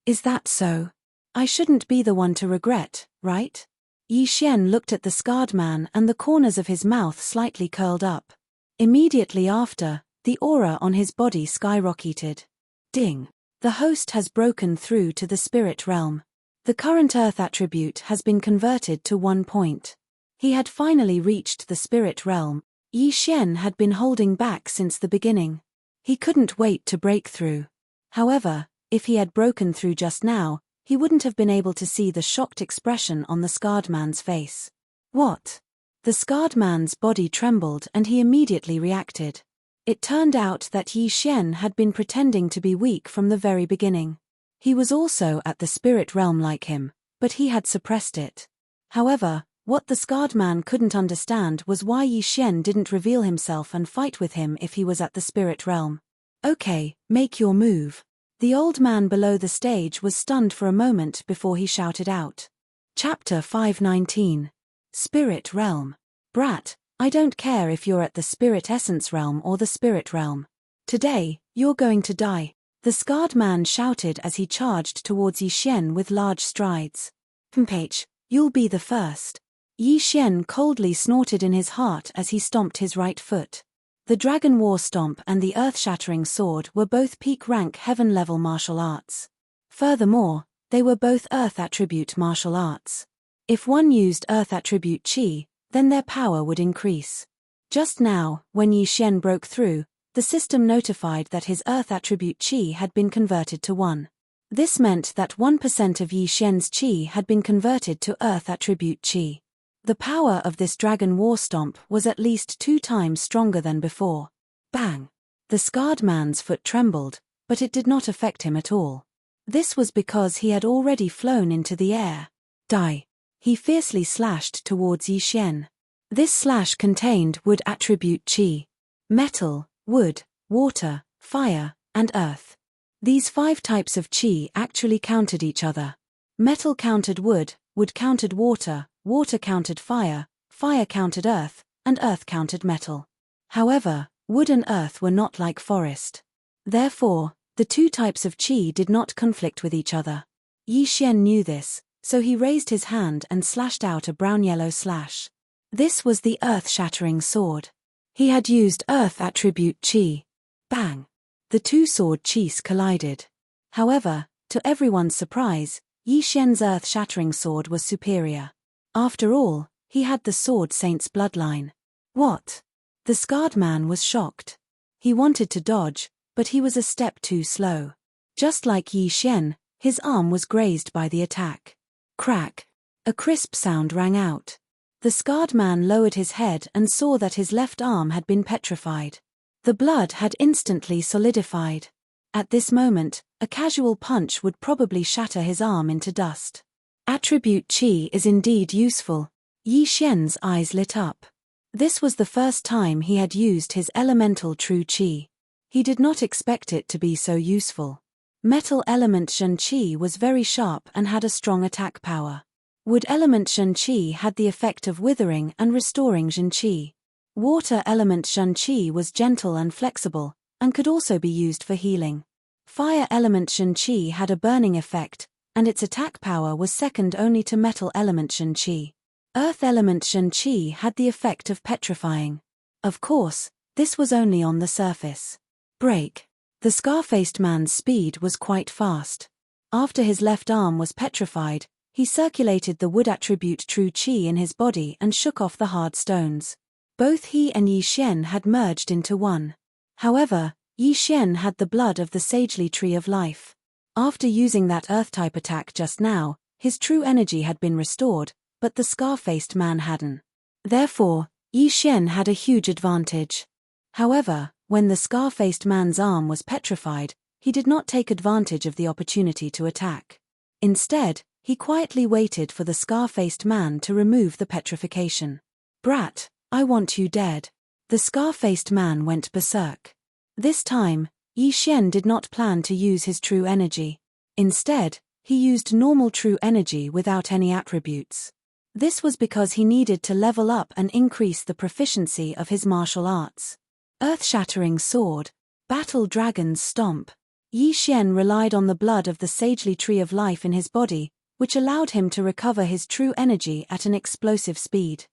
S1: "Is that so? I shouldn't be the one to regret, right?" Yi Xian looked at the scarred man and the corners of his mouth slightly curled up. Immediately after, the aura on his body skyrocketed. Ding! The host has broken through to the spirit realm. The current earth attribute has been converted to 1 point. He had finally reached the spirit realm. Yi Xian had been holding back since the beginning. He couldn't wait to break through. However, if he had broken through just now, he wouldn't have been able to see the shocked expression on the scarred man's face. What? The scarred man's body trembled and he immediately reacted. It turned out that Yi Xian had been pretending to be weak from the very beginning. He was also at the spirit realm like him, but he had suppressed it. However, what the scarred man couldn't understand was why Yi Xian didn't reveal himself and fight with him if he was at the spirit realm. "Okay, make your move." The old man below the stage was stunned for a moment before he shouted out. Chapter 519. Spirit Realm. "Brat, I don't care if you're at the spirit essence realm or the spirit realm. Today, you're going to die," the scarred man shouted as he charged towards Yi Xian with large strides. "Mph, you'll be the first." Yi Xian coldly snorted in his heart as he stomped his right foot. The Dragon War Stomp and the Earth-Shattering Sword were both peak-rank heaven-level martial arts. Furthermore, they were both Earth attribute martial arts. If one used Earth attribute Qi, then their power would increase. Just now, when Yi Xian broke through, the system notified that his Earth attribute Qi had been converted to 1. This meant that 1% of Yi Xian's Qi had been converted to Earth attribute Qi. The power of this Dragon War Stomp was at least 2 times stronger than before. Bang! The scarred man's foot trembled, but it did not affect him at all. This was because he had already flown into the air. Die! He fiercely slashed towards Yi Xian. This slash contained wood attribute Qi. Metal, wood, water, fire, and earth. These 5 types of Qi actually countered each other. Metal countered wood countered water, water countered fire, fire countered earth, and earth countered metal. However, wood and earth were not like forest. Therefore, the 2 types of Qi did not conflict with each other. Yi Xian knew this, so he raised his hand and slashed out a brown-yellow slash. This was the Earth-Shattering Sword. He had used Earth attribute Qi. Bang! The 2 sword Qis collided. However, to everyone's surprise, Yi Xian's Earth-Shattering Sword was superior. After all, he had the Sword Saint's bloodline. What? The scarred man was shocked. He wanted to dodge, but he was a step too slow. Just like Yi Xian, his arm was grazed by the attack. Crack! A crisp sound rang out. The scarred man lowered his head and saw that his left arm had been petrified. The blood had instantly solidified. At this moment, a casual punch would probably shatter his arm into dust. Attribute Qi is indeed useful. Yi Xian's eyes lit up. This was the first time he had used his elemental true Qi. He did not expect it to be so useful. Metal element Shen Qi was very sharp and had a strong attack power. Wood element Shen Qi had the effect of withering and restoring Shen Qi. Water element Shen Qi was gentle and flexible, and could also be used for healing. Fire element Shen Qi had a burning effect, and its attack power was second only to metal element Shen Qi. Earth element Shen Qi had the effect of petrifying. Of course, this was only on the surface. Break. The scar-faced man's speed was quite fast. After his left arm was petrified, he circulated the wood attribute true Qi in his body and shook off the hard stones. Both he and Yi Xian had merged into one. However, Yi Xian had the blood of the sagely tree of life. After using that earth-type attack just now, his true energy had been restored, but the scar-faced man hadn't. Therefore, Yi Xian had a huge advantage. However, when the scar-faced man's arm was petrified, he did not take advantage of the opportunity to attack. Instead, he quietly waited for the scar-faced man to remove the petrification. "Brat, I want you dead." The scar-faced man went berserk. This time, Yi Xian did not plan to use his true energy. Instead, he used normal true energy without any attributes. This was because he needed to level up and increase the proficiency of his martial arts. Earth-shattering sword, battle dragon's stomp. Yi Xian relied on the blood of the sagely tree of life in his body, which allowed him to recover his true energy at an explosive speed.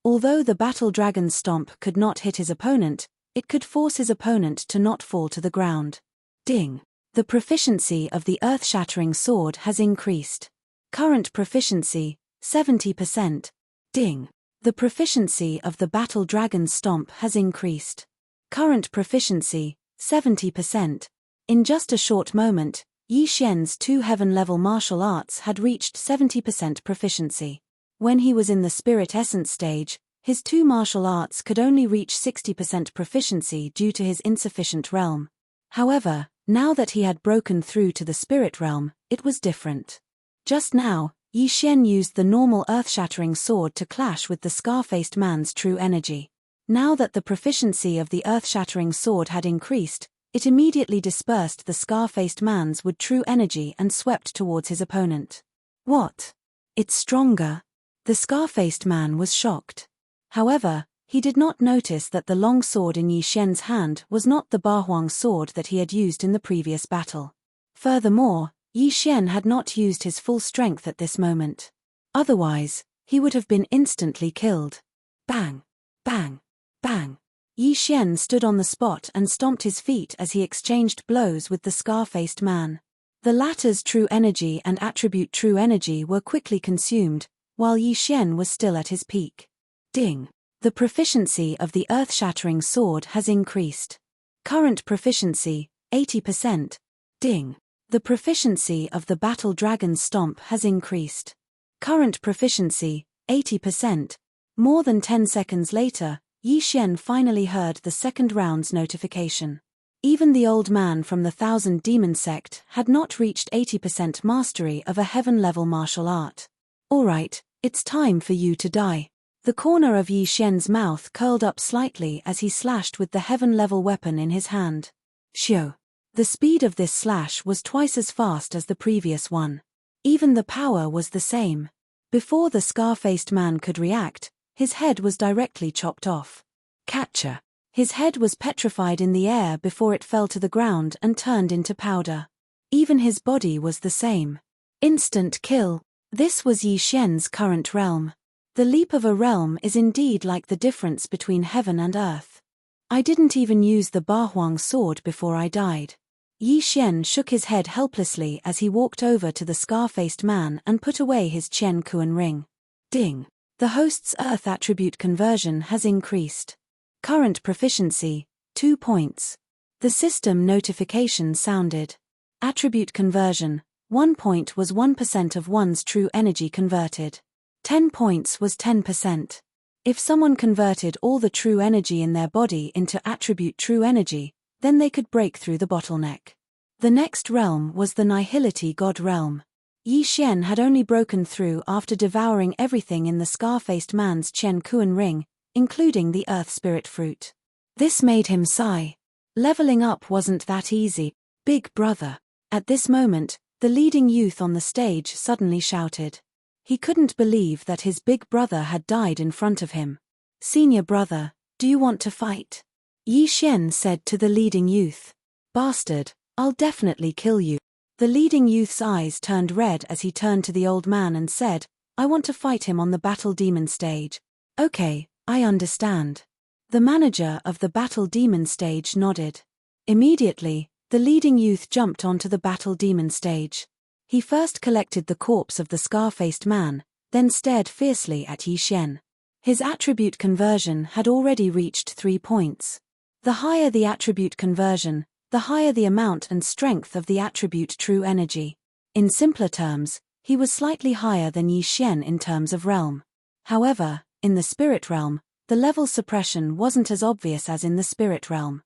S1: Although the battle dragon's stomp could not hit his opponent, it could force his opponent to not fall to the ground. Ding! The proficiency of the earth-shattering sword has increased. Current proficiency, 70%. Ding! The proficiency of the battle dragon's stomp has increased. Current proficiency, 70%. In just a short moment, Yi Xian's two heaven-level martial arts had reached 70% proficiency. When he was in the spirit essence stage, his two martial arts could only reach 60% proficiency due to his insufficient realm. However, now that he had broken through to the spirit realm, it was different. Just now, Yi Xian used the normal earth-shattering sword to clash with the scar-faced man's true energy. Now that the proficiency of the earth-shattering sword had increased, it immediately dispersed the scar-faced man's with true energy and swept towards his opponent. What? It's stronger. The scar-faced man was shocked. However, he did not notice that the long sword in Yi Xian's hand was not the Bahuang sword that he had used in the previous battle. Furthermore, Yi Xian had not used his full strength at this moment. Otherwise, he would have been instantly killed. Bang! Bang! Bang! Yi Xian stood on the spot and stomped his feet as he exchanged blows with the scar-faced man. The latter's true energy and attribute true energy were quickly consumed, while Yi Xian was still at his peak. Ding! The proficiency of the earth-shattering sword has increased. Current proficiency, 80%. Ding! The proficiency of the battle dragon's stomp has increased. Current proficiency, 80%. More than 10 seconds later, Yi Xian finally heard the second round's notification. Even the old man from the Thousand Demon Sect had not reached 80% mastery of a heaven-level martial art. Alright, it's time for you to die. The corner of Yi Xian's mouth curled up slightly as he slashed with the heaven-level weapon in his hand. Shio! The speed of this slash was twice as fast as the previous one. Even the power was the same. Before the scar-faced man could react, his head was directly chopped off. Catcher! His head was petrified in the air before it fell to the ground and turned into powder. Even his body was the same. Instant kill. This was Yi Xian's current realm. The leap of a realm is indeed like the difference between heaven and earth. I didn't even use the Bahuang sword before I died. Yi Xian shook his head helplessly as he walked over to the scar-faced man and put away his Qian Kuan ring. Ding! The host's earth attribute conversion has increased. Current proficiency, 2 points. The system notification sounded. Attribute conversion, 1 point was 1% of one's true energy converted. 10 points was 10%. If someone converted all the true energy in their body into attribute true energy, then they could break through the bottleneck. The next realm was the Nihility God realm. Yi Xian had only broken through after devouring everything in the scar-faced man's Qian Kuan ring, including the earth spirit fruit. This made him sigh. Leveling up wasn't that easy. Big brother. At this moment, the leading youth on the stage suddenly shouted. He couldn't believe that his big brother had died in front of him. Senior brother, do you want to fight? Yi Xian said to the leading youth. Bastard, I'll definitely kill you. The leading youth's eyes turned red as he turned to the old man and said, I want to fight him on the battle demon stage. Okay, I understand. The manager of the battle demon stage nodded. Immediately, the leading youth jumped onto the battle demon stage. He first collected the corpse of the scar-faced man, then stared fiercely at Yi Xian. His attribute conversion had already reached 3 points. The higher the attribute conversion, the higher the amount and strength of the attribute true energy. In simpler terms, he was slightly higher than Yi Xian in terms of realm. However, in the spirit realm, the level suppression wasn't as obvious as in the spirit realm.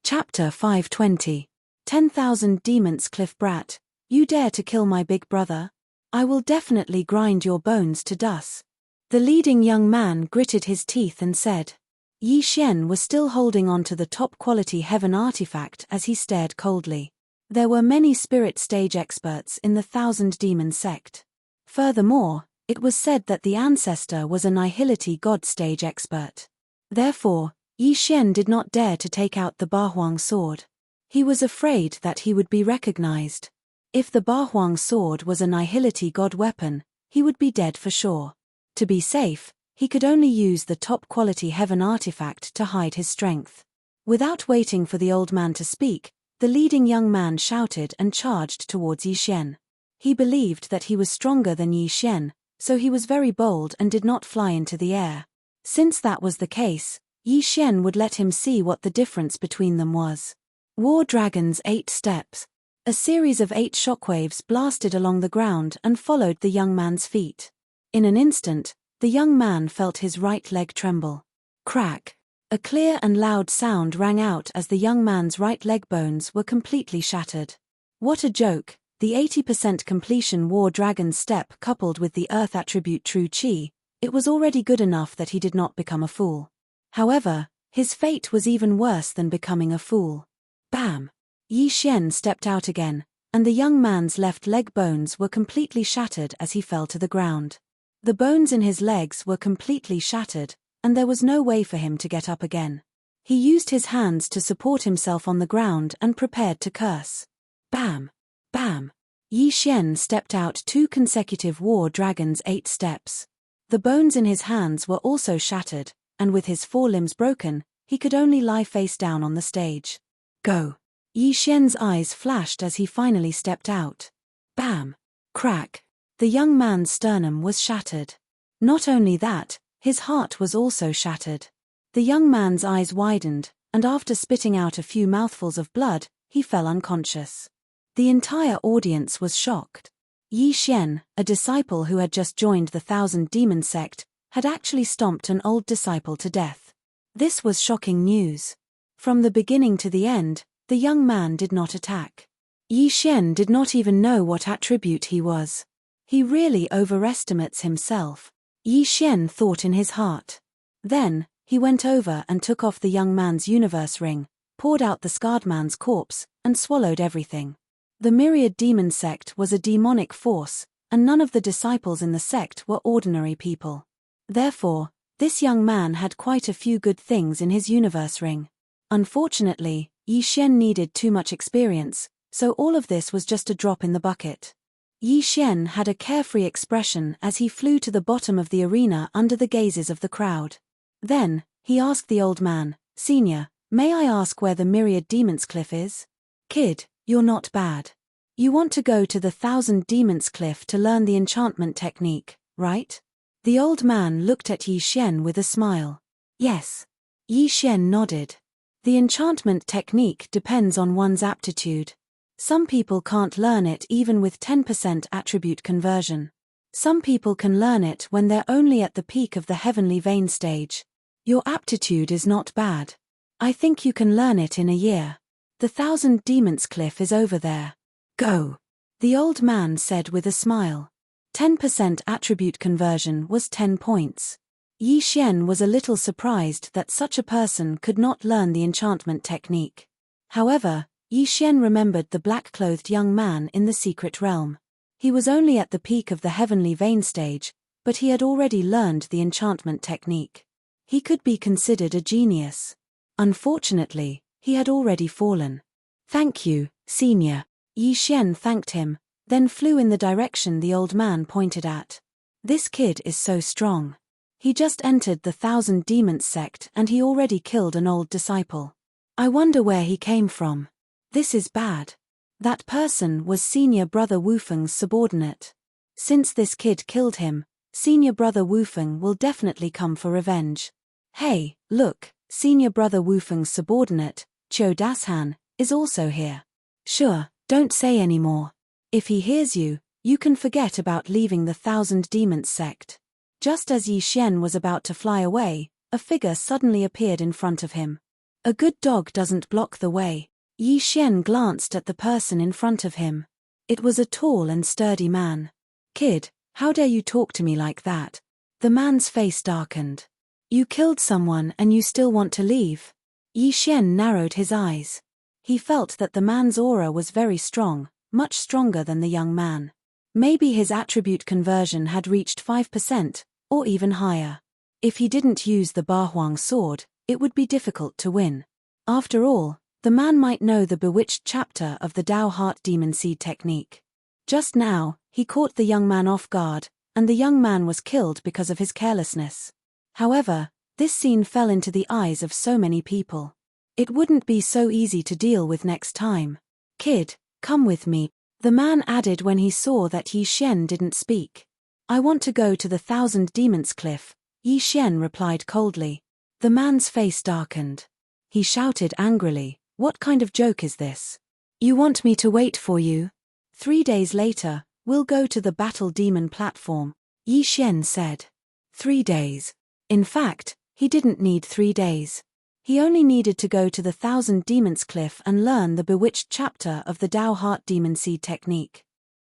S1: Chapter 520. 10,000 Demons Cliff Brat. You dare to kill my big brother? I will definitely grind your bones to dust. The leading young man gritted his teeth and said. Yi Xian was still holding on to the top-quality heaven artifact as he stared coldly. There were many spirit stage experts in the Thousand Demon sect. Furthermore, it was said that the ancestor was a nihility god stage expert. Therefore, Yi Xian did not dare to take out the Bahuang sword. He was afraid that he would be recognized. If the Bahuang sword was a nihility god weapon, he would be dead for sure. To be safe, he could only use the top-quality heaven artifact to hide his strength. Without waiting for the old man to speak, the leading young man shouted and charged towards Yi Xian. He believed that he was stronger than Yi Xian, so he was very bold and did not fly into the air. Since that was the case, Yi Xian would let him see what the difference between them was. War Dragon's 8 steps. A series of 8 shockwaves blasted along the ground and followed the young man's feet. In an instant, the young man felt his right leg tremble. Crack! A clear and loud sound rang out as the young man's right leg bones were completely shattered. What a joke! The 80% completion War Dragon step coupled with the earth attribute True Qi, it was already good enough that he did not become a fool. However, his fate was even worse than becoming a fool. Bam! Yi Xian stepped out again, and the young man's left leg bones were completely shattered as he fell to the ground. The bones in his legs were completely shattered, and there was no way for him to get up again. He used his hands to support himself on the ground and prepared to curse. Bam! Bam! Yi Xian stepped out 2 consecutive War Dragon's 8 steps. The bones in his hands were also shattered, and with his 4 limbs broken, he could only lie face down on the stage. Go! Yi Xian's eyes flashed as he finally stepped out. Bam! Crack! The young man's sternum was shattered. Not only that, his heart was also shattered. The young man's eyes widened, and after spitting out a few mouthfuls of blood, he fell unconscious. The entire audience was shocked. Yi Xian, a disciple who had just joined the Thousand Demon sect, had actually stomped an old disciple to death. This was shocking news. From the beginning to the end, the young man did not attack. Yi Xian did not even know what attribute he was. He really overestimates himself, Yi Xian thought in his heart. Then, he went over and took off the young man's universe ring, poured out the scarred man's corpse, and swallowed everything. The Myriad Demon sect was a demonic force, and none of the disciples in the sect were ordinary people. Therefore, this young man had quite a few good things in his universe ring. Unfortunately, Yi Xian needed too much experience, so all of this was just a drop in the bucket. Yi Xian had a carefree expression as he flew to the bottom of the arena under the gazes of the crowd. Then, he asked the old man, "Senior, may I ask where the Myriad Demons Cliff is?" "Kid, you're not bad. You want to go to the Thousand Demons Cliff to learn the enchantment technique, right?" The old man looked at Yi Xian with a smile. "Yes." Yi Xian nodded. The enchantment technique depends on one's aptitude. Some people can't learn it even with 10% attribute conversion. Some people can learn it when they're only at the peak of the heavenly vein stage. Your aptitude is not bad. I think you can learn it in a year. The Thousand Demons Cliff is over there. Go. The old man said with a smile. 10% attribute conversion was 10 points. Yi Xian was a little surprised that such a person could not learn the enchantment technique. However, Yi Xian remembered the black-clothed young man in the secret realm. He was only at the peak of the heavenly vein stage, but he had already learned the enchantment technique. He could be considered a genius. Unfortunately, he had already fallen. "Thank you, senior." Yi Xian thanked him, then flew in the direction the old man pointed at. This kid is so strong. He just entered the Thousand Demons sect and he already killed an old disciple. I wonder where he came from. This is bad. That person was Senior Brother Wufeng's subordinate. Since this kid killed him, Senior Brother Wufeng will definitely come for revenge. Hey, look, Senior Brother Wufeng's subordinate, Qiu Dashan, is also here. Sure, don't say any more. If he hears you, you can forget about leaving the Thousand Demons sect. Just as Yi Xian was about to fly away, a figure suddenly appeared in front of him. A good dog doesn't block the way. Yi Xian glanced at the person in front of him. It was a tall and sturdy man. "Kid, how dare you talk to me like that?" The man's face darkened. You killed someone and you still want to leave? Yi Xian narrowed his eyes. He felt that the man's aura was very strong, much stronger than the young man. Maybe his attribute conversion had reached 5%, or even higher. If he didn't use the Bahuang sword, it would be difficult to win. After all, the man might know the bewitched chapter of the Dao Heart Demon Seed technique. Just now, he caught the young man off guard, and the young man was killed because of his carelessness. However, this scene fell into the eyes of so many people. It wouldn't be so easy to deal with next time. Kid, come with me, the man added when he saw that Yi Xian didn't speak. I want to go to the Thousand Demons Cliff, Yi Xian replied coldly. The man's face darkened. He shouted angrily, what kind of joke is this? You want me to wait for you? 3 days later, we'll go to the Battle Demon platform, Yi Xian said. 3 days. In fact, he didn't need 3 days. He only needed to go to the Thousand Demons Cliff and learn the bewitched chapter of the Dao Heart Demon Seed technique.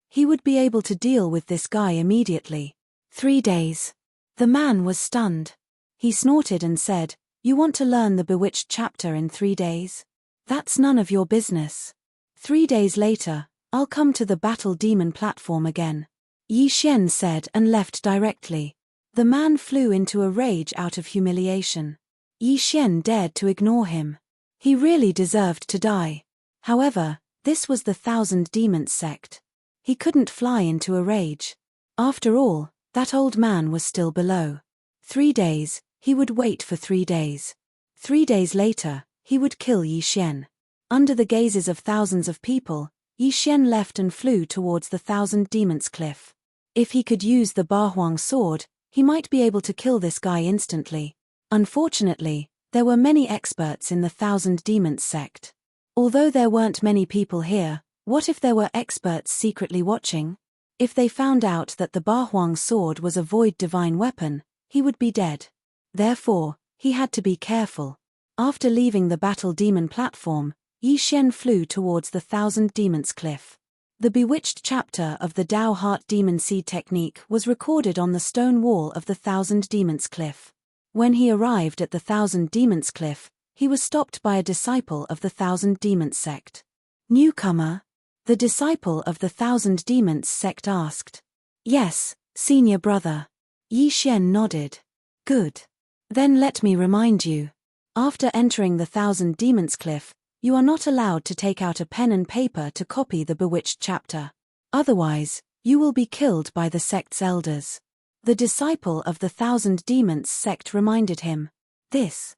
S1: He would be able to deal with this guy immediately. 3 days. The man was stunned. He snorted and said, you want to learn the bewitched chapter in 3 days? That's none of your business. 3 days later, I'll come to the Battle Demon platform again, Yi Xian said and left directly. The man flew into a rage out of humiliation. Yi Xian dared to ignore him. He really deserved to die. However, this was the Thousand Demons sect. He couldn't fly into a rage. After all, that old man was still below. 3 days, he would wait for 3 days. 3 days later, he would kill Yi Xian. Under the gazes of thousands of people, Yi Xian left and flew towards the Thousand Demons Cliff. If he could use the Bahuang sword, he might be able to kill this guy instantly. Unfortunately, there were many experts in the Thousand Demons sect. Although there weren't many people here, what if there were experts secretly watching? If they found out that the Bahuang sword was a void divine weapon, he would be dead. Therefore, he had to be careful. After leaving the Battle Demon platform, Yi Xian flew towards the Thousand Demons Cliff. The bewitched chapter of the Dao Heart Demon Seed technique was recorded on the stone wall of the Thousand Demons Cliff. When he arrived at the Thousand Demons Cliff, he was stopped by a disciple of the Thousand Demons sect. Newcomer? The disciple of the Thousand Demons sect asked. Yes, senior brother. Yi Xian nodded. Good. Then let me remind you. After entering the Thousand Demons Cliff, you are not allowed to take out a pen and paper to copy the bewitched chapter. Otherwise, you will be killed by the sect's elders. The disciple of the Thousand Demons sect reminded him. This.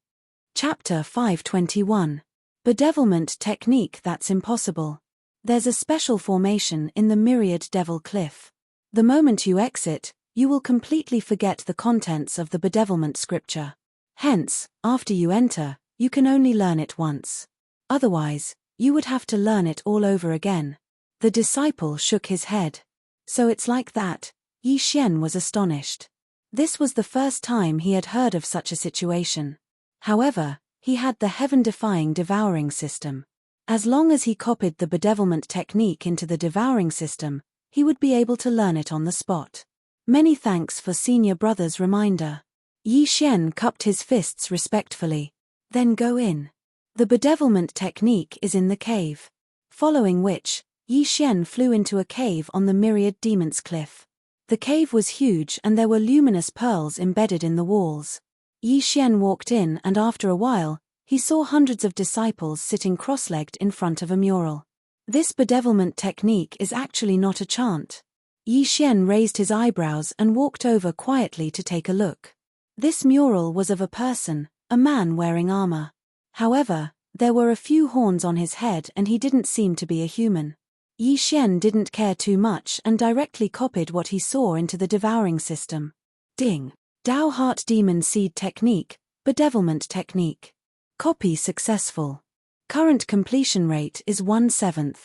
S1: Chapter 521. Bedevilment technique that's impossible. There's a special formation in the Myriad Devil Cliff. The moment you exit, you will completely forget the contents of the bedevilment scripture. Hence, after you enter, you can only learn it once. Otherwise, you would have to learn it all over again. The disciple shook his head. So it's like that? Yi Xian was astonished. This was the first time he had heard of such a situation. However, he had the heaven-defying devouring system. As long as he copied the bedevilment technique into the devouring system, he would be able to learn it on the spot. Many thanks for senior brother's reminder. Yi Xian cupped his fists respectfully. Then go in. The bedevilment technique is in the cave. Following which, Yi Xian flew into a cave on the Myriad Demons Cliff. The cave was huge and there were luminous pearls embedded in the walls. Yi Xian walked in and after a while, he saw hundreds of disciples sitting cross-legged in front of a mural. This bedevilment technique is actually not a chant. Yi Xian raised his eyebrows and walked over quietly to take a look. This mural was of a person, a man wearing armor. However, there were a few horns on his head and he didn't seem to be a human. Yi Xian didn't care too much and directly copied what he saw into the devouring system. Ding. Dao Heart Demon Seed technique, bedevilment technique. Copy successful. Current completion rate is 1/7.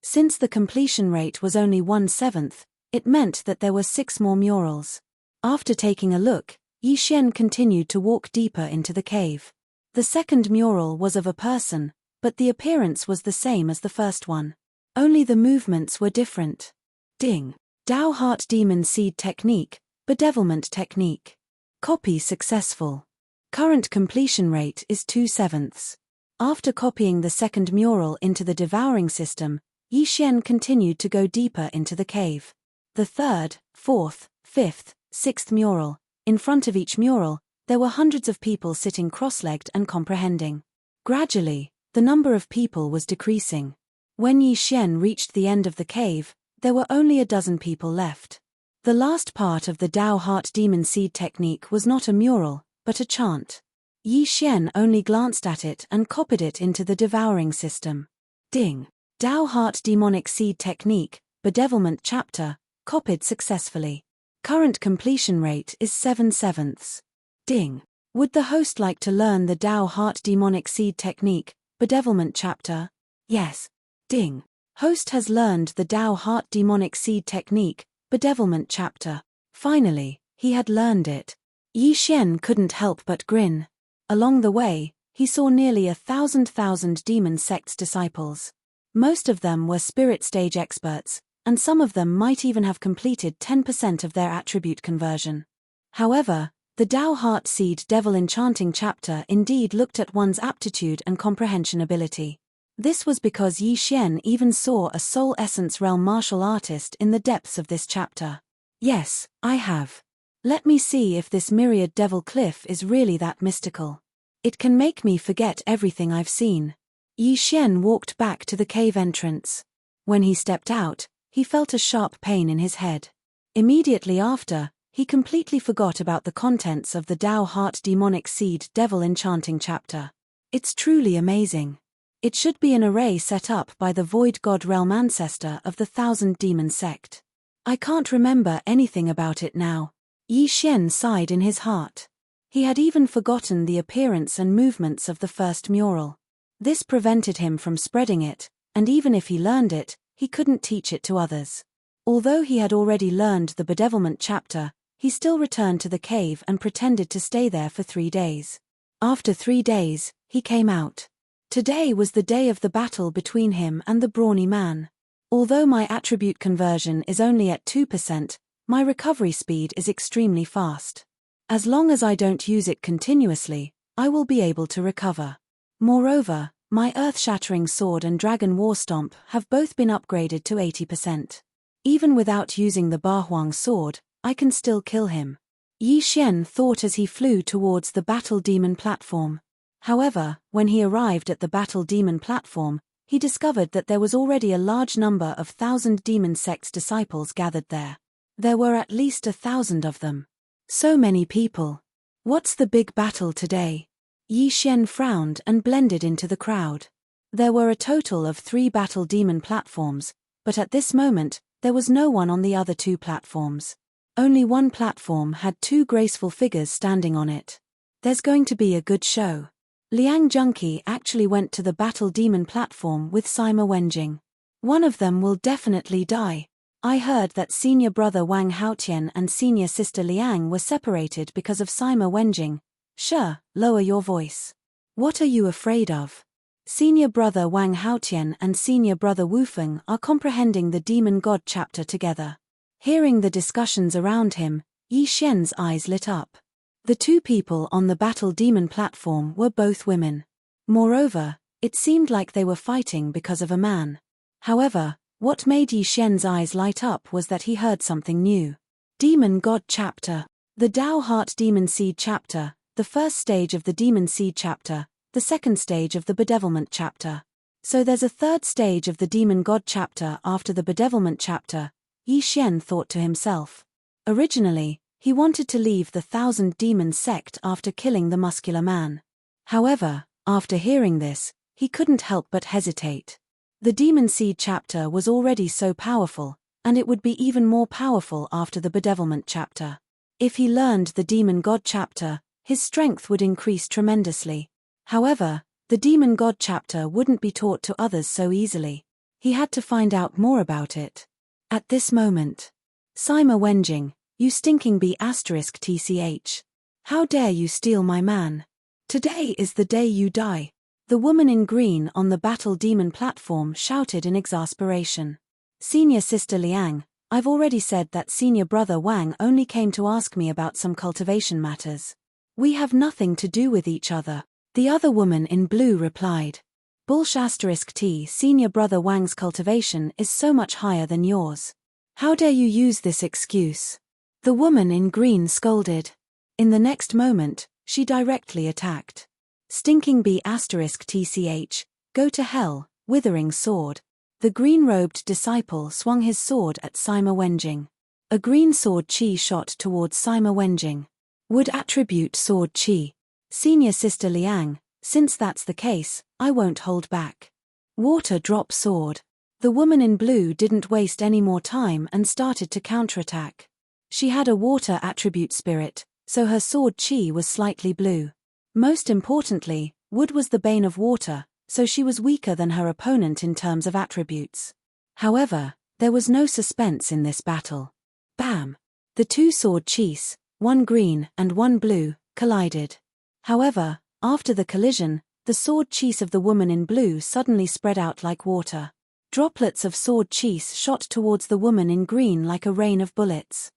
S1: Since the completion rate was only 1/7, it meant that there were 6 more murals. After taking a look, Yi Xian continued to walk deeper into the cave. The second mural was of a person, but the appearance was the same as the first one. Only the movements were different. Ding. Dao Heart Demon Seed technique, bedevilment technique. Copy successful. Current completion rate is 2/7. After copying the second mural into the devouring system, Yi Xian continued to go deeper into the cave. The third, fourth, fifth, sixth mural. In front of each mural, there were hundreds of people sitting cross-legged and comprehending. Gradually, the number of people was decreasing. When Yi Xian reached the end of the cave, there were only a dozen people left. The last part of the Dao Heart Demon Seed technique was not a mural, but a chant. Yi Xian only glanced at it and copied it into the devouring system. Ding! Dao Heart Demonic Seed Technique, Bedevilment Chapter, copied successfully. Current completion rate is 7/7. Ding! Would the host like to learn the Dao Heart Demonic Seed Technique, Bedevilment Chapter? Yes. Ding! Host has learned the Dao Heart Demonic Seed Technique, Bedevilment Chapter. Finally, he had learned it. Yi Xian couldn't help but grin. Along the way, he saw nearly 1,000 demon sect's disciples. Most of them were spirit stage experts, and some of them might even have completed 10% of their attribute conversion. However, the Dao Heart Seed Devil Enchanting chapter indeed looked at one's aptitude and comprehension ability. This was because Yi Xian even saw a soul essence realm martial artist in the depths of this chapter. Yes, I have. Let me see if this myriad devil cliff is really that mystical. It can make me forget everything I've seen. Yi Xian walked back to the cave entrance. When he stepped out, he felt a sharp pain in his head. Immediately after, he completely forgot about the contents of the Dao Heart Demonic Seed Devil Enchanting chapter. It's truly amazing. It should be an array set up by the Void God Realm ancestor of the 1,000 Demon sect. I can't remember anything about it now. Yi Xian sighed in his heart. He had even forgotten the appearance and movements of the first mural. This prevented him from spreading it, and even if he learned it, he couldn't teach it to others. Although he had already learned the Bedevilment chapter, he still returned to the cave and pretended to stay there for 3 days. After 3 days, he came out. Today was the day of the battle between him and the brawny man. Although my attribute conversion is only at 2%, my recovery speed is extremely fast. As long as I don't use it continuously, I will be able to recover. Moreover, my earth-shattering sword and dragon war stomp have both been upgraded to 80%. Even without using the Bahuang sword, I can still kill him. Yi Xian thought as he flew towards the battle demon platform. However, when he arrived at the battle demon platform, he discovered that there was already a large number of 1,000 demon sect's disciples gathered there. There were at least 1,000 of them. So many people. What's the big battle today? Yi Xian frowned and blended into the crowd. There were a total of 3 battle demon platforms, but at this moment, there was no one on the other 2 platforms. Only one platform had 2 graceful figures standing on it. There's going to be a good show. Liang Junqi actually went to the battle demon platform with Sima Wenjing. One of them will definitely die. I heard that senior brother Wang Haotian and senior sister Liang were separated because of Sima Wenjing. Sure, lower your voice. What are you afraid of? Senior brother Wang Haotian and senior brother Wu Feng are comprehending the Demon God chapter together. Hearing the discussions around him, Yi Xian's eyes lit up. The 2 people on the battle demon platform were both women. Moreover, it seemed like they were fighting because of a man. However, what made Yi Xian's eyes light up was that he heard something new. Demon God chapter. The Dao Heart Demon Seed chapter, the first stage of the Demon Seed chapter, the second stage of the Bedevilment chapter. So there's a third stage of the Demon God chapter after the Bedevilment chapter, Yi Xian thought to himself. Originally, he wanted to leave the 1,000 Demon sect after killing the muscular man. However, after hearing this, he couldn't help but hesitate. The Demon Seed chapter was already so powerful, and it would be even more powerful after the Bedevilment chapter. If he learned the Demon God chapter, his strength would increase tremendously. However, the Demon God chapter wouldn't be taught to others so easily. He had to find out more about it. At this moment, Sima Wenjing, you stinking bee *tch. How dare you steal my man? Today is the day you die. The woman in green on the battle demon platform shouted in exasperation. Senior sister Liang, I've already said that senior brother Wang only came to ask me about some cultivation matters. We have nothing to do with each other. The other woman in blue replied. *T Senior Brother Wang's cultivation is so much higher than yours. How dare you use this excuse? The woman in green scolded. In the next moment, she directly attacked. Stinking *TCH, go to hell, withering sword. The green-robed disciple swung his sword at Sima Wenjing. A green sword chi shot towards Sima Wenjing. Would attribute sword chi. Senior Sister Liang, since that's the case, I won't hold back. Water drop sword. The woman in blue didn't waste any more time and started to counterattack. She had a water attribute spirit, so her sword chi was slightly blue. Most importantly, wood was the bane of water, so she was weaker than her opponent in terms of attributes. However, there was no suspense in this battle. Bam! The two sword chis, one green and one blue, collided. However, after the collision, the sword chis of the woman in blue suddenly spread out like water. Droplets of sword chis shot towards the woman in green like a rain of bullets.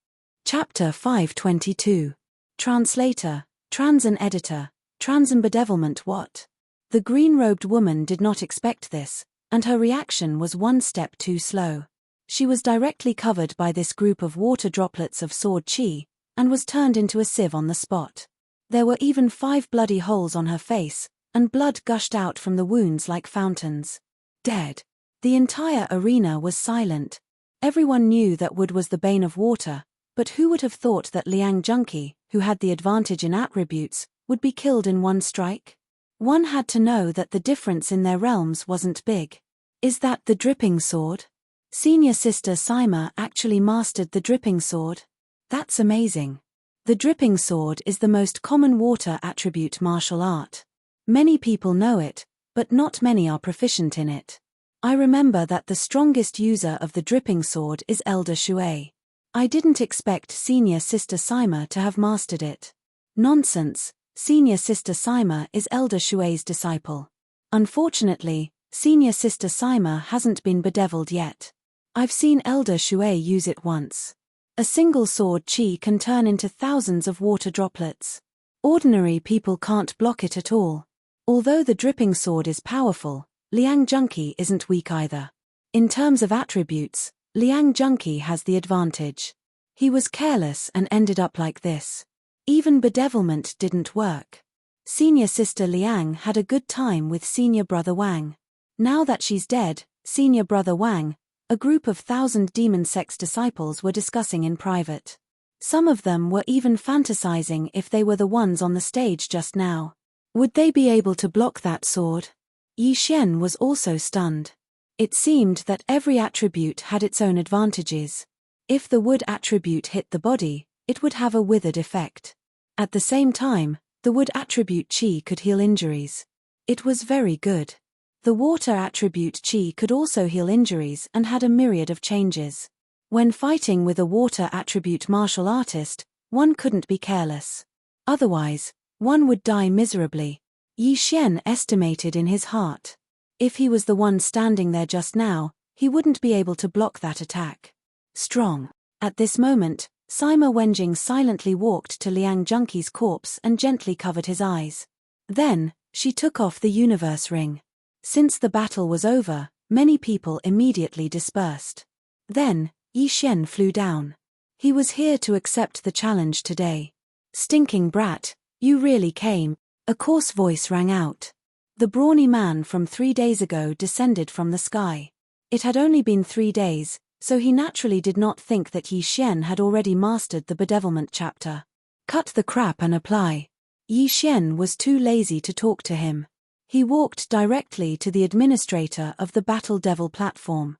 S1: Chapter 522. Translator, Trans and Editor, Trans and Bedevilment. What? The green-robed woman did not expect this, and her reaction was one step too slow. She was directly covered by this group of water droplets of sword chi, and was turned into a sieve on the spot. There were even 5 bloody holes on her face, and blood gushed out from the wounds like fountains. Dead. The entire arena was silent. Everyone knew that wood was the bane of water, but who would have thought that Liang Junqi, who had the advantage in attributes, would be killed in one strike? One had to know that the difference in their realms wasn't big. Is that the dripping sword? Senior Sister Sima actually mastered the dripping sword? That's amazing. The dripping sword is the most common water attribute martial art. Many people know it, but not many are proficient in it. I remember that the strongest user of the dripping sword is Elder Shui. I didn't expect Senior Sister Sima to have mastered it. Nonsense, Senior Sister Sima is Elder Shui's disciple. Unfortunately, Senior Sister Sima hasn't been bedeviled yet. I've seen Elder Shui use it once. A single sword chi can turn into thousands of water droplets. Ordinary people can't block it at all. Although the dripping sword is powerful, Liang Junqi isn't weak either. In terms of attributes, Liang Junqi has the advantage. He was careless and ended up like this. Even bedevilment didn't work. Senior Sister Liang had a good time with Senior Brother Wang. Now that she's dead, Senior Brother Wang, a group of 1,000 demon sex disciples were discussing in private. Some of them were even fantasizing if they were the ones on the stage just now. Would they be able to block that sword? Yi Xian was also stunned. It seemed that every attribute had its own advantages. If the wood attribute hit the body, it would have a withered effect. At the same time, the wood attribute chi could heal injuries. It was very good. The water attribute chi could also heal injuries and had a myriad of changes. When fighting with a water attribute martial artist, one couldn't be careless. Otherwise, one would die miserably. Yi Xian estimated in his heart. If he was the one standing there just now, he wouldn't be able to block that attack. Strong. At this moment, Sima Wenjing silently walked to Liang Junqi's corpse and gently covered his eyes. Then, she took off the universe ring. Since the battle was over, many people immediately dispersed. Then, Yi Xian flew down. He was here to accept the challenge today. Stinking brat, you really came. A coarse voice rang out. The brawny man from 3 days ago descended from the sky. It had only been 3 days, so he naturally did not think that Yi Xian had already mastered the bedevilment chapter. Cut the crap and apply. Yi Xian was too lazy to talk to him. He walked directly to the administrator of the Battle Devil platform.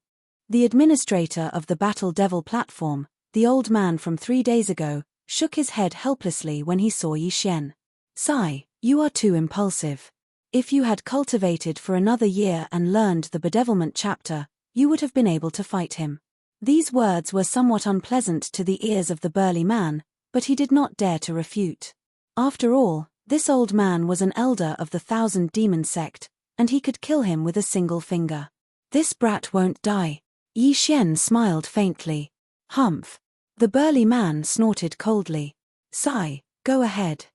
S1: The administrator of the Battle Devil platform, the old man from 3 days ago, shook his head helplessly when he saw Yi Xian. Sigh, you are too impulsive. If you had cultivated for another year and learned the bedevilment chapter, you would have been able to fight him. These words were somewhat unpleasant to the ears of the burly man, but he did not dare to refute. After all, this old man was an elder of the 1,000 demon sect, and he could kill him with a single finger. This brat won't die. Yi Xian smiled faintly. Humph. The burly man snorted coldly. Sigh, go ahead.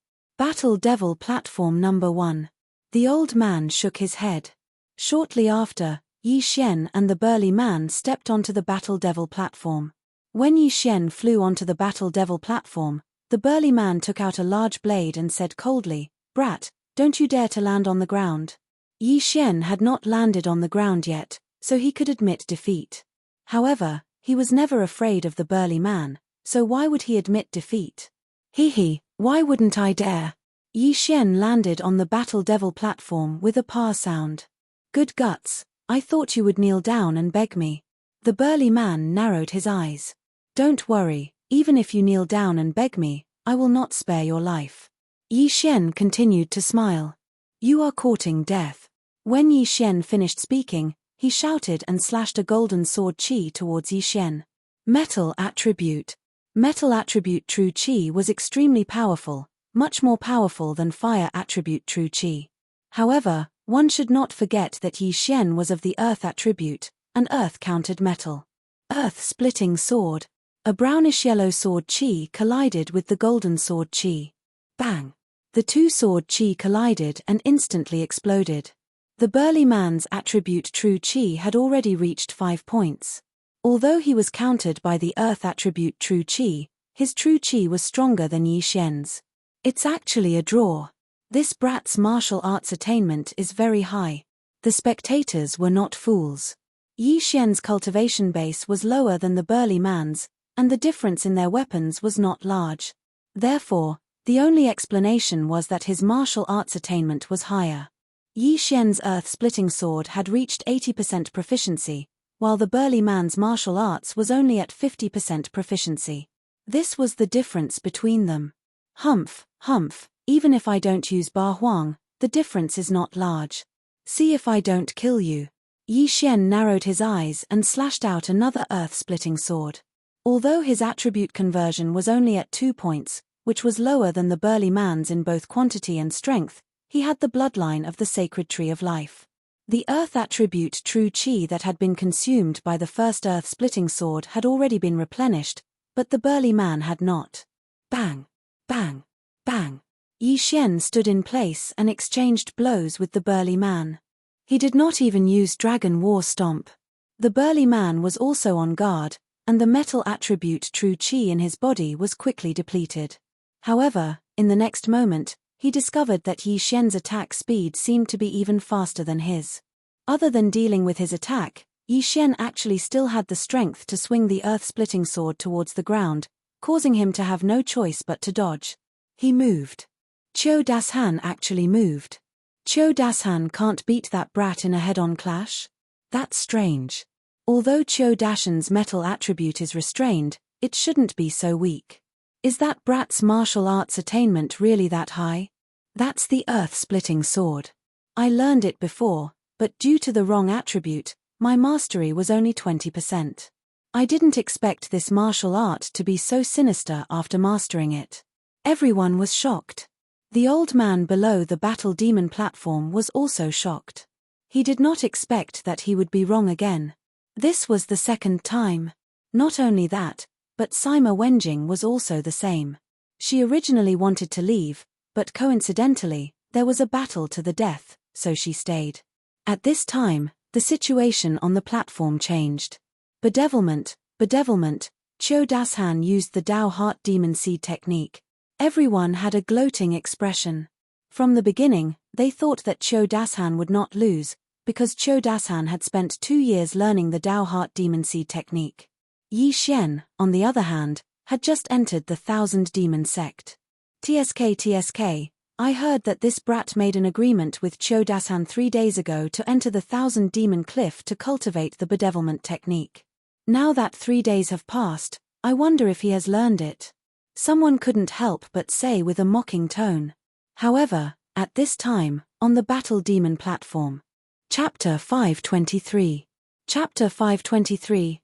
S1: Battle Devil Platform Number 1. The old man shook his head. Shortly after, Yi Xian and the burly man stepped onto the Battle Devil platform. When Yi Xian flew onto the Battle Devil platform, the burly man took out a large blade and said coldly, "Brat, don't you dare to land on the ground." Yi Xian had not landed on the ground yet, so he could admit defeat. However, he was never afraid of the burly man, so why would he admit defeat? Hee, why wouldn't I dare? Yi Xian landed on the Battle Devil platform with a pah sound. Good guts, I thought you would kneel down and beg me. The burly man narrowed his eyes. Don't worry, even if you kneel down and beg me, I will not spare your life. Yi Xian continued to smile. You are courting death. When Yi Xian finished speaking, he shouted and slashed a golden sword qi towards Yi Xian. Metal attribute. Metal attribute true qi was extremely powerful, much more powerful than fire attribute true qi. However, one should not forget that Yi Xian was of the earth attribute, and earth countered metal. Earth-splitting sword. A brownish-yellow sword qi collided with the golden sword qi. Bang! The two sword qi collided and instantly exploded. The burly man's attribute true qi had already reached 5 points. Although he was countered by the earth attribute true qi, his true qi was stronger than Yi Xian's. It's actually a draw. This brat's martial arts attainment is very high. The spectators were not fools. Yi Xian's cultivation base was lower than the burly man's, and the difference in their weapons was not large. Therefore, the only explanation was that his martial arts attainment was higher. Yi Xian's earth-splitting sword had reached 80% proficiency, while the burly man's martial arts was only at 50% proficiency. This was the difference between them. Humph, even if I don't use Ba Huang, the difference is not large. See if I don't kill you. Yi Xian narrowed his eyes and slashed out another earth-splitting sword. Although his attribute conversion was only at 2 points, which was lower than the burly man's in both quantity and strength, he had the bloodline of the sacred tree of life. The earth attribute true qi that had been consumed by the first earth-splitting sword had already been replenished, but the burly man had not. Bang! Bang! Bang! Yi Xian stood in place and exchanged blows with the burly man. He did not even use Dragon War Stomp. The burly man was also on guard, and the metal attribute true qi in his body was quickly depleted. However, in the next moment, he discovered that Yi Xian's attack speed seemed to be even faster than his. Other than dealing with his attack, Yi Xian actually still had the strength to swing the earth-splitting sword towards the ground, causing him to have no choice but to dodge. He moved. Qiu Dashan actually moved. Qiu Dashan can't beat that brat in a head-on clash? That's strange. Although Qiu Dashan's metal attribute is restrained, it shouldn't be so weak. Is that brat's martial arts attainment really that high? That's the earth-splitting sword. I learned it before, but due to the wrong attribute, my mastery was only 20%. I didn't expect this martial art to be so sinister after mastering it. Everyone was shocked. The old man below the battle demon platform was also shocked. He did not expect that he would be wrong again. This was the second time. Not only that, but Sima Wenjing was also the same. She originally wanted to leave, but coincidentally, there was a battle to the death, so she stayed. At this time, the situation on the platform changed. Bedevilment, Qiu Dashan used the Dao Heart Demon Seed technique. Everyone had a gloating expression. From the beginning, they thought that Qiu Dashan would not lose, because Qiu Dashan had spent 2 years learning the Dao Heart Demon Seed technique. Yi Xian, on the other hand, had just entered the Thousand Demon sect. TSK, I heard that this brat made an agreement with Qiu Dashan 3 days ago to enter the Thousand Demon Cliff to cultivate the bedevilment technique. Now that 3 days have passed, I wonder if he has learned it. Someone couldn't help but say with a mocking tone. However, at this time, on the battle demon platform. Chapter 523. Chapter 523,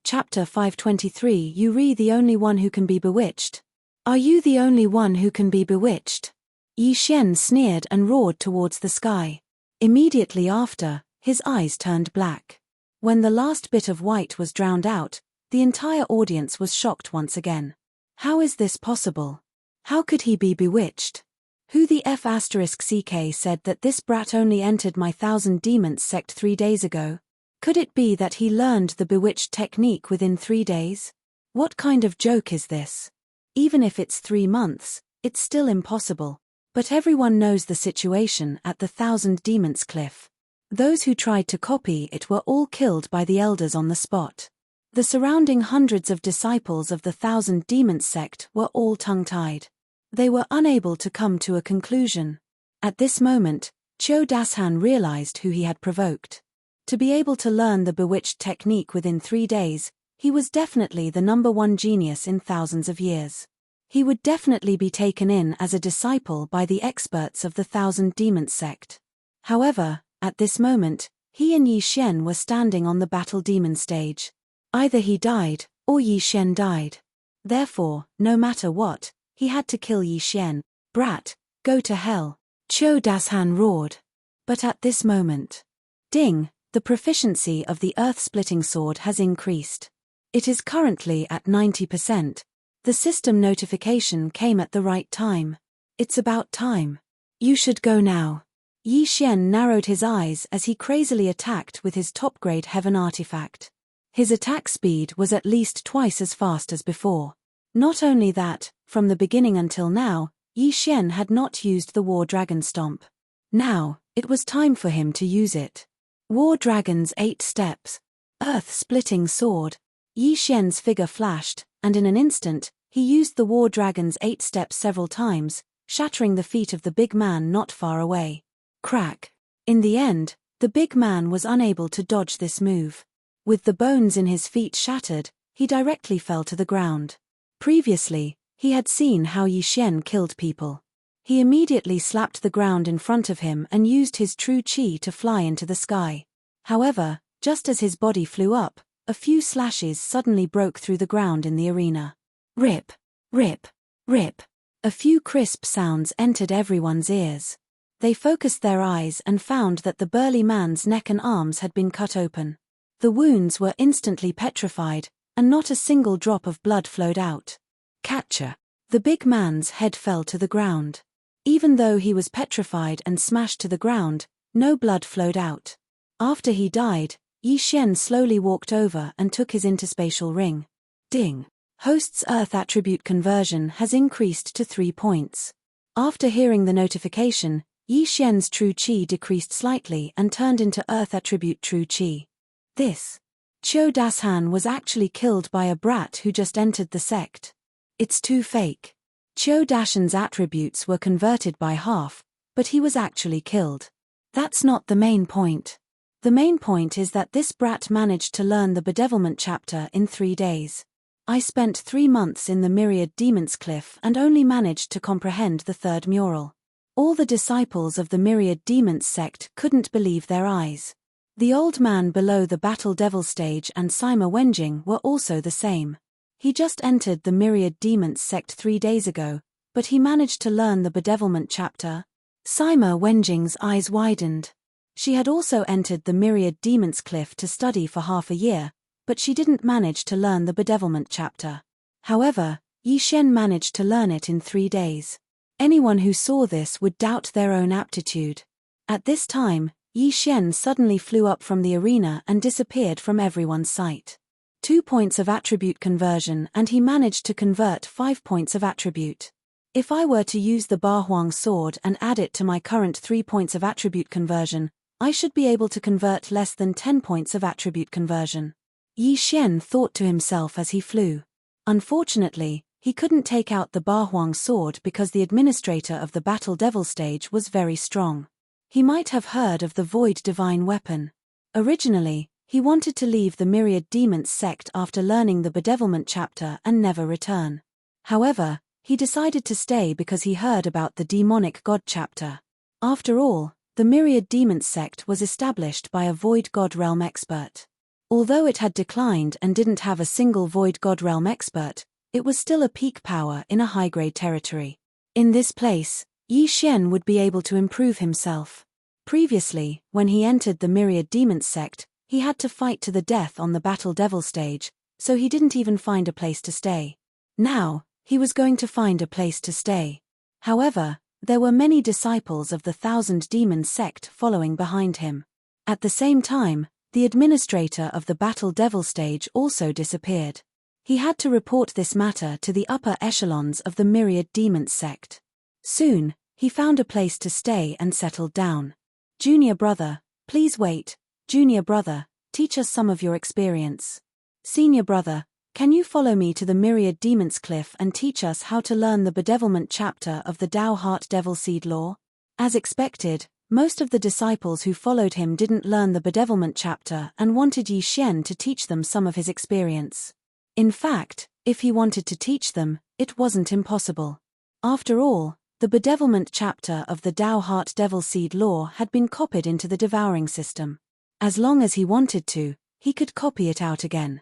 S1: You re the only one who can be bewitched. Are you the only one who can be bewitched? Yi Xian sneered and roared towards the sky. Immediately after, his eyes turned black. When the last bit of white was drowned out, the entire audience was shocked once again. How is this possible? How could he be bewitched? Who the F***ck said that this brat only entered my 1000 Demons sect 3 days ago? Could it be that he learned the bewitched technique within 3 days? What kind of joke is this? Even if it's 3 months, it's still impossible. But everyone knows the situation at the 1000 Demons cliff. Those who tried to copy it were all killed by the elders on the spot. The surrounding hundreds of disciples of the 1000 Demons sect were all tongue-tied. They were unable to come to a conclusion. At this moment, Cho Dashan realized who he had provoked. To be able to learn the bewitched technique within 3 days, he was definitely the #1 genius in thousands of years. He would definitely be taken in as a disciple by the experts of the 1000 Demons sect. However, at this moment, he and Yi Xian were standing on the battle demon stage. Either he died, or Yi Xian died. Therefore, no matter what, he had to kill Yi Xian. Brat, go to hell, Cho Dashan roared. But at this moment, ding, the proficiency of the earth-splitting sword has increased. It is currently at 90%. The system notification came at the right time. It's about time. You should go now. Yi Xian narrowed his eyes as he crazily attacked with his top-grade heaven artifact. His attack speed was at least twice as fast as before. Not only that, from the beginning until now, Yi Xian had not used the War Dragon Stomp. Now, it was time for him to use it. War Dragon's 8 steps. Earth-splitting sword. Yi Xian's figure flashed, and in an instant, he used the War Dragon's 8 steps several times, shattering the feet of the big man not far away. Crack. In the end, the big man was unable to dodge this move. With the bones in his feet shattered, he directly fell to the ground. Previously, he had seen how Yi Xian killed people. He immediately slapped the ground in front of him and used his true qi to fly into the sky. However, just as his body flew up, a few slashes suddenly broke through the ground in the arena. Rip, rip, rip. A few crisp sounds entered everyone's ears. They focused their eyes and found that the burly man's neck and arms had been cut open. The wounds were instantly petrified, and not a single drop of blood flowed out. Catcher. The big man's head fell to the ground. Even though he was petrified and smashed to the ground, no blood flowed out. After he died, Yi Xian slowly walked over and took his interspatial ring. Ding. Host's Earth attribute conversion has increased to 3 points. After hearing the notification, Yi Xian's true qi decreased slightly and turned into Earth attribute true qi. This. Cho Dashan was actually killed by a brat who just entered the sect. It's too fake. Cho Dashan's attributes were converted by half, but he was actually killed. That's not the main point. The main point is that this brat managed to learn the bedevilment chapter in 3 days. I spent 3 months in the Myriad Demons Cliff and only managed to comprehend the 3rd mural. All the disciples of the Myriad Demons sect couldn't believe their eyes. The old man below the Battle Devil stage and Sima Wenjing were also the same. He just entered the Myriad Demons sect 3 days ago, but he managed to learn the bedevilment chapter. Sima Wenjing's eyes widened. She had also entered the Myriad Demons Cliff to study for half a year, but she didn't manage to learn the bedevilment chapter. However, Yi Xian managed to learn it in 3 days. Anyone who saw this would doubt their own aptitude. At this time, Yi Xian suddenly flew up from the arena and disappeared from everyone's sight. 2 points of attribute conversion, and he managed to convert 5 points of attribute. If I were to use the Ba Huang sword and add it to my current 3 points of attribute conversion, I should be able to convert less than 10 points of attribute conversion. Yi Xian thought to himself as he flew. Unfortunately, he couldn't take out the Ba Huang sword because the administrator of the Battle Devil stage was very strong. He might have heard of the Void Divine weapon. Originally, he wanted to leave the Myriad Demons sect after learning the bedevilment chapter and never return. However, he decided to stay because he heard about the demonic god chapter. After all, the Myriad Demons sect was established by a Void God Realm expert. Although it had declined and didn't have a single Void God Realm expert, it was still a peak power in a high-grade territory. In this place, Yi Xian would be able to improve himself. Previously, when he entered the Myriad Demons sect, he had to fight to the death on the Battle Devil stage, so he didn't even find a place to stay. Now, he was going to find a place to stay. However, There were many disciples of the Thousand Demons sect following behind him. At the same time, the administrator of the Battle Devil stage also disappeared. He had to report this matter to the upper echelons of the Myriad Demons sect. Soon, he found a place to stay and settled down. Junior brother, please wait. Junior brother, teach us some of your experience. Senior brother, can you follow me to the Myriad Demons Cliff and teach us how to learn the bedevilment chapter of the Tao Heart Devil Seed Law? As expected, most of the disciples who followed him didn't learn the bedevilment chapter and wanted Yi Xian to teach them some of his experience. In fact, if he wanted to teach them, it wasn't impossible. After all, the bedevilment chapter of the Tao Heart Devil Seed Law had been copied into the devouring system. As long as he wanted to, he could copy it out again.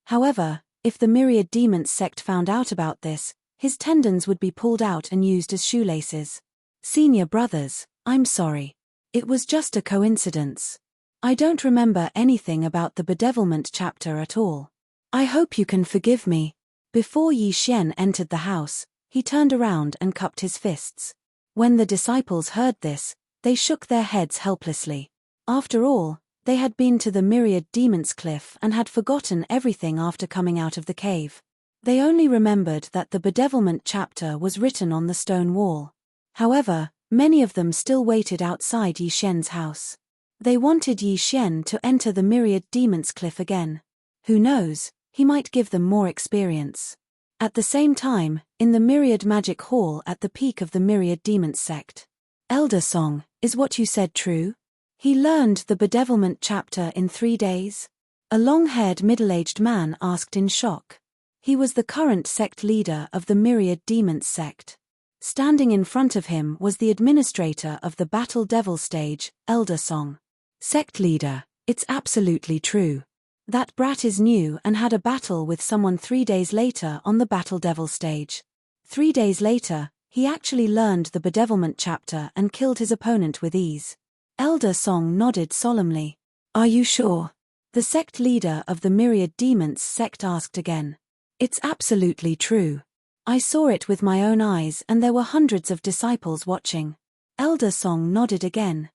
S1: However, if the Myriad Demons sect found out about this, his tendons would be pulled out and used as shoelaces. Senior brothers, I'm sorry. It was just a coincidence. I don't remember anything about the bedevilment chapter at all. I hope you can forgive me. Before Yi Xian entered the house, he turned around and cupped his fists. When the disciples heard this, they shook their heads helplessly. After all, they had been to the Myriad Demons Cliff and had forgotten everything after coming out of the cave. They only remembered that the bedevilment chapter was written on the stone wall. However, many of them still waited outside Yi Xian's house. They wanted Yi Xian to enter the Myriad Demons Cliff again. Who knows, he might give them more experience. At the same time, in the Myriad Magic Hall at the peak of the Myriad Demons sect. Elder Song, is what you said true? He learned the bedevilment chapter in 3 days? A long-haired middle-aged man asked in shock. He was the current sect leader of the Myriad Demons sect. Standing in front of him was the administrator of the Battle Devil stage, Elder Song. Sect leader, it's absolutely true. That brat is new and had a battle with someone 3 days later on the Battle Devil stage. 3 days later, he actually learned the bedevilment chapter and killed his opponent with ease. Elder Song nodded solemnly. Are you sure? The sect leader of the Myriad Demons sect asked again. It's absolutely true. I saw it with my own eyes and there were hundreds of disciples watching. Elder Song nodded again.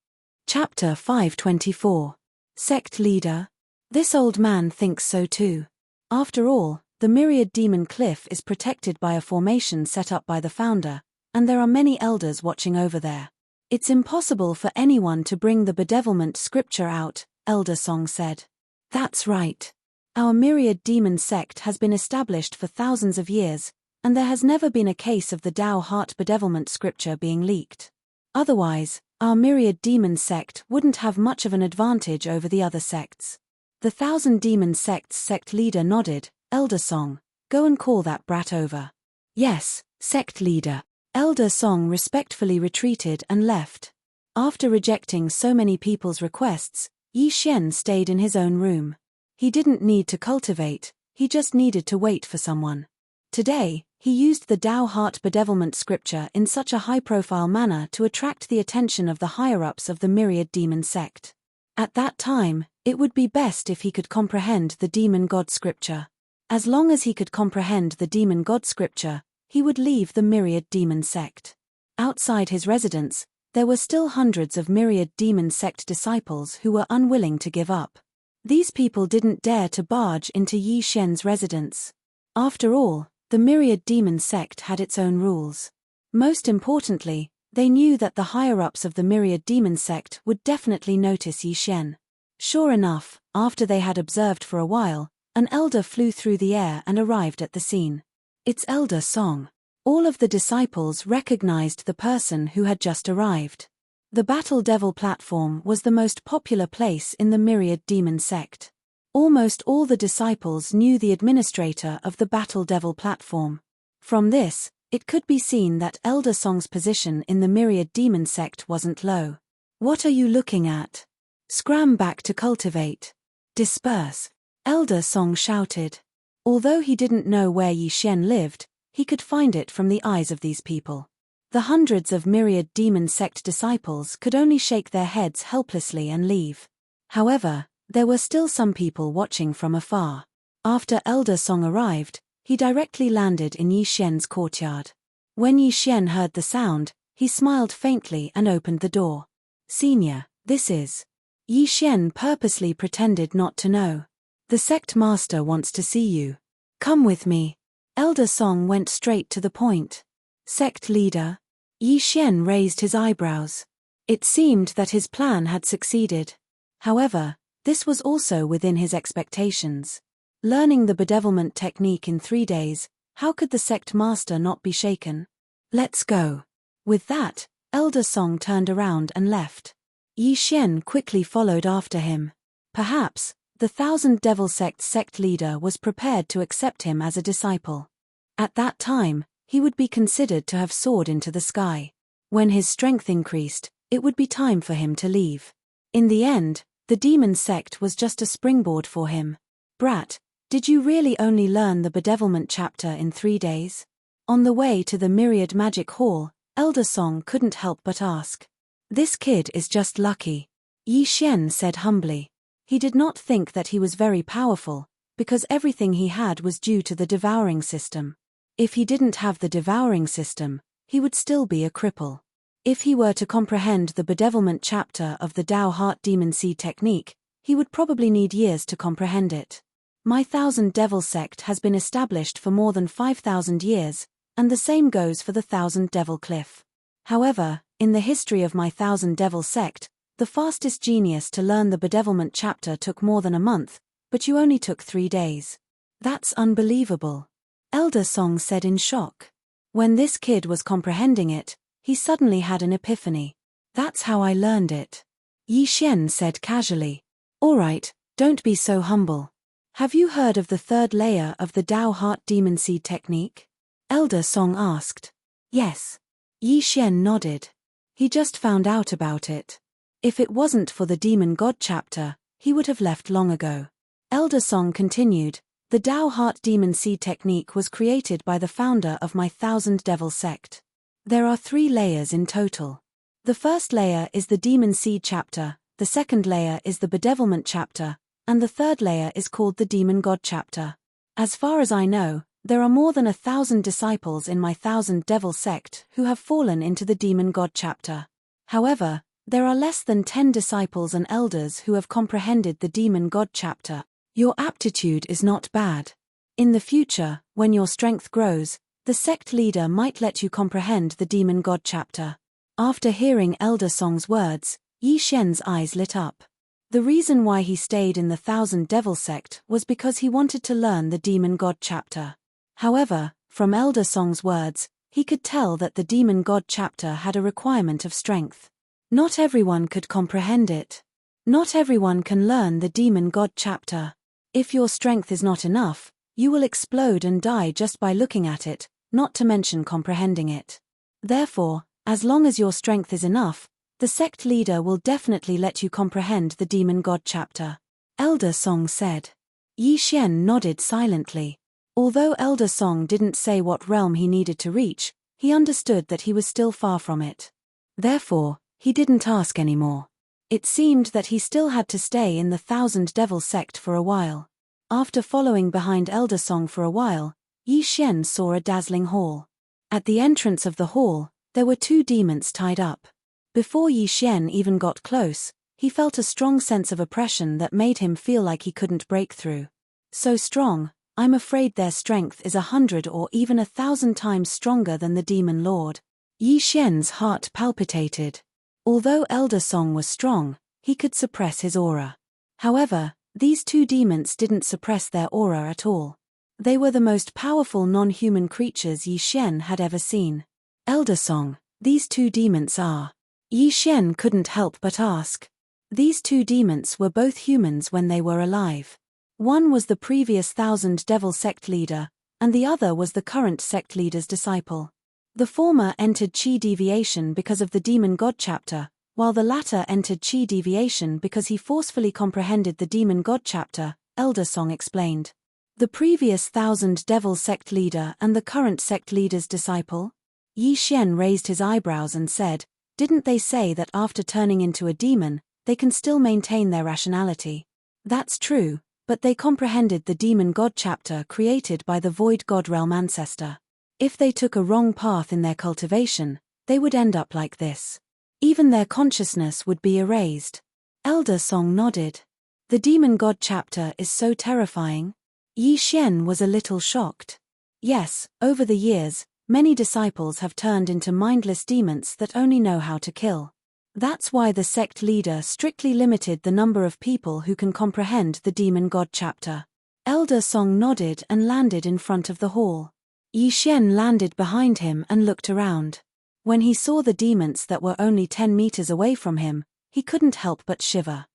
S1: Chapter 524. Sect leader? This old man thinks so too. After all, the Myriad Demon Cliff is protected by a formation set up by the founder, and there are many elders watching over there. It's impossible for anyone to bring the bedevilment scripture out, Elder Song said. That's right. Our Myriad Demon sect has been established for thousands of years, and there has never been a case of the Tao Heart bedevilment scripture being leaked. Otherwise, our Myriad Demon sect wouldn't have much of an advantage over the other sects. The Thousand Demons sect's sect leader nodded. Elder Song, go and call that brat over. Yes, sect leader. Elder Song respectfully retreated and left. After rejecting so many people's requests, Yi Xian stayed in his own room. He didn't need to cultivate, he just needed to wait for someone. Today, he used the Tao Heart bedevilment scripture in such a high-profile manner to attract the attention of the higher-ups of the Myriad Demon sect. At that time, it would be best if he could comprehend the Demon God scripture. As long as he could comprehend the Demon God scripture, he would leave the Myriad Demon sect. Outside his residence, there were still hundreds of Myriad Demon sect disciples who were unwilling to give up. These people didn't dare to barge into Yi Xian's residence. After all, the Myriad Demon sect had its own rules. Most importantly, they knew that the higher-ups of the Myriad Demon sect would definitely notice Yi Xian. Sure enough, after they had observed for a while, an elder flew through the air and arrived at the scene. It's Elder Song. All of the disciples recognized the person who had just arrived. The Battle Devil platform was the most popular place in the Myriad Demon sect. Almost all the disciples knew the administrator of the Battle Devil platform. From this, it could be seen that Elder Song's position in the Myriad Demon sect wasn't low. What are you looking at? Scram back to cultivate. Disperse. Elder Song shouted. Although he didn't know where Yi Xian lived, he could find it from the eyes of these people. The hundreds of Myriad Demon sect disciples could only shake their heads helplessly and leave. However, there were still some people watching from afar. After Elder Song arrived, he directly landed in Yi Xian's courtyard. When Yi Xian heard the sound, He smiled faintly and opened the door. Senior, this is. Yi Xian purposely pretended not to know. The sect master wants to see you. Come with me. Elder Song went straight to the point. Sect leader? Yi Xian raised his eyebrows. It seemed that his plan had succeeded. However, this was also within his expectations. Learning the bedevilment technique in 3 days, how could the sect master not be shaken? Let's go. With that, Elder Song turned around and left. Yi Xian quickly followed after him. Perhaps, the Thousand Devil Sect's sect leader was prepared to accept him as a disciple. At that time, he would be considered to have soared into the sky. When his strength increased, it would be time for him to leave. In the end, the demon sect was just a springboard for him. Brat, did you really only learn the bedevilment chapter in 3 days? On the way to the Myriad Magic Hall, Elder Song couldn't help but ask. This kid is just lucky. Yi Xian said humbly. He did not think that he was very powerful, because everything he had was due to the devouring system. If he didn't have the devouring system, he would still be a cripple. If he were to comprehend the bedevilment chapter of the Tao Heart Demon Seed technique, he would probably need years to comprehend it. My Thousand Devil Sect has been established for more than 5,000 years, and the same goes for the Thousand Devil Cliff. However, in the history of my Thousand Devil Sect, the fastest genius to learn the bedevilment chapter took more than a month, but you only took 3 days. That's unbelievable. Elder Song said in shock. When this kid was comprehending it, he suddenly had an epiphany. That's how I learned it. Yi Xian said casually. Alright, don't be so humble. Have you heard of the 3rd layer of the Tao Heart Demon Seed technique? Elder Song asked. Yes. Yi Xian nodded. He just found out about it. If it wasn't for the Demon God chapter, he would have left long ago. Elder Song continued, the Tao Heart Demon Seed technique was created by the founder of my Thousand Devil Sect. There are 3 layers in total. The first layer is the Demon Seed chapter, the second layer is the Bedevilment chapter, and the third layer is called the Demon God chapter. As far as I know, there are more than 1,000 disciples in my Thousand Devil Sect who have fallen into the Demon God chapter. However, there are less than 10 disciples and elders who have comprehended the Demon God chapter. Your aptitude is not bad. In the future, when your strength grows, the sect leader might let you comprehend the Demon God chapter. After hearing Elder Song's words, Yi Xian's eyes lit up. The reason why he stayed in the Thousand Devil Sect was because he wanted to learn the Demon God chapter. However, from Elder Song's words, he could tell that the Demon God chapter had a requirement of strength. Not everyone could comprehend it. Not everyone can learn the Demon God chapter. If your strength is not enough, you will explode and die just by looking at it, not to mention comprehending it. Therefore, as long as your strength is enough, the sect leader will definitely let you comprehend the Demon God chapter. Elder Song said. Yi Xian nodded silently. Although Elder Song didn't say what realm he needed to reach, he understood that he was still far from it. Therefore, he didn't ask anymore. It seemed that he still had to stay in the Thousand Devil Sect for a while. After following behind Elder Song for a while, Yi Xian saw a dazzling hall. At the entrance of the hall, there were 2 demons tied up. Before Yi Xian even got close, he felt a strong sense of oppression that made him feel like he couldn't break through. So strong, I'm afraid their strength is 100 or even 1,000 times stronger than the Demon Lord. Yi Xian's heart palpitated. Although Elder Song was strong, he could suppress his aura. However, these 2 demons didn't suppress their aura at all. They were the most powerful non-human creatures Yi Xian had ever seen. Elder Song, these 2 demons are. Yi Xian couldn't help but ask. These 2 demons were both humans when they were alive. One was the previous Thousand Devil Sect leader, and the other was the current sect leader's disciple. The former entered Qi deviation because of the Demon God chapter, while the latter entered Qi deviation because he forcefully comprehended the Demon God chapter, Elder Song explained. The previous Thousand Devil Sect leader and the current sect leader's disciple? Yi Xian raised his eyebrows and said, didn't they say that after turning into a demon, they can still maintain their rationality? That's true, but they comprehended the Demon God chapter created by the Void God Realm ancestor. If they took a wrong path in their cultivation, they would end up like this. Even their consciousness would be erased. Elder Song nodded. The Demon God chapter is so terrifying. Yi Xian was a little shocked. Yes, over the years, many disciples have turned into mindless demons that only know how to kill. That's why the sect leader strictly limited the number of people who can comprehend the Demon God chapter. Elder Song nodded and landed in front of the hall. Yi Xian landed behind him and looked around. When he saw the demons that were only 10 meters away from him, he couldn't help but shiver.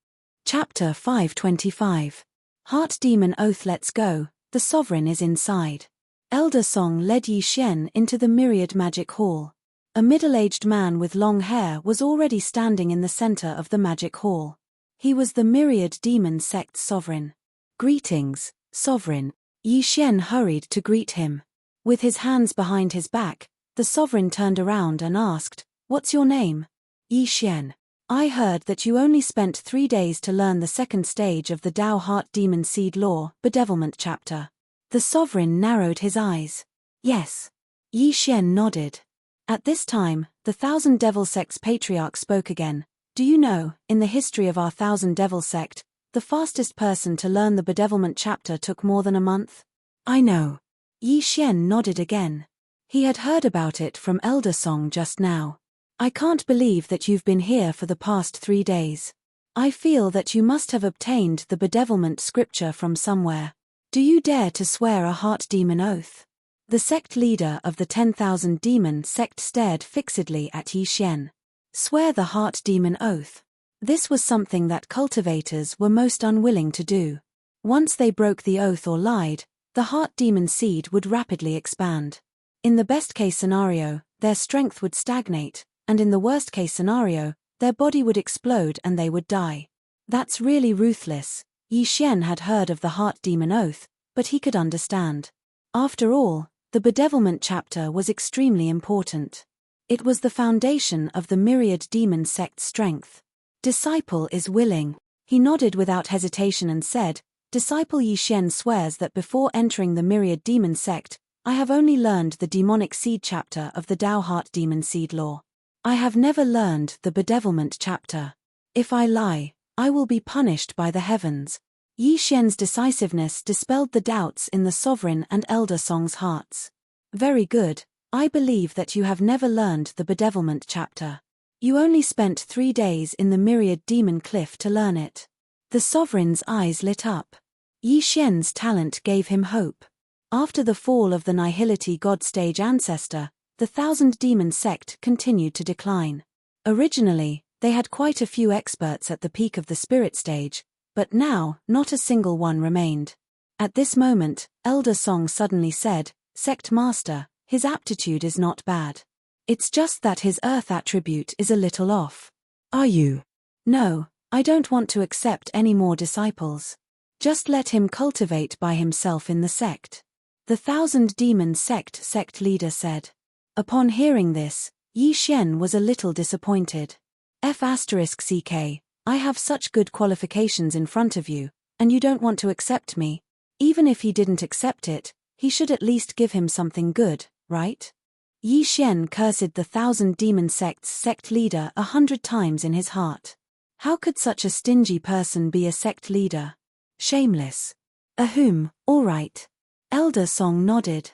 S1: Chapter 525. Heart Demon Oath. Let's go, the sovereign is inside. Elder Song led Yi Xian into the myriad magic hall. A middle-aged man with long hair was already standing in the center of the magic hall. He was the myriad demon sect's sovereign. Greetings, sovereign. Yi Xian hurried to greet him. With his hands behind his back, the sovereign turned around and asked, "What's your name?" Yi Xian. I heard that you only spent 3 days to learn the second stage of the Tao Heart Demon Seed Law, Bedevilment chapter. The sovereign narrowed his eyes. Yes. Yi Xian nodded. At this time, the Thousand Devil Sect's patriarch spoke again. Do you know, in the history of our Thousand Devil Sect, the fastest person to learn the Bedevilment chapter took more than a month? I know. Yi Xian nodded again. He had heard about it from Elder Song just now. I can't believe that you've been here for the past 3 days. I feel that you must have obtained the bedevilment scripture from somewhere. Do you dare to swear a heart demon oath? The sect leader of the 10,000 demon sect stared fixedly at Yi Xian. Swear the heart demon oath. This was something that cultivators were most unwilling to do. Once they broke the oath or lied, the heart demon seed would rapidly expand. In the best-case scenario, their strength would stagnate, and in the worst-case scenario, their body would explode and they would die. That's really ruthless. Yi Xian had heard of the heart demon oath, but he could understand. After all, the bedevilment chapter was extremely important. It was the foundation of the myriad demon sect's strength. Disciple is willing. He nodded without hesitation and said, Disciple Yi Xian swears that before entering the myriad demon sect, I have only learned the demonic seed chapter of the Tao Heart Demon Seed Law. I have never learned the bedevilment chapter. If I lie, I will be punished by the heavens. Yi Xian's decisiveness dispelled the doubts in the sovereign and Elder Song's hearts. Very good, I believe that you have never learned the bedevilment chapter. You only spent 3 days in the myriad demon cliff to learn it. The sovereign's eyes lit up. Yi Xian's talent gave him hope. After the fall of the Nihility God stage ancestor, the Thousand Demon sect continued to decline. Originally, they had quite a few experts at the peak of the spirit stage, but now, not a single one remained. At this moment, Elder Song suddenly said, Sect Master, his aptitude is not bad. It's just that his earth attribute is a little off. Are you? No, I don't want to accept any more disciples. Just let him cultivate by himself in the sect. The Thousand Demon sect leader said. Upon hearing this, Yi Xian was a little disappointed. F***ck, I have such good qualifications in front of you, and you don't want to accept me. Even if he didn't accept it, he should at least give him something good, right? Yi Xian cursed the Thousand Demon sect's sect leader 100 times in his heart. How could such a stingy person be a sect leader? Shameless. All right. Elder Song nodded.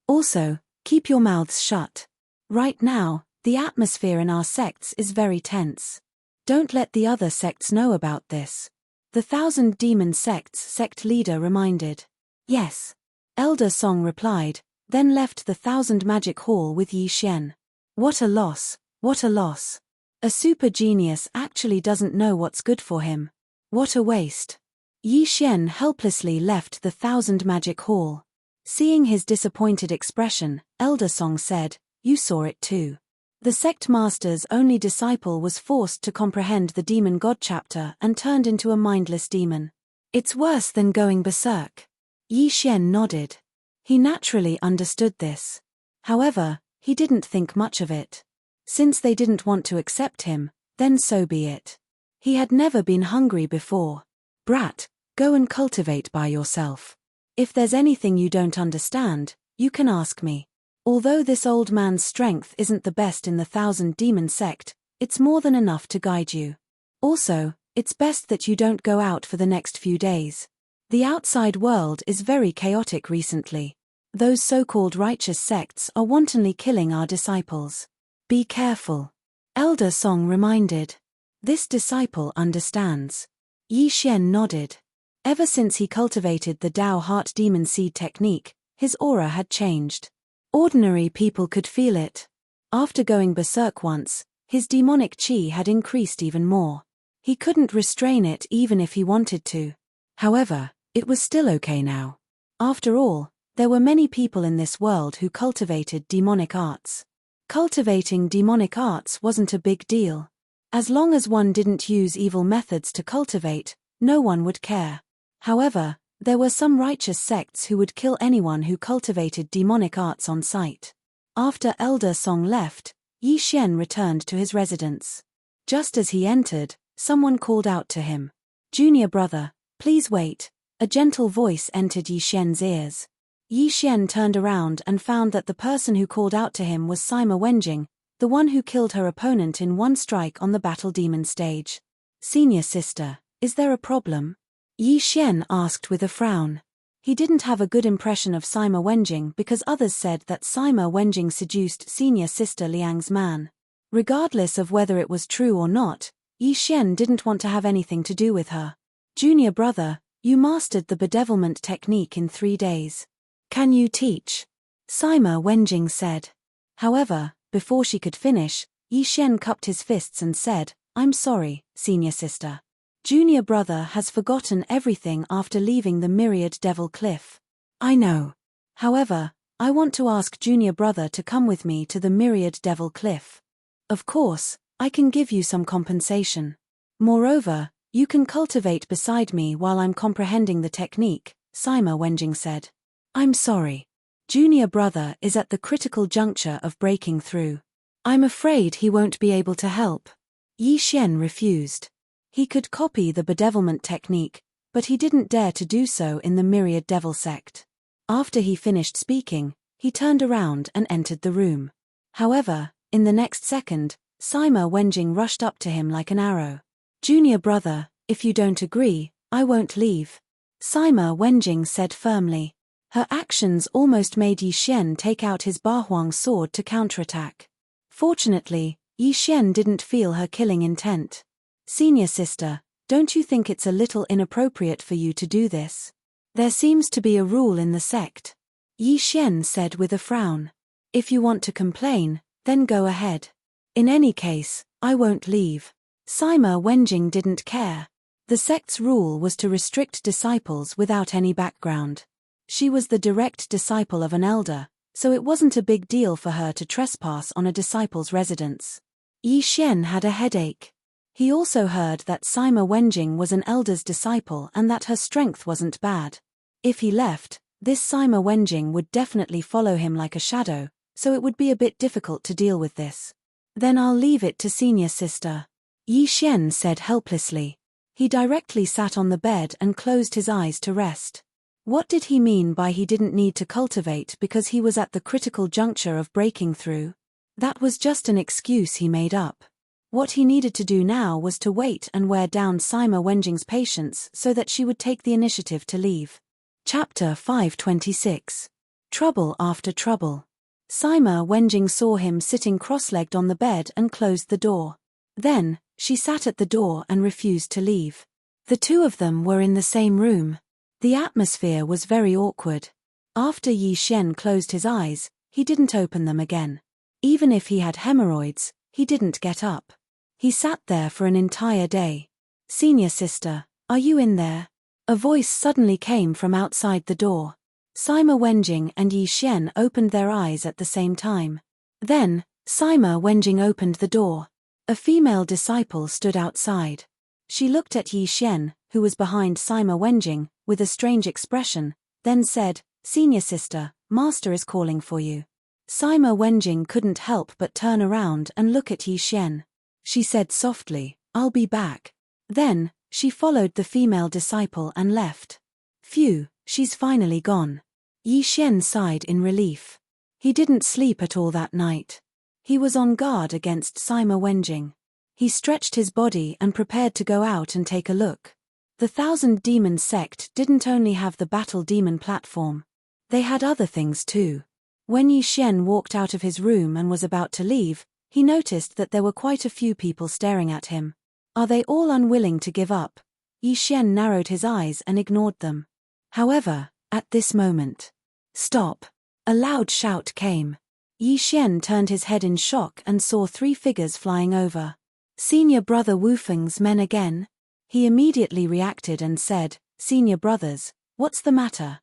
S1: Also, keep your mouths shut. Right now, the atmosphere in our sects is very tense. Don't let the other sects know about this. The Thousand Demon sect's sect leader reminded. Yes. Elder Song replied, then left the Thousand Magic Hall with Yi Xian. What a loss, what a loss. A super genius actually doesn't know what's good for him. What a waste. Yi Xian helplessly left the Thousand Magic Hall. Seeing his disappointed expression, Elder Song said, You saw it too. The sect master's only disciple was forced to comprehend the demon god chapter and turned into a mindless demon. It's worse than going berserk. Yi Xian nodded. He naturally understood this. However, he didn't think much of it. Since they didn't want to accept him, then so be it. He had never been hungry before. Brat, go and cultivate by yourself. If there's anything you don't understand, you can ask me. Although this old man's strength isn't the best in the 1,000 demon sect, it's more than enough to guide you. Also, it's best that you don't go out for the next few days. The outside world is very chaotic recently. Those so-called righteous sects are wantonly killing our disciples. Be careful. Elder Song reminded. This disciple understands. Yi Xian nodded. Ever since he cultivated the Tao Heart Demon Seed technique, his aura had changed. Ordinary people could feel it. After going berserk once, his demonic chi had increased even more. He couldn't restrain it even if he wanted to. However, it was still okay now. After all, there were many people in this world who cultivated demonic arts. Cultivating demonic arts wasn't a big deal. As long as one didn't use evil methods to cultivate, no one would care. However, there were some righteous sects who would kill anyone who cultivated demonic arts on sight. After Elder Song left, Yi Xian returned to his residence. Just as he entered, someone called out to him. "Junior brother, please wait." A gentle voice entered Yi Xian's ears. Yi Xian turned around and found that the person who called out to him was Sima Wenjing, the one who killed her opponent in one strike on the battle demon stage. "Senior sister, is there a problem?" Yi Xian asked with a frown. He didn't have a good impression of Sima Wenjing because others said that Sima Wenjing seduced senior sister Liang's man. Regardless of whether it was true or not, Yi Xian didn't want to have anything to do with her. "Junior brother, you mastered the bedevilment technique in 3 days. Can you teach?" Sima Wenjing said. However, before she could finish, Yi Xian cupped his fists and said, "I'm sorry, senior sister. Junior brother has forgotten everything after leaving the Myriad Devil Cliff." "I know. However, I want to ask junior brother to come with me to the Myriad Devil Cliff. Of course, I can give you some compensation. Moreover, you can cultivate beside me while I'm comprehending the technique," Sima Wenjing said. "I'm sorry. Junior brother is at the critical juncture of breaking through. I'm afraid he won't be able to help." Yi Xian refused. He could copy the bedevilment technique, but he didn't dare to do so in the Myriad Devil sect. After he finished speaking, he turned around and entered the room. However, in the next second, Sima Wenjing rushed up to him like an arrow. "Junior brother, if you don't agree, I won't leave," Sima Wenjing said firmly. Her actions almost made Yi Xian take out his Bahuang sword to counterattack. Fortunately, Yi Xian didn't feel her killing intent. "Senior sister, don't you think it's a little inappropriate for you to do this? There seems to be a rule in the sect," Yi Xian said with a frown. "If you want to complain, then go ahead. In any case, I won't leave." Sima Wenjing didn't care. The sect's rule was to restrict disciples without any background. She was the direct disciple of an elder, so it wasn't a big deal for her to trespass on a disciple's residence. Yi Xian had a headache. He also heard that Sima Wenjing was an elder's disciple and that her strength wasn't bad. If he left, this Sima Wenjing would definitely follow him like a shadow, so it would be a bit difficult to deal with this. "Then I'll leave it to senior sister," Yi Xian said helplessly. He directly sat on the bed and closed his eyes to rest. What did he mean by he didn't need to cultivate because he was at the critical juncture of breaking through? That was just an excuse he made up. What he needed to do now was to wait and wear down Sima Wenjing's patience so that she would take the initiative to leave. Chapter 526. Trouble After Trouble. Sima Wenjing saw him sitting cross-legged on the bed and closed the door. Then, she sat at the door and refused to leave. The two of them were in the same room. The atmosphere was very awkward. After Yi Xian closed his eyes, he didn't open them again. Even if he had hemorrhoids, he didn't get up. He sat there for an entire day. "Senior sister, are you in there?" A voice suddenly came from outside the door. Sima Wenjing and Yi Xian opened their eyes at the same time. Then, Sima Wenjing opened the door. A female disciple stood outside. She looked at Yi Xian, who was behind Sima Wenjing, with a strange expression, then said, "Senior sister, master is calling for you." Sima Wenjing couldn't help but turn around and look at Yi Xian. She said softly, "I'll be back." Then, she followed the female disciple and left. "Phew, she's finally gone." Yi Xian sighed in relief. He didn't sleep at all that night. He was on guard against Sima Wenjing. He stretched his body and prepared to go out and take a look. The Thousand Demons sect didn't only have the Battle Demon platform. They had other things too. When Yi Xian walked out of his room and was about to leave, he noticed that there were quite a few people staring at him. Are they all unwilling to give up? Yi Xian narrowed his eyes and ignored them. However, at this moment, "Stop!" A loud shout came. Yi Xian turned his head in shock and saw 3 figures flying over. Senior brother Wu Feng's men again? He immediately reacted and said, "Senior brothers, what's the matter?"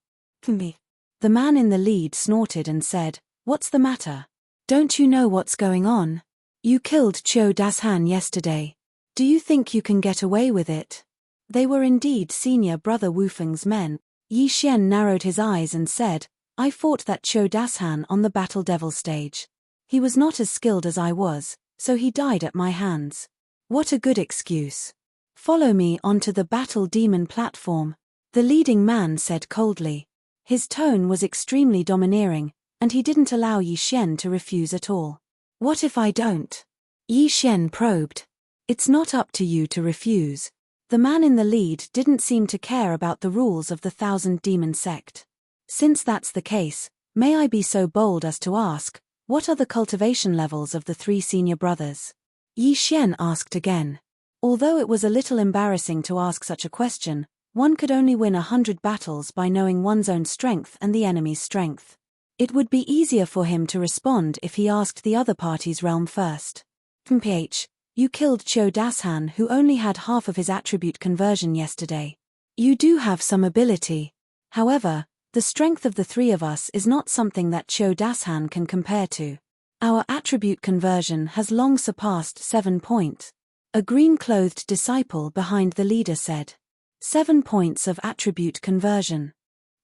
S1: "Me." The man in the lead snorted and said, "What's the matter? Don't you know what's going on? You killed Qiu Dashan yesterday. Do you think you can get away with it?" They were indeed senior brother Wu Feng's men. Yi Xian narrowed his eyes and said, "I fought that Qiu Dashan on the Battle Devil stage. He was not as skilled as I was, so he died at my hands. What a good excuse. Follow me onto the Battle Demon platform," the leading man said coldly. His tone was extremely domineering, and he didn't allow Yi Xian to refuse at all. "What if I don't?" Yi Xian probed. "It's not up to you to refuse." The man in the lead didn't seem to care about the rules of the Thousand Demon sect. "Since that's the case, may I be so bold as to ask, what are the cultivation levels of the 3 senior brothers?" Yi Xian asked again. Although it was a little embarrassing to ask such a question, one could only win 100 battles by knowing one's own strength and the enemy's strength. It would be easier for him to respond if he asked the other party's realm first. "Mph, you killed Qiu Dashan who only had half of his attribute conversion yesterday. You do have some ability. However, the strength of the 3 of us is not something that Qiu Dashan can compare to. Our attribute conversion has long surpassed 7 points. A green-clothed disciple behind the leader said. 7 points of attribute conversion.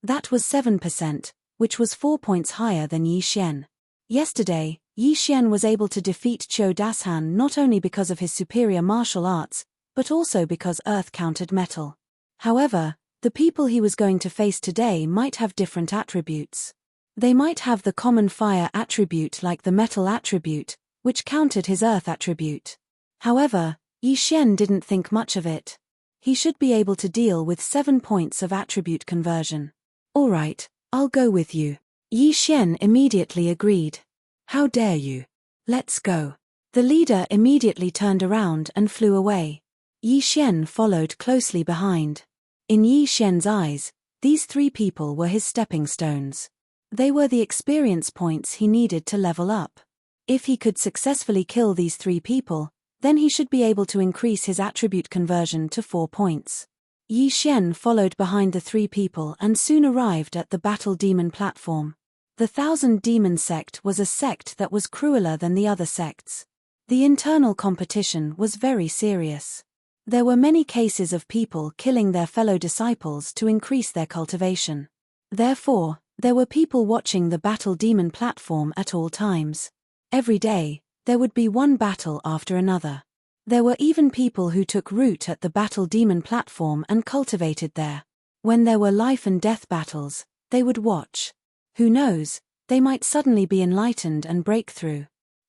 S1: That was 7%, which was 4 points higher than Yi Xian. Yesterday, Yi Xian was able to defeat Qiu Dashan not only because of his superior martial arts, but also because earth countered metal. However, the people he was going to face today might have different attributes. They might have the common fire attribute like the metal attribute, which countered his earth attribute. However, Yi Xian didn't think much of it. He should be able to deal with 7 points of attribute conversion. "All right, I'll go with you." Yi Xian immediately agreed. "How dare you? Let's go." The leader immediately turned around and flew away. Yi Xian followed closely behind. In Yi Xian's eyes, these 3 people were his stepping stones. They were the experience points he needed to level up. If he could successfully kill these 3 people, then he should be able to increase his attribute conversion to 4 points. Yi Xian followed behind the 3 people and soon arrived at the Battle Demon platform. The Thousand Demon sect was a sect that was crueler than the other sects. The internal competition was very serious. There were many cases of people killing their fellow disciples to increase their cultivation. Therefore, there were people watching the Battle Demon platform at all times. Every day, there would be one battle after another. There were even people who took root at the Battle Demon platform and cultivated there. When there were life and death battles, they would watch. Who knows, they might suddenly be enlightened and break through.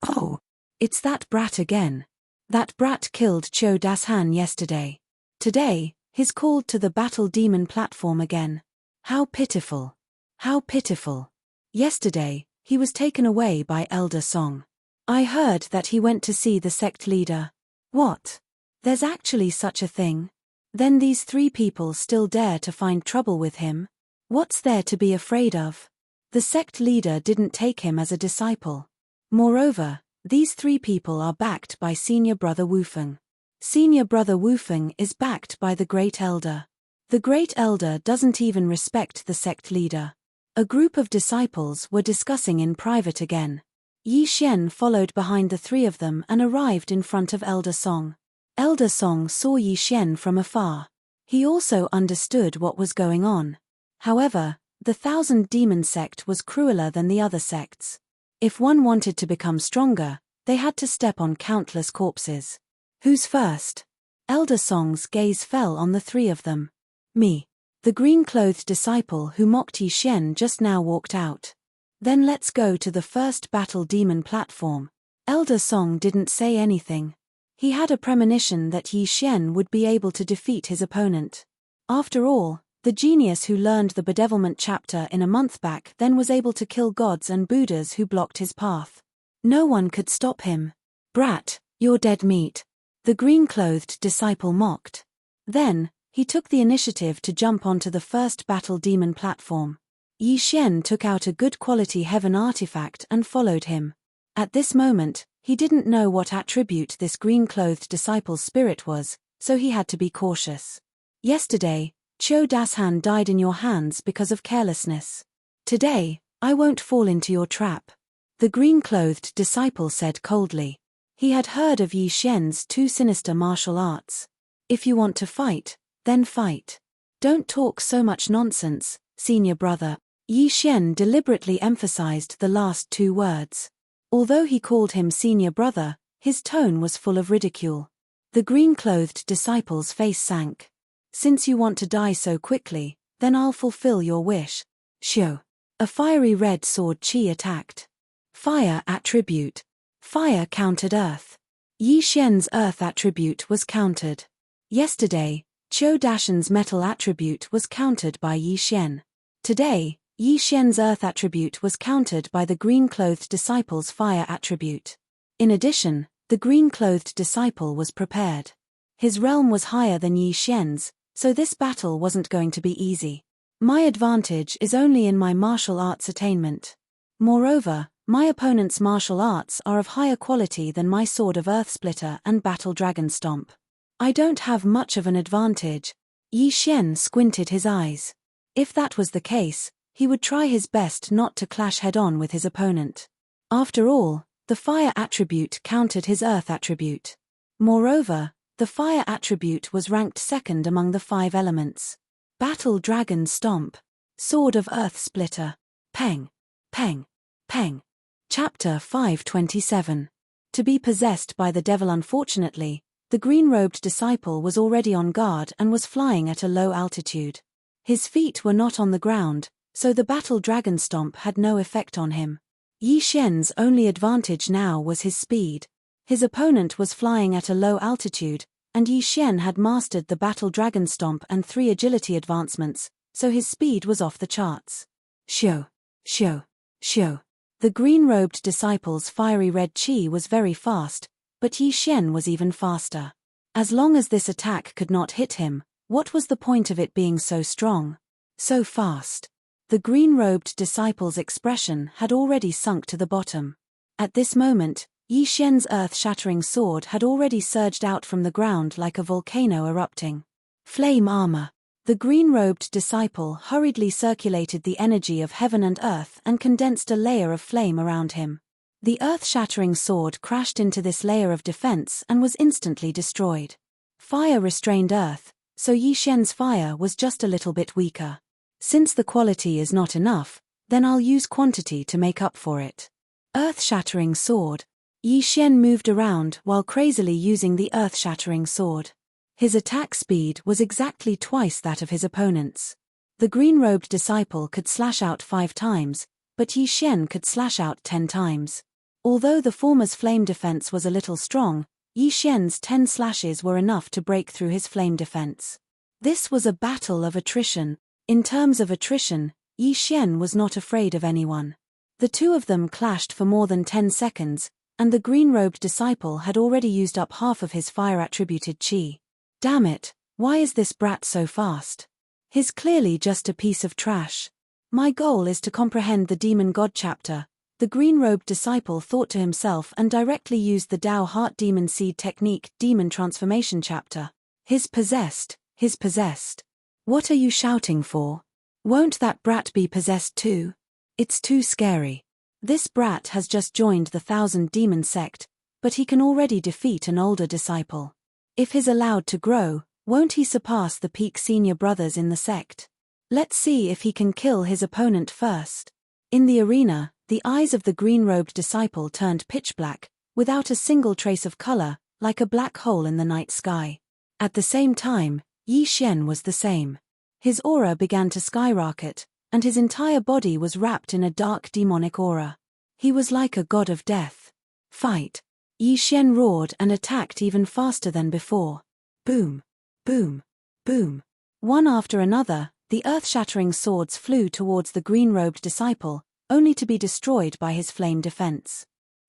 S1: "Oh, it's that brat again. That brat killed Qiu Dashan yesterday. Today, he's called to the Battle Demon platform again. How pitiful. How pitiful. Yesterday, he was taken away by Elder Song. I heard that he went to see the sect leader." "What? There's actually such a thing? Then these 3 people still dare to find trouble with him? What's there to be afraid of? The sect leader didn't take him as a disciple. Moreover, these 3 people are backed by senior brother Wu Feng. Senior brother Wu Feng is backed by the Great Elder. The Great Elder doesn't even respect the sect leader." A group of disciples were discussing in private again. Yi Xian followed behind the 3 of them and arrived in front of Elder Song. Elder Song saw Yi Xian from afar. He also understood what was going on. However, the Thousand Demon sect was crueler than the other sects. If one wanted to become stronger, they had to step on countless corpses. "Who's first?" Elder Song's gaze fell on the 3 of them. "Me." The green-clothed disciple who mocked Yi Xian just now walked out. Then let's go to the first battle demon platform. Elder Song didn't say anything. He had a premonition that Yi Xian would be able to defeat his opponent. After all, the genius who learned the bedevilment chapter in a month back then was able to kill gods and Buddhas who blocked his path. No one could stop him. "Brat, you're dead meat," the green-clothed disciple mocked. Then, he took the initiative to jump onto the first battle demon platform. Yi Xian took out a good quality heaven artifact and followed him. At this moment, he didn't know what attribute this green-clothed disciple's spirit was, so he had to be cautious. Yesterday, Qiu Dashan died in your hands because of carelessness. Today, I won't fall into your trap, the green-clothed disciple said coldly. He had heard of Yi Xian's two sinister martial arts. If you want to fight, then fight. Don't talk so much nonsense, senior brother. Yi Xian deliberately emphasized the last two words. Although he called him senior brother, his tone was full of ridicule. The green-clothed disciple's face sank. Since you want to die so quickly, then I'll fulfill your wish. Shio. A fiery red sword chi attacked. Fire attribute. Fire countered earth. Yi Xian's earth attribute was countered. Yesterday, Qiu Dashan's metal attribute was countered by Yi Xian. Today, Yi Xian's earth attribute was countered by the green-clothed disciple's fire attribute. In addition, the green-clothed disciple was prepared. His realm was higher than Yi Xian's, so this battle wasn't going to be easy. My advantage is only in my martial arts attainment. Moreover, my opponent's martial arts are of higher quality than my sword of Earth Splitter and Battle Dragon Stomp. I don't have much of an advantage. Yi Xian squinted his eyes. If that was the case, he would try his best not to clash head-on with his opponent. After all, the fire attribute countered his earth attribute. Moreover, the fire attribute was ranked second among the 5 elements. Battle Dragon Stomp. Sword of Earth Splitter. Peng. Peng. Peng. Chapter 527. To be possessed by the devil. Unfortunately, the green-robed disciple was already on guard and was flying at a low altitude. His feet were not on the ground, so the Battle Dragon Stomp had no effect on him. Yi Xian's only advantage now was his speed. His opponent was flying at a low altitude, and Yi Xian had mastered the Battle Dragon Stomp and 3 agility advancements, so his speed was off the charts. Shio. Shio. Shio. The green-robed disciple's fiery red chi was very fast, but Yi Xian was even faster. As long as this attack could not hit him, what was the point of it being so strong? So fast. The green-robed disciple's expression had already sunk to the bottom. At this moment, Yi Xian's earth-shattering sword had already surged out from the ground like a volcano erupting. Flame armor. The green-robed disciple hurriedly circulated the energy of heaven and earth and condensed a layer of flame around him. The earth-shattering sword crashed into this layer of defense and was instantly destroyed. Fire restrained earth, so Yi Xian's fire was just a little bit weaker. Since the quality is not enough, then I'll use quantity to make up for it. Earth-shattering sword. Yi Xian moved around while crazily using the earth-shattering sword. His attack speed was exactly twice that of his opponent's. The green-robed disciple could slash out 5 times, but Yi Xian could slash out 10 times. Although the former's flame defense was a little strong, Yi Xian's 10 slashes were enough to break through his flame defense. This was a battle of attrition. In terms of attrition, Yi Xian was not afraid of anyone. The two of them clashed for more than 10 seconds, and the green-robed disciple had already used up half of his fire-attributed chi. Damn it, why is this brat so fast? He's clearly just a piece of trash. My goal is to comprehend the Demon God chapter, the green-robed disciple thought to himself and directly used the Tao Heart Demon Seed technique Demon Transformation chapter. He's possessed, he's possessed. What are you shouting for? Won't that brat be possessed too? It's too scary. This brat has just joined the 1000 Demon sect, but he can already defeat an older disciple. If he's allowed to grow, won't he surpass the peak senior brothers in the sect? Let's see if he can kill his opponent first. In the arena, the eyes of the green-robed disciple turned pitch black, without a single trace of color, like a black hole in the night sky. At the same time, Yi Xian was the same. His aura began to skyrocket, and his entire body was wrapped in a dark demonic aura. He was like a god of death. Fight! Yi Xian roared and attacked even faster than before. Boom! Boom! Boom! One after another, the earth-shattering swords flew towards the green-robed disciple, only to be destroyed by his flame defense.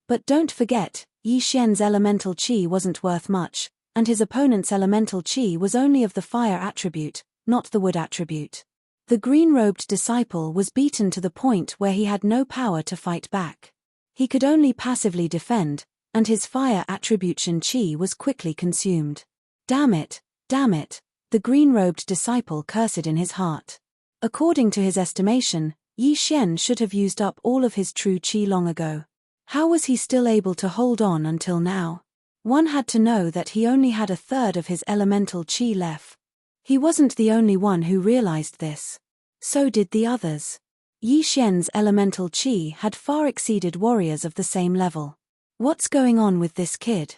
S1: But don't forget, Yi Xian's elemental qi wasn't worth much, and his opponent's elemental qi was only of the fire attribute, not the wood attribute. The green-robed disciple was beaten to the point where he had no power to fight back. He could only passively defend, and his fire attribution qi was quickly consumed. Damn it, the green-robed disciple cursed in his heart. According to his estimation, Yi Xian should have used up all of his true qi long ago. How was he still able to hold on until now? One had to know that he only had a third of his elemental qi left. He wasn't the only one who realized this. So did the others. Yi Xian's elemental qi had far exceeded warriors of the same level. What's going on with this kid?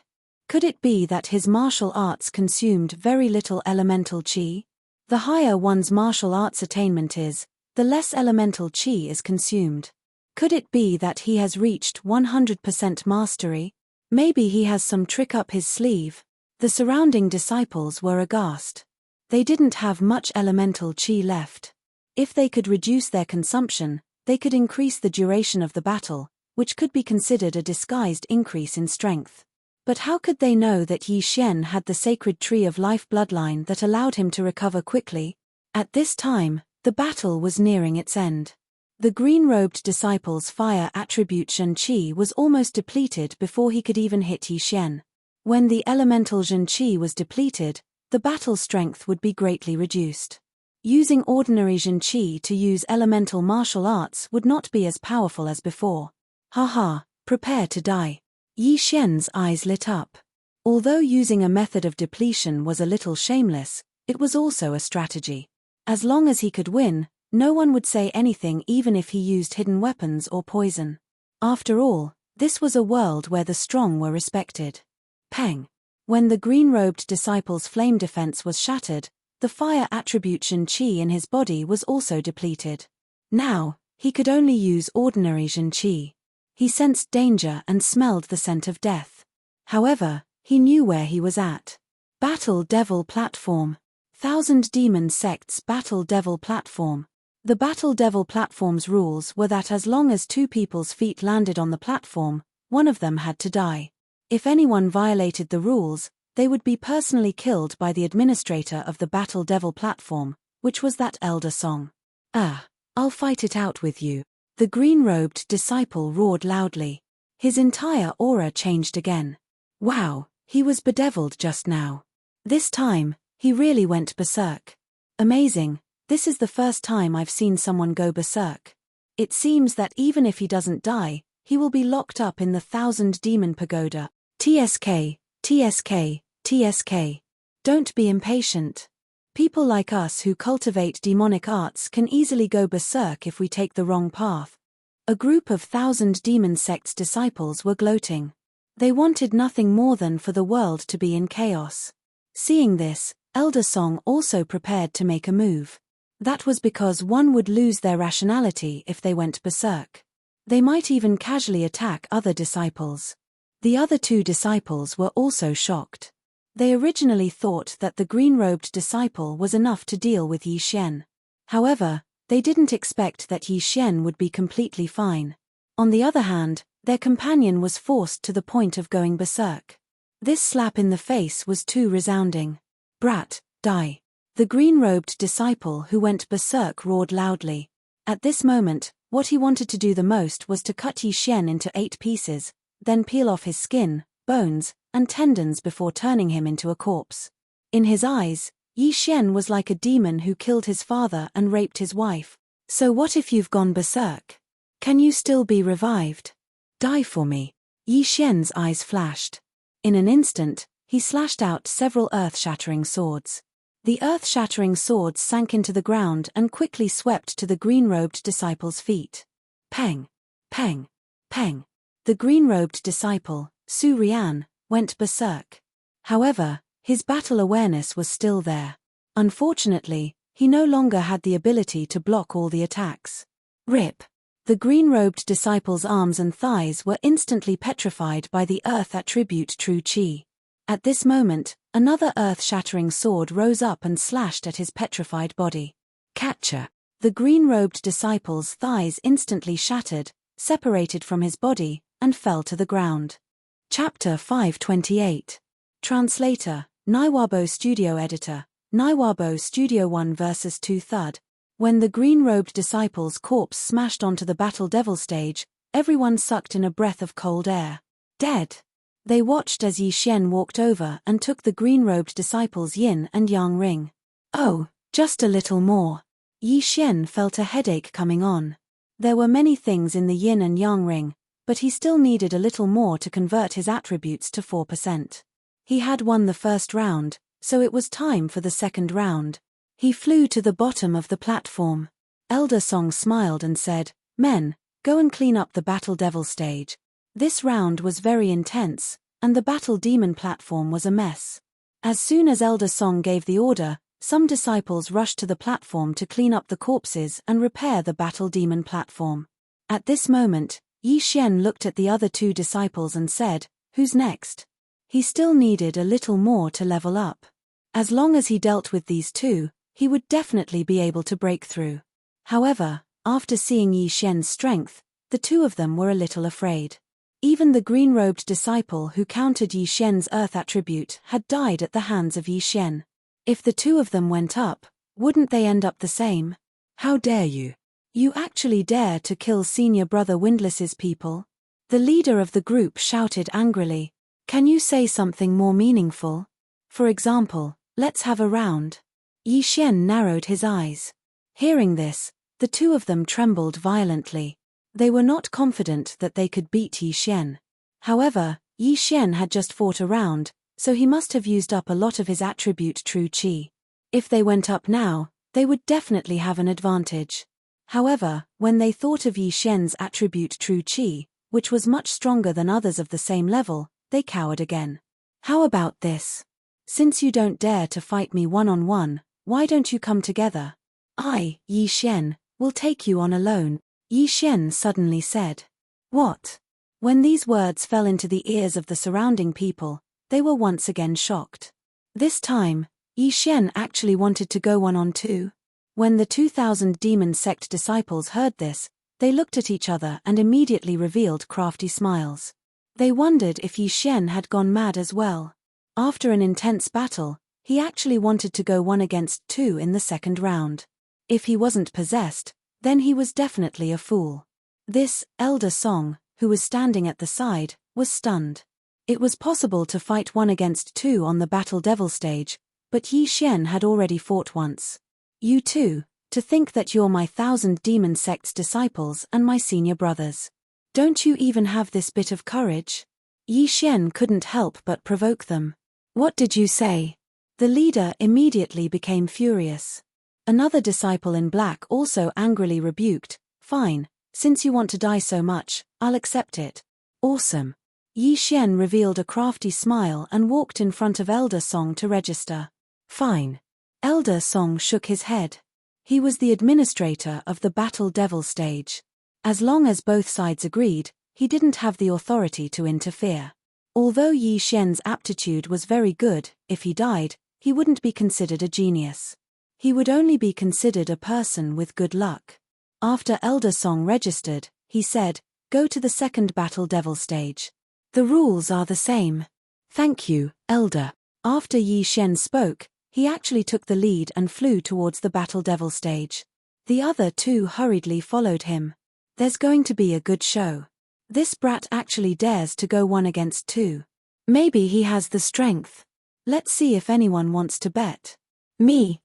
S1: Could it be that his martial arts consumed very little elemental qi? The higher one's martial arts attainment is, the less elemental qi is consumed. Could it be that he has reached 100% mastery? Maybe he has some trick up his sleeve. The surrounding disciples were aghast. They didn't have much elemental qi left. If they could reduce their consumption, they could increase the duration of the battle, which could be considered a disguised increase in strength. But how could they know that Yi Xian had the sacred tree of life bloodline that allowed him to recover quickly? At this time, the battle was nearing its end. The green-robed disciple's fire attribute Zhen Qi was almost depleted before he could even hit Yi Xian. When the elemental Zhen Qi was depleted, the battle strength would be greatly reduced. Using ordinary Zhen Qi to use elemental martial arts would not be as powerful as before. Haha, prepare to die. Yi Xian's eyes lit up. Although using a method of depletion was a little shameless, it was also a strategy. As long as he could win, no one would say anything even if he used hidden weapons or poison. After all, this was a world where the strong were respected. Peng. When the green-robed disciple's flame defense was shattered, the fire attribute Zhen Qi in his body was also depleted. Now, he could only use ordinary Zhen Qi. He sensed danger and smelled the scent of death. However, he knew where he was at. Battle Devil Platform. Thousand Demon Sects Battle Devil Platform. The Battle Devil Platform's rules were that as long as two people's feet landed on the platform, one of them had to die. If anyone violated the rules, they would be personally killed by the administrator of the Battle Devil Platform, which was that elder song. I'll fight it out with you. The green-robed disciple roared loudly. His entire aura changed again. Wow, he was bedeviled just now. This time, he really went berserk. Amazing, this is the first time I've seen someone go berserk. It seems that even if he doesn't die, he will be locked up in the Thousand Demon Pagoda. TSK, TSK, TSK. Don't be impatient. People like us who cultivate demonic arts can easily go berserk if we take the wrong path. A group of Thousand Demon Sect's disciples were gloating. They wanted nothing more than for the world to be in chaos. Seeing this, Elder Song also prepared to make a move. That was because one would lose their rationality if they went berserk. They might even casually attack other disciples. The other two disciples were also shocked. They originally thought that the green-robed disciple was enough to deal with Yi Xian. However, they didn't expect that Yi Xian would be completely fine. On the other hand, their companion was forced to the point of going berserk. This slap in the face was too resounding. Brat, die. The green-robed disciple who went berserk roared loudly. At this moment, what he wanted to do the most was to cut Yi Xian into 8 pieces, then peel off his skin, bones, and tendons before turning him into a corpse. In his eyes, Yi Xian was like a demon who killed his father and raped his wife. So what if you've gone berserk? Can you still be revived? Die for me. Yi Xian's eyes flashed. In an instant, he slashed out several earth-shattering swords. The earth-shattering swords sank into the ground and quickly swept to the green-robed disciple's feet. Peng! Peng! Peng! The green-robed disciple, Su Rian, went berserk. However, his battle awareness was still there. Unfortunately, He no longer had the ability to block all the attacks. Rip. The green-robed disciple's arms and thighs were instantly petrified by the earth attribute true chi. At this moment, another earth-shattering sword rose up and slashed at his petrified body. Catcher. The green-robed disciple's thighs instantly shattered, separated from his body, and fell to the ground. Chapter 528. Translator, Naiwabo Studio Editor, Naiwabo Studio 1 vs 2 Thud. When the green-robed disciple's corpse smashed onto the Battle Devil stage, everyone sucked in a breath of cold air. Dead. They watched as Yi Xian walked over and took the green-robed disciple's yin and yang ring. Oh, just a little more. Yi Xian felt a headache coming on. There were many things in the yin and yang ring, but he still needed a little more to convert his attributes to 4%. He had won the first round, so it was time for the second round. He flew to the bottom of the platform. Elder Song smiled and said, "Men, go and clean up the Battle Devil stage." This round was very intense, and the Battle Demon platform was a mess. As soon as Elder Song gave the order, some disciples rushed to the platform to clean up the corpses and repair the Battle Demon platform. At this moment, Yi Xian looked at the other two disciples and said, "Who's next?" He still needed a little more to level up. As long as he dealt with these two, he would definitely be able to break through. However, after seeing Yi Xian's strength, the two of them were a little afraid. Even the green-robed disciple who countered Yi Xian's earth attribute had died at the hands of Yi Xian. If the two of them went up, wouldn't they end up the same? How dare you? You actually dare to kill senior brother Windlass's people? The leader of the group shouted angrily. Can you say something more meaningful? For example, let's have a round. Yi Xian narrowed his eyes. Hearing this, the two of them trembled violently. They were not confident that they could beat Yi Xian. However, Yi Xian had just fought a round, so he must have used up a lot of his attribute true chi. If they went up now, they would definitely have an advantage. However, when they thought of Yi Xian's attribute true chi, which was much stronger than others of the same level, they cowered again. How about this? Since you don't dare to fight me one-on-one, why don't you come together? I, Yi Xian, will take you on alone, Yi Xian suddenly said. What? When these words fell into the ears of the surrounding people, they were once again shocked. This time, Yi Xian actually wanted to go one-on-two. When the 2,000 demon sect disciples heard this, they looked at each other and immediately revealed crafty smiles. They wondered if Yi Xian had gone mad as well. After an intense battle, he actually wanted to go 1-against-2 in the second round. If he wasn't possessed, then he was definitely a fool. This Elder Song, who was standing at the side, was stunned. It was possible to fight 1-against-2 on the Battle Devil stage, but Yi Xian had already fought once. You too, to think that you're my 1,000 demon sect's disciples and my senior brothers. Don't you even have this bit of courage? Yi Xian couldn't help but provoke them. What did you say? The leader immediately became furious. Another disciple in black also angrily rebuked, "Fine, since you want to die so much, I'll accept it." Awesome. Yi Xian revealed a crafty smile and walked in front of Elder Song to register. Fine. Elder Song shook his head. He was the administrator of the Battle Devil stage. As long as both sides agreed, he didn't have the authority to interfere. Although Yi Xian's aptitude was very good, if he died, he wouldn't be considered a genius. He would only be considered a person with good luck. After Elder Song registered, he said, "Go to the second Battle Devil stage. The rules are the same." "Thank you, Elder." After Yi Xian spoke, he actually took the lead and flew towards the Battle Devil stage. The other two hurriedly followed him. There's going to be a good show. This brat actually dares to go 1-against-2. Maybe he has the strength. Let's see if anyone wants to bet. Me.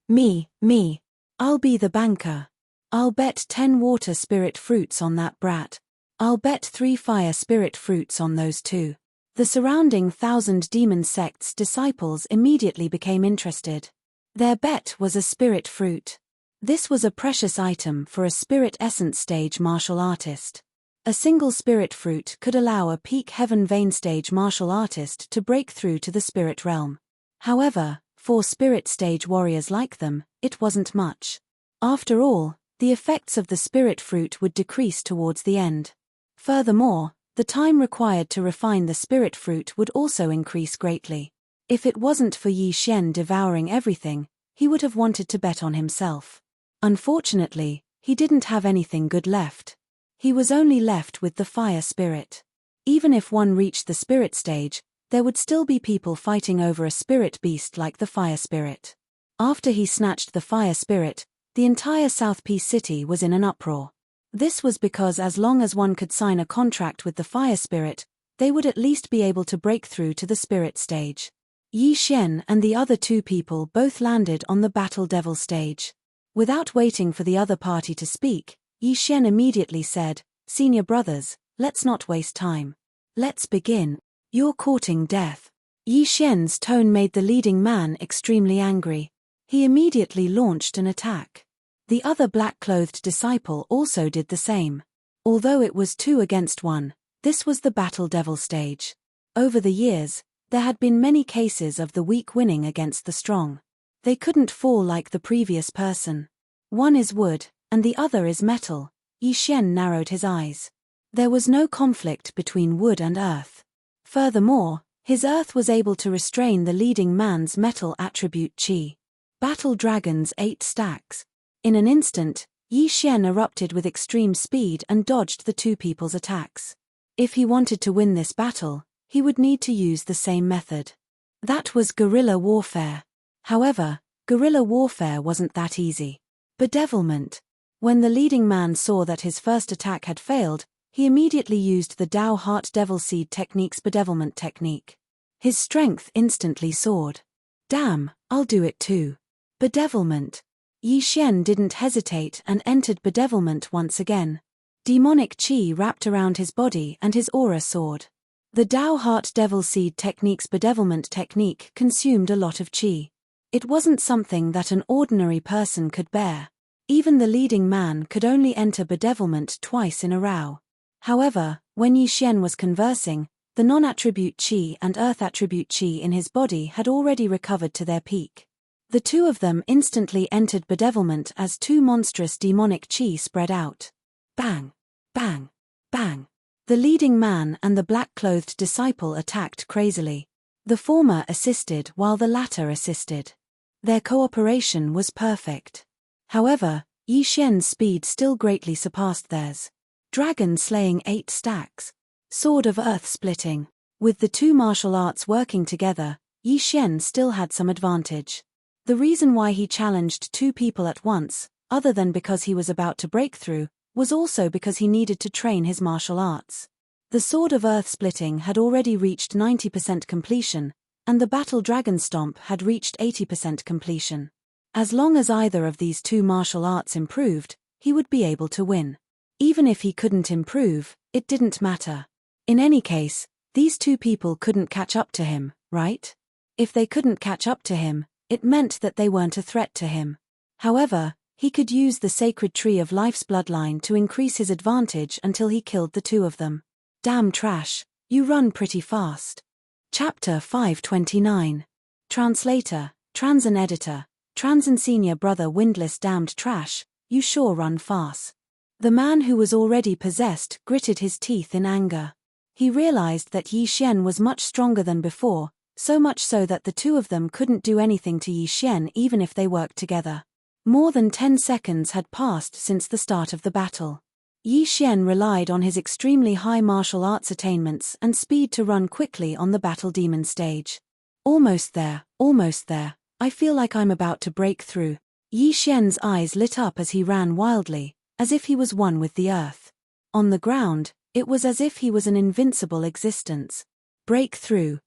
S1: I'll be the banker. I'll bet 10 water spirit fruits on that brat. I'll bet 3 fire spirit fruits on those two. The surrounding 1,000 demon sects disciples immediately became interested. Their bet was a spirit fruit. This was a precious item for a spirit essence stage martial artist. A single spirit fruit could allow a peak heaven vein stage martial artist to break through to the spirit realm. However, For spirit stage warriors like them, it wasn't much. After all, the effects of the spirit fruit would decrease towards the end. Furthermore, the time required to refine the spirit fruit would also increase greatly. If it wasn't for Yi Xian devouring everything, he would have wanted to bet on himself. Unfortunately, he didn't have anything good left. He was only left with the fire spirit. Even if one reached the spirit stage, there would still be people fighting over a spirit beast like the fire spirit. After he snatched the fire spirit, the entire South Peace City was in an uproar. This was because as long as one could sign a contract with the fire spirit, they would at least be able to break through to the spirit stage. Yi Xian and the other two people both landed on the Battle Devil stage. Without waiting for the other party to speak, Yi Xian immediately said, "Senior brothers, let's not waste time. Let's begin. You're courting death." Yi Xian's tone made the leading man extremely angry. He immediately launched an attack. The other black-clothed disciple also did the same. Although it was 2 against 1, this was the Battle Devil stage. Over the years, there had been many cases of the weak winning against the strong. They couldn't fall like the previous person. One is wood, and the other is metal. Yi Xian narrowed his eyes. There was no conflict between wood and earth. Furthermore, his earth was able to restrain the leading man's metal attribute qi. Battle Dragon's 8 stacks. In an instant, Yi Xian erupted with extreme speed and dodged the two people's attacks. If he wanted to win this battle, he would need to use the same method. That was guerrilla warfare. However, guerrilla warfare wasn't that easy. Bedevilment. When the leading man saw that his first attack had failed, he immediately used the Dao Heart Devil Seed Technique's bedevilment technique. His strength instantly soared. Damn, I'll do it too. Bedevilment. Yi Xian didn't hesitate and entered bedevilment once again. Demonic qi wrapped around his body and his aura soared. The Dao Heart Devil Seed Technique's bedevilment technique consumed a lot of qi. It wasn't something that an ordinary person could bear. Even the leading man could only enter bedevilment twice in a row. However, when Yi Xian was conversing, the non-attribute qi and earth attribute qi in his body had already recovered to their peak. The two of them instantly entered bedevilment as 2 monstrous demonic qi spread out. Bang! Bang! Bang! The leading man and the black-clothed disciple attacked crazily. The former assisted while the latter assisted. Their cooperation was perfect. However, Yi Xian's speed still greatly surpassed theirs. Dragon slaying 8 stacks. Sword of earth splitting. With the two martial arts working together, Yi Xian still had some advantage. The reason why he challenged 2 people at once, other than because he was about to break through, was also because he needed to train his martial arts. The Sword of Earth Splitting had already reached 90% completion, and the Battle Dragon Stomp had reached 80% completion. As long as either of these 2 martial arts improved, he would be able to win. Even if he couldn't improve, it didn't matter. In any case, these 2 people couldn't catch up to him, right? If they couldn't catch up to him, it meant that they weren't a threat to him. However, he could use the sacred tree of life's bloodline to increase his advantage until he killed the 2 of them. Damn trash, you run pretty fast. Chapter 529. Translator, Transan Editor, Transan Senior Brother Windless damned trash, you sure run fast. The man who was already possessed gritted his teeth in anger. He realized that Yi Xian was much stronger than before, so much so that the 2 of them couldn't do anything to Yi Xian even if they worked together. More than 10 seconds had passed since the start of the battle. Yi Xian relied on his extremely high martial arts attainments and speed to run quickly on the Battle Demon stage. Almost there, I feel like I'm about to break through. Yi Xian's eyes lit up as he ran wildly, as if he was one with the earth. On the ground, it was as if he was an invincible existence. Break through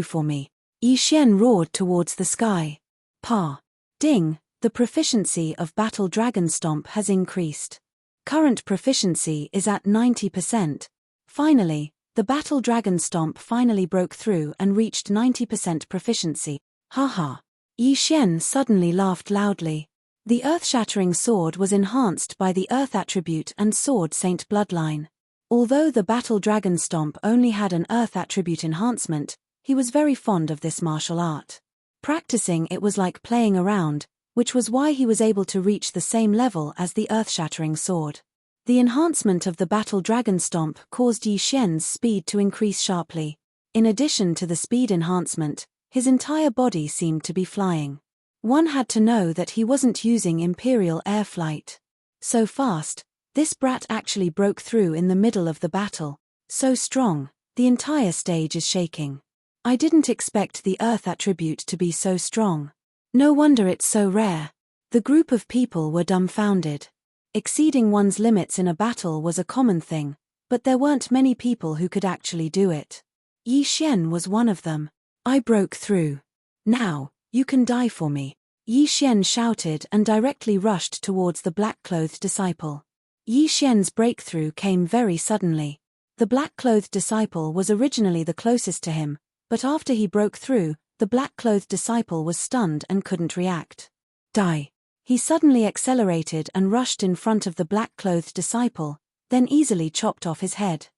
S1: for me. Yi Xian roared towards the sky. Pa. Ding, the proficiency of Battle Dragon Stomp has increased. Current proficiency is at 90%. Finally, the Battle Dragon Stomp finally broke through and reached 90% proficiency. Haha. Yi Xian suddenly laughed loudly. The earth-shattering sword was enhanced by the Earth attribute and Sword Saint bloodline. Although the Battle Dragon Stomp only had an Earth attribute enhancement, he was very fond of this martial art. Practicing it was like playing around, which was why he was able to reach the same level as the earth-shattering sword. The enhancement of the battle dragon stomp caused Yi Xian's speed to increase sharply. In addition to the speed enhancement, his entire body seemed to be flying. One had to know that he wasn't using Imperial air flight. So fast, this brat actually broke through in the middle of the battle. So strong, the entire stage is shaking. I didn't expect the Earth attribute to be so strong. No wonder it's so rare. The group of people were dumbfounded. Exceeding one's limits in a battle was a common thing, but there weren't many people who could actually do it. Yi Xian was one of them. I broke through. Now, you can die for me. Yi Xian shouted and directly rushed towards the black-clothed disciple. Yi Xian's breakthrough came very suddenly. The black-clothed disciple was originally the closest to him, but after he broke through, the black-clothed disciple was stunned and couldn't react. Die. He suddenly accelerated and rushed in front of the black-clothed disciple, then easily chopped off his head.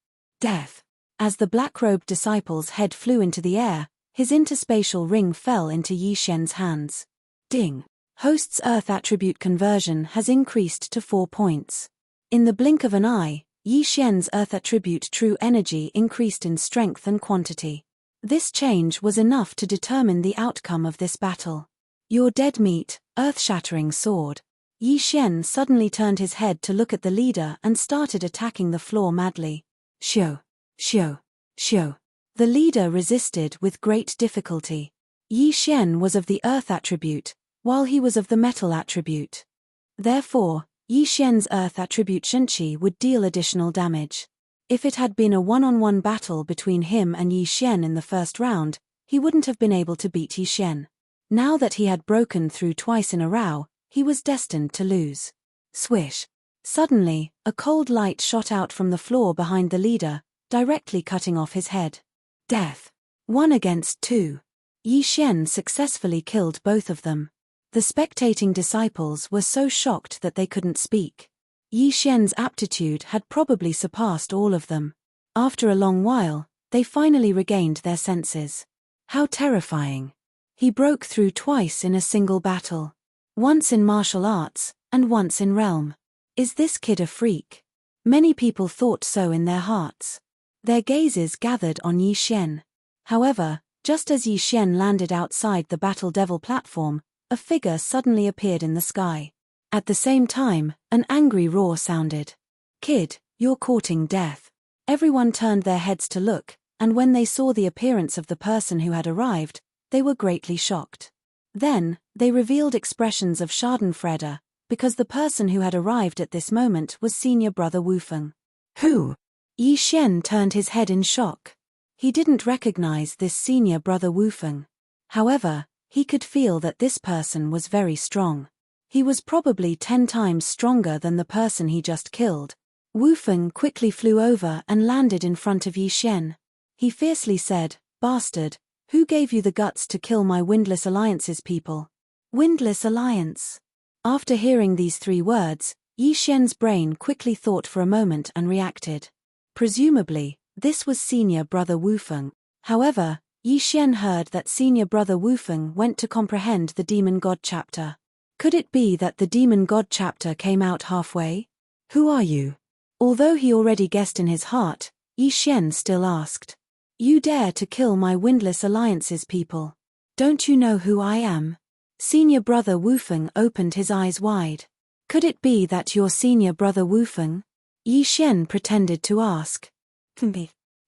S1: Death. As the black-robed disciple's head flew into the air, his interspatial ring fell into Yi Xian's hands. Ding. Host's Earth attribute conversion has increased to 4 points. In the blink of an eye, Yi Xian's Earth attribute true energy increased in strength and quantity. This change was enough to determine the outcome of this battle. Your dead meat, earth-shattering sword. Yi Xian suddenly turned his head to look at the leader and started attacking the floor madly. Xiu, xiu, xiu. The leader resisted with great difficulty. Yi Xian was of the earth attribute, while he was of the metal attribute. Therefore, Yi Xian's earth attribute Shenqi would deal additional damage. If it had been a one-on-one battle between him and Yi Xian in the first round, he wouldn't have been able to beat Yi Xian. Now that he had broken through twice in a row, he was destined to lose. Swish. Suddenly, a cold light shot out from the floor behind the leader, directly cutting off his head. Death. 1 against 2. Yi Xian successfully killed both of them. The spectating disciples were so shocked that they couldn't speak. Yi Xian's aptitude had probably surpassed all of them. After a long while, they finally regained their senses. How terrifying. He broke through twice in a single battle. Once in martial arts, and once in realm. Is this kid a freak? Many people thought so in their hearts. Their gazes gathered on Yi Xian. However, just as Yi Xian landed outside the Battle Devil platform, a figure suddenly appeared in the sky. At the same time, an angry roar sounded. Kid, you're courting death. Everyone turned their heads to look, and when they saw the appearance of the person who had arrived, they were greatly shocked. Then, they revealed expressions of schadenfreude, because the person who had arrived at this moment was senior brother Wufeng. Who? Yi Xian turned his head in shock. He didn't recognize this senior brother Wufeng. However, he could feel that this person was very strong. He was probably 10 times stronger than the person he just killed. Wufeng quickly flew over and landed in front of Yi Xian. He fiercely said, "Bastard, who gave you the guts to kill my Windless Alliance's people?" Windless Alliance. After hearing these 3 words, Yi Xian's brain quickly thought for a moment and reacted. Presumably, this was senior brother Wufeng. However, Yi Xian heard that senior brother Wufeng went to comprehend the Demon God chapter. Could it be that the Demon God chapter came out halfway? Who are you? Although he already guessed in his heart, Yi Xian still asked. You dare to kill my Windless Alliance's people. Don't you know who I am? Senior brother Wufeng opened his eyes wide. Could it be that you're senior brother Wufeng? Yi Xian pretended to ask.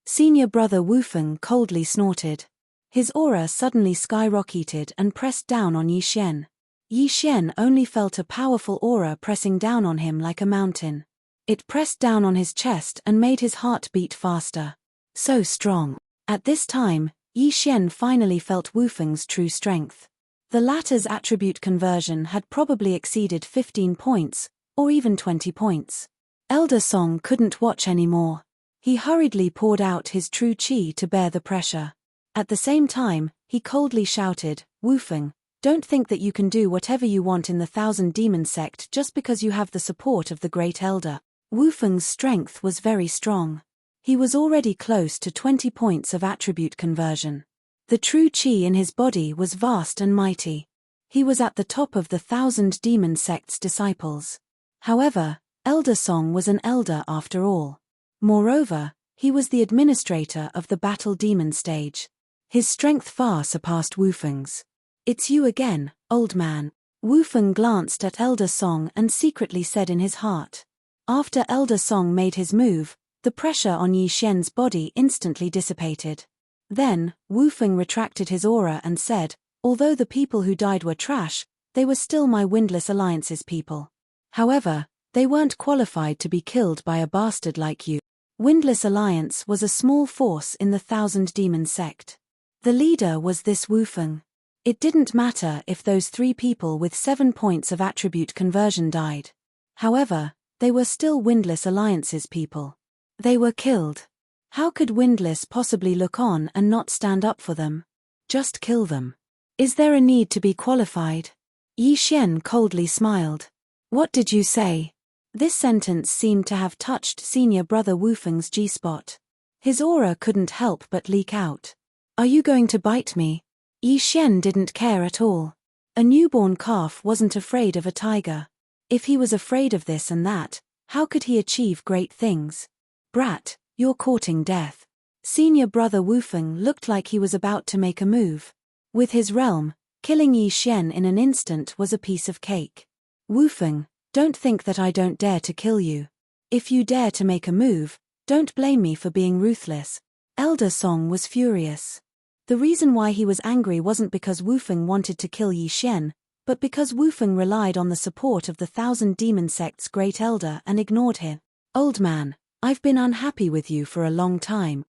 S1: Senior brother Wufeng coldly snorted. His aura suddenly skyrocketed and pressed down on Yi Xian. Yi Xian only felt a powerful aura pressing down on him like a mountain. It pressed down on his chest and made his heart beat faster. So strong. At this time, Yi Xian finally felt Wufeng's true strength. The latter's attribute conversion had probably exceeded 15 points, or even 20 points. Elder Song couldn't watch anymore. He hurriedly poured out his true qi to bear the pressure. At the same time, he coldly shouted, Wufeng, don't think that you can do whatever you want in the Thousand Demon sect just because you have the support of the Great Elder. Wufeng's strength was very strong. He was already close to 20 points of attribute conversion. The true qi in his body was vast and mighty. He was at the top of the 1,000 demon sect's disciples. However, Elder Song was an elder after all. Moreover, he was the administrator of the battle demon stage. His strength far surpassed Wufeng's. "It's you again, old man." Wufeng glanced at Elder Song and secretly said in his heart. After Elder Song made his move, the pressure on Yi Xian's body instantly dissipated. Then, Wufeng retracted his aura and said, "Although the people who died were trash, they were still my Windless Alliance's people. However, they weren't qualified to be killed by a bastard like you." Windless Alliance was a small force in the 1,000 demon sect. The leader was this Wufeng. It didn't matter if those 3 people with 7 points of attribute conversion died. However, they were still Windless Alliance's people. They were killed. How could Windless possibly look on and not stand up for them? Just kill them. Is there a need to be qualified? Yi Xian coldly smiled. "What did you say?" This sentence seemed to have touched senior brother Wufeng's G-spot. His aura couldn't help but leak out. "Are you going to bite me?" Yi Xian didn't care at all. A newborn calf wasn't afraid of a tiger. If he was afraid of this and that, how could he achieve great things? "Brat, you're courting death." Senior brother Wufeng looked like he was about to make a move. With his realm, killing Yi Xian in an instant was a piece of cake. "Wufeng, don't think that I don't dare to kill you. If you dare to make a move, don't blame me for being ruthless." Elder Song was furious. The reason why he was angry wasn't because Wufeng wanted to kill Yi Xian, but because Wufeng relied on the support of the 1,000 demon sect's great elder and ignored him. "Old man, I've been unhappy with you for a long time.